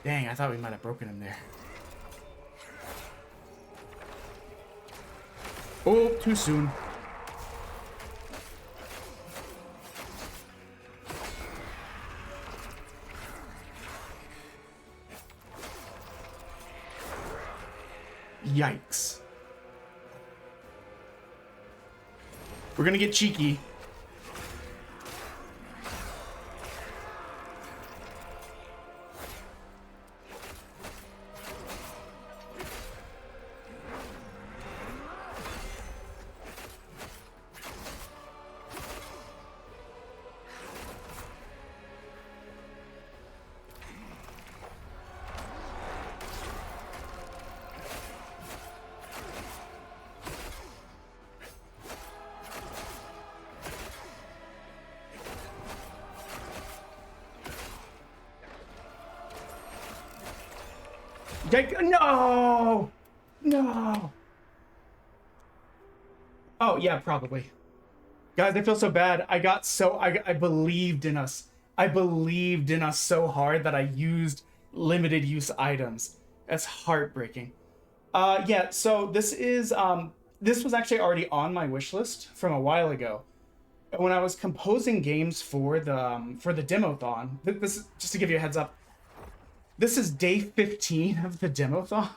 Dang, I thought we might have broken him there. Oh, too soon. Yikes. We're gonna get cheeky. No! No! Oh, yeah, probably. Guys, I feel so bad. I believed in us. I believed in us so hard that I used limited use items. That's heartbreaking. Yeah, so this was actually already on my wish list from a while ago. When I was composing games for the Demo-thon, this is, just to give you a heads up, this is day 15 of the Demo-thon.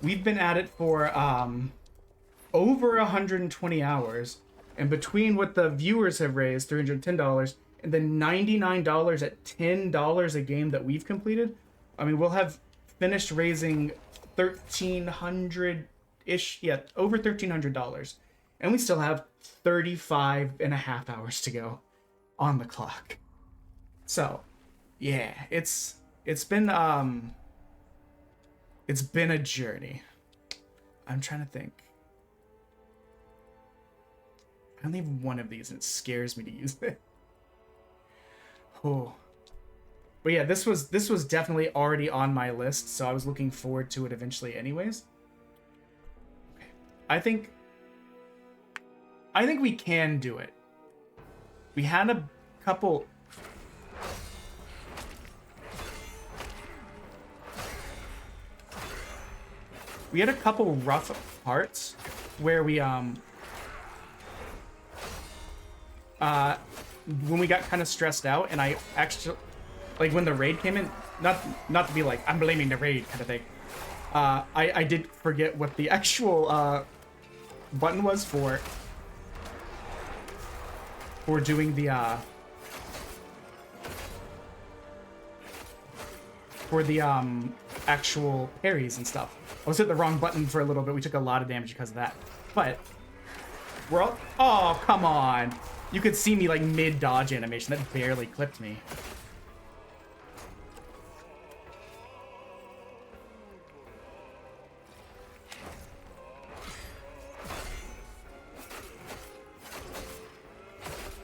We've been at it for over 120 hours, and between what the viewers have raised, $310, and then $99 at $10 a game that we've completed, I mean, we'll have finished raising $1,380 ish, yeah, over $1,300, and we still have 35 and a half hours to go on the clock. So, yeah, it's been a journey. I'm trying to think. I only have one of these, and it scares me to use it. Oh. But yeah, this was definitely already on my list, so I was looking forward to it eventually anyways. Okay. I think we can do it. We had a couple... We had a couple rough parts where we when we got kind of stressed out, and I actually, like, when the raid came in, not to be like, I'm blaming the raid kind of thing, I did forget what the actual button was for doing the actual parries and stuff. I was hitting the wrong button for a little bit. We took a lot of damage because of that. But we're all... Oh, come on. You could see me, like, mid-dodge animation. That barely clipped me.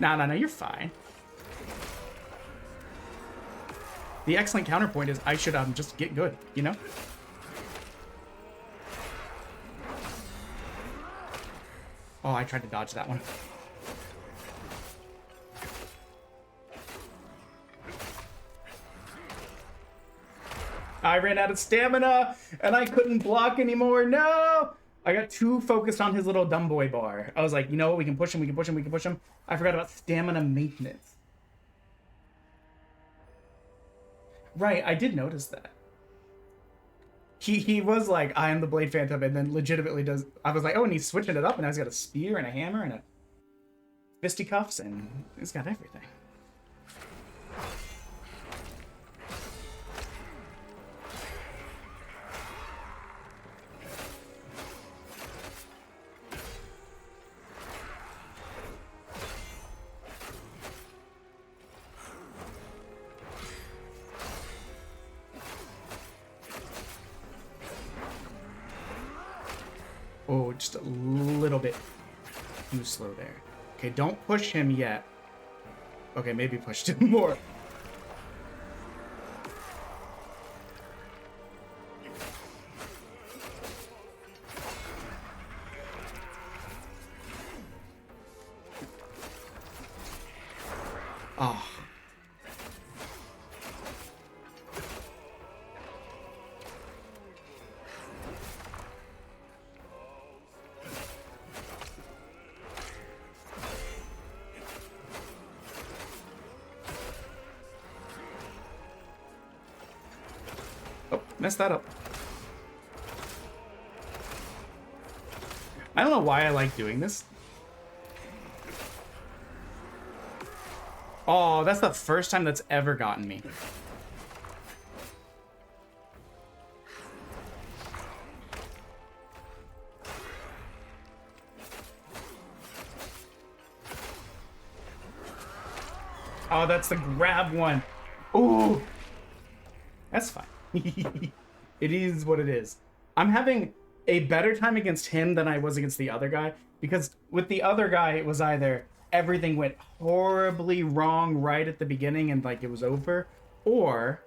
No, you're fine. The excellent counterpoint is I should just get good, you know? Oh, I tried to dodge that one. I ran out of stamina, and I couldn't block anymore. No! I got too focused on his little dumb boy bar. I was like, you know what? We can push him, we can push him, we can push him. I forgot about stamina maintenance. Right, I did notice that. He was like, I am the Blade Phantom, and then legitimately does... I was like, oh, and he's switching it up, and now he's got a spear and a hammer and a fisticuffs, and he's got everything. Oh, just a little bit too slow there. Okay, don't push him yet. Okay, maybe pushed him more. Oh. Messed that up. I don't know why I like doing this. Oh, that's the first time that's ever gotten me. Oh, that's the grab one. Ooh. That's fine. It is what it is. I'm having a better time against him than I was against the other guy, because with the other guy it was either everything went horribly wrong right at the beginning and like it was over, or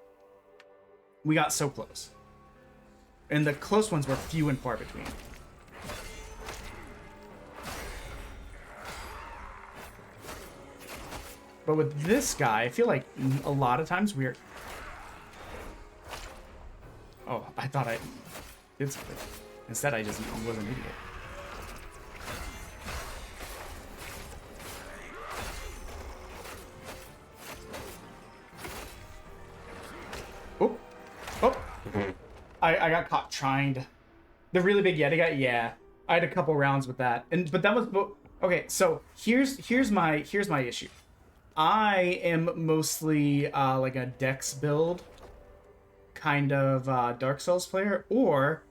we got so close. And the close ones were few and far between. But with this guy, I feel like a lot of times we're... Oh, I thought I did something. Instead, I just was an idiot. Oh, oh! I got caught trying to... The really big Yeti guy, yeah. I had a couple rounds with that, but that was... Okay, so here's my issue. I am mostly like a Dex build kind of Dark Souls player, or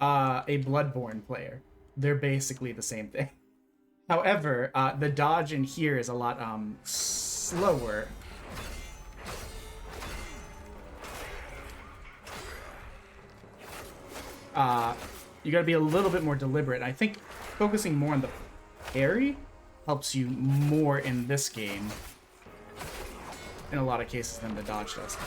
a Bloodborne player. They're basically the same thing. However, the dodge in here is a lot slower. You gotta be a little bit more deliberate. I think focusing more on the parry helps you more in this game, in a lot of cases, than the dodge does.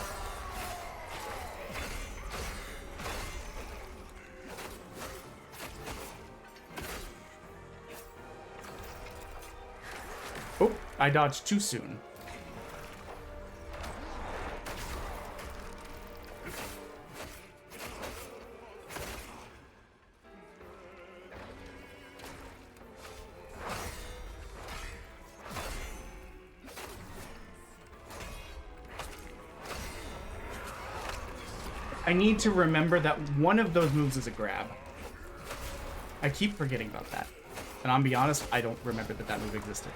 Oh, I dodged too soon. I need to remember that one of those moves is a grab. I keep forgetting about that. And I'll be honest, I don't remember that that move existed.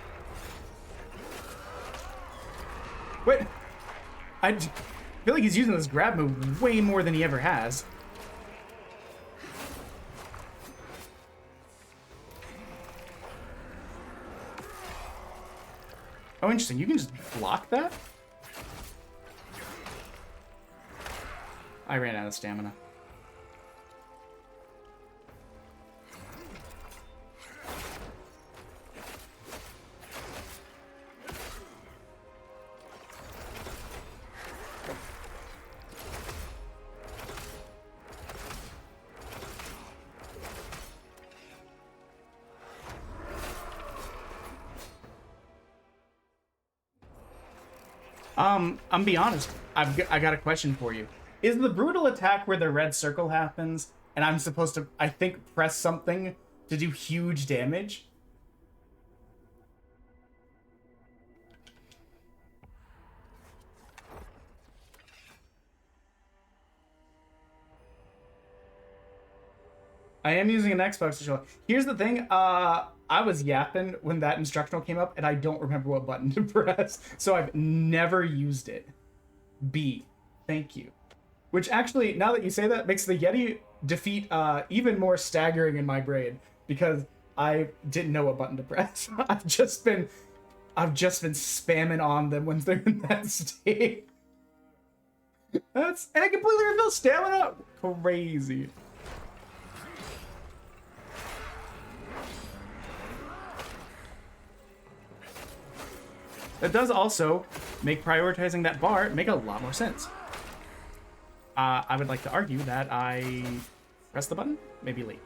Wait! I feel like he's using this grab move way more than he ever has. Oh, interesting. You can just block that? I ran out of stamina. I'm be honest. I got a question for you. Is the brutal attack where the red circle happens, and I'm supposed to, I think, press something to do huge damage? I am using an Xbox to show. Here's the thing. I was yapping when that instructional came up, and I don't remember what button to press, so I've never used it. B. Thank you. Which actually, now that you say that, makes the Yeti defeat even more staggering in my brain, because I didn't know what button to press. I've just been spamming on them when they're in that state. And I completely refill stamina. Crazy. That does also make prioritizing that bar make a lot more sense. I would like to argue that I pressed the button, maybe late.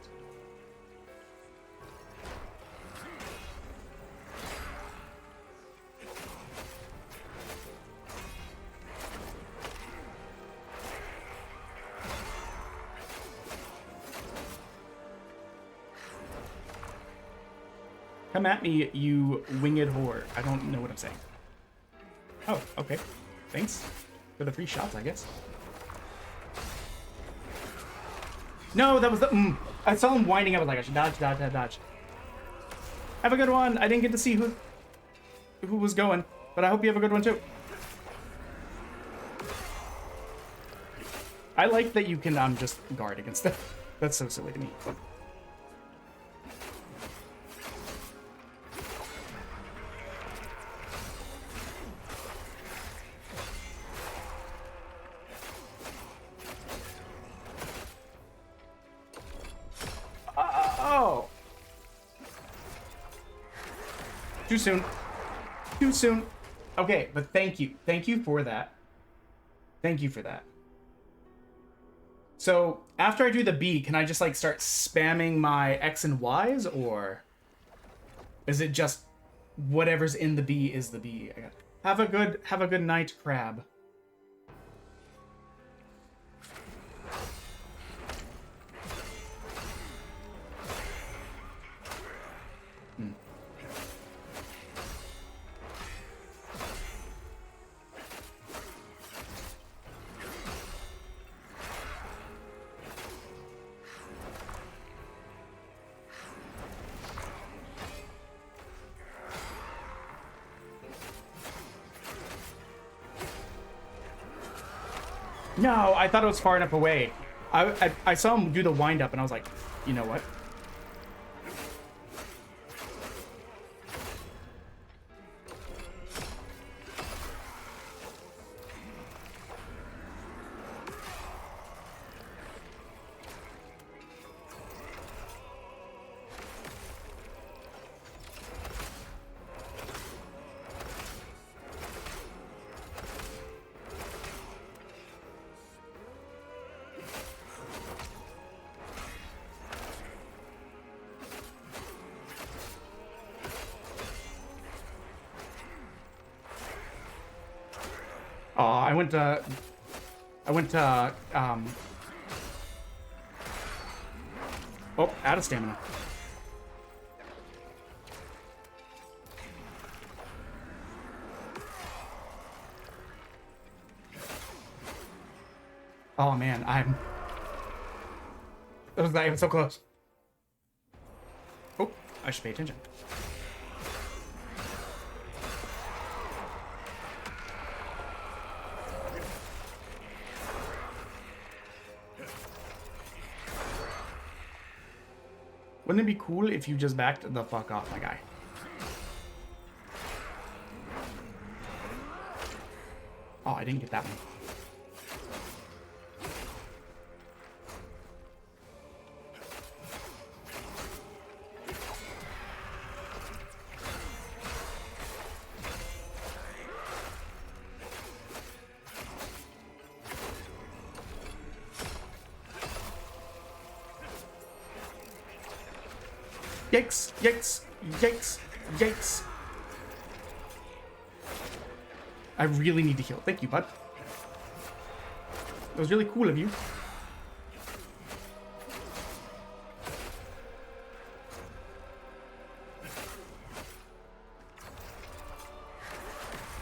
Come at me, you winged whore. I don't know what I'm saying. Oh, okay. Thanks for the free shots, I guess. No, that was the... I saw him whining. I was like, I should dodge, dodge, dodge, dodge. Have a good one. I didn't get to see who was going, but I hope you have a good one, too. I like that you can just guard against that. That's so silly to me. Oh! Too soon. Too soon. Okay, but thank you. Thank you for that. Thank you for that. So, after I do the B, can I just, like, start spamming my X and Ys, or is it just whatever's in the B is the B? Have a good night, crab. No, I thought it was far enough away. I saw him do the wind up and I was like, you know what? Oh, I went to, oh, out of stamina. Oh man, I'm so close. Oh, I should pay attention. Wouldn't it be cool if you just backed the fuck off, my guy? Oh, I didn't get that one. Yikes, yikes, yikes, yikes. I really need to heal. Thank you, bud. That was really cool of you.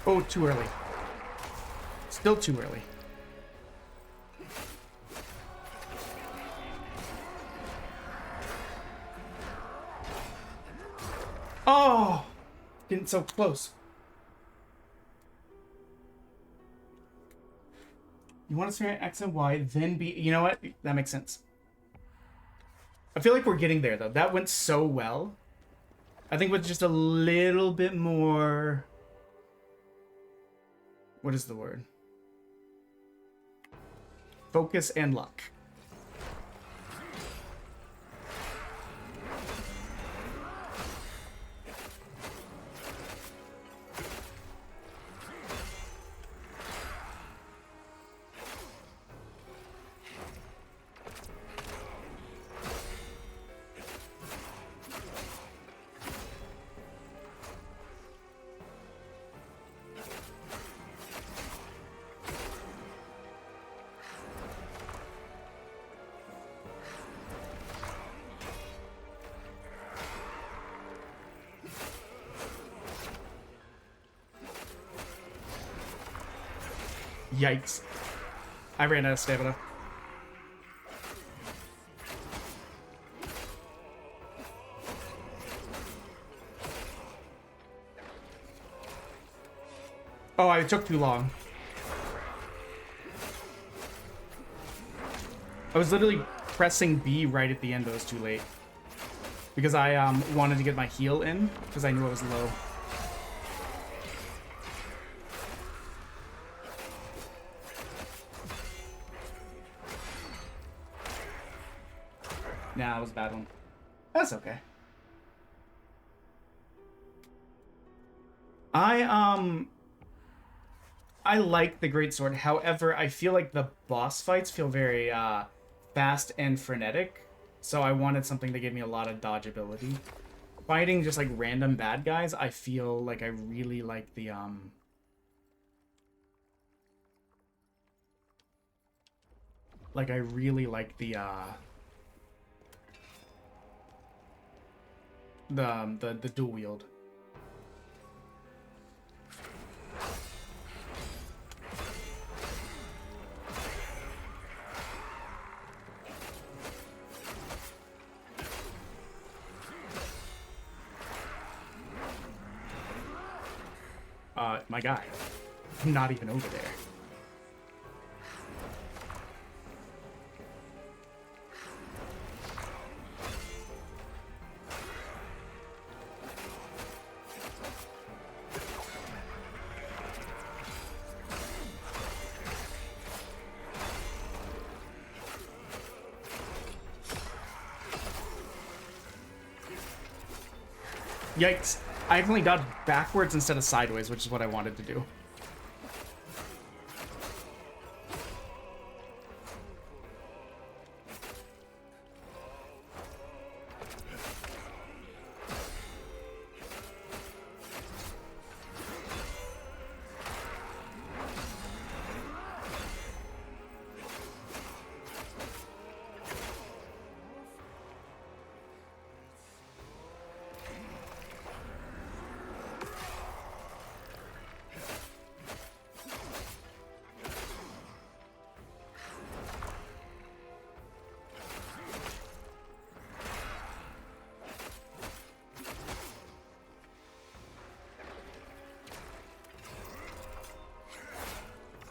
Oh, too early. Still too early. Oh, getting so close. You want to start at X and Y, then B. You know what? That makes sense. I feel like we're getting there, though. That went so well. I think with just a little bit more... What is the word? Focus and luck. Yikes. I ran out of stamina. Oh, I took too long. I was literally pressing B right at the end, but it was too late. Because I wanted to get my heal in, because I knew I was low. Nah, it was a bad one. That's okay. I like the greatsword. However, I feel like the boss fights feel very fast and frenetic. So I wanted something that gave me a lot of dodge ability. Fighting just like random bad guys, I feel like I really like the the dual wield. My guy. I'm not even over there. Yikes. I accidentally dodged backwards instead of sideways, which is what I wanted to do.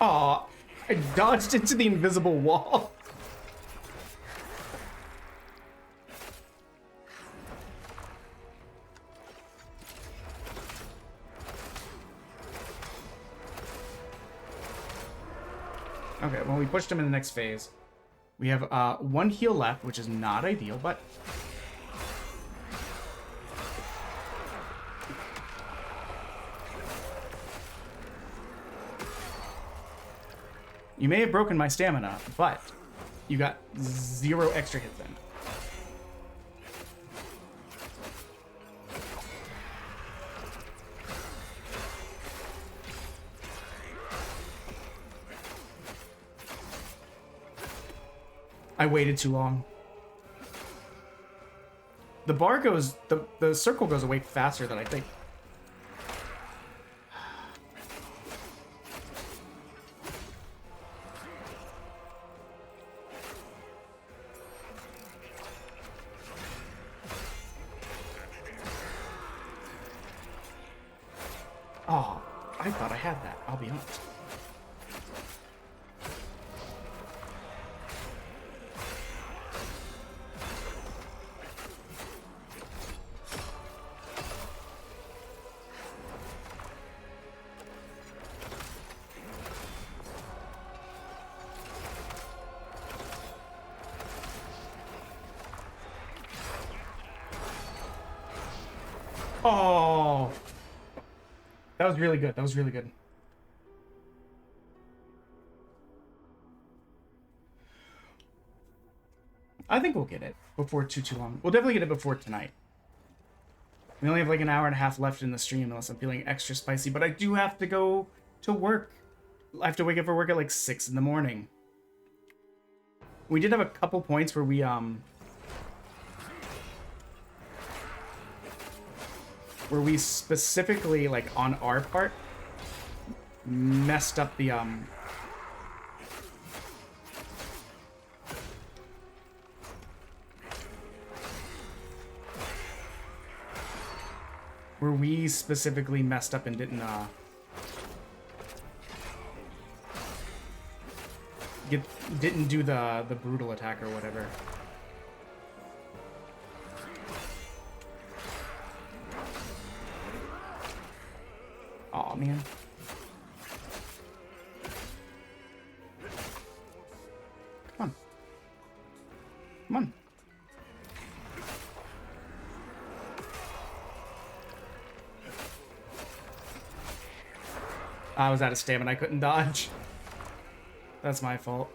Aw, I dodged into the invisible wall. Okay, well, we pushed him in the next phase. We have one heal left, which is not ideal, but... You may have broken my stamina, but you got 0 extra hits in. I waited too long. The bar goes, the circle goes away faster than I think. Oh, I thought I had that, I'll be honest. Oh, that was really good. That was really good. I think we'll get it before too long. We'll definitely get it before tonight. We only have like an hour and a half left in the stream unless I'm feeling extra spicy, but I do have to go to work. I have to wake up for work at like 6 in the morning. We did have a couple points where we specifically, like, on our part, messed up the, where we specifically messed up and didn't, didn't do the brutal attack or whatever. Aw, man. Come on. Come on. I was out of stamina. I couldn't dodge. That's my fault.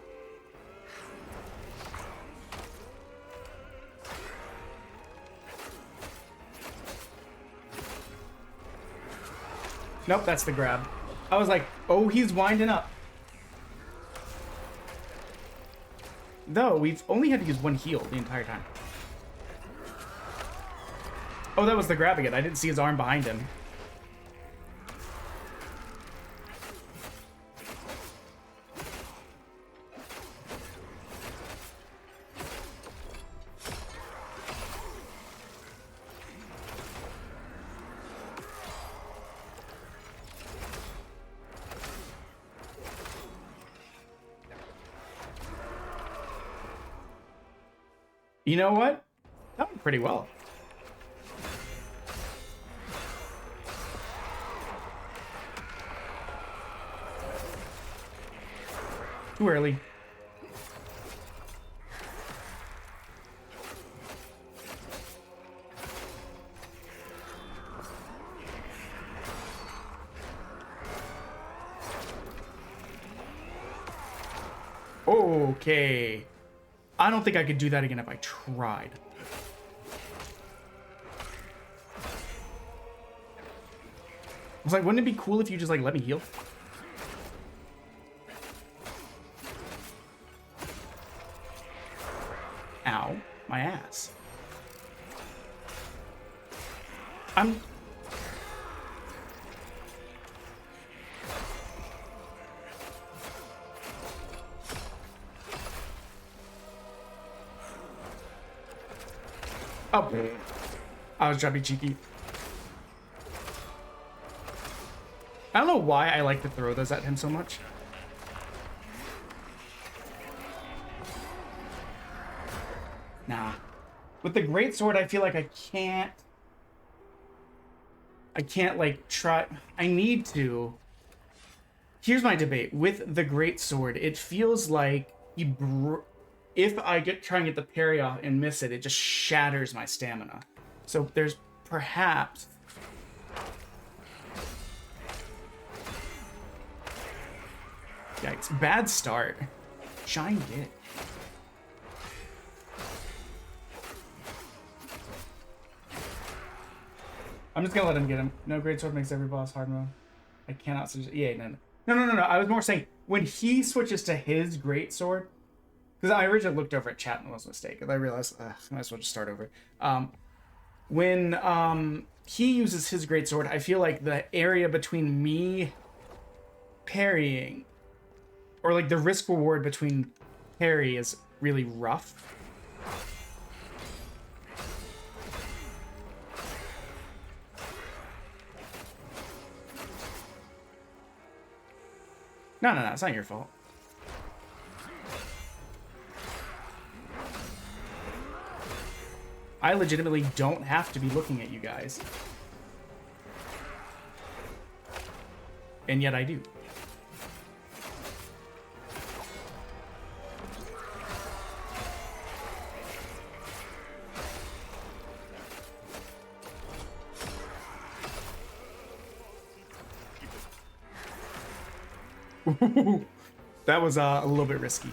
Nope, that's the grab. I was like, oh, he's winding up. Though, we've only had to use one heal the entire time. Oh, that was the grab again. I didn't see his arm behind him. You know what? That went pretty well. Too early. Okay. I don't think I could do that again if I tried. I was like, wouldn't it be cool if you just like let me heal? Ow, my ass. I'm... Oh, I was trying to be cheeky. I don't know why I like to throw those at him so much. Nah. With the greatsword, I feel like I can't like try. I need to. Here's my debate with the greatsword. It feels like if I try and get the parry off and miss it, it just shatters my stamina. So there's perhaps. Yikes! Bad start. Shine it. I'm just gonna let him get him. No, greatsword makes every boss hard mode. I cannot suggest. Yeah, no. I was more saying when he switches to his greatsword, because I originally looked over at chat and was a mistake, and I realized I might as well just start over. When he uses his greatsword, I feel like the area between me parrying, or like the risk reward between parry, is really rough. No, it's not your fault. I legitimately don't have to be looking at you guys. And yet I do. That was a little bit risky.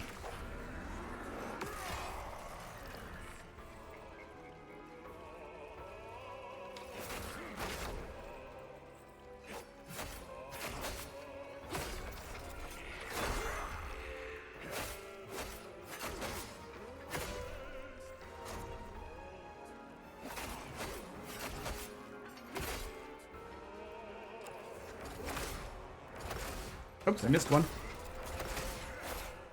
Oops, I missed one.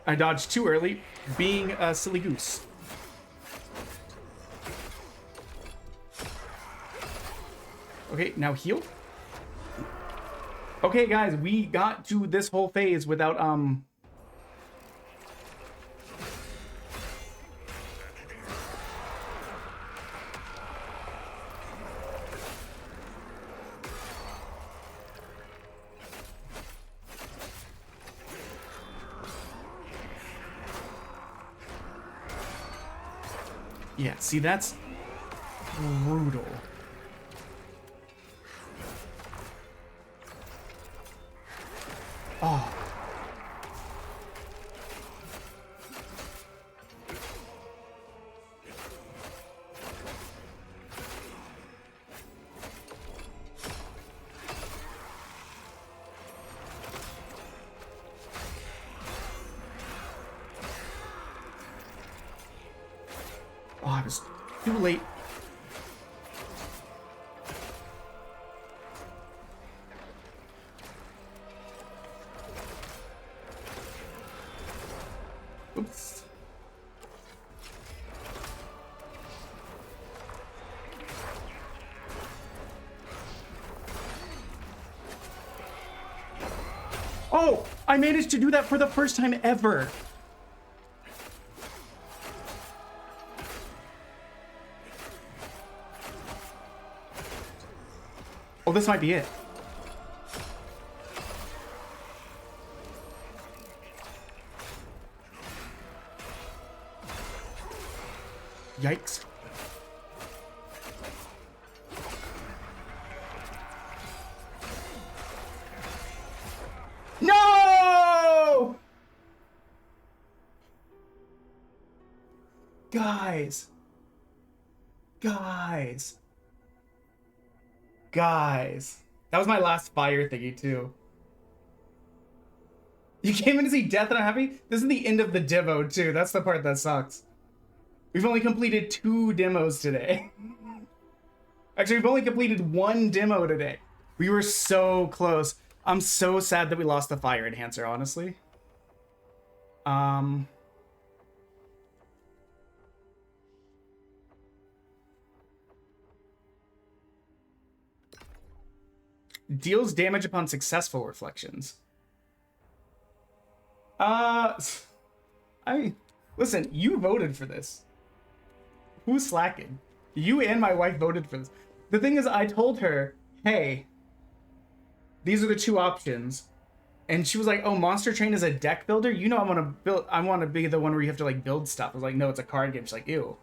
I dodged too early, being a silly goose. Okay, now heal. Okay, guys, we got to this whole phase without, Yeah, see, that's brutal. Oh. Oh, I was too late. Oops. Oh, I managed to do that for the first time ever. Oh, this might be it. Yikes. No! Guys. Guys. Guys. That was my last fire thingy, too. You came in to see Death and I'm happy? This is the end of the demo, too. That's the part that sucks. We've only completed 2 demos today. Actually, we've only completed 1 demo today. We were so close. I'm so sad that we lost the fire enhancer, honestly. Deals damage upon successful reflections. Listen, you voted for this. Who's slacking? You and my wife voted for this. The thing is, I told her, hey, these are the 2 options. And she was like, oh, Monster Train is a deck builder? You know I want to be the one where you have to like build stuff. I was like, no, it's a card game. She's like, ew.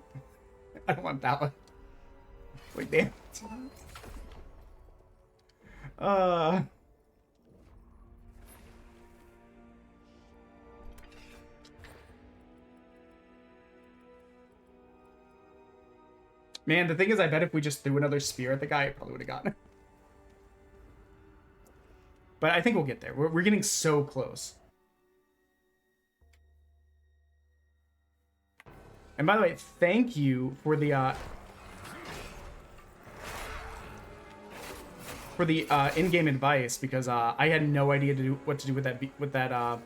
I don't want that one. Wait, damn it. Man, the thing is, I bet if we just threw another spear at the guy, it probably would have gotten it. But I think we'll get there. We're getting so close. And by the way, thank you for the in-game advice, because I had no idea what to do with that.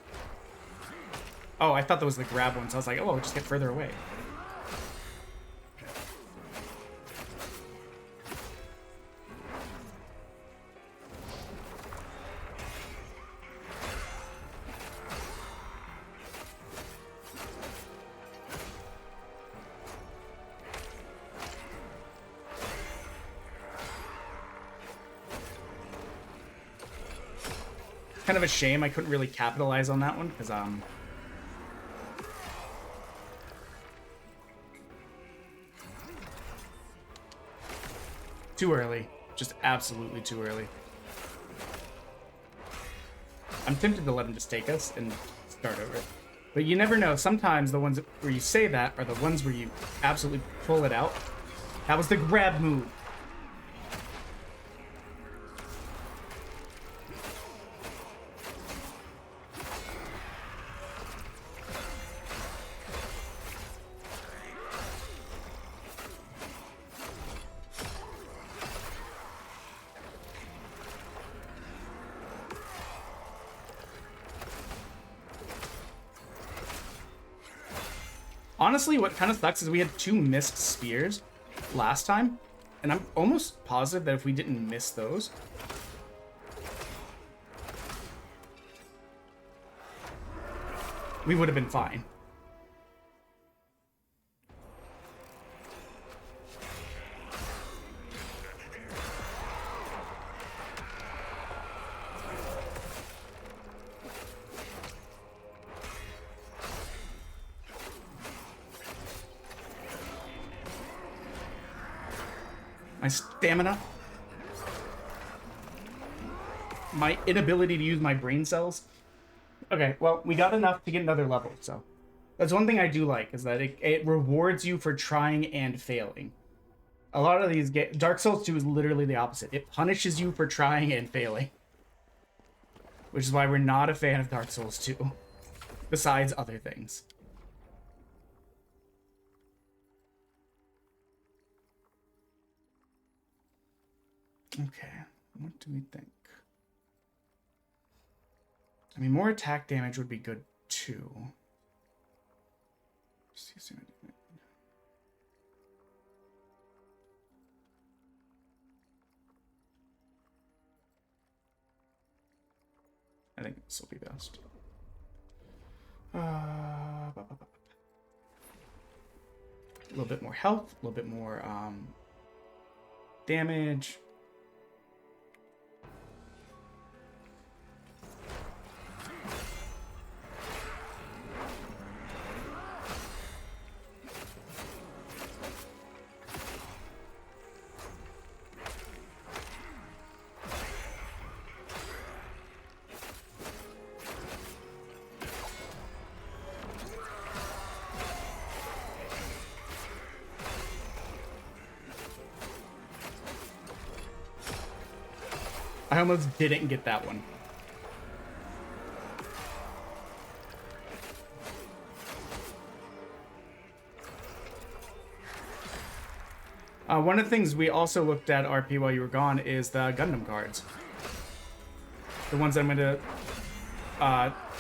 Oh, I thought that was the grab one, so I was like, oh, I'll just get further away. Kind of a shame I couldn't really capitalize on that one, because too early. Just absolutely too early. I'm tempted to let him just take us and start over. But you never know. Sometimes the ones where you say that are the ones where you absolutely pull it out. That was the grab move. Honestly, what kind of sucks is we had 2 missed spears last time, and I'm almost positive that if we didn't miss those, we would have been fine. My stamina. My inability to use my brain cells. Okay, well, we got enough to get another level, so. That's one thing I do like, is that it rewards you for trying and failing. A lot of these Dark Souls 2 is literally the opposite. It punishes you for trying and failing. Which is why we're not a fan of Dark Souls 2. Besides other things. Okay, what do we think? I mean, more attack damage would be good too. I think this will be best. A little bit more health, a little bit more damage. I almost didn't get that one. One of the things we also looked at, RP, while you were gone, is the Gundam cards. The ones I'm going to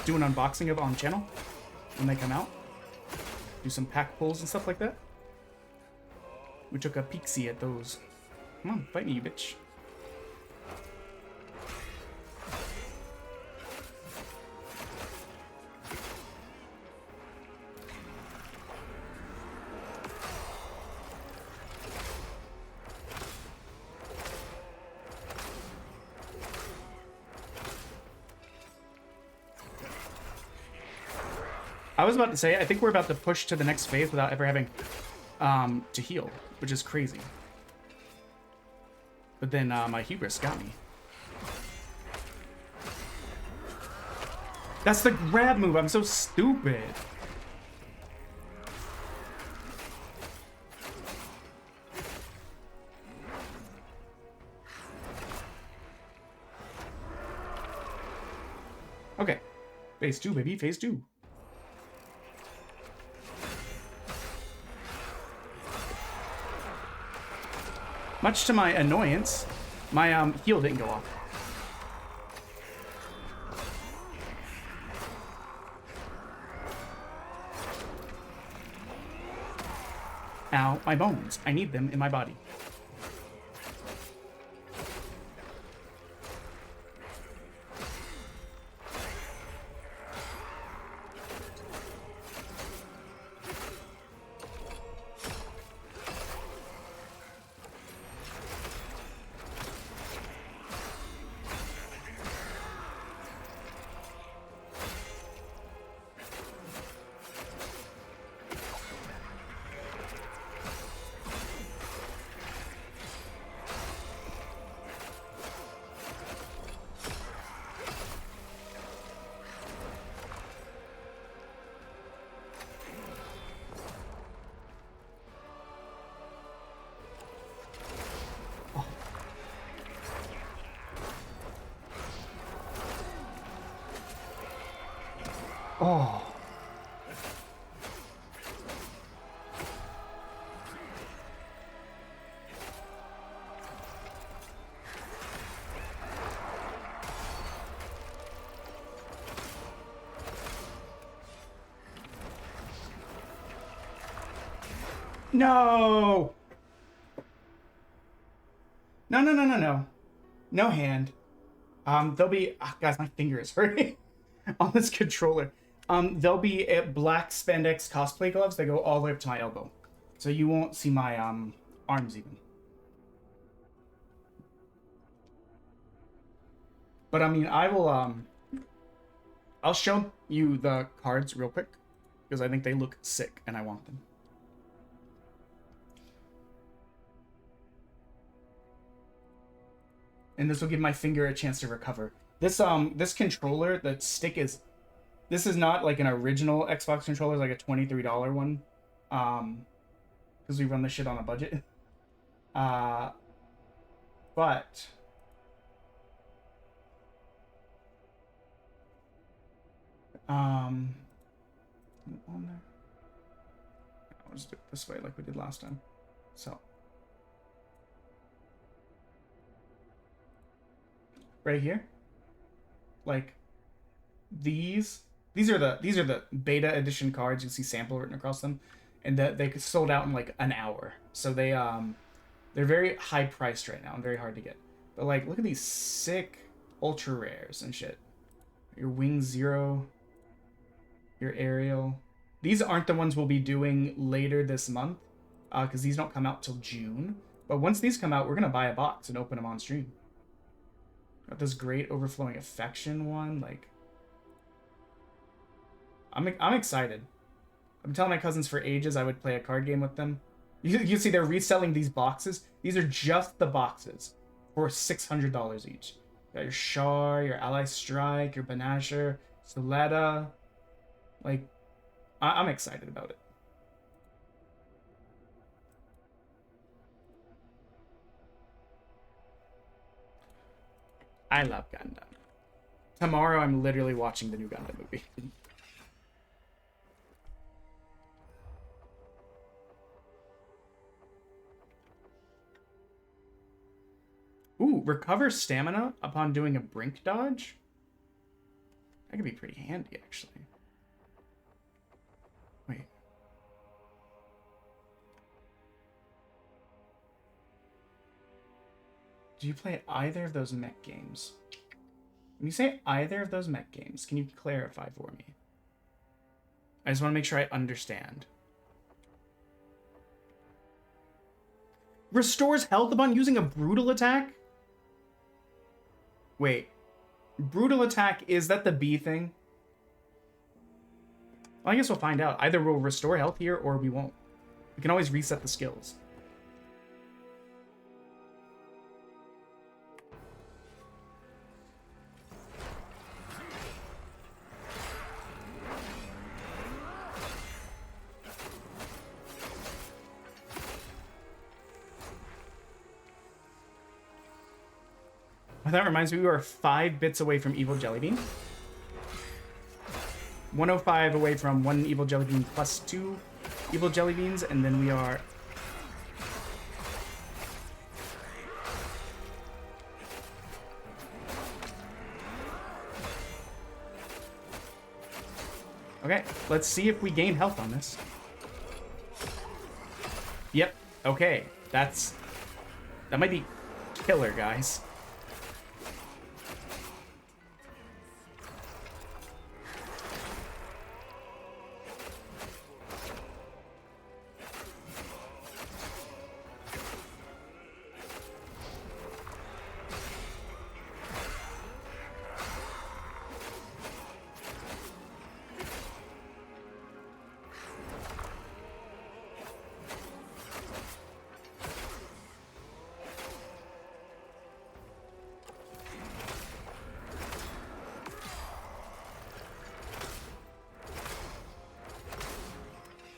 do an unboxing of on channel when they come out. Do some pack pulls and stuff like that. We took a peek-see at those. Come on, fight me, you bitch. I was about to say, I think we're about to push to the next phase without ever having to heal, which is crazy. But then my hubris got me. That's the grab move. I'm so stupid. Okay. Phase 2, baby. Phase 2. Much to my annoyance, my heal didn't go off. Ow, my bones. I need them in my body. Oh. No. No. No hand. There'll be guys, my finger is hurting on this controller. There'll be black spandex cosplay gloves that go all the way up to my elbow. So you won't see my arms even. But I mean, I will I'll show you the cards real quick because I think they look sick and I want them. And this will give my finger a chance to recover. This this controller, the stick is, this is not like an original Xbox controller, it's like a $23 one. Because we run this shit on a budget. But on there. I'll just do it this way like we did last time. So right here, like these are the beta edition cards. You see sample written across them, and that they sold out in like an hour. So they're very high priced right now and very hard to get. But like, look at these sick ultra rares and shit. Your Wing Zero, your Aerial. These aren't the ones we'll be doing later this month, because these don't come out till June. But once these come out, we're gonna buy a box and open them on stream. Got this great Overflowing Affection one. Like, I'm excited. I'm telling my cousins for ages I would play a card game with them. You see they're reselling these boxes. These are just the boxes for $600 each. You got your Char, your Ally Strike, your Banasher, Soletta. Like, I'm excited about it. I love Gundam. Tomorrow, I'm literally watching the new Gundam movie. Ooh, recover stamina upon doing a brink dodge? That could be pretty handy, actually. Wait. Do you play either of those mech games? When you say either of those mech games, can you clarify for me? I just want to make sure I understand. Restores health upon using a brutal attack? Wait. Brutal attack, is that the B thing? Well, I guess we'll find out. Either we'll restore health here or we won't. We can always reset the skills. That reminds me, we are 5 bits away from Evil Jellybean. 105 away from 1 Evil Jellybean plus 2 Evil Jellybeans, and then we are... Okay, let's see if we gain health on this. Yep, okay. That might be killer, guys.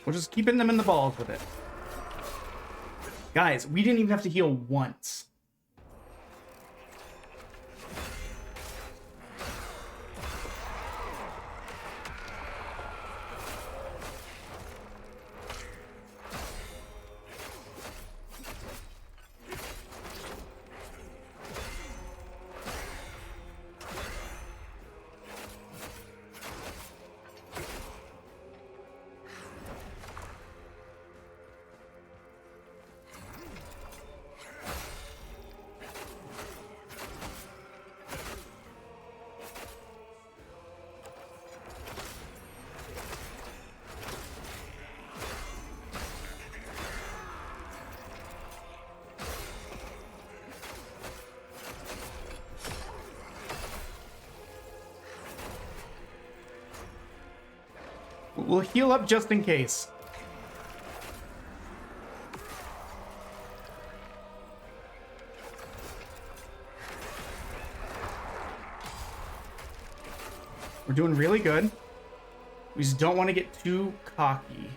We're just keeping them in the balls with it. Guys, we didn't even have to heal once. We'll heal up just in case. We're doing really good. We just don't want to get too cocky.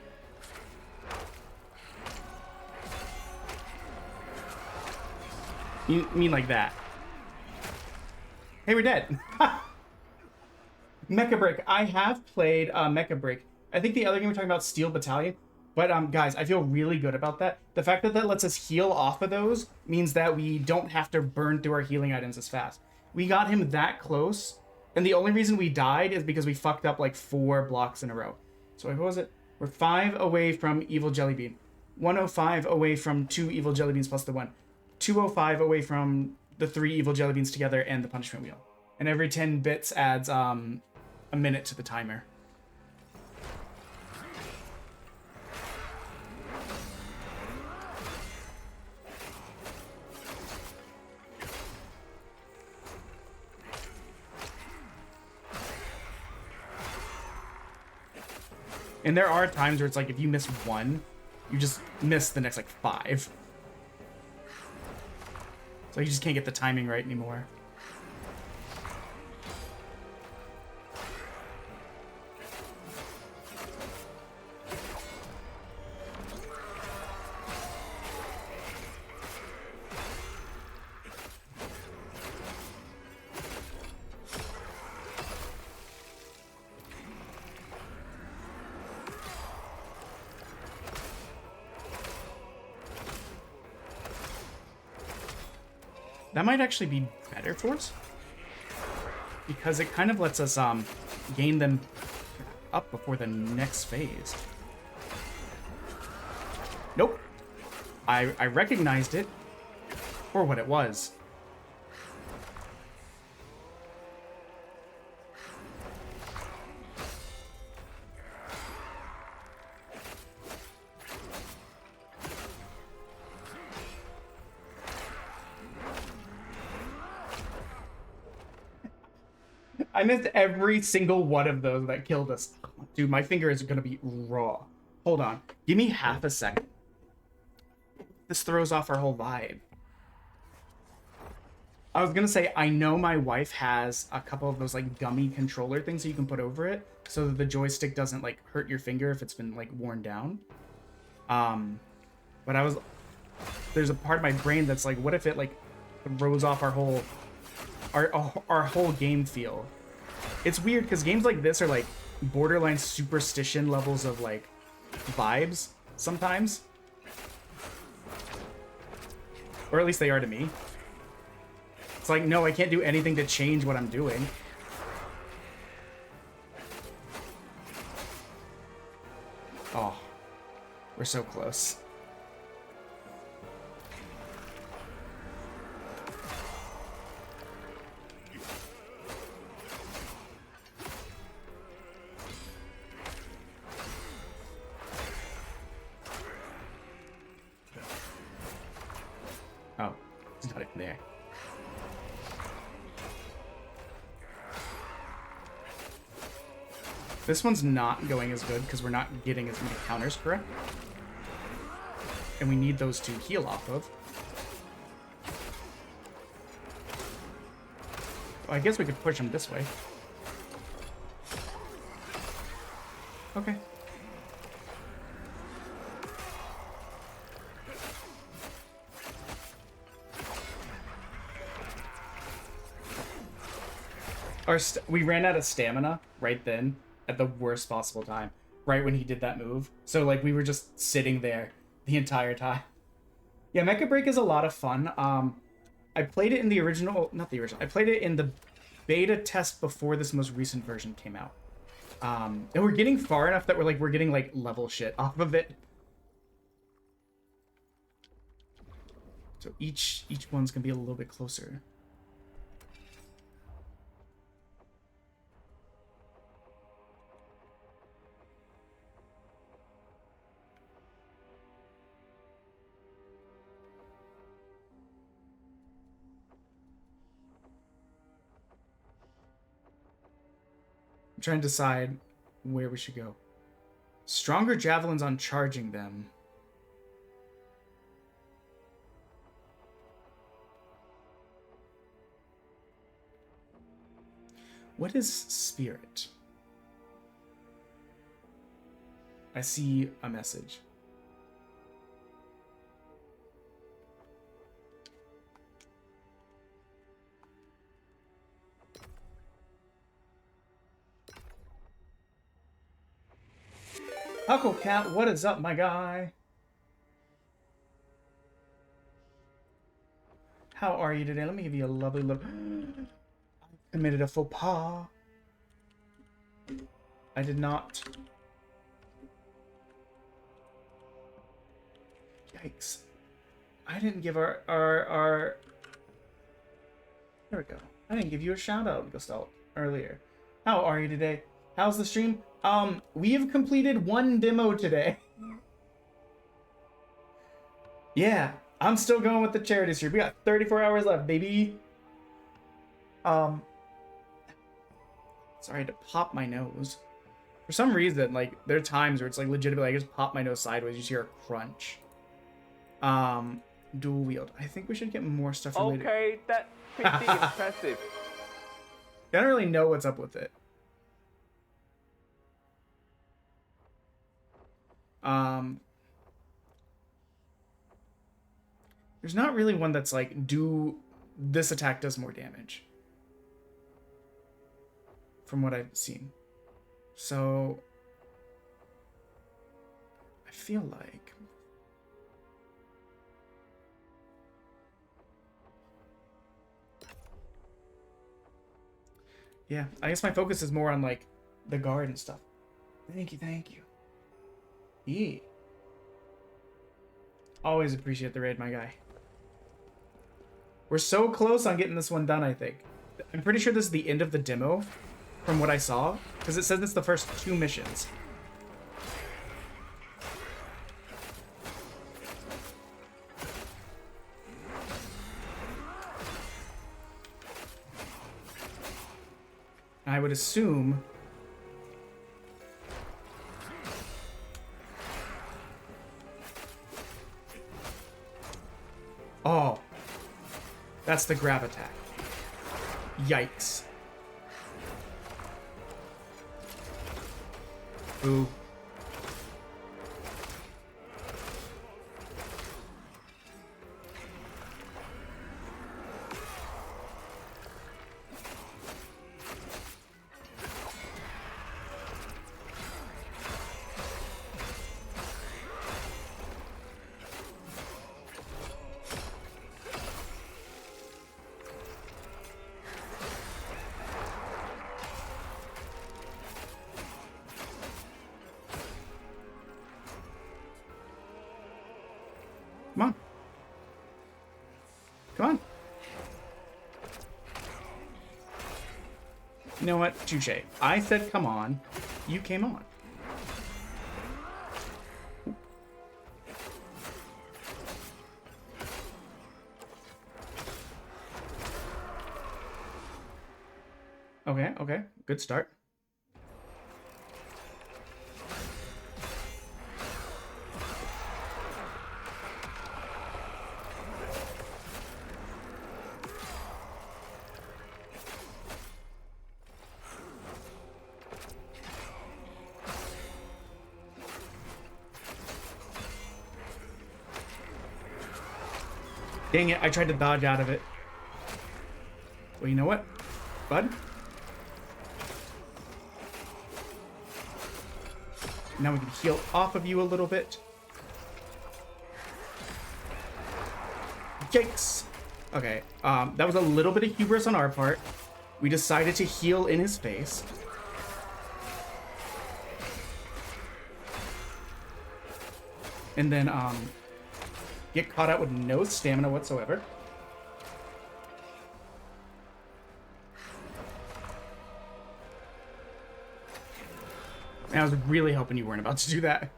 You mean like that? Hey, we're dead. Mecha Break. I have played Mecha Break. I think the other game we're talking about, Steel Battalion. But guys, I feel really good about that. The fact that that lets us heal off of those means that we don't have to burn through our healing items as fast. We got him that close, and the only reason we died is because we fucked up like 4 blocks in a row. So what was it? We're 5 away from Evil Jellybean. 105 away from 2 Evil Jellybeans plus the 1. 205 away from the 3 Evil Jellybeans together and the Punishment Wheel. And every 10 bits adds a minute to the timer. And there are times where it's like if you miss 1, you just miss the next like 5. So you just can't get the timing right anymore. That might actually be better for us. Because it kind of lets us gain them up before the next phase. Nope. I recognized it for what it was. I missed every single one of those that killed us. Dude, my finger is gonna be raw. Hold on. Give me half a second. This throws off our whole vibe. I was gonna say, I know my wife has a couple of those like gummy controller things that you can put over it so that the joystick doesn't like hurt your finger if it's been like worn down. But there's a part of my brain that's like, what if it like throws off our whole game feel? It's weird because games like this are like borderline superstition levels of like vibes sometimes. Or at least they are to me. It's like, no, I can't do anything to change what I'm doing. Oh, we're so close. Oh, it's not even there. This one's not going as good because we're not getting as many counters correct. And we need those to heal off of. Well, I guess we could push them this way. Okay. We ran out of stamina right then at the worst possible time, right when he did that move. So like we were just sitting there the entire time. Yeah, Mecha Break is a lot of fun. I played it in the original, not the original. I played it in the beta test before this most recent version came out. And we're getting far enough that we're getting like level shit off of it. So each one's gonna be a little bit closer. I'm trying to decide where we should go. Stronger javelins on charging them. What is spirit? I see a message. Huckle Cat, what is up, my guy? How are you today? Let me give you a lovely look. I committed a faux pas. I did not. Yikes. I didn't give our there we go. I didn't give you a shout out, Gestalt, earlier. How are you today? How's the stream? We have completed one demo today. Yeah, I'm still going with the charity stream. We got 34 hours left, baby. Sorry, I had to pop my nose. For some reason, like, there are times where it's, like, legitimately, I just pop my nose sideways, you just hear a crunch. Dual wield. I think we should get more stuff related. Okay, that's pretty impressive. I don't really know what's up with it. There's not really one that's like, this attack does more damage. From what I've seen. So, I feel like... Yeah, I guess my focus is more on like the guard and stuff. Thank you, thank you. Yeah. Always appreciate the raid, my guy. We're so close on getting this one done, I think. I'm pretty sure this is the end of the demo, from what I saw, because it says it's the first 2 missions. I would assume... Oh. That's the grab attack. Yikes. Ooh. Come on. Come on. You know what? Touche. I said come on. You came on. Okay, okay. Good start. Dang it, I tried to dodge out of it. Well, you know what, bud? Now we can heal off of you a little bit. Yikes. Okay, that was a little bit of hubris on our part. We decided to heal in his face. And then, get caught out with no stamina whatsoever. And I was really hoping you weren't about to do that.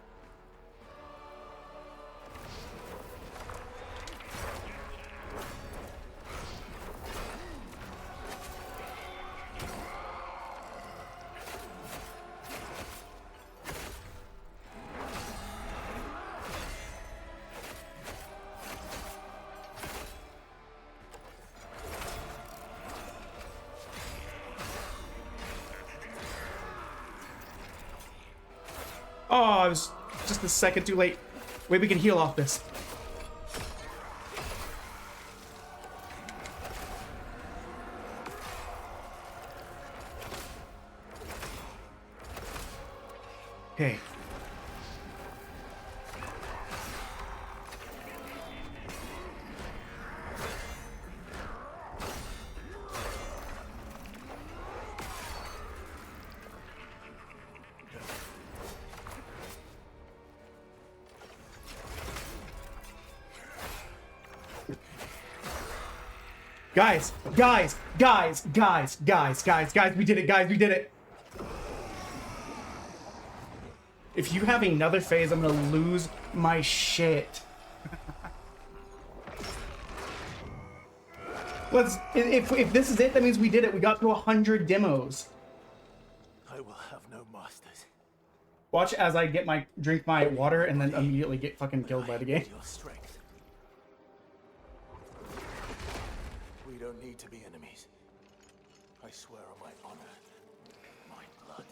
Oh, I was just a second too late. Wait, we can heal off this. Okay. Guys, we did it, guys, we did it. If you have another phase, I'm gonna lose my shit. If this is it, that means we did it. We got to 100 demos. I will have no masters. Watch as I drink my water and then immediately get fucking killed by the game. Your strength. We don't need to be enemies. I swear on my honor, my blood.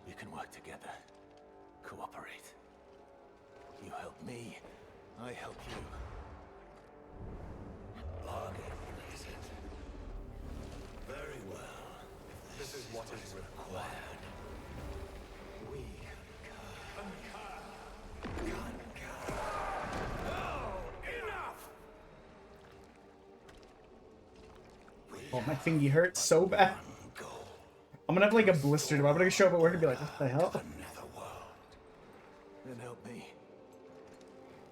We can work together. Cooperate. You help me, I help you. Bargain, is it? Very well. This is what is required. We concur. No! Enough! Oh, my thingy hurts so bad. I'm gonna have like a blister. I'm gonna show up at work and be like, what the hell? Then help me.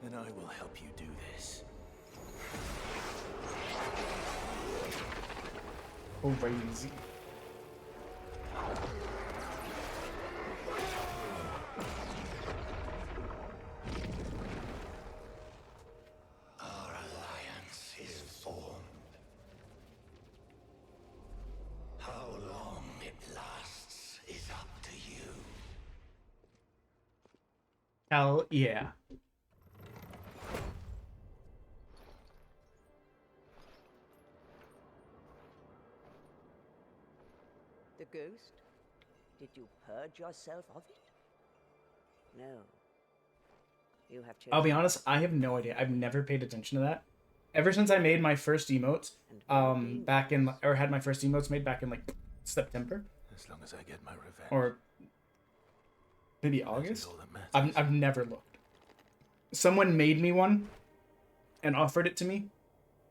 And I will help you do this. Crazy. Our alliance is formed. How long it lasts is up to you. Hell yeah. The ghost? Did you purge yourself of it? No. You have chosen. I'll be honest, I have no idea. I've never paid attention to that. Ever since I made my first emotes, back in, or had my first emotes made back in like September, As long as I get my revenge. or maybe That is August. all that matters. I've never looked. Someone made me one and offered it to me.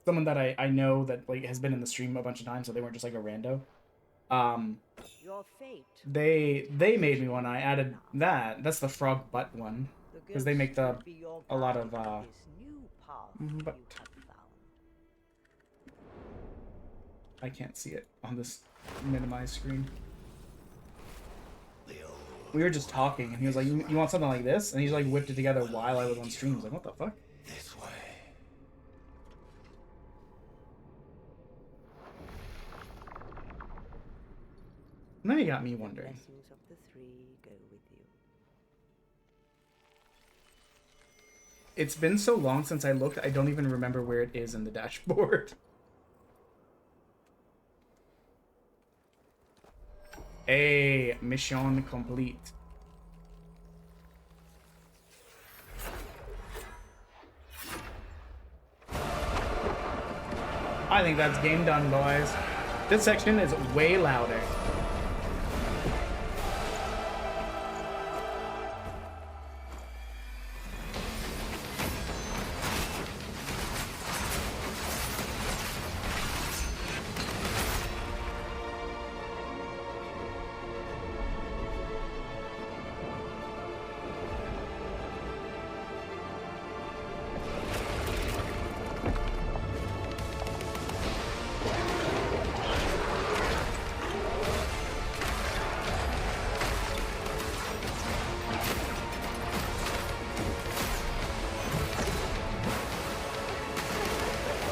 Someone that I know that like has been in the stream a bunch of times, so they weren't just like a rando. Your fate. They made me one. I added that. That's the frog butt one. The 'Cause they make ghost the- will be your a lot guide of, on this new path but- you have found. I can't see it on this minimized screen. We were just talking, and he was like, you want something like this? And he's like whipped it together while I was on stream. I was like, what the fuck? This way. Now you got me The wondering. blessings of the three go with you. It's been so long since I looked, I don't even remember where it is in the dashboard. Hey, mission complete. I think that's game done, boys. This section is way louder.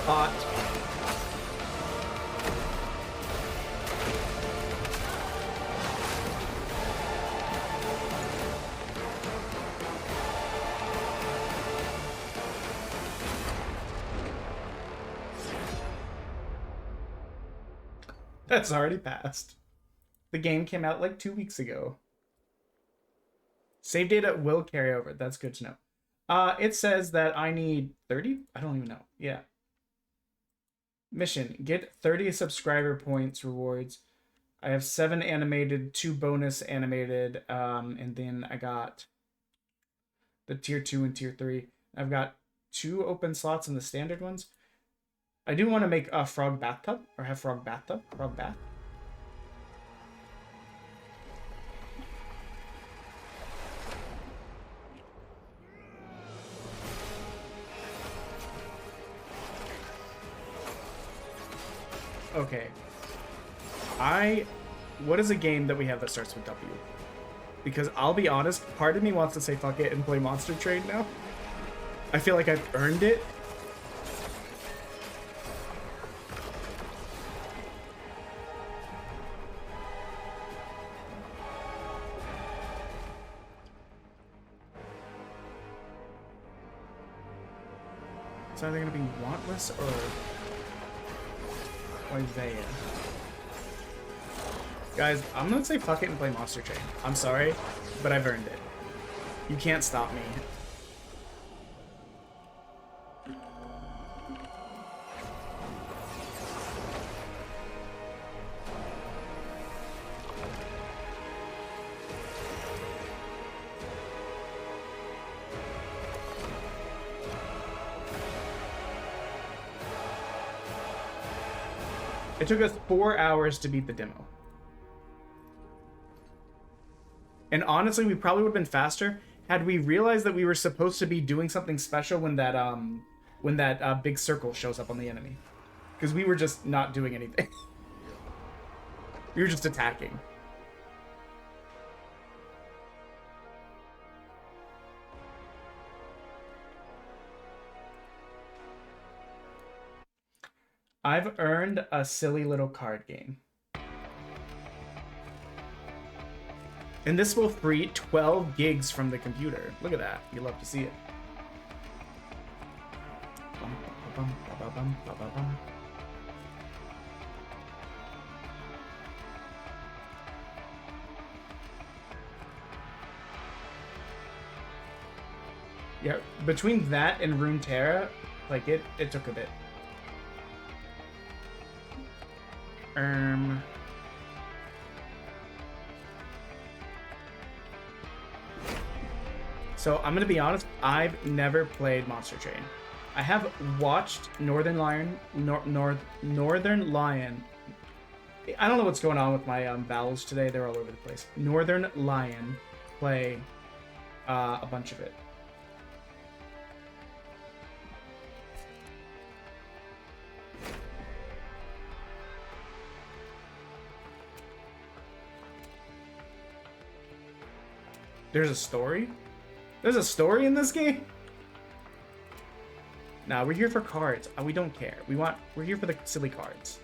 Hot. That's already passed. The game came out like 2 weeks ago. Save data will carry over. That's good to know. It says that I need 30? I don't even know. Yeah. Mission. Get 30 subscriber points rewards. I have 7 animated, 2 bonus animated, and then I got the tier 2 and tier 3. I've got 2 open slots in the standard ones. I do want to make a frog bathtub, or have frog bathtub, frog bath. Okay. What is a game that we have that starts with W? Because I'll be honest, part of me wants to say fuck it and play Monster Train now. I feel like I've earned it. It's either gonna be Wantless or Isaiah. Guys, I'm gonna say fuck it and play Monster Train. I'm sorry, but I've earned it. You can't stop me. It took us 4 hours to beat the demo. And honestly, we probably would have been faster had we realized that we were supposed to be doing something special when that big circle shows up on the enemy. Because we were just not doing anything. We were just attacking. I've earned a silly little card game. And this will free 12 gigs from the computer. Look at that. You love to see it. Yeah, between that and Runeterra, like it took a bit. So I'm gonna be honest, I've never played Monster Train. I have watched Northern Lion. Northern Lion. I don't know what's going on with my vowels today. They're all over the place. Northern Lion play a bunch of it. There's a story? There's a story in this game? Nah, we're here for cards. We don't care. We're here for the silly cards.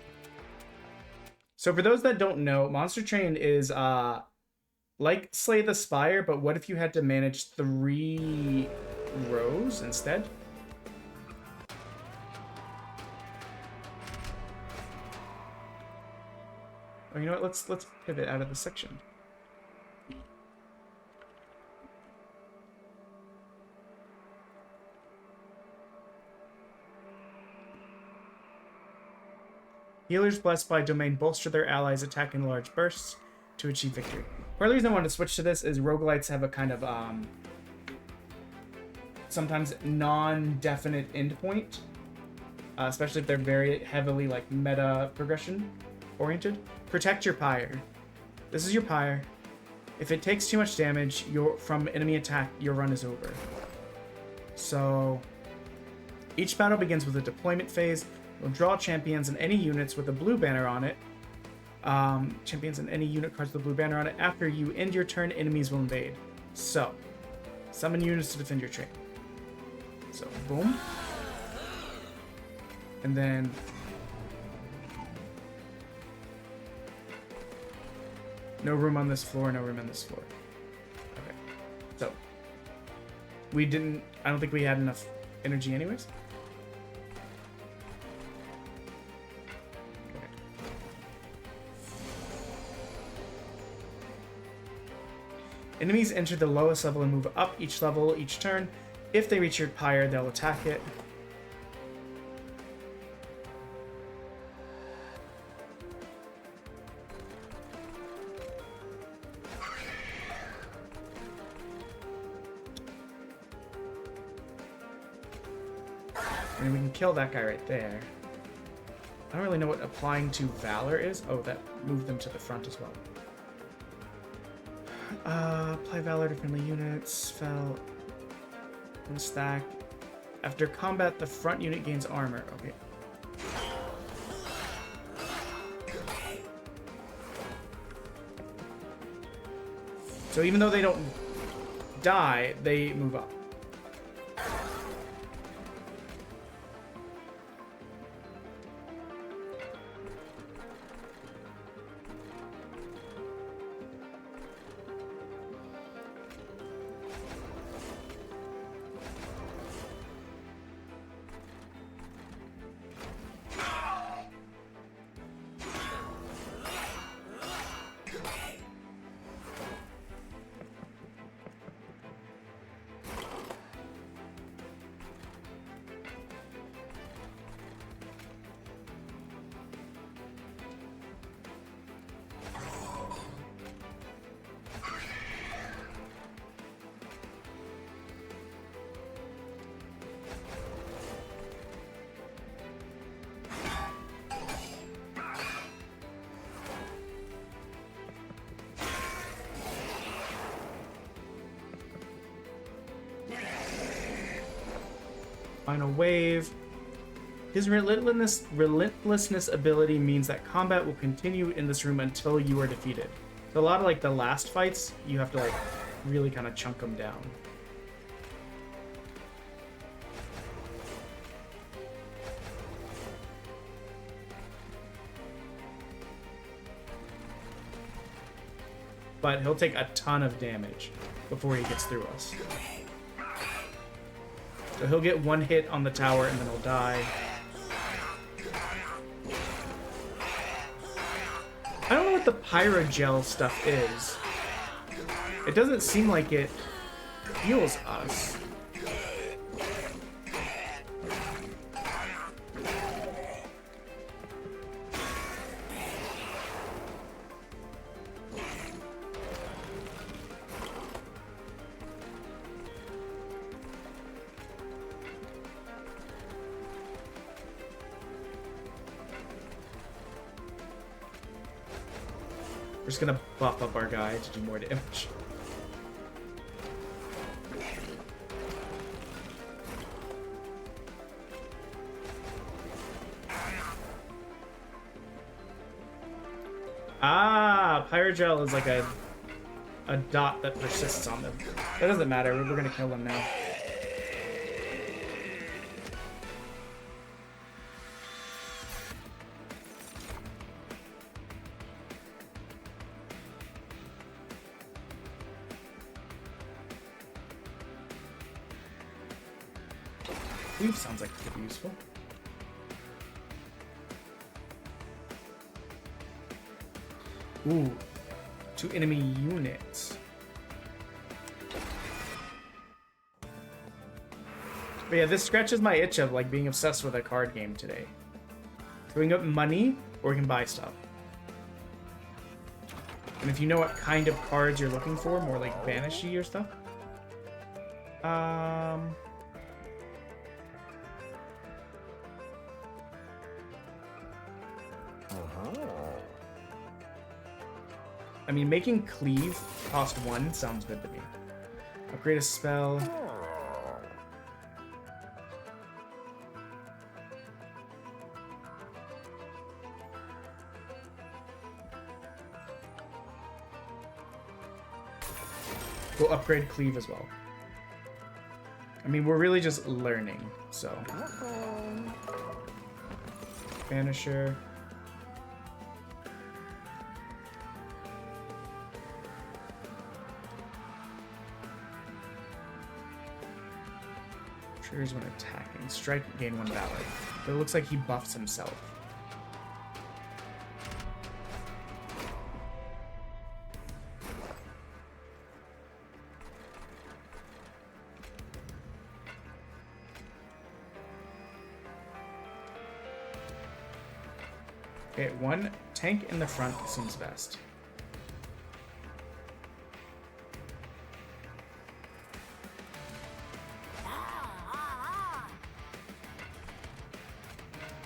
So for those that don't know, Monster Train is like Slay the Spire, but what if you had to manage 3 rows instead? Oh, you know what? Let's pivot out of the section. Healers blessed by domain bolster their allies' attack in large bursts to achieve victory. Part of the reason I wanted to switch to this is roguelites have a kind of sometimes non-definite endpoint, especially if they're very heavily like meta progression oriented. Protect your pyre. This is your pyre. If it takes too much damage from enemy attack, your run is over. So each battle begins with a deployment phase. You'll draw champions and any units with a blue banner on it. Champions and any unit cards with a blue banner on it. After you end your turn, enemies will invade. So, summon units to defend your train. So, boom. And then... no room on this floor, no room on this floor. Okay. So, I don't think we had enough energy anyways. Enemies enter the lowest level and move up each level each turn. If they reach your pyre, they'll attack it. And we can kill that guy right there. I don't really know what applying to Valor is. Oh, that moved them to the front as well. Apply Valor to friendly units. Fell. And stack. After combat, the front unit gains armor. Okay. So even though they don't die, they move up. Final wave. His relentlessness ability means that combat will continue in this room until you are defeated. So a lot of like the last fights, you have to like really kind of chunk them down. But he'll take a ton of damage before he gets through us. So he'll get one hit on the tower and then he'll die. I don't know what the pyrogel stuff is. It doesn't seem like it heals us. We're just gonna buff up our guy to do more damage. Ah, Pyrogel is like a dot that persists on them. That doesn't matter, we're gonna kill them now. Cleave sounds like it could be useful. Ooh, 2 enemy units. But yeah, this scratches my itch of like being obsessed with a card game today. So we can get money, or we can buy stuff. And if you know what kind of cards you're looking for, more like banishy or stuff. I mean, making cleave cost 1 sounds good to me. Upgrade a spell. We'll upgrade cleave as well. I mean, we're really just learning, so. Banisher. Triggers when attacking. Strike, gain 1 valor. But it looks like he buffs himself. Okay, 1 tank in the front seems best.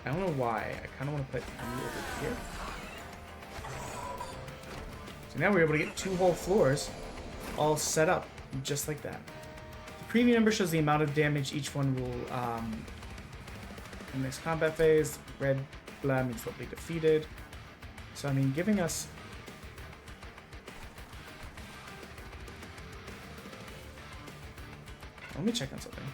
I don't know why. I kind of want to put you over here. So now we're able to get 2 whole floors all set up just like that. The preview number shows the amount of damage each one will in the next combat phase. Red blah means they'll be defeated. So I mean, giving us let me check on something.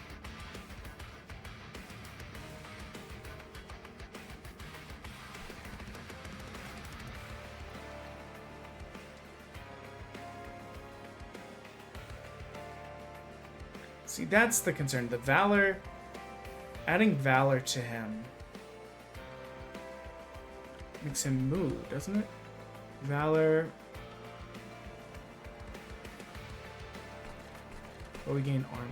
See, that's the concern. The Valor, adding Valor to him makes him move, doesn't it? Valor. But we gain armor.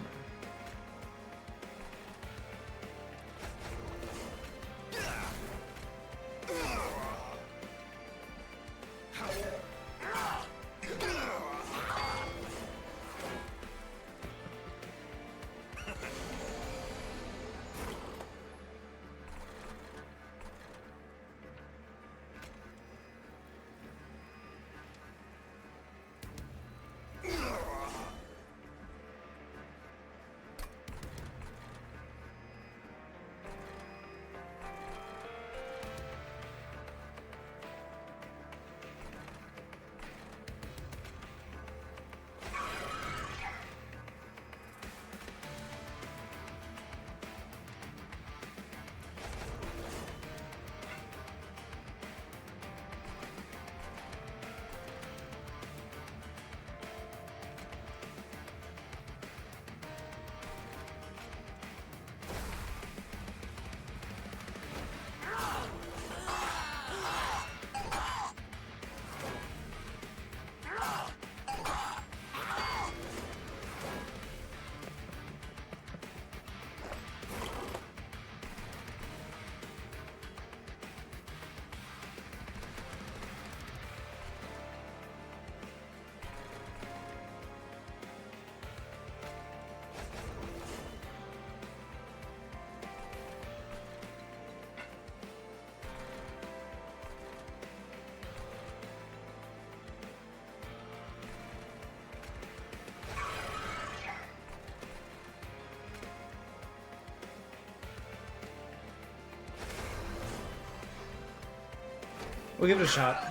We'll give it a shot.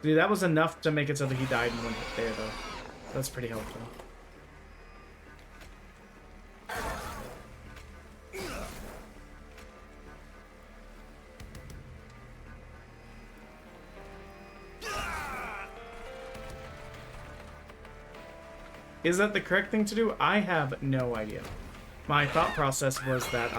Dude, that was enough to make it so that he died in one hit there, though. That's pretty helpful. Is that the correct thing to do? I have no idea. My thought process was that,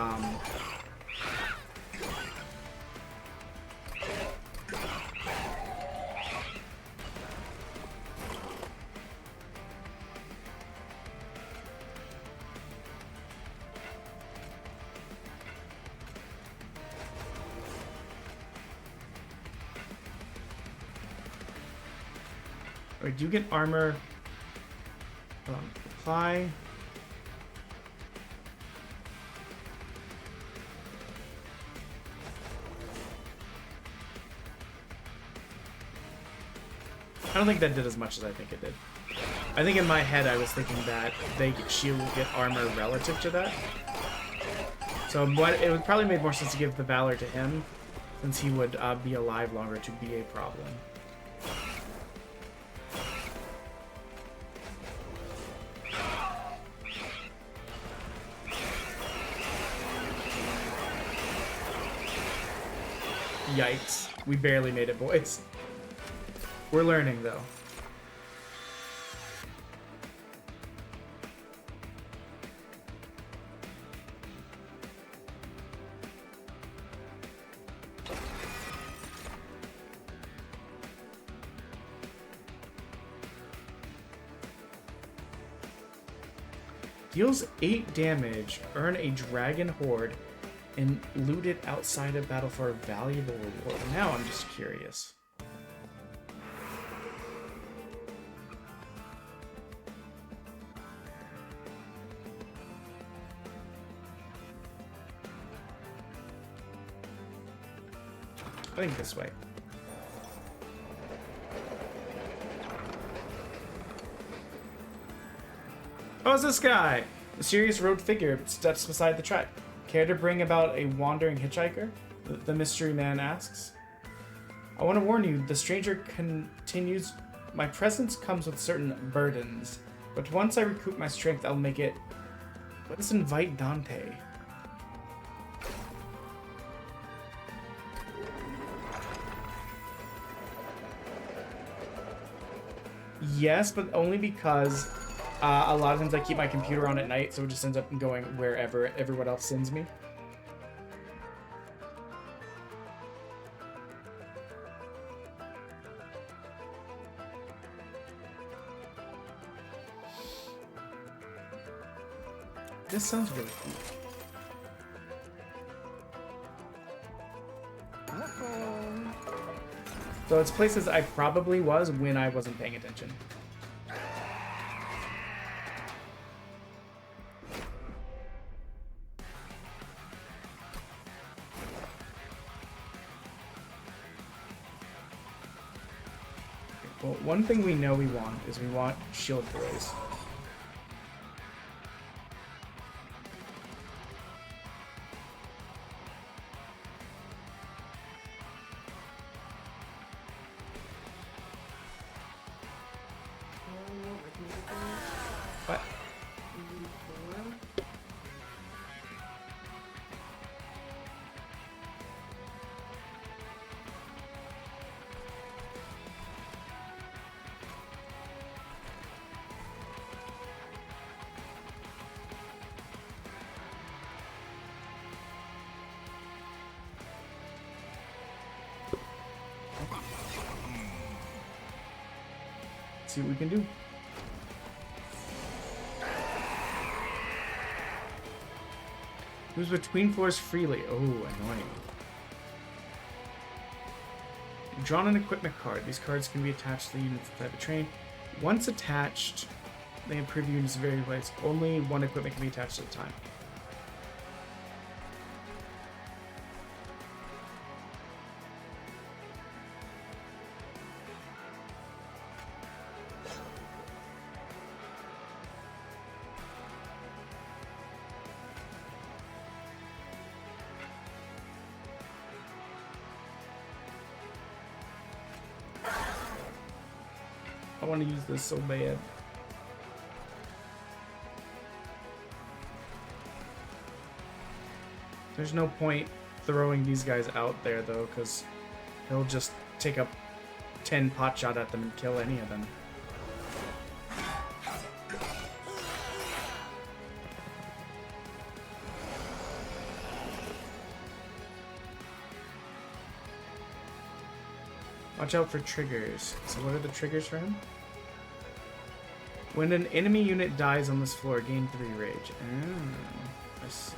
Alright, do you get armor? Apply. I don't think that did as much as I think it did. I think in my head I was thinking that she will get armor relative to that. So what it would probably make more sense to give the Valor to him, since he would be alive longer to be a problem. Yikes. We barely made it, boys. We're learning, though. Deals 8 damage, earn a dragon horde, and loot it outside of battle for a valuable reward. Now I'm just curious. I think this way. Oh, it's this guy! A serious robed figure steps beside the track. Care to bring about a wandering hitchhiker? The mystery man asks. I want to warn you, the stranger continues. My presence comes with certain burdens, but once I recoup my strength, I'll make it. Let's invite Dante. Yes, but only because a lot of times I keep my computer on at night, so it just ends up going wherever everyone else sends me. This sounds really cool. So it's places I probably was when I wasn't paying attention. Well, one thing we know we want is we want shield boys. What? See what we can do. Moves between floors freely. Oh, annoying. Drawn an equipment card. These cards can be attached to the units of the type of train. Once attached, they improve units in various ways. Only one equipment can be attached at a time. I want to use this so bad. There's no point throwing these guys out there, though, because he'll just take up 10 pot shot at them and kill any of them. Watch out for triggers. So what are the triggers for him? When an enemy unit dies on this floor, gain 3 rage. Oh, I see.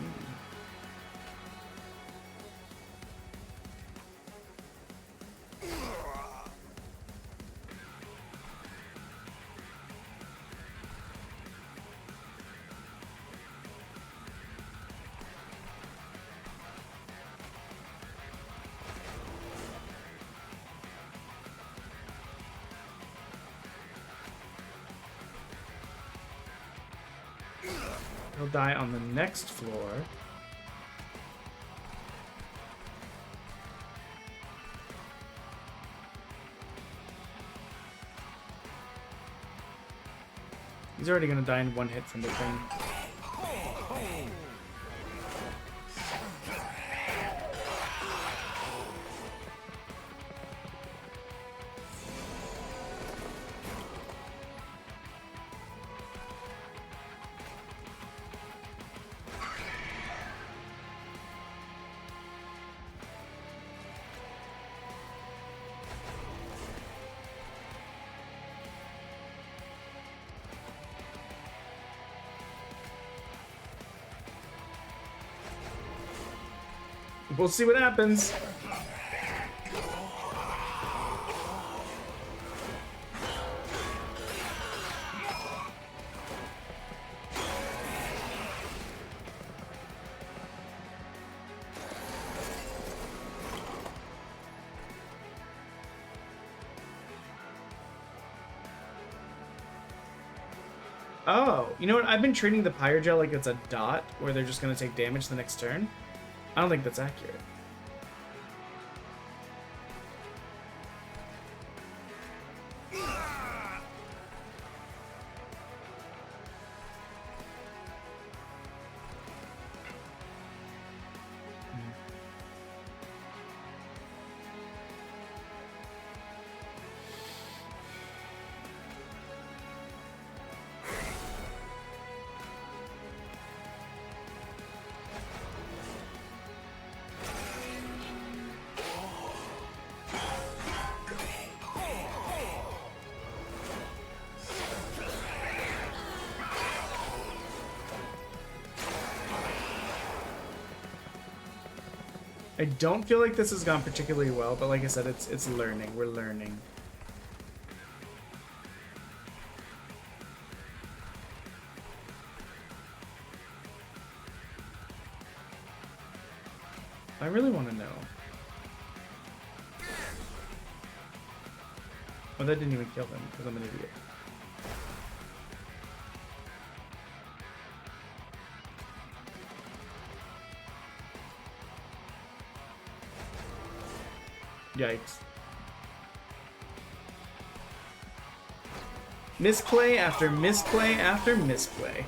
He'll die on the next floor. He's already gonna die in 1 hit from the thing. We'll see what happens. Oh, you know what? I've been treating the Pyrogel like it's a dot, where they're just gonna take damage the next turn. I don't think that's accurate. I don't feel like this has gone particularly well, but like I said, it's learning. We're learning. I really want to know. Oh, that didn't even kill him because I'm an idiot. Yikes. Misplay after misplay after misplay.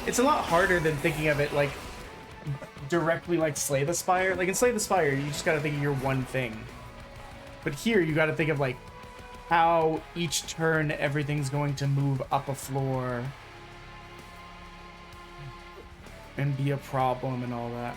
It's a lot harder than thinking of it like directly like Slay the Spire. Like in Slay the Spire, you just gotta think of your one thing. But here you gotta think of like how each turn everything's going to move up a floor and be a problem and all that.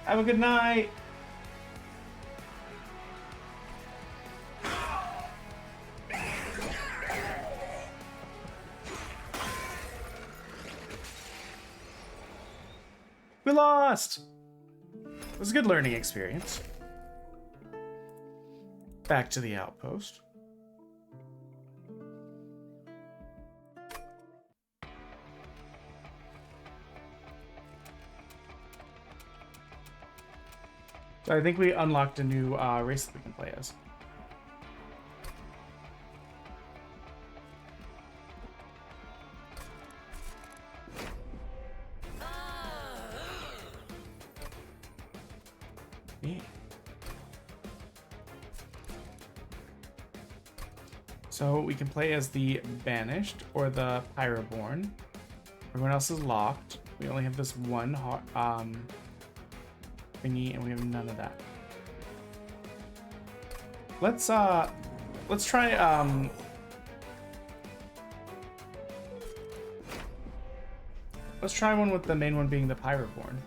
Have a good night. We lost! It was a good learning experience. Back to the outpost. So I think we unlocked a new race that we can play as. Yeah. So we can play as the Banished or the Pyroborn. Everyone else is locked. We only have this one thingy, and we have none of that. Let's try let's try one with the main one being the Pyroborn.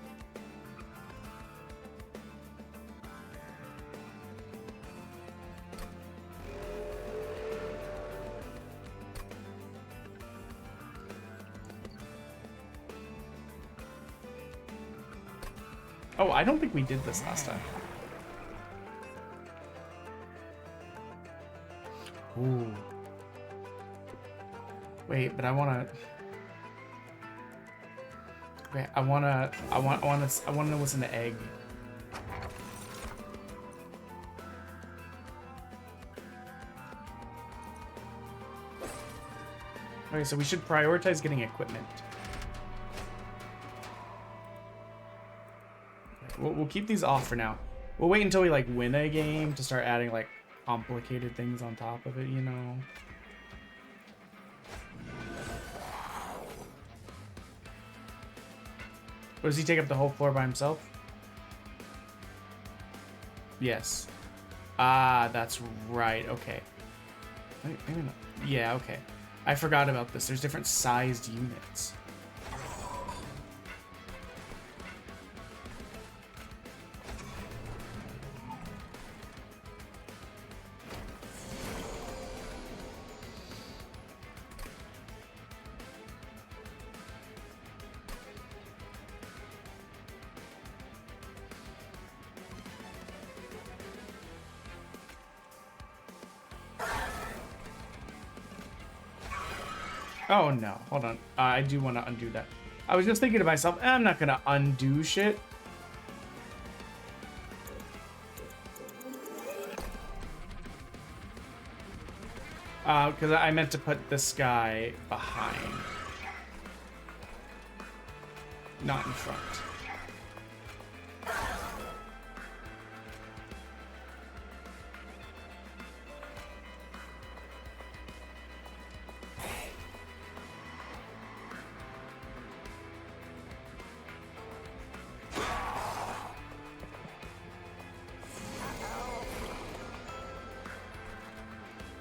Oh, I don't think we did this last time. Ooh. Wait, but I wanna. Wait, I wanna listen to Egg. Okay, so we should prioritize getting equipment. We'll keep these off for now. We'll wait until we like win a game to start adding like complicated things on top of it, you know. Or does he take up the whole floor by himself? Yes. Ah, that's right. Okay. Maybe not. Yeah, okay. I forgot about this. There's different sized units. Oh no, hold on. I do want to undo that. I was just thinking to myself, I'm not gonna undo shit. Because I meant to put this guy behind. Not in front.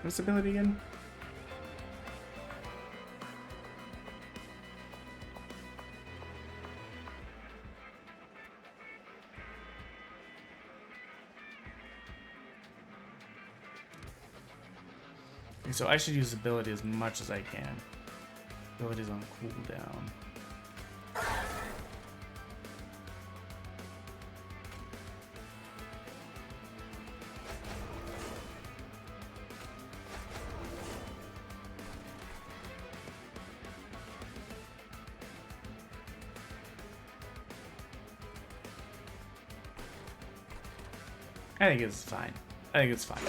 What's the ability again? Okay, so I should use ability as much as I can. Ability's on cooldown. I think it's fine. I think it's fine.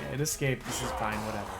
Yeah, it escaped. This is fine. Whatever.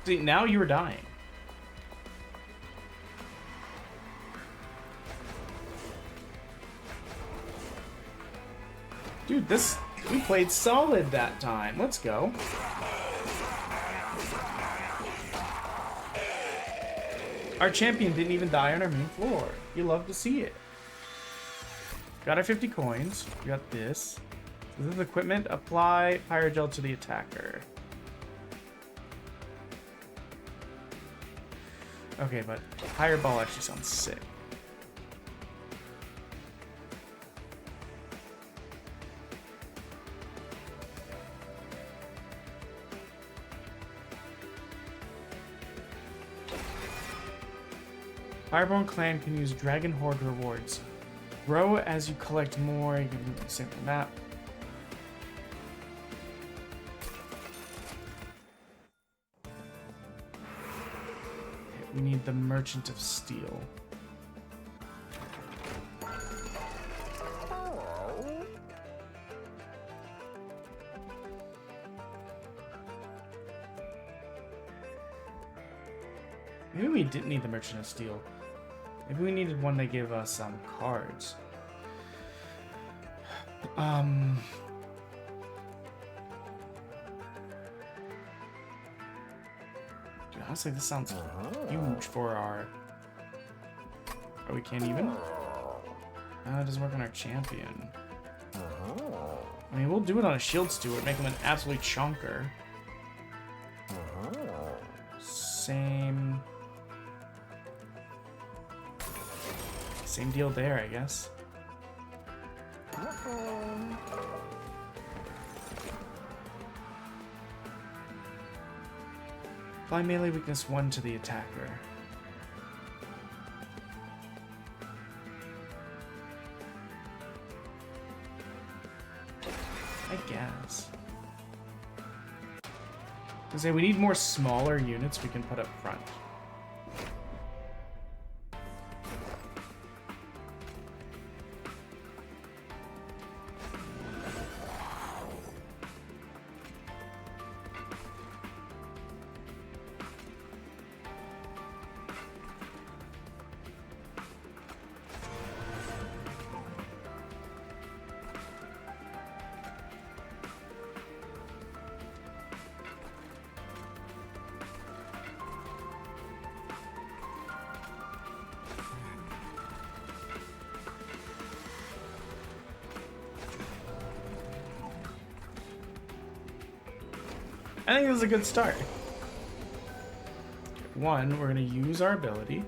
See, now you were dying. Dude, this We played solid that time. Let's go. Our champion didn't even die on our main floor. You love to see it. Got our 50 coins. We got this. This is equipment. Apply Pyrogel to the attacker. Okay, but Fireball actually sounds sick. Fireborn Clan can use Dragon Horde rewards. Grow as you collect more. You can do the same for map. Okay, we need the Merchant of Steel. Maybe we didn't need the Merchant of Steel. Maybe we needed one that gave us cards. Dude, honestly, this sounds huge for our... Oh, we can't even? It doesn't work on our champion. I mean, we'll do it on a Shield Steward, make him an absolute chunker. Same deal there, I guess. Apply melee weakness 1 to the attacker. I guess. I say we need more smaller units we can put up front. I think this is a good start. One, we're going to use our ability.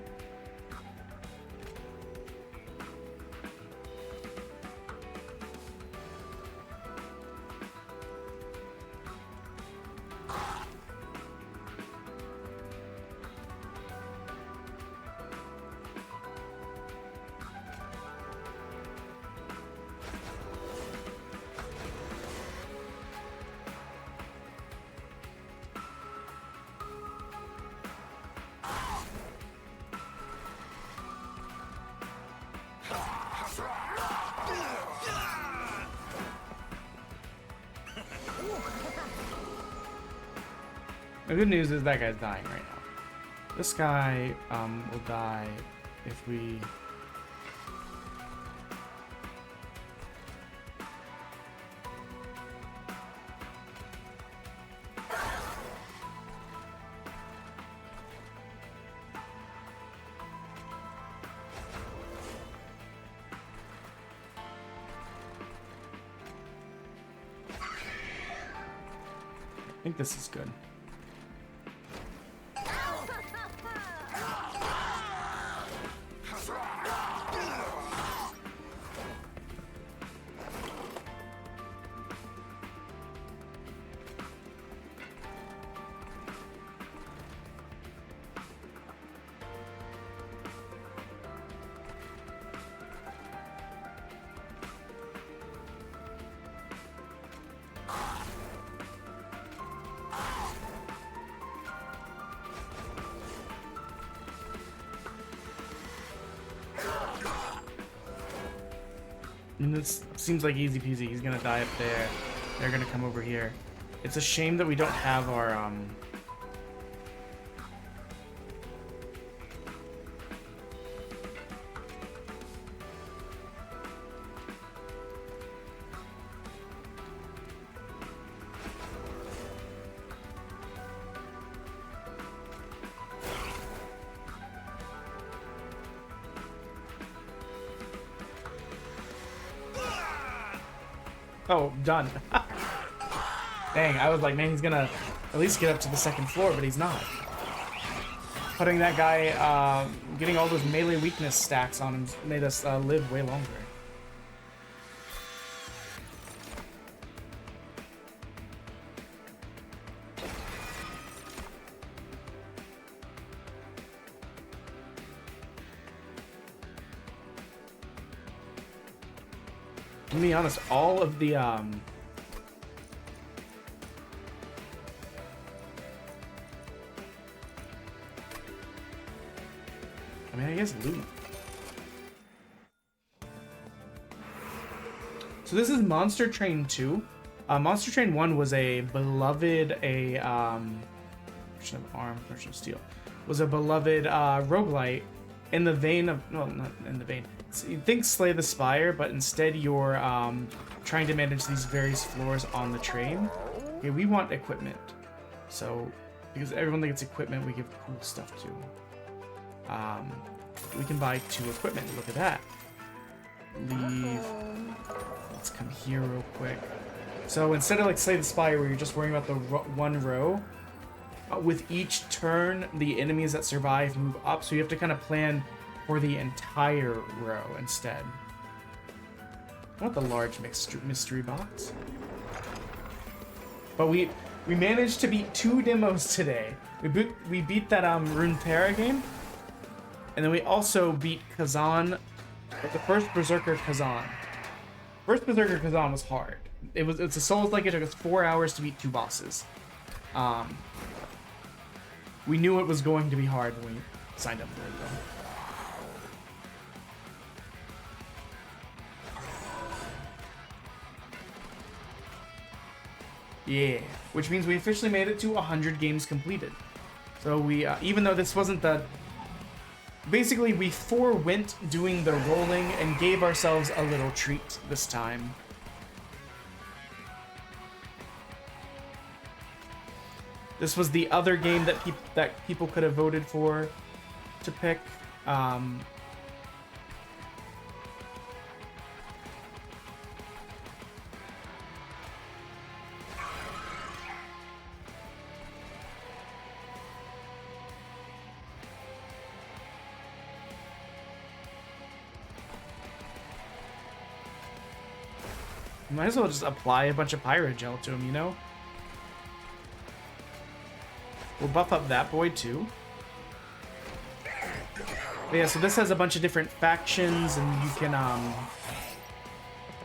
The good news is that guy's dying right now. This guy will die if we... I think this is good. And this seems like easy peasy. He's gonna die up there. They're gonna come over here. It's a shame that we don't have our Oh, done. Dang, I was like, man, he's gonna at least get up to the second floor, but he's not. Putting that guy, getting all those melee weakness stacks on him made us live way longer. To be honest, all of the I mean, I guess loot. So this is Monster Train 2. Monster Train 1 was a beloved, Merchant of Arm, Merchant of Steel, was a beloved roguelite in the vein of, well, not in the vein. So you'd think Slay the Spire, but instead you're trying to manage these various floors on the train. Okay, we want equipment. So, because everyone that gets equipment, we give cool stuff to. We can buy 2 equipment. Look at that. Leave. Let's come here real quick. So instead of like Slay the Spire, where you're just worrying about the one row, with each turn, the enemies that survive move up. So you have to kind of plan for the entire row instead. I want the large mystery box. But we managed to beat 2 demos today. We beat that Runehaven game, and then we also beat Khazan, the first Berserker Khazan. First Berserker Khazan was hard. It's a Souls-like. It took us 4 hours to beat 2 bosses. We knew it was going to be hard when we signed up for it, though. Yeah, which means we officially made it to 100 games completed. So we, even though this wasn't the... Basically, we forewent doing the rolling and gave ourselves a little treat this time. This was the other game that people could have voted for to pick. Might as well just apply a bunch of pirate gel to him, you know? We'll buff up that boy too. But yeah, so this has a bunch of different factions, and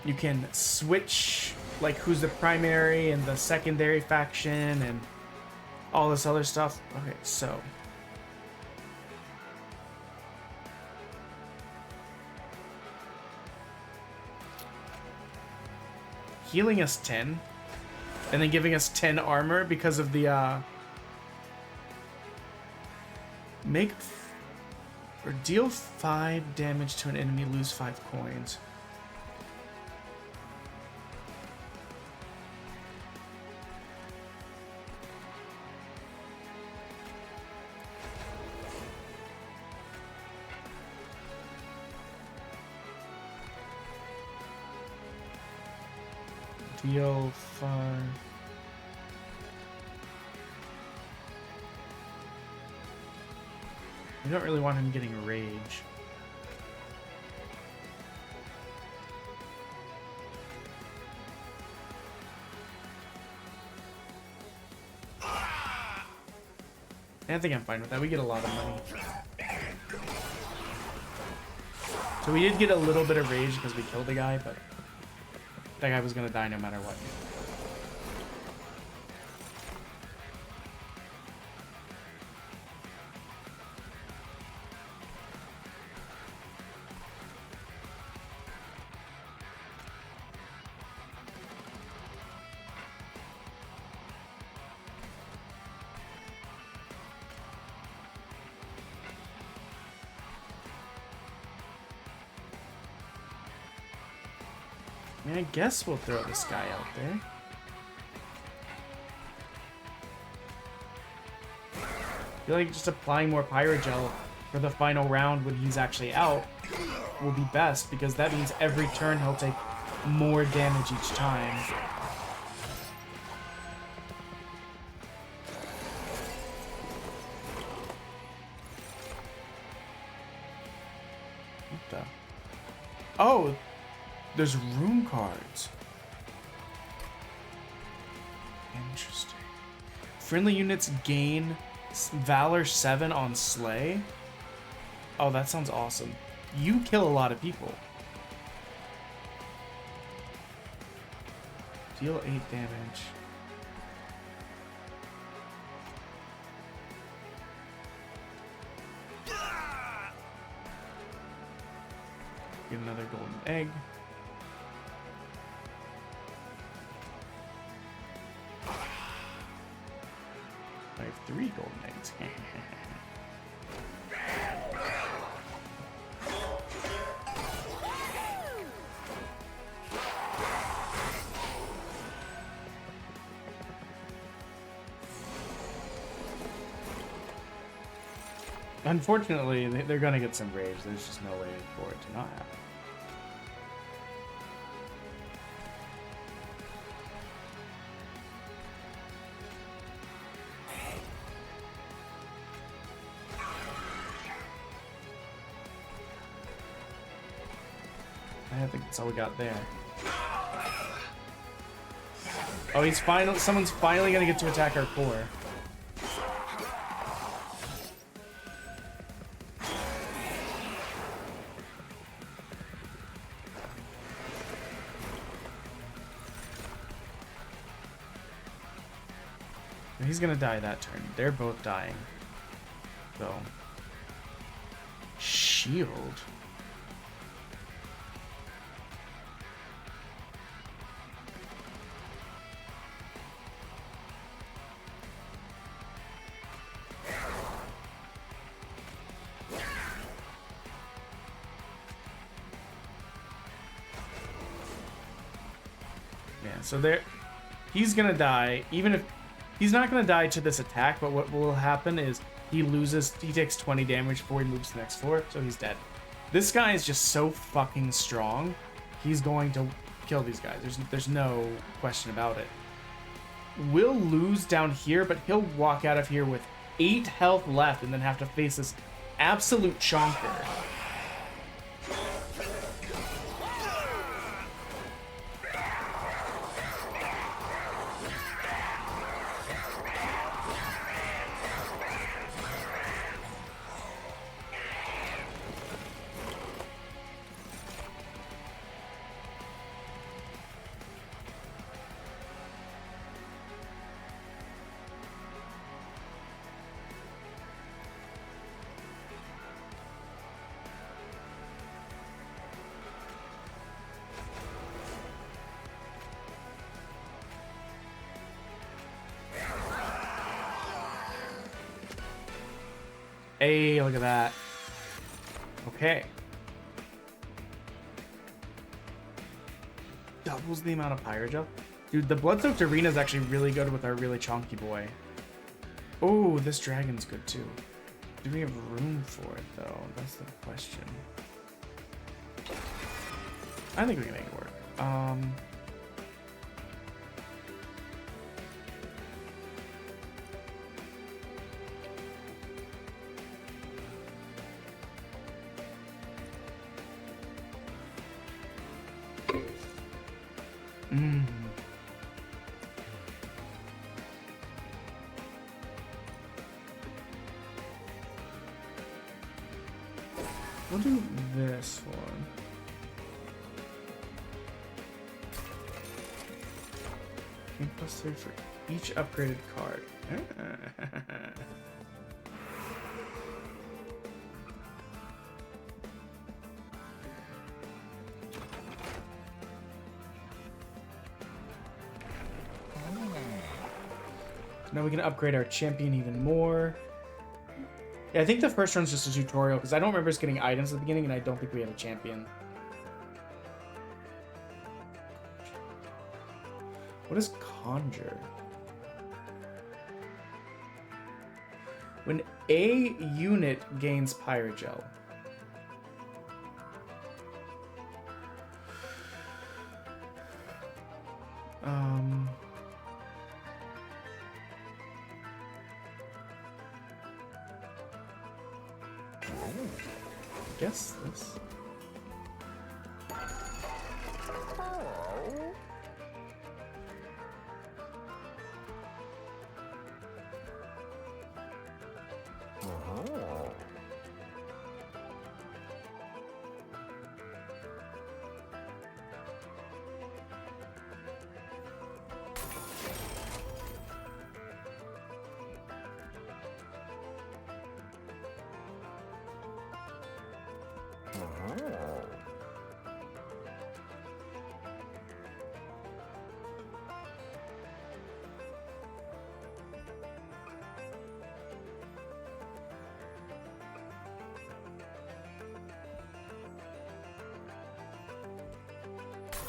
you can switch like who's the primary and the secondary faction and all this other stuff. Okay, so healing us 10 and then giving us 10 armor because of the make or deal 5 damage to an enemy, lose 5 coins. Deal 5. We don't really want him getting rage. I think I'm fine with that. We get a lot of money. So we did get a little bit of rage because we killed the guy, but that guy was gonna die no matter what. I mean, I guess we'll throw this guy out there. I feel like just applying more Pyrogel for the final round when he's actually out will be best, because that means every turn he'll take more damage each time. What the? Oh, there's rune cards. Interesting. Friendly units gain Valor 7 on Slay. Oh, that sounds awesome. You kill a lot of people. Deal 8 damage. Get another golden egg. I have 3 golden eggs. Unfortunately, they're gonna get some rage. There's just no way for it to not happen. I think that's all we got there. Oh, someone's finally gonna get to attack our core. He's gonna die that turn. They're both dying. So. Shield. Yeah, so he's gonna die, even if he's not gonna die to this attack, but what will happen is he takes 20 damage before he moves to the next floor, so he's dead. This guy is just so fucking strong. He's going to kill these guys. There's no question about it. We'll lose down here, but he'll walk out of here with 8 health left and then have to face this absolute chonker. Hey, look at that. Okay. Doubles the amount of Pyrogel. Dude, the Blood-Soaked Arena is actually really good with our really chonky boy. Oh, this dragon's good too. Do we have room for it though? That's the question. I think we can make it work. We'll do this one. +3 for each upgraded card. Now we can upgrade our champion even more. Yeah, I think the first run's just a tutorial, because I don't remember us getting items at the beginning, and I don't think we have a champion. What is Conjure? When a unit gains Pyrogel. Um. Guess this.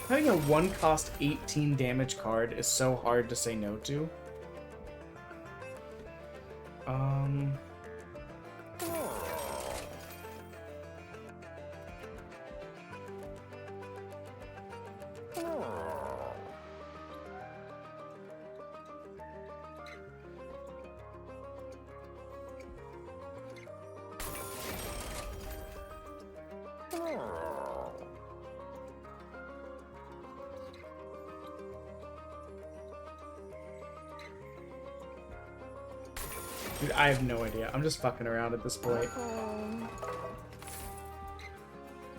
Having a 1 cost 18 damage card is so hard to say no to. Dude, I have no idea. I'm just fucking around at this point.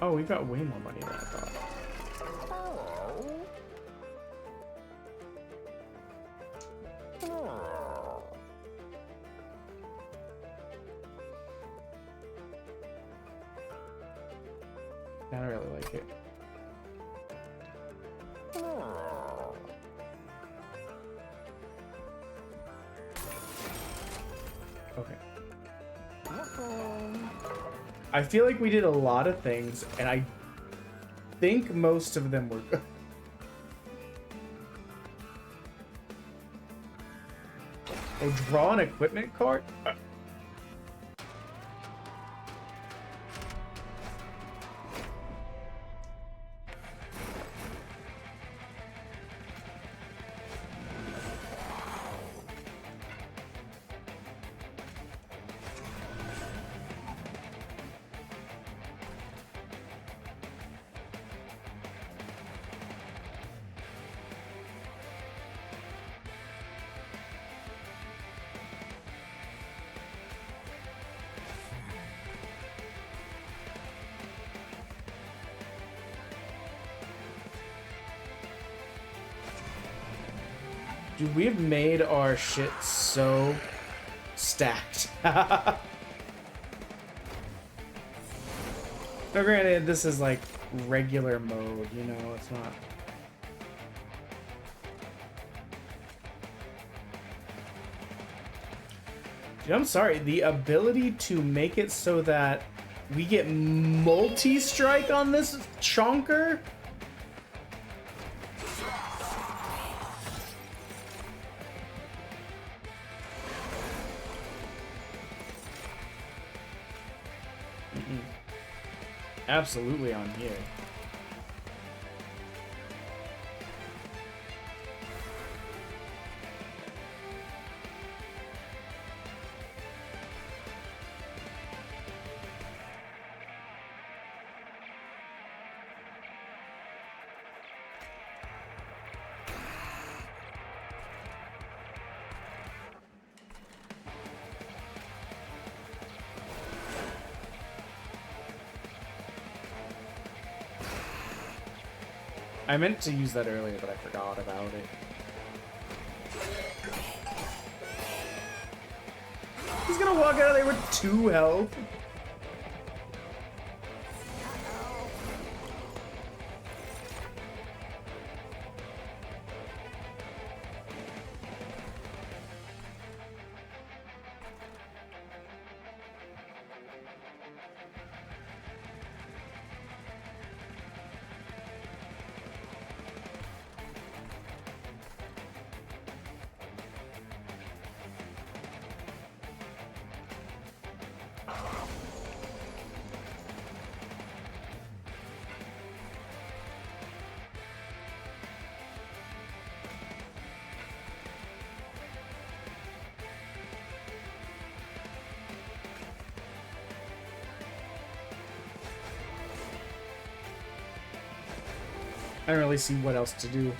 Oh, we've got way more money than I thought. I don't really like it. Okay. I feel like we did a lot of things, and I think most of them were good. Oh, draw an equipment card? Dude, we have made our shit so stacked. Now, granted, this is like regular mode, you know, it's not. Dude, I'm sorry, the ability to make it so that we get multi-strike on this chonker? Absolutely on here. I meant to use that earlier, but I forgot about it. He's gonna walk out of there with 2 health. I don't really see what else to do.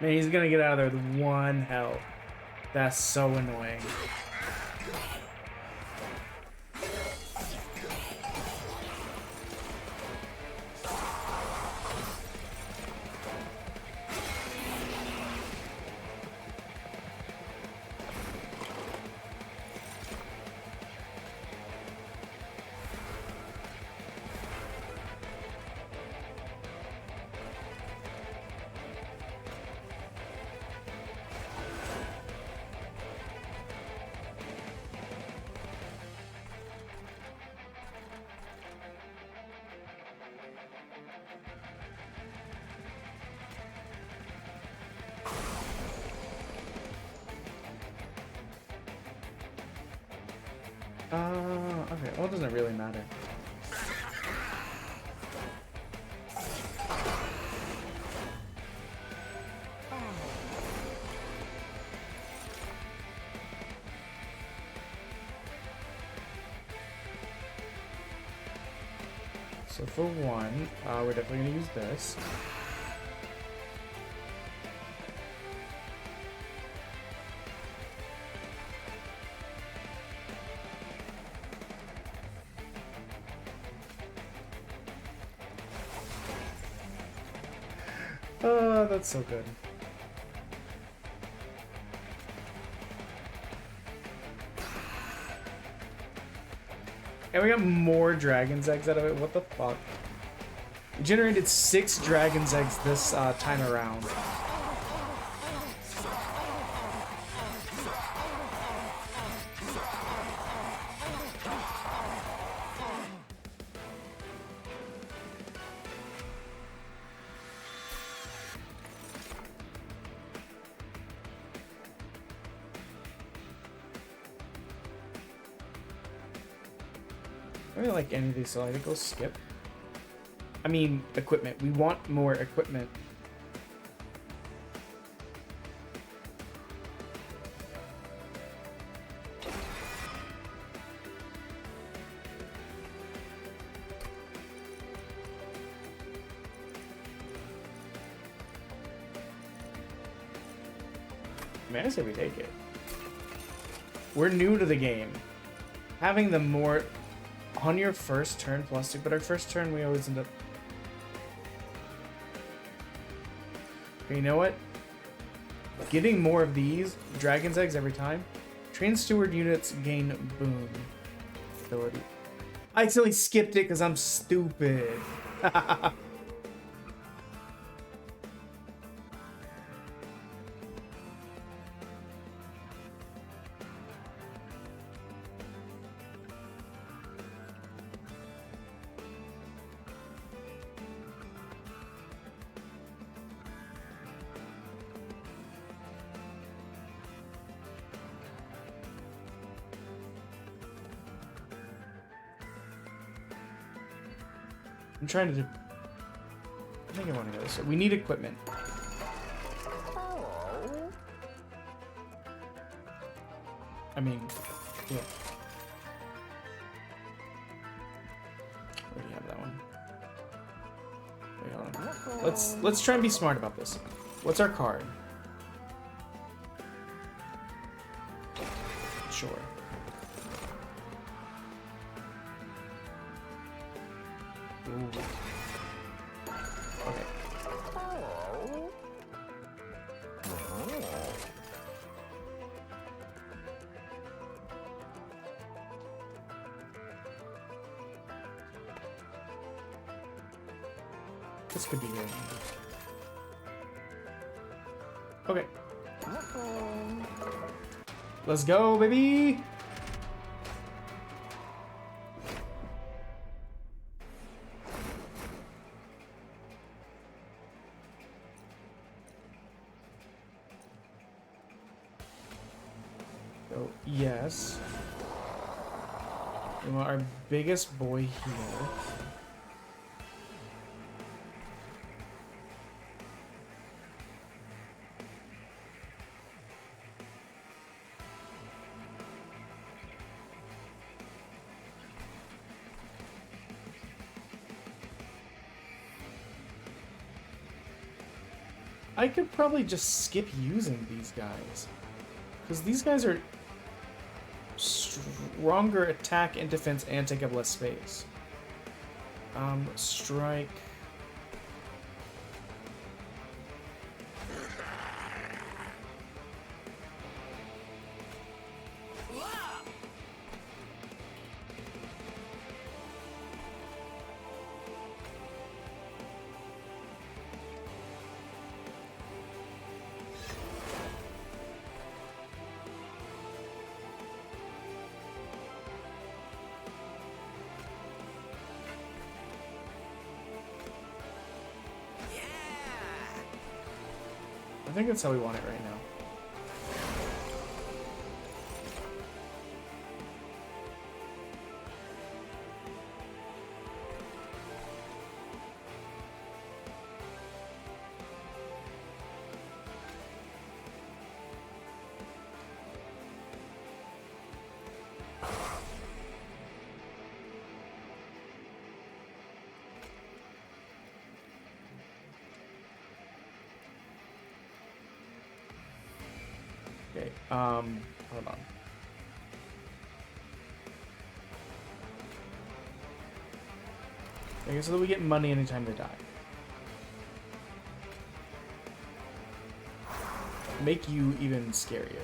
Man, he's gonna get out of there with 1 health. That's so annoying. Okay, well, it doesn't really matter. So for one, we're definitely gonna use this. Oh, that's so good. And we got more dragon's eggs out of it. What the fuck? We generated 6 dragon's eggs this time around. I don't like any of these, so I think we'll skip. I mean, equipment. We want more equipment. Man, I say we take it. We're new to the game. Having the more on your first turn plus 2, but our first turn we always end up. Okay, you know what? Getting more of these dragon's eggs every time. Train steward units gain boon ability. I accidentally skipped it because I'm stupid. I'm trying to do. I think I want to go this way. We need equipment. I mean, yeah. We already have that one. Wait, hold on. Let's try and be smart about this. What's our card? Sure. Ooh. Okay. This could be good. Okay. Let's go, baby! So, yes. We want our biggest boy here. I could probably just skip using these guys. Because these guys are stronger attack and defense and take up less space. Strike. I think that's how we want it right now. Okay, hold on. Okay, so that we get money anytime they die. Make you even scarier.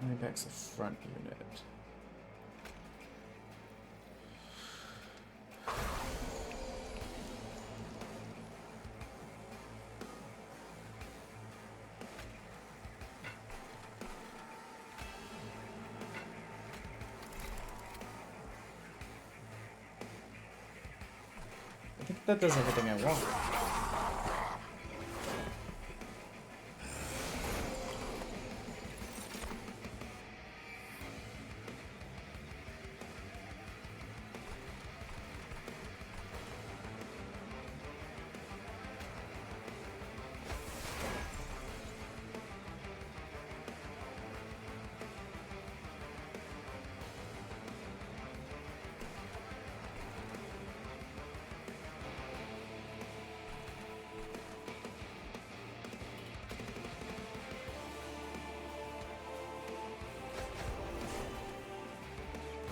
Impacts the front unit. I think that does everything I want.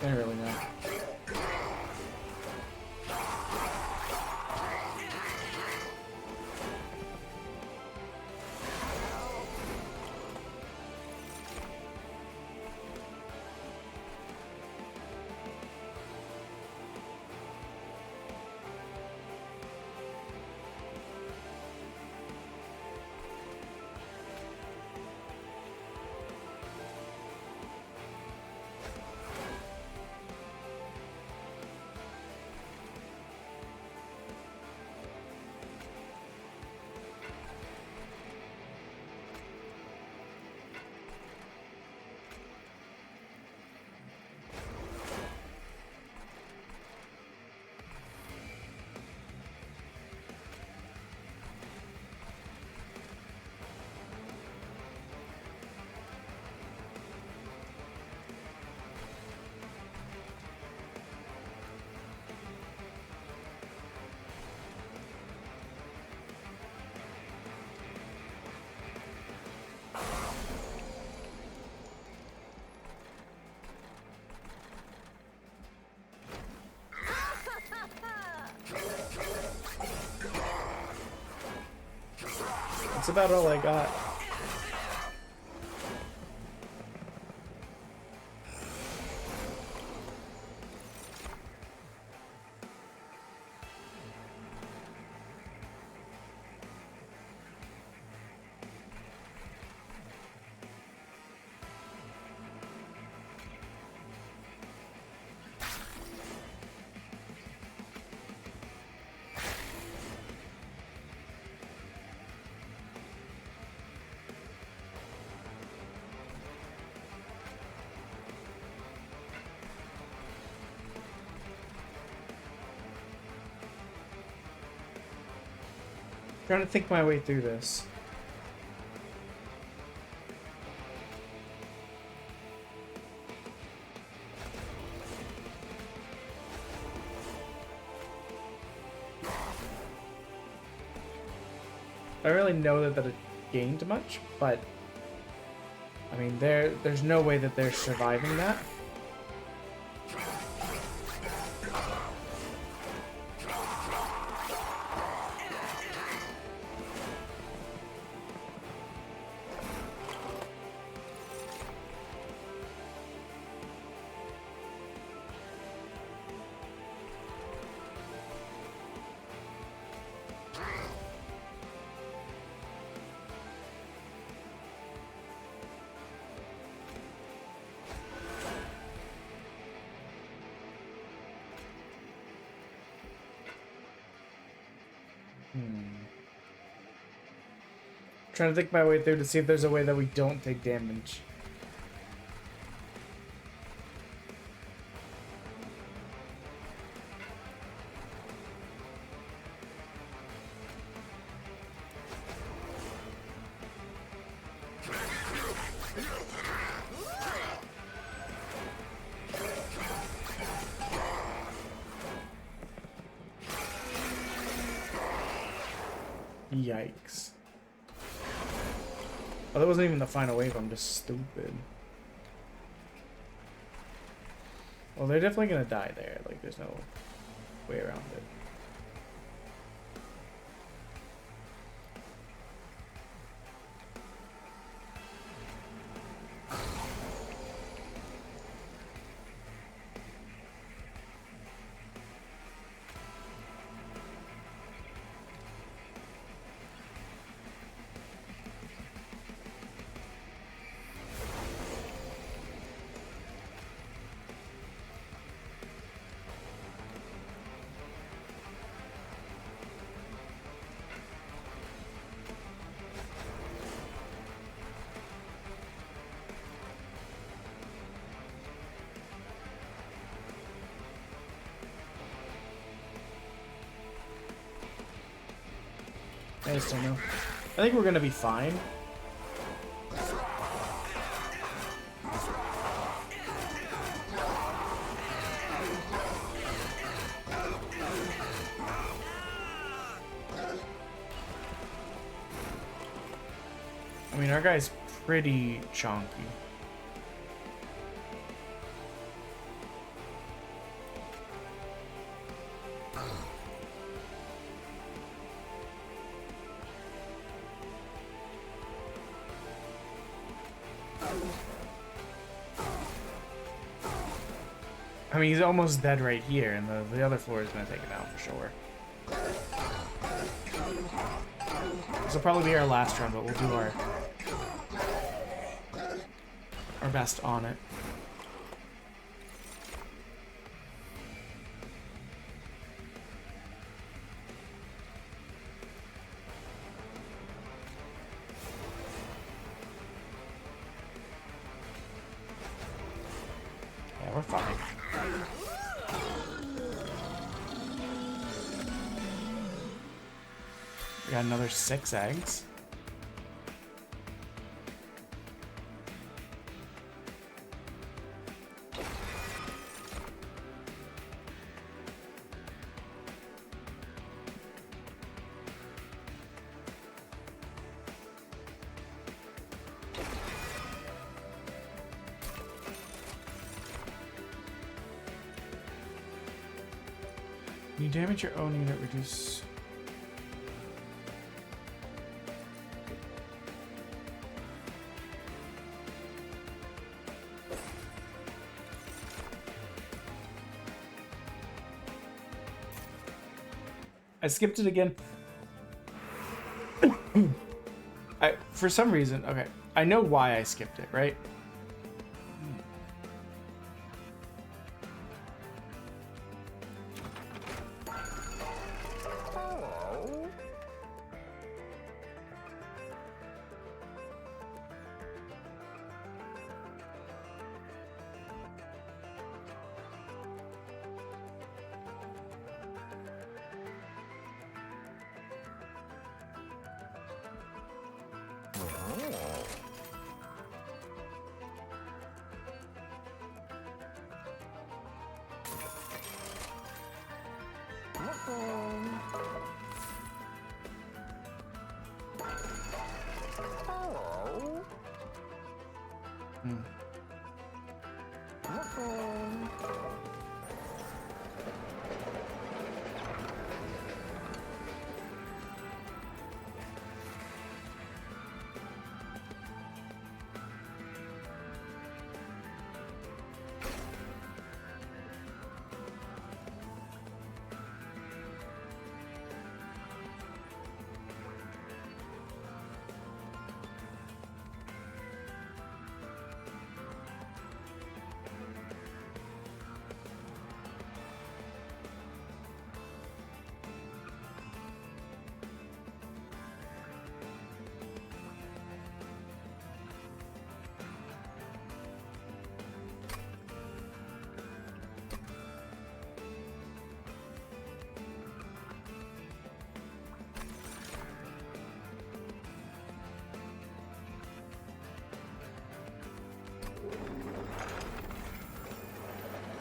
I don't really know. That's about all I got. Trying to think my way through this. I don't really know that it gained much, but I mean, there's no way that they're surviving that. Trying to think my way through to see if there's a way that we don't take damage. Yikes. Oh, that wasn't even the final wave, I'm just stupid. Well, they're definitely gonna die there, like there's no way around it. I just don't know. I think we're gonna be fine. I mean, our guy's pretty chonky. I mean, he's almost dead right here, and the other floor is going to take him out for sure. This will probably be our last run, but we'll do our best on it. Yeah, we're fine. We got another 6 eggs. You damage your own unit, reduce. I skipped it again. For some reason, okay, I know why I skipped it, right?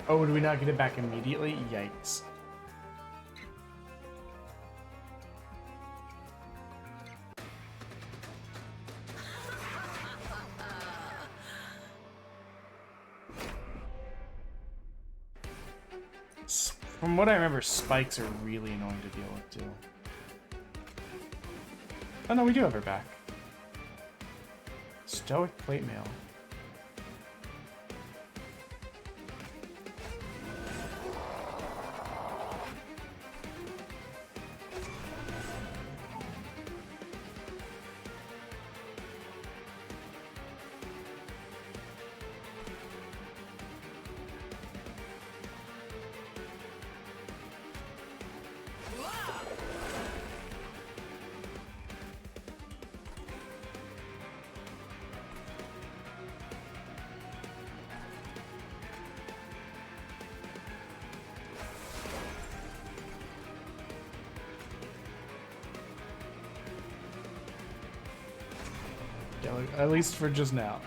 Oh, do we not get it back immediately? Yikes. From what I remember, spikes are really annoying to deal with, too. Oh, no, we do have her back. Stoic plate mail. At least for just now.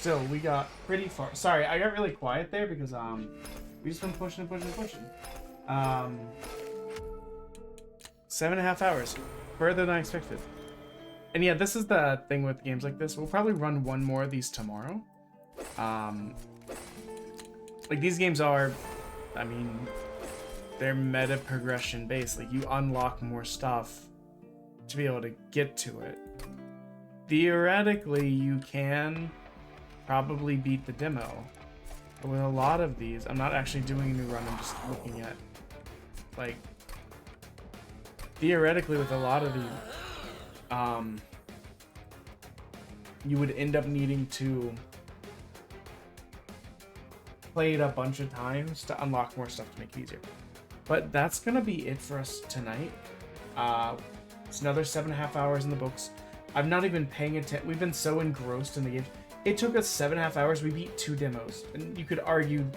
still, we got pretty far. Sorry, I got really quiet there because we just been pushing and pushing and pushing. 7.5 hours, further than I expected. And yeah, this is the thing with games like this. We'll probably run one more of these tomorrow. Like these games are, I mean, they're meta progression based. Like you unlock more stuff to be able to get to it. Theoretically, you can probably beat the demo. But with a lot of these, I'm not actually doing a new run, I'm just looking at, like, theoretically with a lot of these, you would end up needing to play it a bunch of times to unlock more stuff to make it easier. But that's gonna be it for us tonight. It's another 7.5 hours in the books. I've not even paying attention. We've been so engrossed in the game. It took us 7.5 hours. We beat 2 demos, and you could argue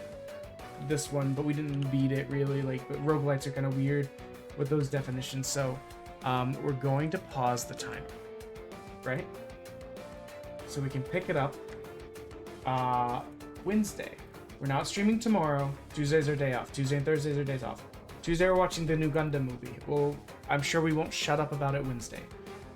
this one, but we didn't beat it really. Like, but roguelites are kind of weird with those definitions. So we're going to pause the timer, right? So we can pick it up Wednesday. We're not streaming tomorrow. Tuesdays are day off. Tuesday and Thursdays are days off. Tuesday we're watching the new Gundam movie. Well, I'm sure we won't shut up about it Wednesday.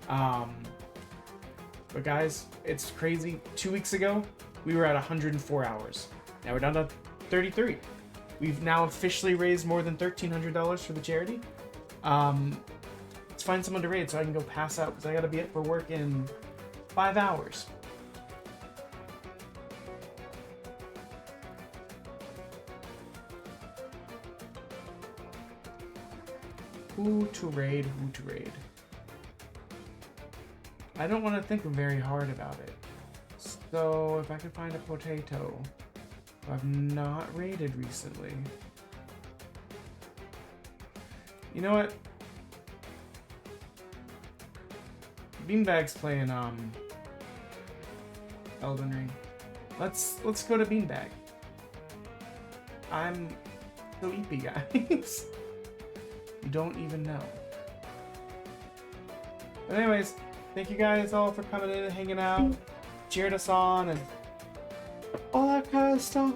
But guys, it's crazy. 2 weeks ago, we were at 104 hours. Now we're down to 33. We've now officially raised more than $1,300 for the charity. Let's find someone to raid so I can go pass out because I gotta be up for work in 5 hours. Who to raid, who to raid. I don't want to think very hard about it. So if I could find a potato who I've not raided recently. You know what? Beanbag's playing Elden Ring. Let's go to Beanbag. I'm so eepy, guys. You don't even know. But anyways, thank you guys all for coming in and hanging out, cheered us on, and all that kind of stuff.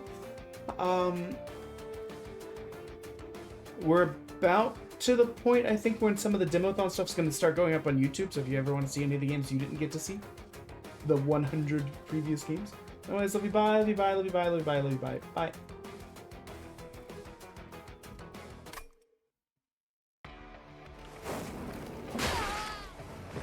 We're about to the point, I think, when some of the Demo-thon stuff's going to start going up on YouTube, so if you ever want to see any of the games you didn't get to see, the 100 previous games. Anyways, love you, bye, love you, bye, love you, bye, love you, bye, love you, bye, bye.